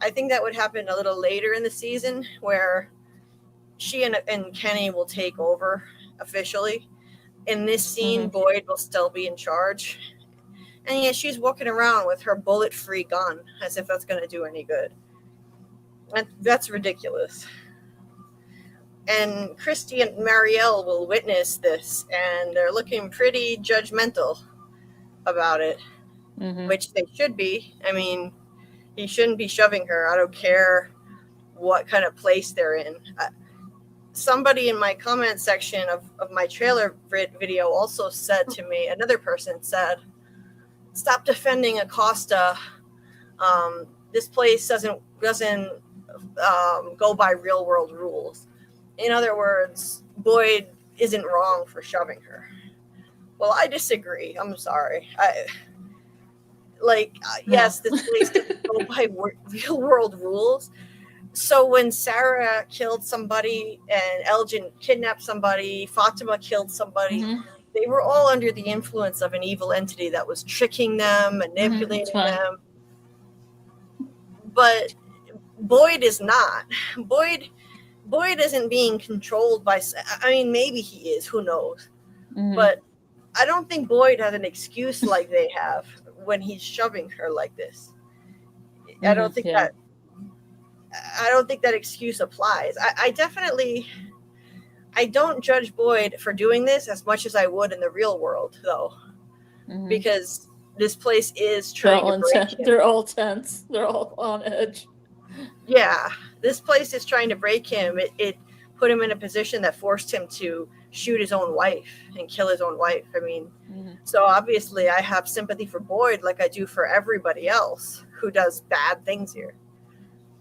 I think that would happen a little later in the season where she and Kenny will take over officially. In this scene, Boyd will still be in charge. And yet she's walking around with her bullet-free gun as if that's going to do any good. That's ridiculous. And Christy and Marielle will witness this, and they're looking pretty judgmental about it, which they should be. I mean, he shouldn't be shoving her. I don't care what kind of place they're in. Somebody in my comment section of my trailer video also said to me, another person said, stop defending Acosta. This place doesn't go by real world rules. In other words, Boyd isn't wrong for shoving her. Well, I disagree. I'm sorry. Yes, this place doesn't go by real world rules. So when Sarah killed somebody and Elgin kidnapped somebody, Fatima killed somebody, they were all under the influence of an evil entity that was tricking them, manipulating them. But Boyd is not. Boyd isn't being controlled by, I mean, maybe he is, who knows. But I don't think Boyd has an excuse like they have when he's shoving her like this. I don't think that excuse applies. I don't judge Boyd for doing this as much as I would in the real world, though, because this place is trying to break him. They're all tense. They're all on edge. Yeah, this place is trying to break him. It put him in a position that forced him to shoot his own wife and kill his own wife. I mean, so obviously I have sympathy for Boyd like I do for everybody else who does bad things here.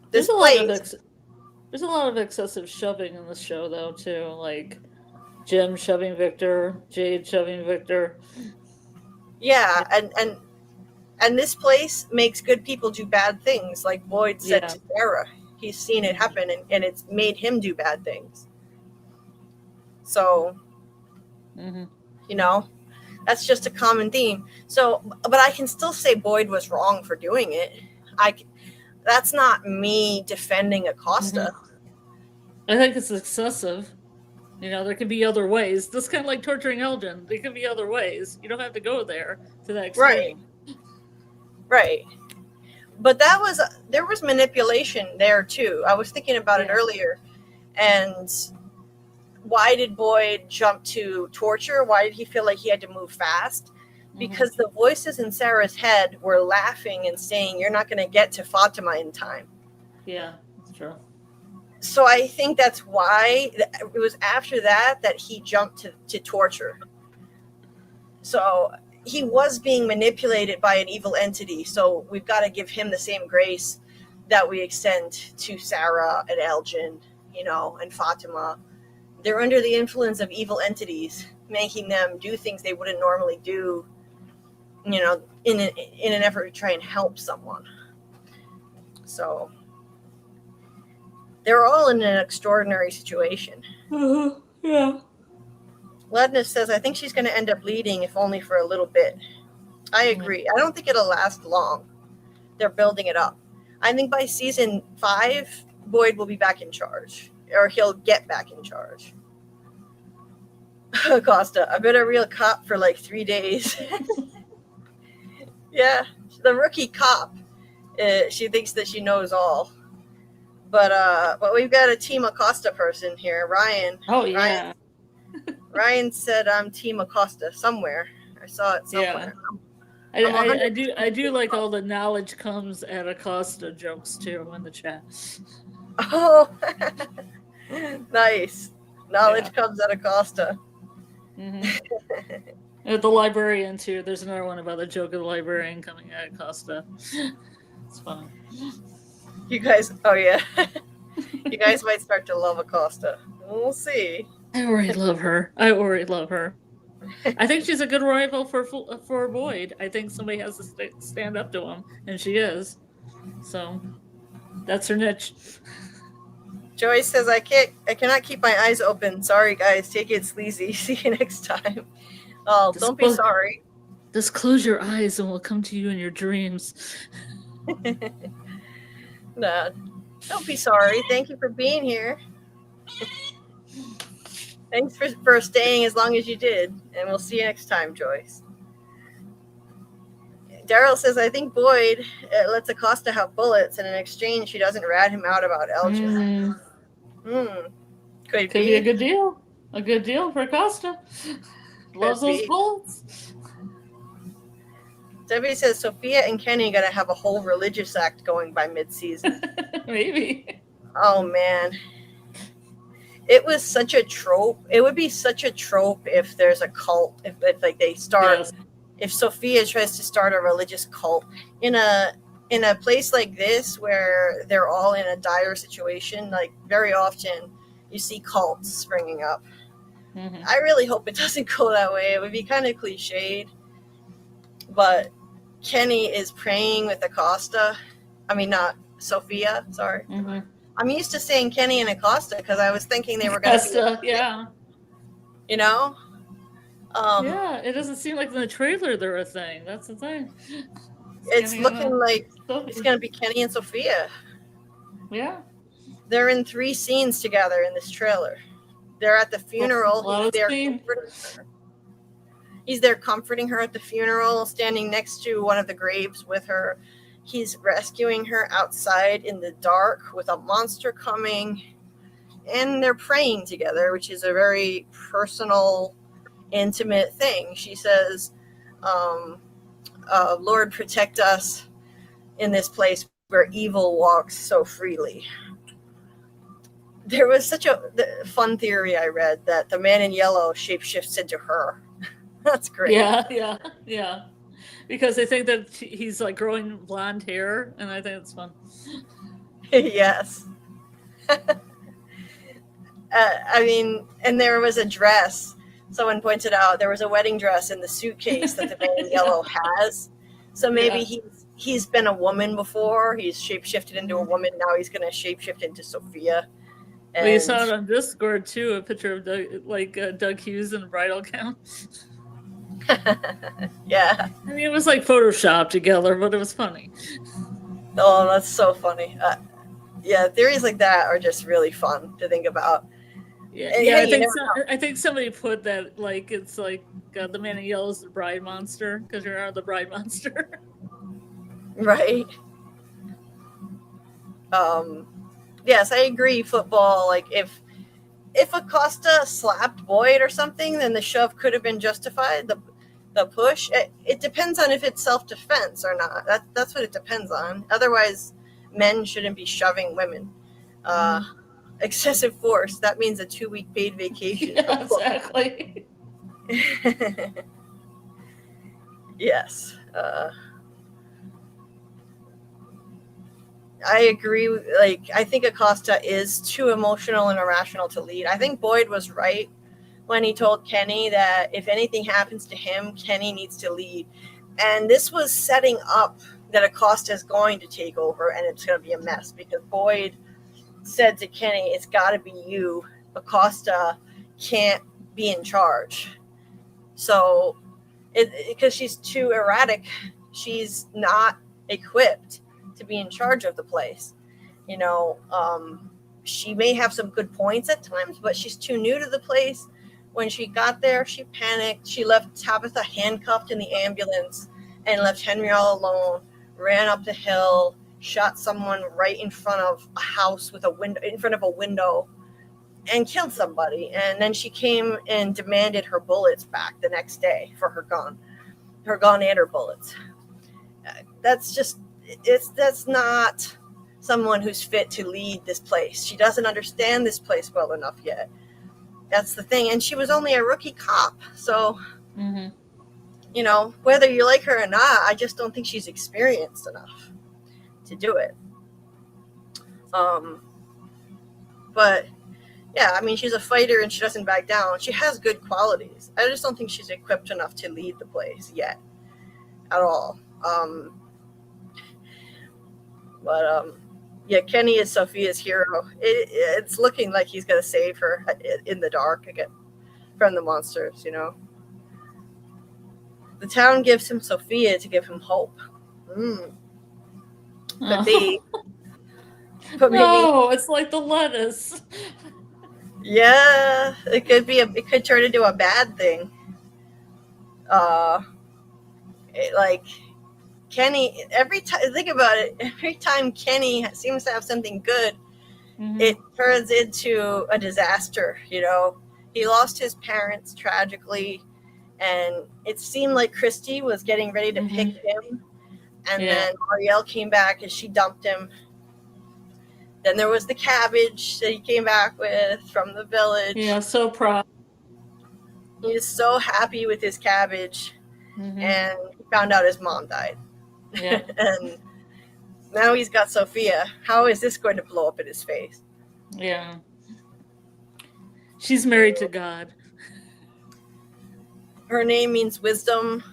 There's a lot of excessive shoving in the show, though, too. Like Jim shoving Victor, Jade shoving Victor. Yeah, and this place makes good people do bad things, like Boyd said to Sarah. He's seen it happen, and it's made him do bad things. So, that's just a common theme. So, but I can still say Boyd was wrong for doing it. That's not me defending Acosta. I think it's excessive. There can be other ways. This kind of like torturing Elgin. There can be other ways. You don't have to go there to that extreme. Right. But there was manipulation there too. I was thinking about it earlier. And why did Boyd jump to torture? Why did he feel like he had to move fast? Because the voices in Sarah's head were laughing and saying, you're not going to get to Fatima in time. Yeah, that's true. So I think that's why it was after that he jumped to torture. So he was being manipulated by an evil entity. So we've got to give him the same grace that we extend to Sarah and Elgin, and Fatima. They're under the influence of evil entities, making them do things they wouldn't normally do, in an effort to try and help someone. So they're all in an extraordinary situation. Yeah. Ledness says, I think she's going to end up leading, if only for a little bit. I agree. I don't think it'll last long. They're building it up. I think by season 5, Boyd will be back in charge, or he'll get back in charge. Costa, I've been a real cop for like 3 days. Yeah, the rookie cop. She thinks that she knows all. But we've got a Team Acosta person here, Ryan. Oh yeah. Ryan said I'm Team Acosta somewhere. I saw it somewhere. Yeah. I do like all the knowledge comes at Acosta jokes too in the chat. Oh, nice. Knowledge comes at Acosta. Mm-hmm. The librarian too. There's another one about the joke of the librarian coming at Acosta. It's fun. You guys, oh yeah. You guys might start to love Acosta. We'll see. I already love her. I think she's a good rival for Boyd. I think somebody has to stand up to him, and she is. So that's her niche. Joyce says, I cannot keep my eyes open. Sorry, guys. Take it sleazy. See you next time. Oh, don't be sorry. Just close your eyes and we'll come to you in your dreams. Nah, don't be sorry. Thank you for being here. Thanks for staying as long as you did. And we'll see you next time, Joyce. Daryl says, I think Boyd lets Acosta have bullets, and in exchange, she doesn't rat him out about Elgin. Could be a good deal. A good deal for Acosta. Loves those bullets. Debbie says Sophia and Kenny are going to have a whole religious act going by mid-season. Maybe. Oh, man. It was such a trope. It would be such a trope if there's a cult, if like they start, if Sophia tries to start a religious cult in a place like this where they're all in a dire situation. Like very often you see cults springing up. Mm-hmm. I really hope it doesn't go that way. It would be kind of cliched, but Kenny is praying with Acosta. I mean, not Sophia. Sorry. Mm-hmm. I'm used to saying Kenny and Acosta because I was thinking they were going to be. Yeah. You know? Yeah, it doesn't seem like in the trailer they're a thing. That's the thing. It's looking like it's going to be Kenny and Sophia. Yeah. They're in 3 scenes together in this trailer. They're at the funeral. He's there comforting her at the funeral, standing next to one of the graves with her. He's rescuing her outside in the dark with a monster coming. And they're praying together, which is a very personal, intimate thing. She says, Lord, protect us in this place where evil walks so freely. There was such a fun theory I read that the man in yellow shapeshifts into her. That's great. Yeah. Because they think that he's like growing blonde hair, and I think it's fun. Yes. I mean, and there was a dress. Someone pointed out there was a wedding dress in the suitcase that the man in yellow has. So maybe he's been a woman before. He's shapeshifted into a woman. Now he's going to shapeshift into Sophia. And we saw it on Discord too, a picture of Doug Hughes in a bridal gown. Yeah. I mean, it was like photoshopped together, but it was funny. Oh, that's so funny. Yeah, theories like that are just really fun to think about. Yeah, I think somebody put that like it's like the man in yellow is the bride monster because you're the bride monster. Right. Yes, I agree. Football, like if Acosta slapped Boyd or something, then the shove could have been justified. The push, it depends on if it's self-defense or not. That's what it depends on. Otherwise, men shouldn't be shoving women. Excessive force, that means a 2-week paid vacation. Yeah, exactly. Yes. I agree. Like, I think Acosta is too emotional and irrational to lead. I think Boyd was right when he told Kenny that if anything happens to him, Kenny needs to lead. And this was setting up that Acosta is going to take over, and it's going to be a mess because Boyd said to Kenny, it's got to be you. Acosta can't be in charge. So because she's too erratic, she's not equipped to be in charge of the place. She may have some good points at times, but she's too new to the place. When she got there, she panicked. She left Tabitha handcuffed in the ambulance and left Henry all alone, ran up the hill, shot someone right in front of a house with a window, and killed somebody. And then she came and demanded her bullets back the next day for her gun and her bullets. That's not someone who's fit to lead this place. She doesn't understand this place well enough yet. That's the thing. And she was only a rookie cop. So, whether you like her or not, I just don't think she's experienced enough to do it. But yeah, I mean, she's a fighter and she doesn't back down. She has good qualities. I just don't think she's equipped enough to lead the place yet at all. Yeah, Kenny is Sophia's hero. It's looking like he's going to save her in the dark again from the monsters, The town gives him Sophia to give him hope. Could be. But maybe, no, it's like the lettuce. Yeah, it could be. It could turn into a bad thing. Kenny, every time, think about it, every time Kenny seems to have something good, it turns into a disaster, He lost his parents tragically, and it seemed like Christy was getting ready to pick him, and then Ariel came back and she dumped him. Then there was the cabbage that he came back with from the village. Yeah, so proud. He was so happy with his cabbage, and he found out his mom died. Yeah. And now he's got Sophia. How is this going to blow up in his face? Yeah. She's married to God. Her name means wisdom.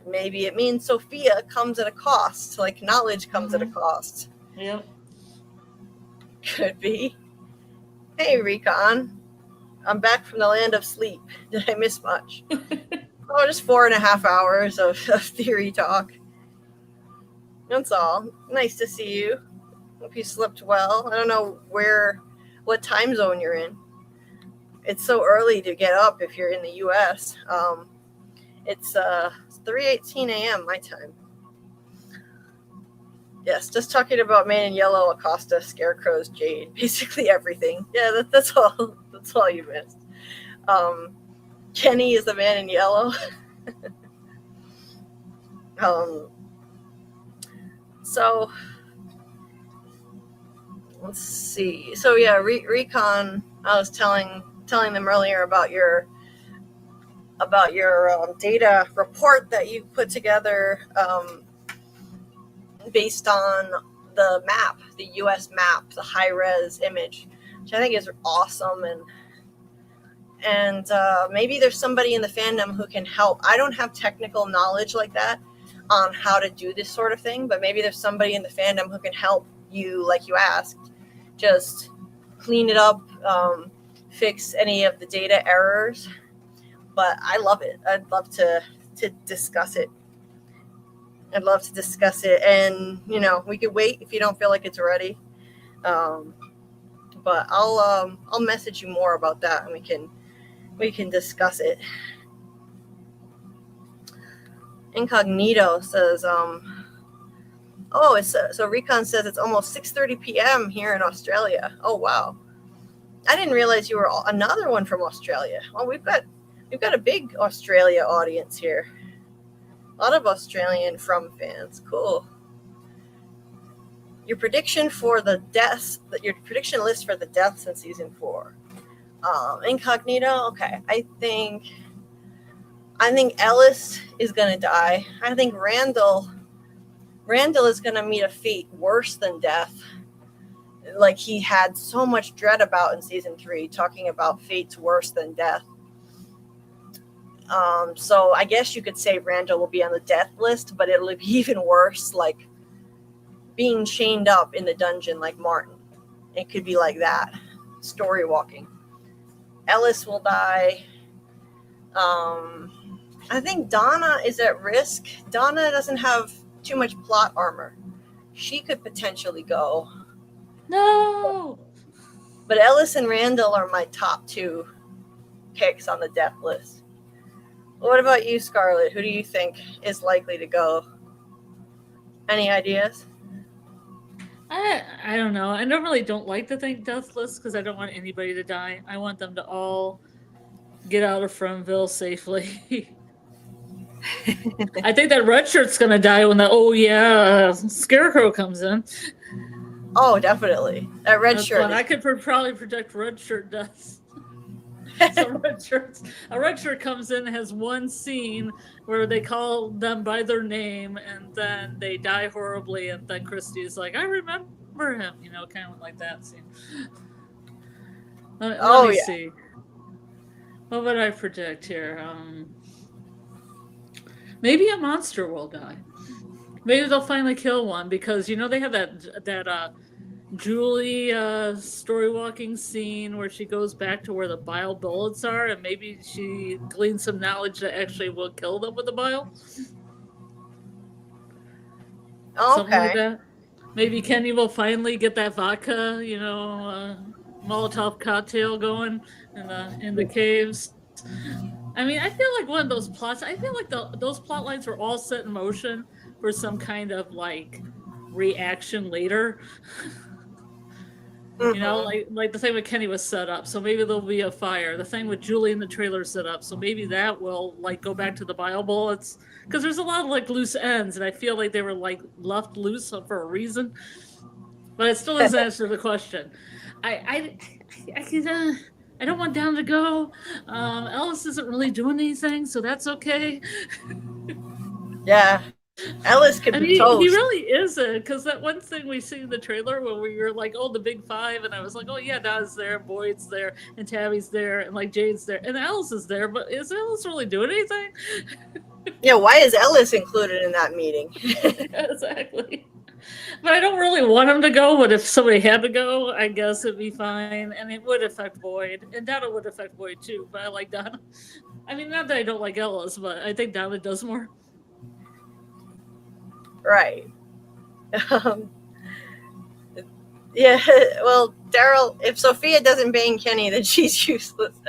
Maybe it means Sophia comes at a cost, like knowledge comes at a cost. Yep. Could be. Hey, Recon. I'm back from the land of sleep. Did I miss much? Just 4.5 hours of theory talk. That's all. Nice to see you. Hope you slept well. I don't know what time zone you're in. It's so early to get up if you're in the U.S. It's 3:18 a.m. my time. Yes, just talking about Man in Yellow, Acosta, Scarecrows, Jade, basically everything. Yeah, that's all. That's all you missed. Kenny is the Man in Yellow. So let's see. So yeah, Recon. I was telling them earlier about your data report that you put together based on the map, the U.S. map, the high-res image, which I think is awesome. And maybe there's somebody in the fandom who can help. I don't have technical knowledge like that on how to do this sort of thing, but maybe there's somebody in the fandom who can help you, like you asked, just clean it up, fix any of the data errors. But I love it. I'd love to discuss it. And we could wait if you don't feel like it's ready. But I'll message you more about that, and we can discuss it. Incognito says, so Recon says it's almost 6:30 p.m. here in Australia. Oh wow, I didn't realize you were another one from Australia. Well, we've got a big Australia audience here. A lot of Australian From fans. Cool. Your prediction list for the deaths in season 4. Incognito. Okay, I think Ellis is gonna die. I think Randall is gonna meet a fate worse than death, like he had so much dread about in season 3, talking about fates worse than death. So I guess you could say Randall will be on the death list, but it'll be even worse, like being chained up in the dungeon like Martin. It could be like that, story walking. Ellis will die. I think Donna is at risk. Donna doesn't have too much plot armor. She could potentially go. No. But Ellis and Randall are my top 2 picks on the death list. What about you, Scarlet? Who do you think is likely to go? Any ideas? I don't know. I normally don't like to think death list because I don't want anybody to die. I want them to all get out of Fromville safely. I think that red shirt's gonna die when the Scarecrow comes in. Oh, definitely. That red shirt. I could probably predict red shirt deaths. So a red shirt comes in, has one scene where they call them by their name, and then they die horribly, and then Christy's like, "I remember him," kind of like that scene. Let me see. What would I predict here? Maybe a monster will die. Maybe they'll finally kill one because they have that Julie story walking scene where she goes back to where the bile bullets are, and maybe she gleans some knowledge that actually will kill them with the bile. Okay. Something like that. Maybe Kenny will finally get that vodka, Molotov cocktail going in the caves. I mean, I feel like one of those plots. I feel like those plot lines were all set in motion for some kind of reaction later. Like the thing with Kenny was set up, so maybe there'll be a fire. The thing with Julie in the trailer set up, so maybe that will go back to the bile bullets, because there's a lot of loose ends, and I feel like they were left loose for a reason. But it still doesn't answer the question. I don't want Down to go. Ellis isn't really doing anything, so that's okay. Yeah. Ellis could be toast. He really isn't, because that one thing we see in the trailer when we were like, "Oh, the big 5," and I was like, "Oh yeah, Don's there, Boyd's there, and Tabby's there, and Jade's there, and Ellis is there." But is Ellis really doing anything? Yeah, why is Ellis included in that meeting? Exactly. But I don't really want him to go. But if somebody had to go, I guess it'd be fine, and it would affect Boyd, and Donna would affect Boyd too. But I like Donna. I mean, not that I don't like Ellis, but I think Donna does more. Right. Yeah, well, Daryl, if Sophia doesn't bang Kenny, then she's useless.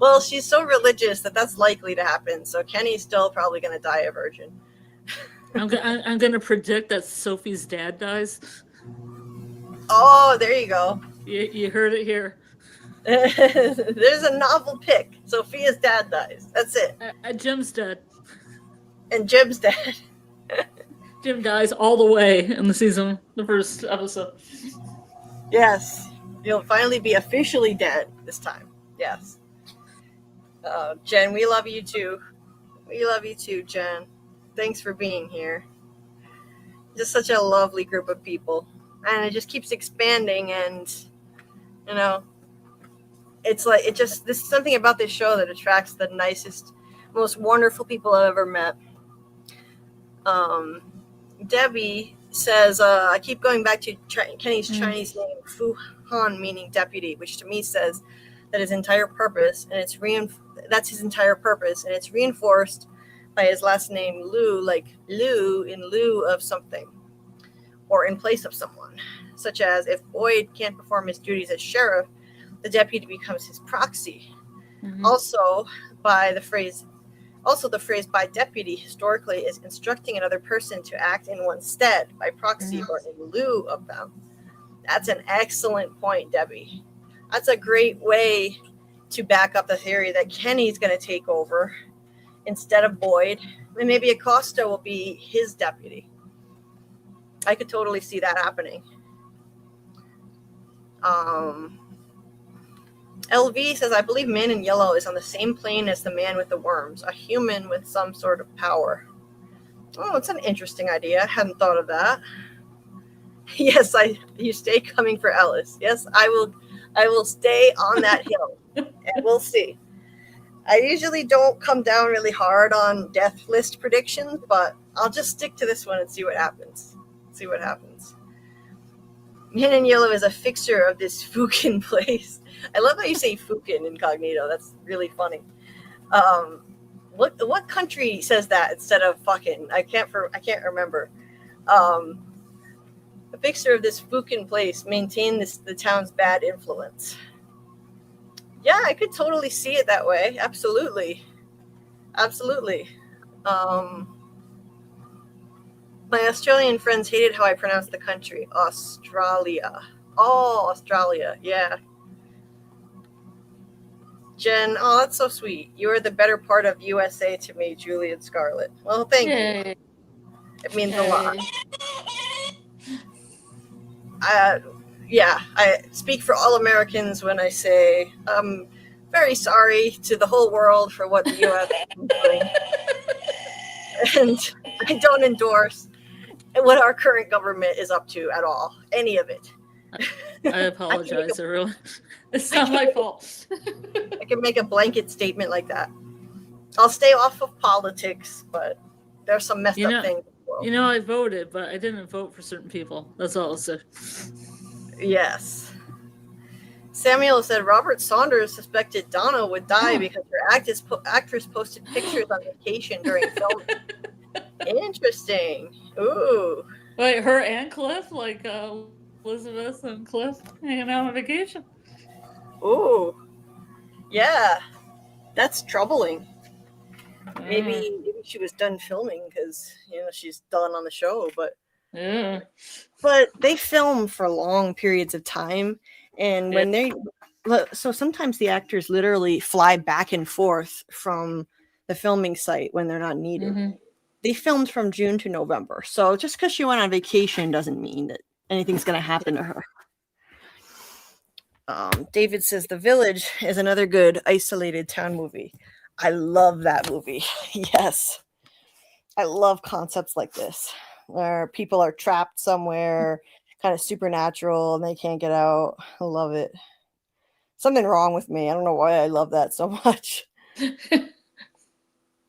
Well, she's so religious that's likely to happen, so Kenny's still probably going to die a virgin. I'm going to predict that Sophie's dad dies. Oh, there you go. You heard it here. There's a novel pick. Sophia's dad dies. That's it. Jim's dead. And Jim's dead. Jim dies all the way in the first episode. Yes. He'll finally be officially dead this time. Yes. Jen, we love you too. We love you too, Jen. Thanks for being here. Just such a lovely group of people. And it just keeps expanding, and, it's this is something about this show that attracts the nicest, most wonderful people I've ever met. Debbie says, I keep going back to Kenny's Chinese name, Fu Han, meaning deputy, which to me says that his entire purpose, and that's his entire purpose, and it's reinforced by his last name, Liu, like Liu in lieu of something, or in place of someone, such as if Boyd can't perform his duties as sheriff, the deputy becomes his proxy. Mm-hmm. Also, the phrase by deputy historically is instructing another person to act in one's stead, by proxy or in lieu of them. That's an excellent point, Debbie. That's a great way to back up the theory that Kenny's going to take over instead of Boyd. And maybe Acosta will be his deputy. I could totally see that happening. LV says, I believe Man in Yellow is on the same plane as the man with the worms, a human with some sort of power. Oh, it's an interesting idea. I hadn't thought of that. Yes, you stay coming for Ellis. Yes, I will stay on that hill, and we'll see. I usually don't come down really hard on death list predictions, but I'll just stick to this one and see what happens. Man in Yellow is a fixer of this Fukin place. I love how you say Fukin incognito. That's really funny. Um, what country says that instead of fucking? I can't remember. A fixer of this fucking place maintain the town's bad influence. Yeah, I could totally see it that way. Absolutely. My Australian friends hated how I pronounced the country. Australia. Oh, Australia. Yeah. Jen, oh, that's so sweet. You are the better part of USA to me, Julie and Scarlet. Well, thank you. It means a lot. I speak for all Americans when I say I'm very sorry to the whole world for what the U.S. is doing. And I don't endorse what our current government is up to at all. Any of it. I apologize, everyone. It's not my fault. I can make a blanket statement like that. I'll stay off of politics, but there's some messed up things. You know, I voted, but I didn't vote for certain people. That's all I'll say. Yes. Samuel said Robert Saunders suspected Donna would die because her actress posted pictures on vacation during filming. Interesting. Ooh. Wait, her and Cliff? Like Elizabeth and Cliff hanging out on vacation? Ooh. Yeah. That's troubling. Maybe she was done filming because, she's done on the show, but they film for long periods of time, and when so sometimes the actors literally fly back and forth from the filming site when they're not needed. Mm-hmm. They filmed from June to November, so just because she went on vacation doesn't mean that anything's going to happen to her. David says The Village is another good isolated town movie. I love that movie. Yes. I love concepts like this, where people are trapped somewhere, kind of supernatural, and they can't get out. I love it. Something wrong with me. I don't know why I love that so much.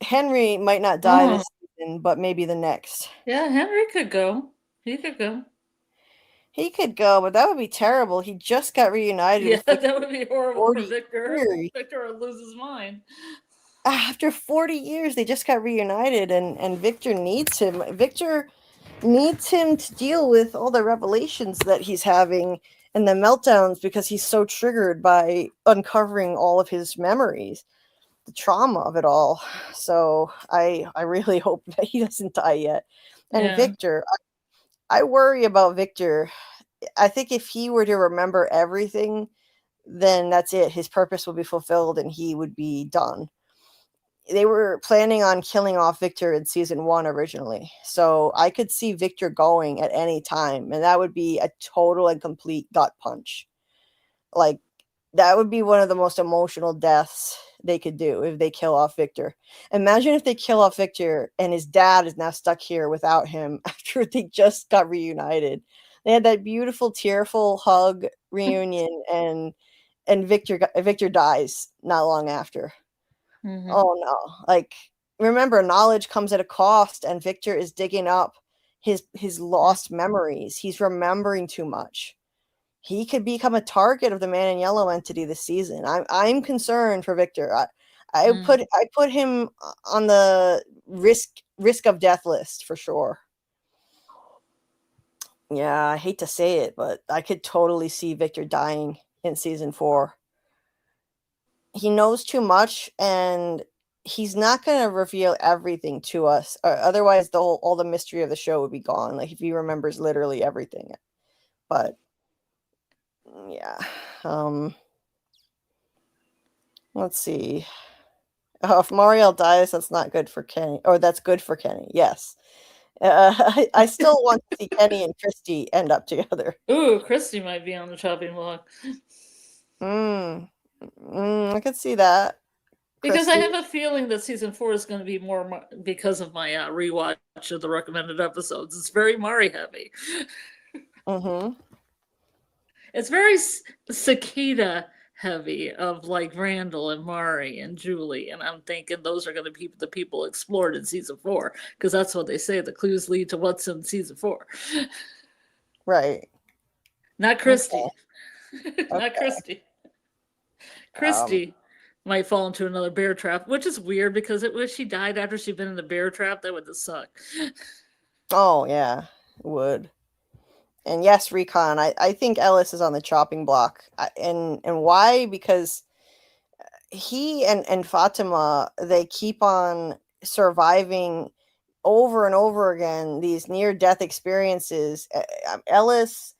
Henry might not die this season, but maybe the next. Yeah, Henry could go. He could go, but that would be terrible. He just got reunited. Yeah, that would be horrible for Victor. Victor would lose his mind. After 40 years, they just got reunited, and Victor needs him. Victor needs him to deal with all the revelations that he's having and the meltdowns because he's so triggered by uncovering all of his memories, the trauma of it all. So I really hope that he doesn't die yet. And Victor, I worry about Victor. I think if he were to remember everything, then that's it. His purpose will be fulfilled and he would be done. They were planning on killing off Victor in season 1 originally. So I could see Victor going at any time. And that would be a total and complete gut punch. Like, that would be one of the most emotional deaths they could do if they kill off Victor. Imagine if they kill off Victor and his dad is now stuck here without him after they just got reunited. They had that beautiful, tearful hug reunion and Victor dies not long after. Mm-hmm. Oh no. Like, remember, knowledge comes at a cost, and Victor is digging up his lost memories. He's remembering too much. He could become a target of the Man in Yellow entity this season. I'm concerned for Victor. I put him on the risk of death list for sure. Yeah, I hate to say it, but I could totally see Victor dying in season 4. He knows too much, and he's not going to reveal everything to us. Otherwise, all the mystery of the show would be gone. Like, if he remembers literally everything. But yeah. Let's see. If Marielle dies, that's not good for Kenny. Or that's good for Kenny. Yes. I still want to see Kenny and Christy end up together. Ooh, Christy might be on the chopping block. I could see that. Because Christy. I have a feeling that season 4 is going to be more because of my rewatch of the recommended episodes. It's very Mari heavy. Mm-hmm. It's very cicada heavy of like Randall and Mari and Julie, and I'm thinking those are going to be the people explored in season 4 because that's what they say. The clues lead to what's in season 4. Right. Not Christy. Okay. Not Christy. Christy might fall into another bear trap, which is weird because if she died after she'd been in the bear trap, that would just suck. Oh yeah, it would. And yes, Recon, I think Ellis is on the chopping block. And why? Because he and Fatima, they keep on surviving over and over again these near-death experiences. Ellis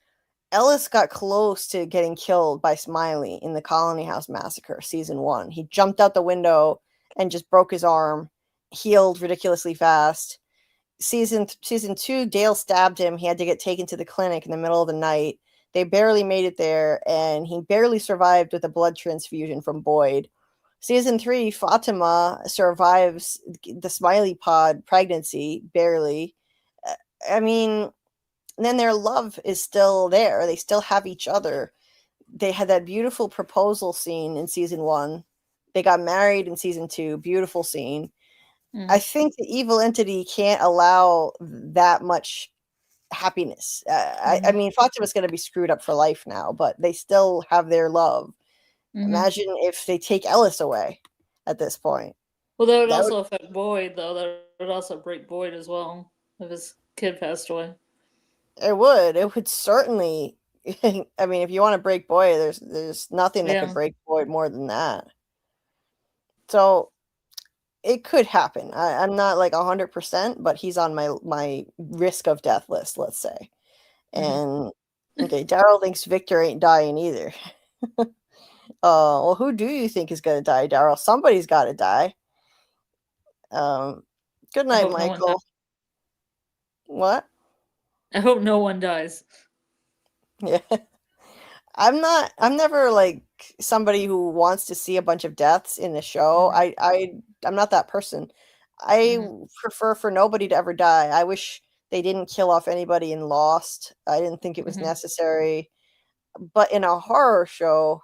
got close to getting killed by Smiley in the Colony House Massacre, season 1. He jumped out the window and just broke his arm, healed ridiculously fast. Season 2, Dale stabbed him. He had to get taken to the clinic in the middle of the night. They barely made it there, and he barely survived with a blood transfusion from Boyd. Season 3, Fatima survives the Smiley pod pregnancy, barely. I mean, then their love is still there. They still have each other. They had that beautiful proposal scene in season 1. They got married in season 2. Beautiful scene. I think the evil entity can't allow that much happiness. I mean, Fatima's going to be screwed up for life now, but they still have their love. Imagine if they take Ellis away at this point. Well, that would also affect Boyd, though. That would also break Boyd as well if his kid passed away. It would. It would certainly. I mean, if you want to break Boyd, there's nothing that could break Boyd more than that. So it could happen. I'm not like 100%, but he's on my risk of death list, let's say. And okay, Daryl thinks Victor ain't dying either. Well, who do you think is gonna die, Daryl? Somebody's got to die. Good night, Michael. What? I hope no one dies. Yeah. I'm never like somebody who wants to see a bunch of deaths in the show. I'm not that person. I prefer for nobody to ever die. I wish they didn't kill off anybody in Lost. I didn't think it was necessary. But in a horror show,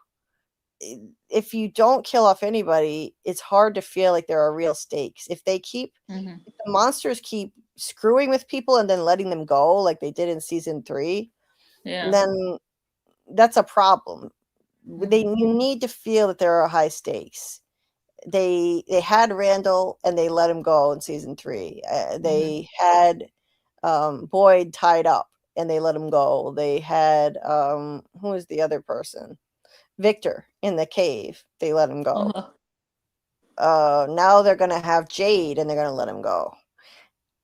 if you don't kill off anybody, it's hard to feel like there are real stakes. If they keep if the monsters keep screwing with people and then letting them go like they did in season 3, then that's a problem. You need to feel that there are high stakes. They had Randall and they let him go in season 3. They had Boyd tied up and they let him go. They had who was the other person? Victor in the cave. They let him go. Now they're gonna have Jade and they're gonna let him go.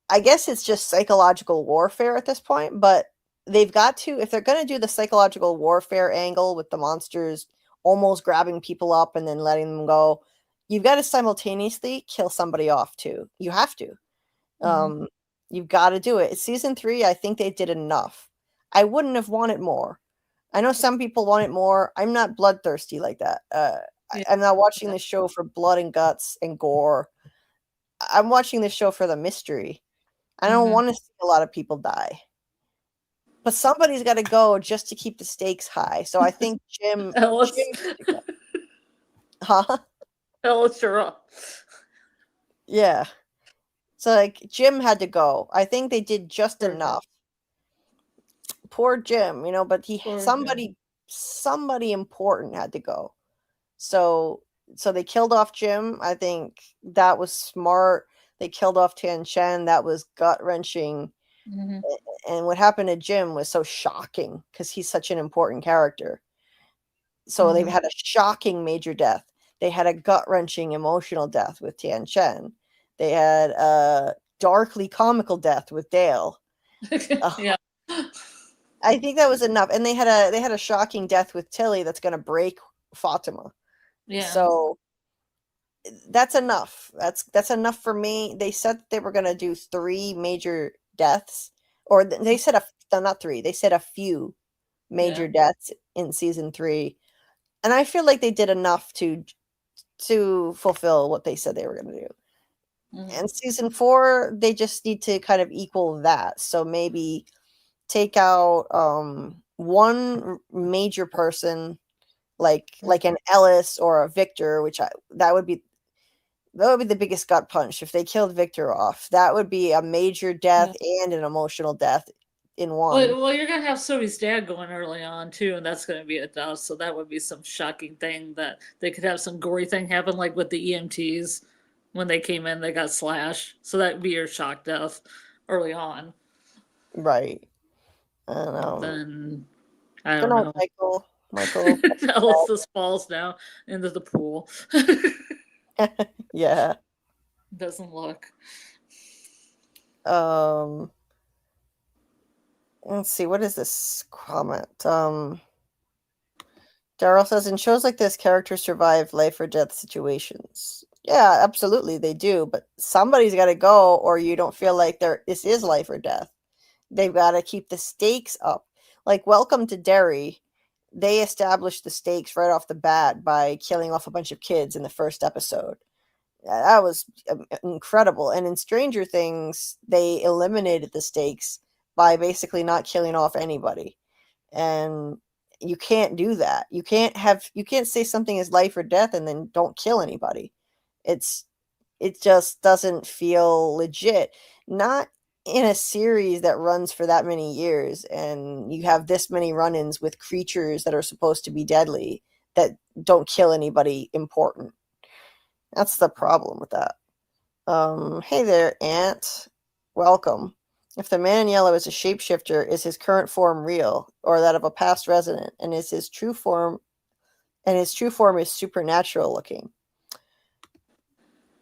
I guess it's just psychological warfare at this point, but they've got to, if they're going to do the psychological warfare angle with the monsters almost grabbing people up and then letting them go, you've got to simultaneously kill somebody off too. You have to. You've got to do it. Season 3, I think they did enough. I wouldn't have wanted more. I know some people want it more. I'm not bloodthirsty like that. I'm not watching this show for blood and guts and gore. I'm watching this show for the mystery. I don't want to see a lot of people die. But somebody's got to go just to keep the stakes high. So I think Jim... Ellis. Huh? Ellis, you're up. Yeah. So, like, Jim had to go. I think they did just enough. Poor Jim, but somebody important had to go. So they killed off Jim. I think that was smart. They killed off Tian Chen. That was gut-wrenching. And what happened to Jim was so shocking because he's such an important character. So they've had a shocking major death. They had a gut-wrenching emotional death with Tian Chen. They had a darkly comical death with Dale. Yeah. I think that was enough. And they had a shocking death with Tilly that's going to break Fatima. Yeah. So that's enough. That's enough for me. They said they were going to do 3 major deaths, or they said not 3. They said a few major deaths in season 3, and I feel like they did enough to fulfill what they said they were going to do. And season 4, they just need to kind of equal that. So maybe take out one major person, like an Ellis or a Victor, that would be the biggest gut punch if they killed Victor off. That would be a major death and an emotional death in one. Well, you're gonna have Sylvie's dad going early on too, and that's gonna be a death. So that would be some shocking thing that they could have some gory thing happen, like with the EMTs when they came in, they got slashed. So that would be your shock death early on. Right. And And then I good don't old know. Michael. Alice just falls down into the pool. Yeah. Doesn't look. Let's see, what is this comment? Daryl says, in shows like this, characters survive life or death situations. Yeah, absolutely, they do. But somebody's got to go, or you don't feel like this is life or death. They've got to keep the stakes up. Like Welcome to Derry, they established the stakes right off the bat by killing off a bunch of kids in the first episode. That was incredible. And in Stranger Things, they eliminated the stakes by basically not killing off anybody. And you can't do that. You can't say something is life or death and then don't kill anybody. It just doesn't feel legit. Not in a series that runs for that many years and you have this many run-ins with creatures that are supposed to be deadly that don't kill anybody important. That's the problem with that. Hey there, Aunt. Welcome. If the man in yellow is a shapeshifter, is his current form real, or that of a past resident, and is his true form is supernatural looking?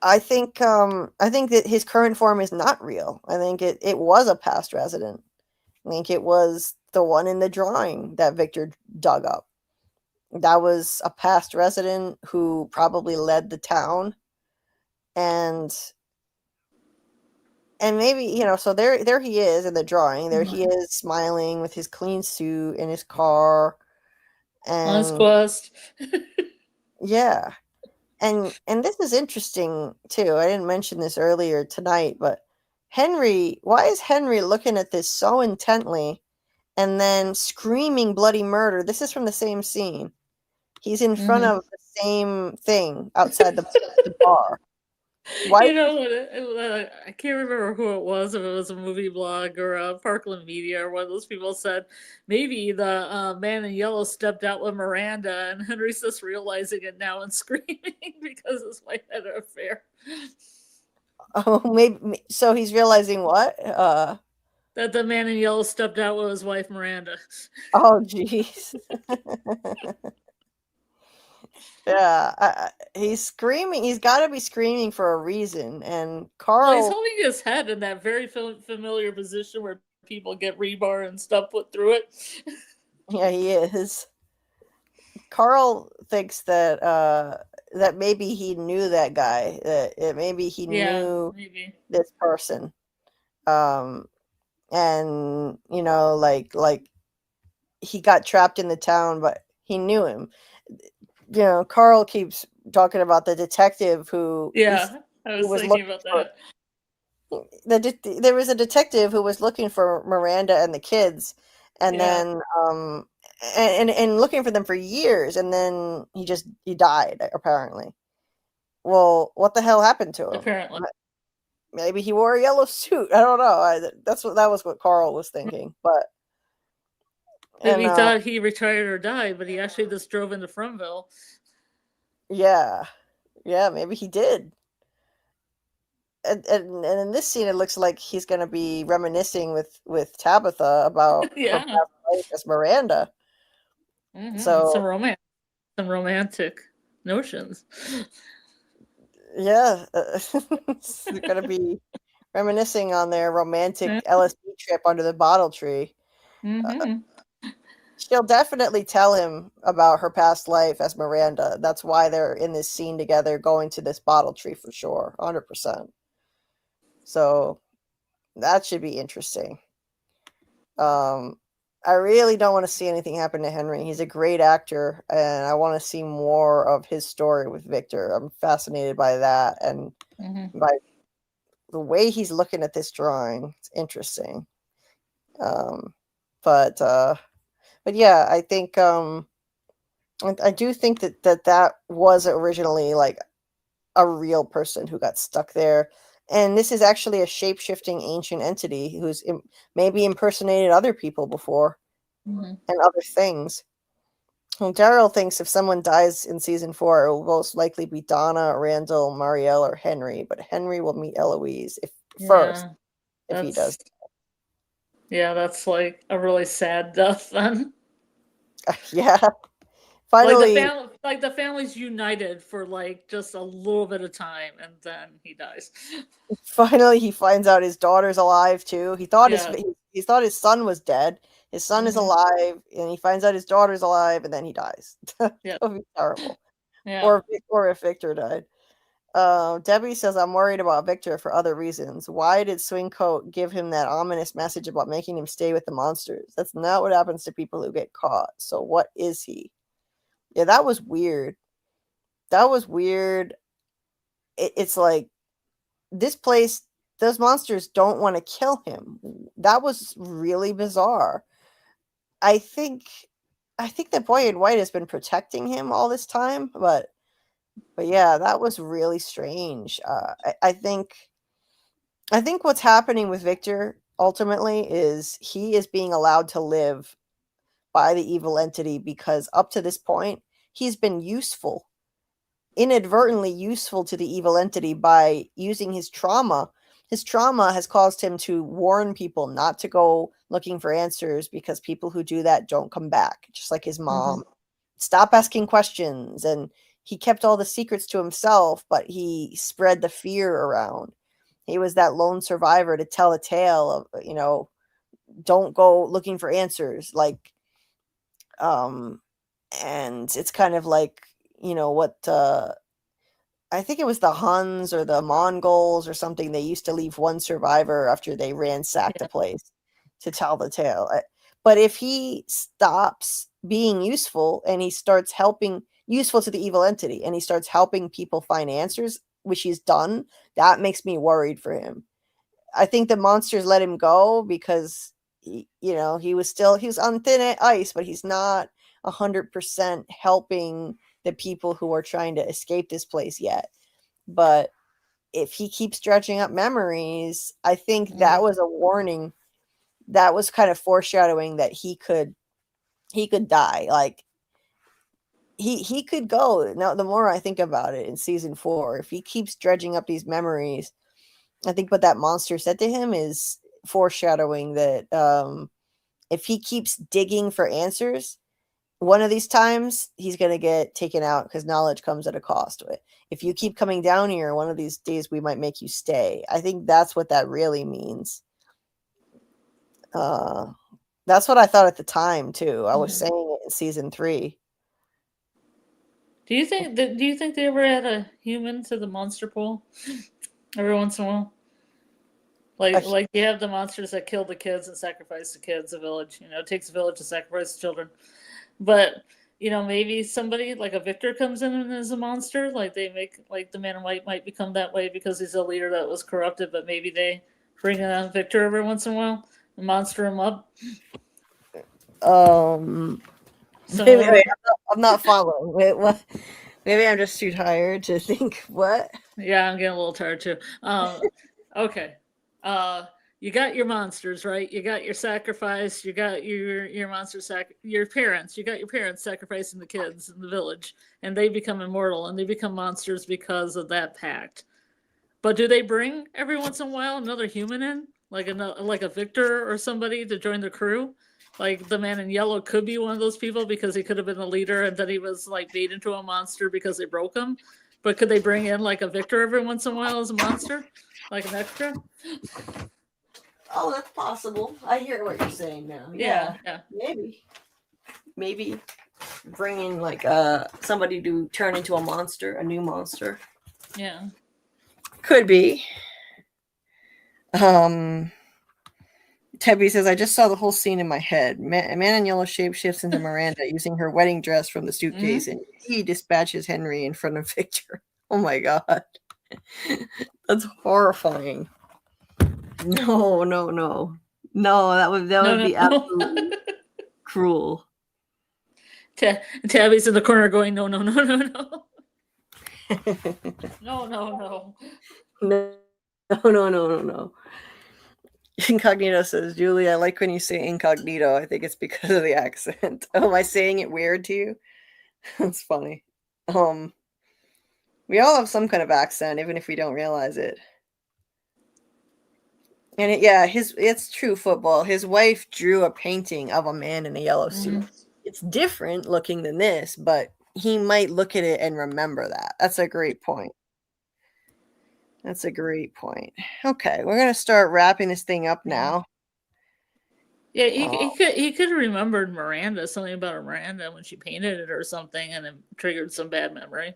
I think that his current form is not real. I think it was a past resident. I think it was the one in the drawing that Victor dug up. That was a past resident who probably led the town, and maybe, so there he is in the drawing. There he is smiling with his clean suit in his car, On his and quest. yeah, and this is interesting too. I didn't mention this earlier tonight, but why is Henry looking at this so intently and then screaming bloody murder? This is from the same scene. He's in front of the same thing outside the bar. Why? You know what? I can't remember who it was. If it was a movie blog or a Parkland Media, or one of those people said maybe the man in yellow stepped out with Miranda, and Henry's just realizing it now and screaming because his wife had an affair. Oh, maybe. So he's realizing what? That the man in yellow stepped out with his wife Miranda. Oh, jeez. Yeah, he's screaming. He's got to be screaming for a reason. And Karl, Well, he's holding his head in that very familiar position where people get rebar and stuff put through it. Yeah, he is. Karl thinks that maybe he knew that guy. That maybe he knew this person. And like he got trapped in the town, but he knew him. Karl keeps talking about the detective who. Yeah, I was thinking about that. There was a detective who was looking for Miranda and the kids, and then and looking for them for years, and then he died apparently. Well, what the hell happened to him? Apparently, maybe he wore a yellow suit. I don't know. That was what Karl was thinking, but. Maybe he thought he retired or died, but he actually just drove into Fromville. Yeah, maybe he did. And in this scene, it looks like he's going to be reminiscing with Tabitha about her past life as Miranda. So some romantic notions. Yeah, they're going to be reminiscing on their romantic LSD trip under the bottle tree. She'll definitely tell him about her past life as Miranda. That's why they're in this scene together, going to this bottle tree for sure, 100%. So that should be interesting. I really don't want to see anything happen to Henry. He's a great actor, and I want to see more of his story with Victor. I'm fascinated by that, and by the way he's looking at this drawing. It's interesting. But yeah, I think I do think that was originally like a real person who got stuck there, And this is actually a shape-shifting ancient entity who's maybe impersonated other people before and other things. Well, Daryl thinks if someone dies in season 4, it will most likely be Donna, Randall, Marielle, or Henry. But Henry will meet Eloise first if he does. Yeah, that's like a really sad death then. Yeah. Finally, like the family's united for like just a little bit of time, and then he dies. Finally, he finds out his daughter's alive too. He thought he thought his son was dead. His son is alive, and he finds out his daughter's alive, and then he dies. That would be terrible. Yeah. Or if Victor died. Debbie says, I'm worried about Victor for other reasons. Why did Swingcoat give him that ominous message about making him stay with the monsters? That's not what happens to people who get caught. So what is he? Yeah, that was weird. That was weird. It's like, this place, those monsters don't want to kill him. That was really bizarre. I think that Boy in White has been protecting him all this time, but yeah, that was really strange. I think what's happening with Victor ultimately is he is being allowed to live by the evil entity because up to this point he's been inadvertently useful to the evil entity by using his trauma. His trauma has caused him to warn people not to go looking for answers because people who do that don't come back, just like his mom. Stop asking questions. And he kept all the secrets to himself, but he spread the fear around. He was that lone survivor to tell a tale of, don't go looking for answers. Like, and it's kind of like, what I think it was the Huns or the Mongols or something. They used to leave one survivor after they ransacked a place to tell the tale. But if he stops being useful and he starts useful to the evil entity and he starts helping people find answers, which he's done, that makes me worried for him. I think the monsters let him go because he was on thin ice, but he's not 100% helping the people who are trying to escape this place yet. But if he keeps dredging up memories, I think that was a warning. That was kind of foreshadowing that he could die. Like he could go. Now, the more I think about it in season 4, if he keeps dredging up these memories, I think what that monster said to him is foreshadowing that if he keeps digging for answers, one of these times he's going to get taken out because knowledge comes at a cost. If you keep coming down here, one of these days we might make you stay. I think that's what that really means. That's what I thought at the time too. I was saying it in season 3. Do you think they ever add a human to the monster pool every once in a while? Like you have the monsters that kill the kids and sacrifice the kids, a village. It takes a village to sacrifice children. But maybe somebody like a Victor comes in and is a monster. Like they make like the Man in White might become that way because he's a leader that was corrupted. But maybe they bring in a Victor every once in a while and monster him up. Maybe I'm not following. Wait, what? Maybe I'm just too tired to think. What? Yeah, I'm getting a little tired too. Okay. You got your monsters, right? You got your sacrifice. You got your monster your parents. You got your parents sacrificing the kids in the village, and they become immortal and they become monsters because of that pact. But do they bring every once in a while another human in, like a Victor or somebody to join the crew? Like the Man in Yellow could be one of those people because he could have been the leader and then he was like made into a monster because they broke him. But could they bring in like a Victor every once in a while as a monster, like an extra? Oh, that's possible. I hear what you're saying now. Yeah. Maybe bringing like somebody to turn into a monster, a new monster. Yeah. Could be. Tebby says, I just saw the whole scene in my head. Man in Yellow shapeshifts into Miranda using her wedding dress from the suitcase, and he dispatches Henry in front of Victor. Oh my god. That's horrifying. No, that would be absolutely cruel. Tabby's in the corner going, no. No. No. Incognito says, Julie, I like when you say incognito. I think it's because of the accent. Oh, am I saying it weird to you? That's funny. We all have some kind of accent, even if we don't realize it. And it's true football. His wife drew a painting of a man in a yellow suit. It's different looking than this, but he might look at it and remember that. That's a great point. Okay, we're gonna start wrapping this thing up now. Yeah, he could have remembered Miranda, something about Miranda when she painted it or something, and it triggered some bad memory.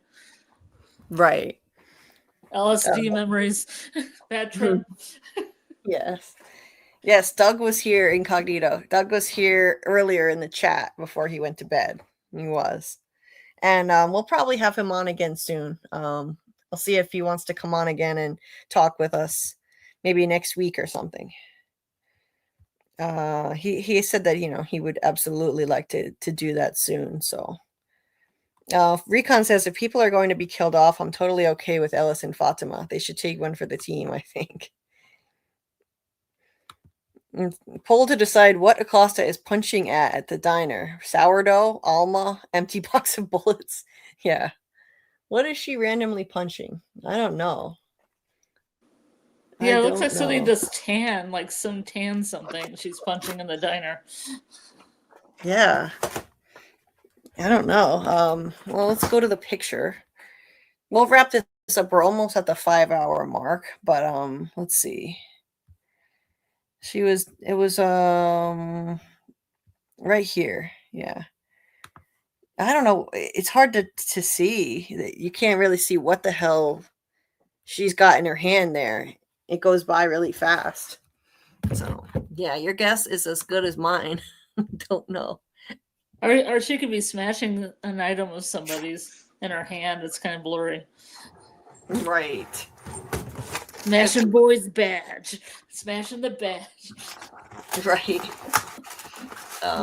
Right. LSD memories. Bad trip. Yes, Doug was here incognito. Doug was here earlier in the chat before he went to bed. He was. And we'll probably have him on again soon. I'll see if he wants to come on again and talk with us maybe next week or something. He said that, he would absolutely like to do that soon. So Recon says, if people are going to be killed off, I'm totally okay with Ellis and Fatima. They should take one for the team, I think. Poll to decide what Acosta is punching at the diner. Sourdough, Alma, empty box of bullets. Yeah. What is she randomly punching? I don't know. Yeah, it looks like something this tan, like some tan something she's punching in the diner. Yeah. I don't know. Well, let's go to the picture. We'll wrap this up. We're almost at the 5-hour mark, but let's see. It was right here. Yeah. I don't know. It's hard to see. You can't really see what the hell she's got in her hand there. It goes by really fast. So, yeah, your guess is as good as mine. Don't know. Or she could be smashing an item of somebody's in her hand. It's kind of blurry. Right. Smashing boy's badge. Smashing the badge. Right.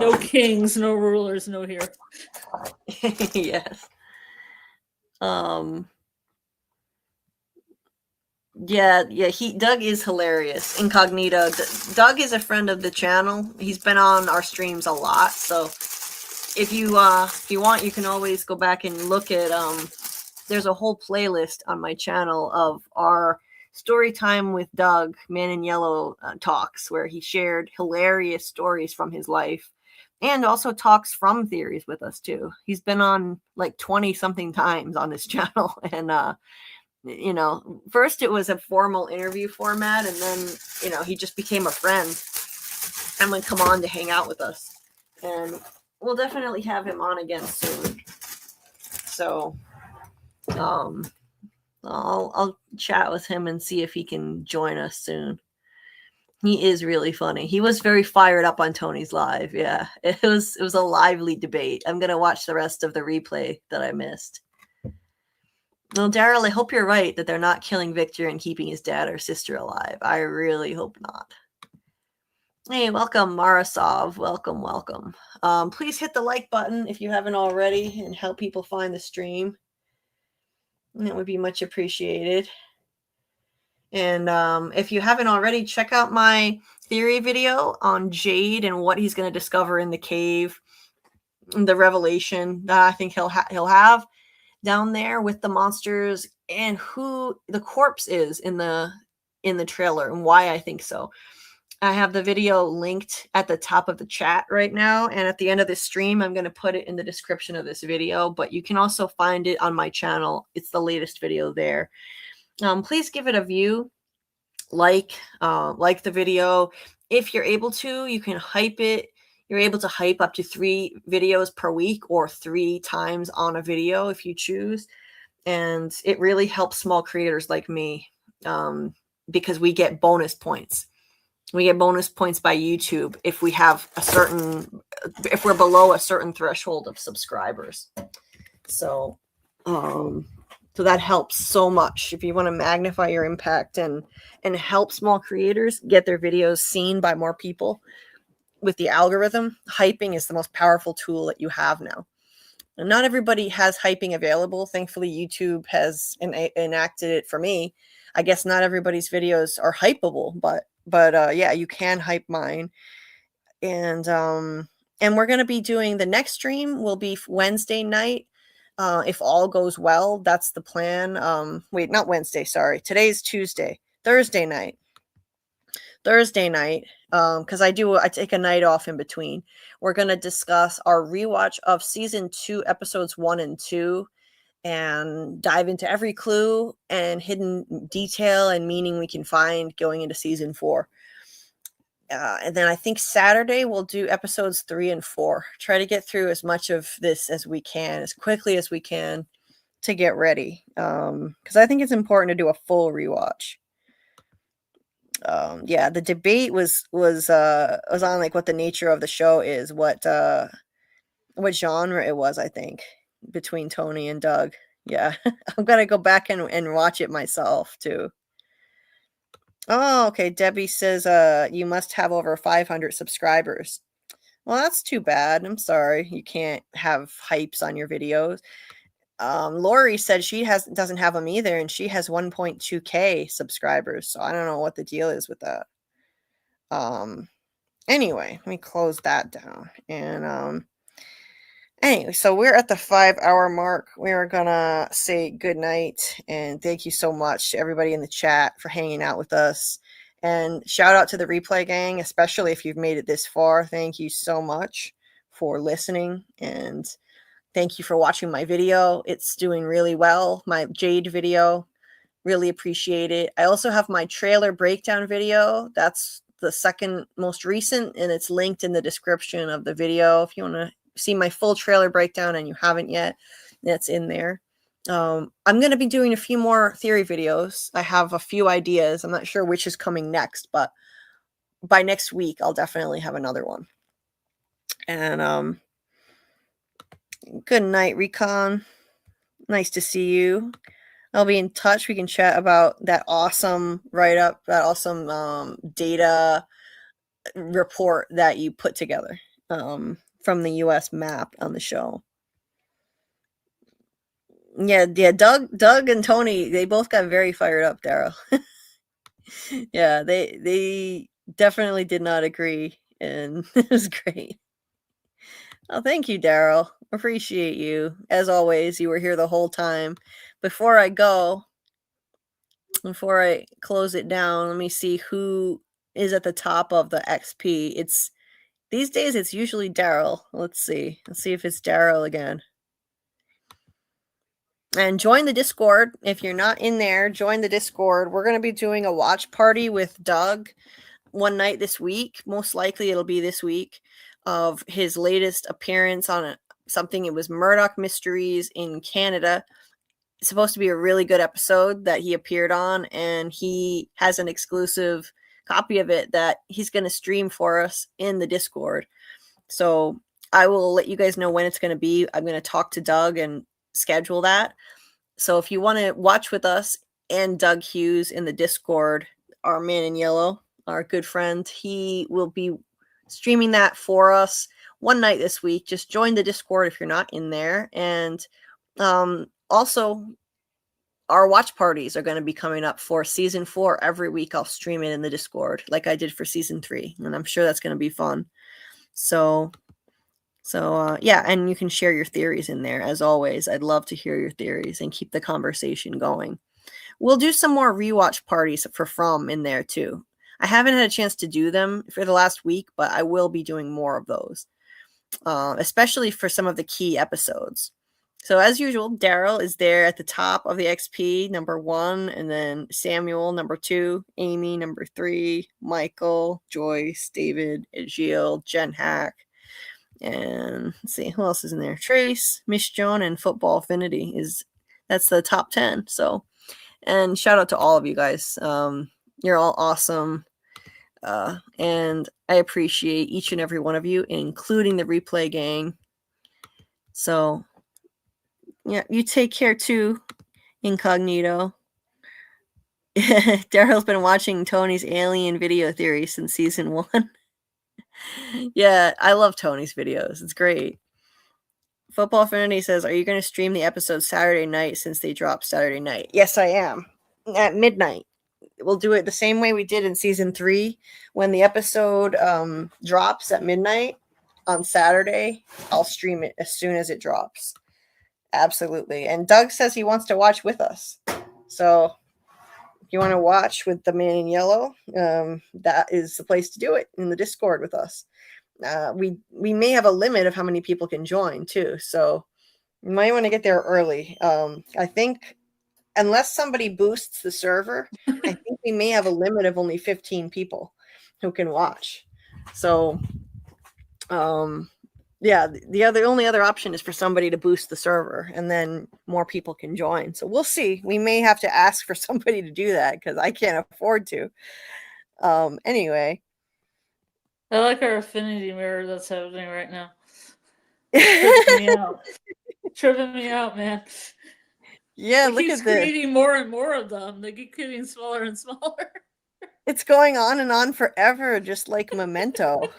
No kings, no rulers, no here. Yes. Yeah, Doug is hilarious. Incognito. Doug is a friend of the channel. He's been on our streams a lot, so if you want, you can always go back and look at there's a whole playlist on my channel of our story time with Doug, Man in Yellow talks, where he shared hilarious stories from his life and also talks from theories with us too. He's been on like 20 something times on his channel, and first it was a formal interview format, and then he just became a friend and would come on to hang out with us, and we'll definitely have him on again soon. So I'll chat with him and see if he can join us soon. He is really funny. He was very fired up on Tony's live. Yeah, it was a lively debate. I'm gonna watch the rest of the replay that I missed. Well, Daryl, I hope you're right that they're not killing Victor and keeping his dad or sister alive. I really hope not. Hey, welcome, Marasov. Welcome. Please hit the like button if you haven't already and help people find the stream. That would be much appreciated. And if you haven't already, check out my theory video on Jade and what he's going to discover in the cave, the revelation that I think he'll have down there with the monsters, and who the corpse is in the trailer and why I think so. I have the video linked at the top of the chat right now, and at the end of this stream, I'm going to put it in the description of this video, but you can also find it on my channel. It's the latest video there. Please give it a view, like the video. If you're able to, you can hype it. You're able to hype up to 3 videos per week or 3 times on a video if you choose. And it really helps small creators like me because we get bonus points. We get bonus points by YouTube if we're below a certain threshold of subscribers. So that helps so much if you want to magnify your impact and help small creators get their videos seen by more people. With the algorithm, hyping is the most powerful tool that you have now. And not everybody has hyping available. Thankfully, YouTube has enacted it for me. I guess not everybody's videos are hypeable, but yeah, you can hype mine. And we're going to be doing the next stream will be Wednesday night. If all goes well, that's the plan. Wait, not Wednesday, sorry. Today's Tuesday. Thursday night. Because I take a night off in between. We're going to discuss our rewatch of season 2, episodes 1 and 2, and dive into every clue and hidden detail and meaning we can find going into season 4. And then I think Saturday we'll do episodes 3 and 4. Try to get through as much of this as we can, as quickly as we can, to get ready. Because I think it's important to do a full rewatch. Yeah, the debate was on like what the nature of the show is, what genre it was, I think, between Tony and Doug. Yeah, I'm gonna go back and watch it myself too. Oh, okay. Debbie says you must have over 500 subscribers. Well, that's too bad. I'm sorry. You can't have hypes on your videos. Lori said she doesn't have them either, and she has 1.2k subscribers. So I don't know what the deal is with that. Anyway, let me close that down. And anyway, so we're at the 5-hour mark. We're gonna say good night and thank you so much to everybody in the chat for hanging out with us. And shout out to the replay gang, especially if you've made it this far. Thank you so much for listening, and thank you for watching my video. It's doing really well. My Jade video, really appreciate it. I also have my trailer breakdown video. That's the second most recent, and it's linked in the description of the video. If you want to see my full trailer breakdown and you haven't yet, that's in there. I'm going to be doing a few more theory videos. I have a few ideas. I'm not sure which is coming next, but by next week, I'll definitely have another one. And good night, Recon. Nice to see you. I'll be in touch. We can chat about that awesome write-up, that awesome data report that you put together from the U.S. map on the show. Yeah, Doug and Tony, they both got very fired up, Daryl. Yeah, they definitely did not agree, and it was great. Oh, thank you, Daryl. Appreciate you. As always, you were here the whole time. Before I close it down, let me see who is at the top of the XP. These days it's usually Daryl. Let's see if it's Daryl again. And join the Discord. If you're not in there, join the Discord. We're going to be doing a watch party with Doug one night this week. Most likely it'll be this week, of his latest appearance on something. It was Murdoch Mysteries in Canada. It's supposed to be a really good episode that he appeared on, and he has an exclusive copy of it that he's going to stream for us in the Discord. So I will let you guys know when it's going to be. I'm going to talk to Doug and schedule that. So if you want to watch with us and Doug Hughes in the Discord, our man in yellow, our good friend, he will be streaming that for us one night this week. Just join the Discord if you're not in there. And also, our watch parties are going to be coming up for season 4. Every week I'll stream it in the Discord like I did for season 3, and I'm sure that's going to be fun. So yeah, and you can share your theories in there. As always, I'd love to hear your theories and keep the conversation going. We'll do some more rewatch parties for From in there too. I haven't had a chance to do them for the last week, but I will be doing more of those, especially for some of the key episodes. So as usual, Daryl is there at the top of the XP, number 1, and then Samuel, number 2, Amy, number 3, Michael, Joyce, David, Gilles, Jen Hack, and let's see, who else is in there? Trace, Miss Joan, and Football Affinity that's the top 10. So, and shout out to all of you guys. You're all awesome. And I appreciate each and every one of you, including the replay gang. So, yeah, you take care too, Incognito. Daryl's been watching Tony's alien video theory since season 1. Yeah, I love Tony's videos. It's great. Football Affinity says, are you going to stream the episode Saturday night since they drop Saturday night? Yes, I am. at midnight. We'll do it the same way we did in season 3. When the episode drops at midnight on Saturday, I'll stream it as soon as it drops. Absolutely. And Doug says he wants to watch with us. So if you want to watch with the man in yellow, that is the place to do it, in the Discord with us. We may have a limit of how many people can join too. So you might want to get there early. I think unless somebody boosts the server, I think we may have a limit of only 15 people who can watch. So, yeah, the only other option is for somebody to boost the server, and then more people can join. So we'll see. We may have to ask for somebody to do that because I can't afford to. Anyway. I like our affinity mirror that's happening right now. Tripping me out. Tripping me out, man. Yeah, it look keeps at this. creating more and more of them. They keep getting smaller and smaller. It's going on and on forever, just like Memento.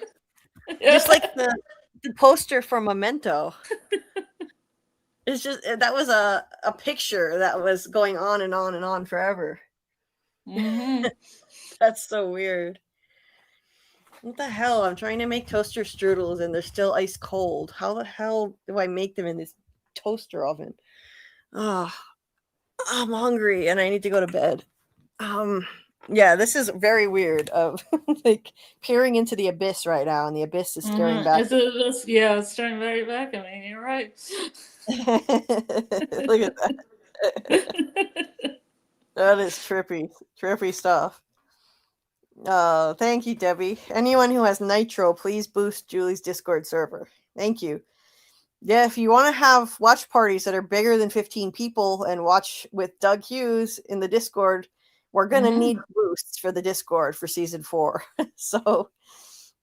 Just like the poster for Memento. It's just, that was a picture that was going on and on and on forever. Mm-hmm. That's so weird. What the hell? I'm trying to make toaster strudels and they're still ice cold. How the hell do I make them in this toaster oven? Oh, I'm hungry and I need to go to bed. Yeah, this is very weird of like peering into the abyss right now, and the abyss is staring back. It's staring very back at me. You're right. Look at that. That is trippy stuff. Thank you, Debbie. Anyone who has Nitro, please boost Julie's Discord server. Thank you. Yeah, if you want to have watch parties that are bigger than 15 people and watch with Doug Hughes in the Discord, we're going to need boosts for the Discord for season 4. So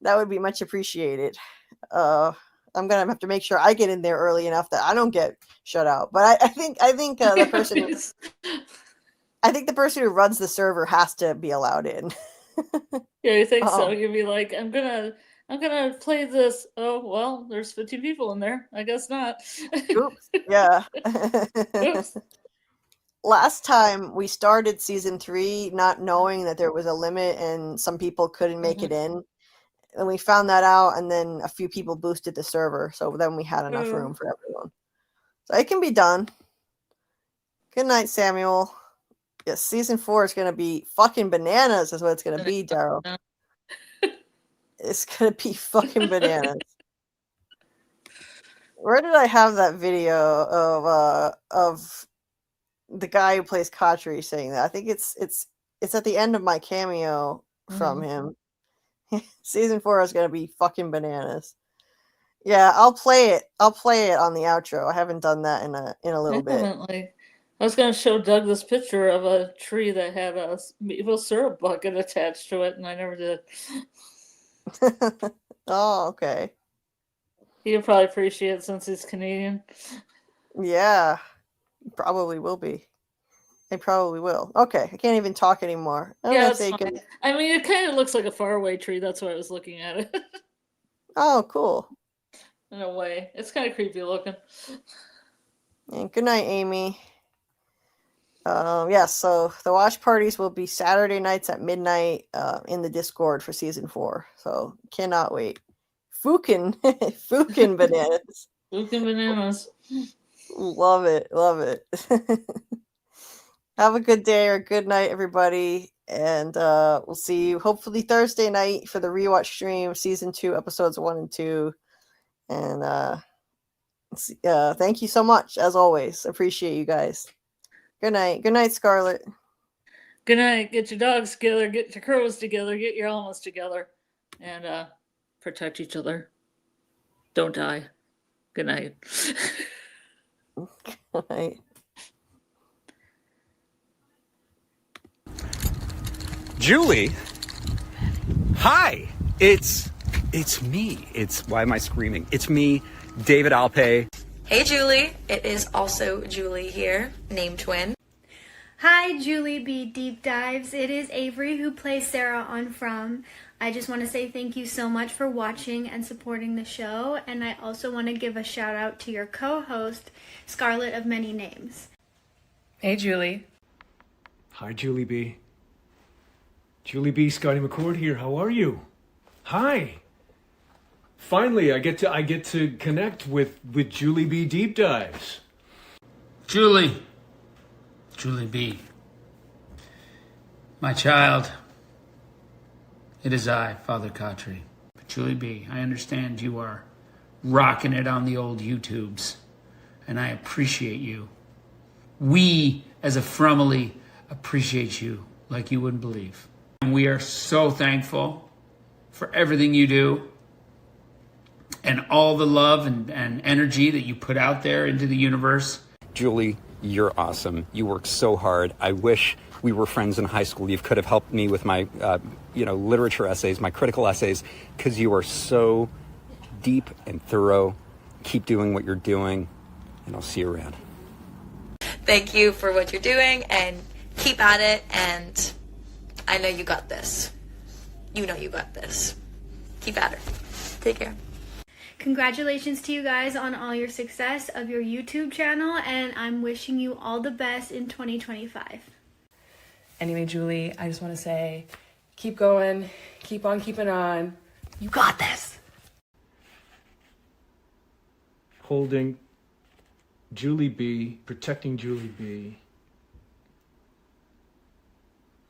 that would be much appreciated. I'm going to have to make sure I get in there early enough that I don't get shut out. But I think the person who runs the server has to be allowed in. Yeah, you think so? You'd be like, I'm gonna play this. Oh well, there's 15 people in there. I guess not. Oops. Yeah. Oops. Last time we started season 3 not knowing that there was a limit and some people couldn't make it in. And we found that out, and then a few people boosted the server. So then we had enough room for everyone. So it can be done. Good night, Samuel. Yes, season 4 is going to be fucking bananas is what it's going to be, Daryl. It's going to be fucking bananas. Where did I have that video of the guy who plays Khatri saying that? I think it's at the end of my cameo from him. Season 4 is going to be fucking bananas. Yeah, I'll play it. I'll play it on the outro. I haven't done that in a little bit. I was going to show Doug this picture of a tree that had a maple syrup bucket attached to it, and I never did. Oh, okay. He'll probably appreciate it since he's Canadian. Yeah, probably will be. They probably will. Okay, I can't even talk anymore. Yeah, that's fine. I mean, it kind of looks like a faraway tree. That's why I was looking at it. Oh, cool. In a way. It's kind of creepy looking. And good night, Amy. Yeah, so the watch parties will be Saturday nights at midnight in the Discord for season 4. So cannot wait. Fucking bananas. Fucking bananas. Love it. Have a good day or good night, everybody. And we'll see you hopefully Thursday night for the rewatch stream, season 2, episodes 1 and 2. And thank you so much, as always. Appreciate you guys. Good night. Good night, Scarlet. Good night. Get your dogs together. Get your crows together. Get your animals together. And protect each other. Don't die. Good night. Good night. Julie? Hi! It's me. Why am I screaming? It's me, David Alpay. Hey Julie, it is also Julie here, name twin. Hi JulieBDeepDives, it is Avery who plays Sarah on From. I just want to say thank you so much for watching and supporting the show, and I also want to give a shout out to your co-host, Scarlet of Many Names. Hey Julie. Hi, Julie B. Julie B. Scotty McCord here. How are you? Hi. Finally, I get to connect with Julie B. Deep Dives. Julie B. My child, it is I, Father Khatri. But Julie B., I understand you are rocking it on the old YouTubes, and I appreciate you. We, as a family, appreciate you like you wouldn't believe. And we are so thankful for everything you do and all the love and energy that you put out there into the universe. Julie, you're awesome. You work so hard. I wish we were friends in high school. You could have helped me with my, literature essays, my critical essays, because you are so deep and thorough. Keep doing what you're doing, and I'll see you around. Thank you for what you're doing, and keep at it, and I know you got this. You know you got this. Keep at it. Take care. Congratulations to you guys on all your success of your YouTube channel, and I'm wishing you all the best in 2025. Anyway, Julie, I just want to say, keep going, keep on keeping on. You got this. Holding Julie B, protecting Julie B.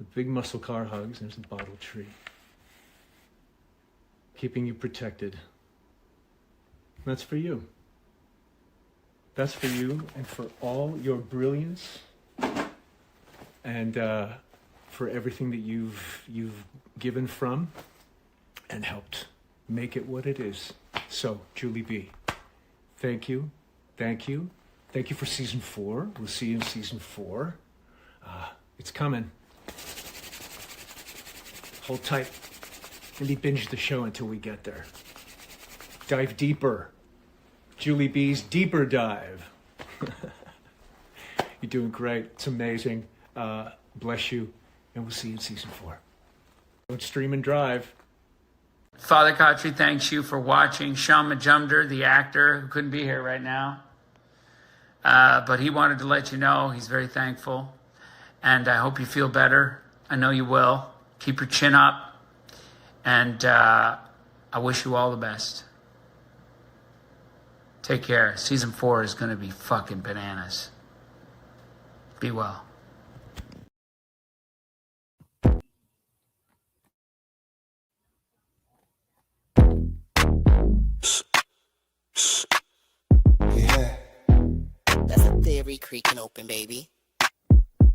With big muscle car hugs, there's a bottle tree. Keeping you protected. That's for you. That's for you and for all your brilliance and for everything that you've given from and helped make it what it is. So, Julie B, thank you. Thank you. Thank you for season 4. We'll see you in season 4. It's coming. Hold tight. Maybe binge the show until we get there. Dive deeper. Julie B's Deeper Dive. You're doing great. It's amazing. Bless you. And we'll see you in season 4. Don't stream and drive. Father Khatri thanks you for watching. Sean Majumder, the actor, who couldn't be here right now, but he wanted to let you know he's very thankful. And I hope you feel better. I know you will. Keep your chin up. And I wish you all the best. Take care. Season 4 is going to be fucking bananas. Be well. Yeah. That's a theory creaking open, baby.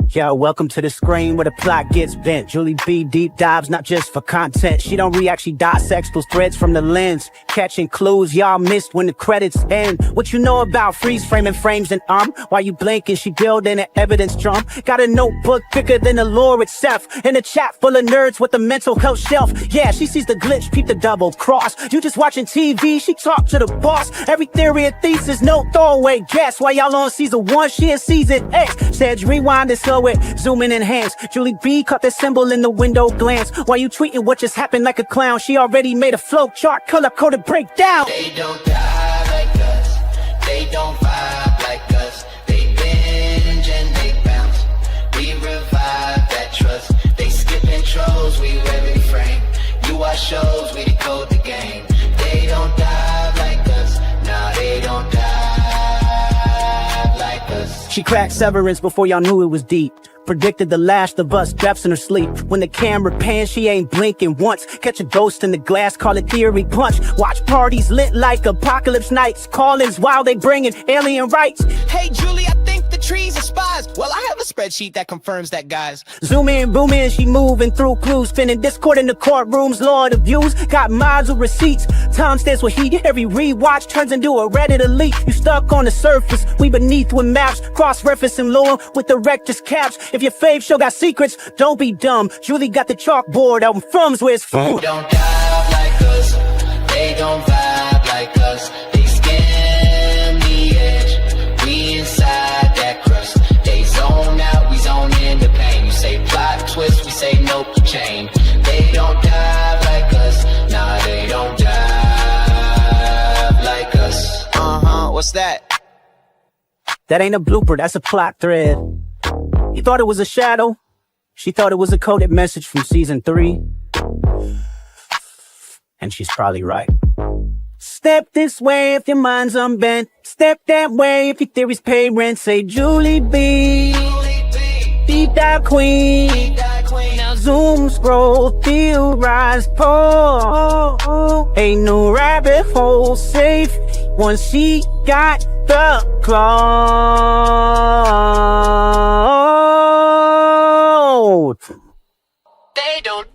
Yo, welcome to the screen where the plot gets bent. Julie B. Deep Dives, not just for content. She don't actually dissect those threads from the lens. Catching clues y'all missed when the credits end. What you know about freeze framing frames and while you blinking, she building an evidence drum. Got a notebook thicker than the lore itself. In a chat full of nerds with a mental health shelf. Yeah, she sees the glitch, peep the double cross. You just watching TV, she talk to the boss. Every theory and thesis, no throwaway guess. While y'all on season 1, she in season X. Said rewind and slow it, zoom in, enhance. Julie B caught the symbol in the window glance. While you tweeting what just happened like a clown, she already made a flow chart, color-coded breakdown. They don't die like us. They don't vibe like us. They binge and they bounce. We revive that trust. They skip intros, we wear frame. You watch shows, we decode the game. They don't die like us. Nah, they don't die like us. She cracked Severance before y'all knew it was deep. Predicted the last of us, drafts in her sleep. When the camera pans, she ain't blinking once. Catch a ghost in the glass, call it theory punch. Watch parties lit like apocalypse nights. Call-ins while they bringing alien rights. Hey, Julie, I think the trees are spies. Well, I have a spreadsheet that confirms that, guys. Zoom in, boom in, she moving through clues. Spinning Discord in the courtrooms, Lord of views. Got mods with receipts. Time stands with heat. Every rewatch turns into a Reddit elite. You stuck on the surface, we beneath with maps. Cross-referencing lore with the rector's caps. If your fave show got secrets, don't be dumb. Julie got the chalkboard out in Frum's where it's from. They don't dive like us. They don't vibe like us. They skim the edge. We inside that crust. They zone out, we zone in the pain. You say plot twist, we say nope, chain. They don't dive like us. Nah, they don't dive like us. What's that? That ain't a blooper, that's a plot thread. You thought it was a shadow? She thought it was a coded message from season 3. And she's probably right. Step this way if your mind's unbent. Step that way if your theories pay rent. Say Julie B, deep dive queen. Now zoom, scroll, theorize, pull. Ain't no rabbit hole safe once she got the cloud. They don't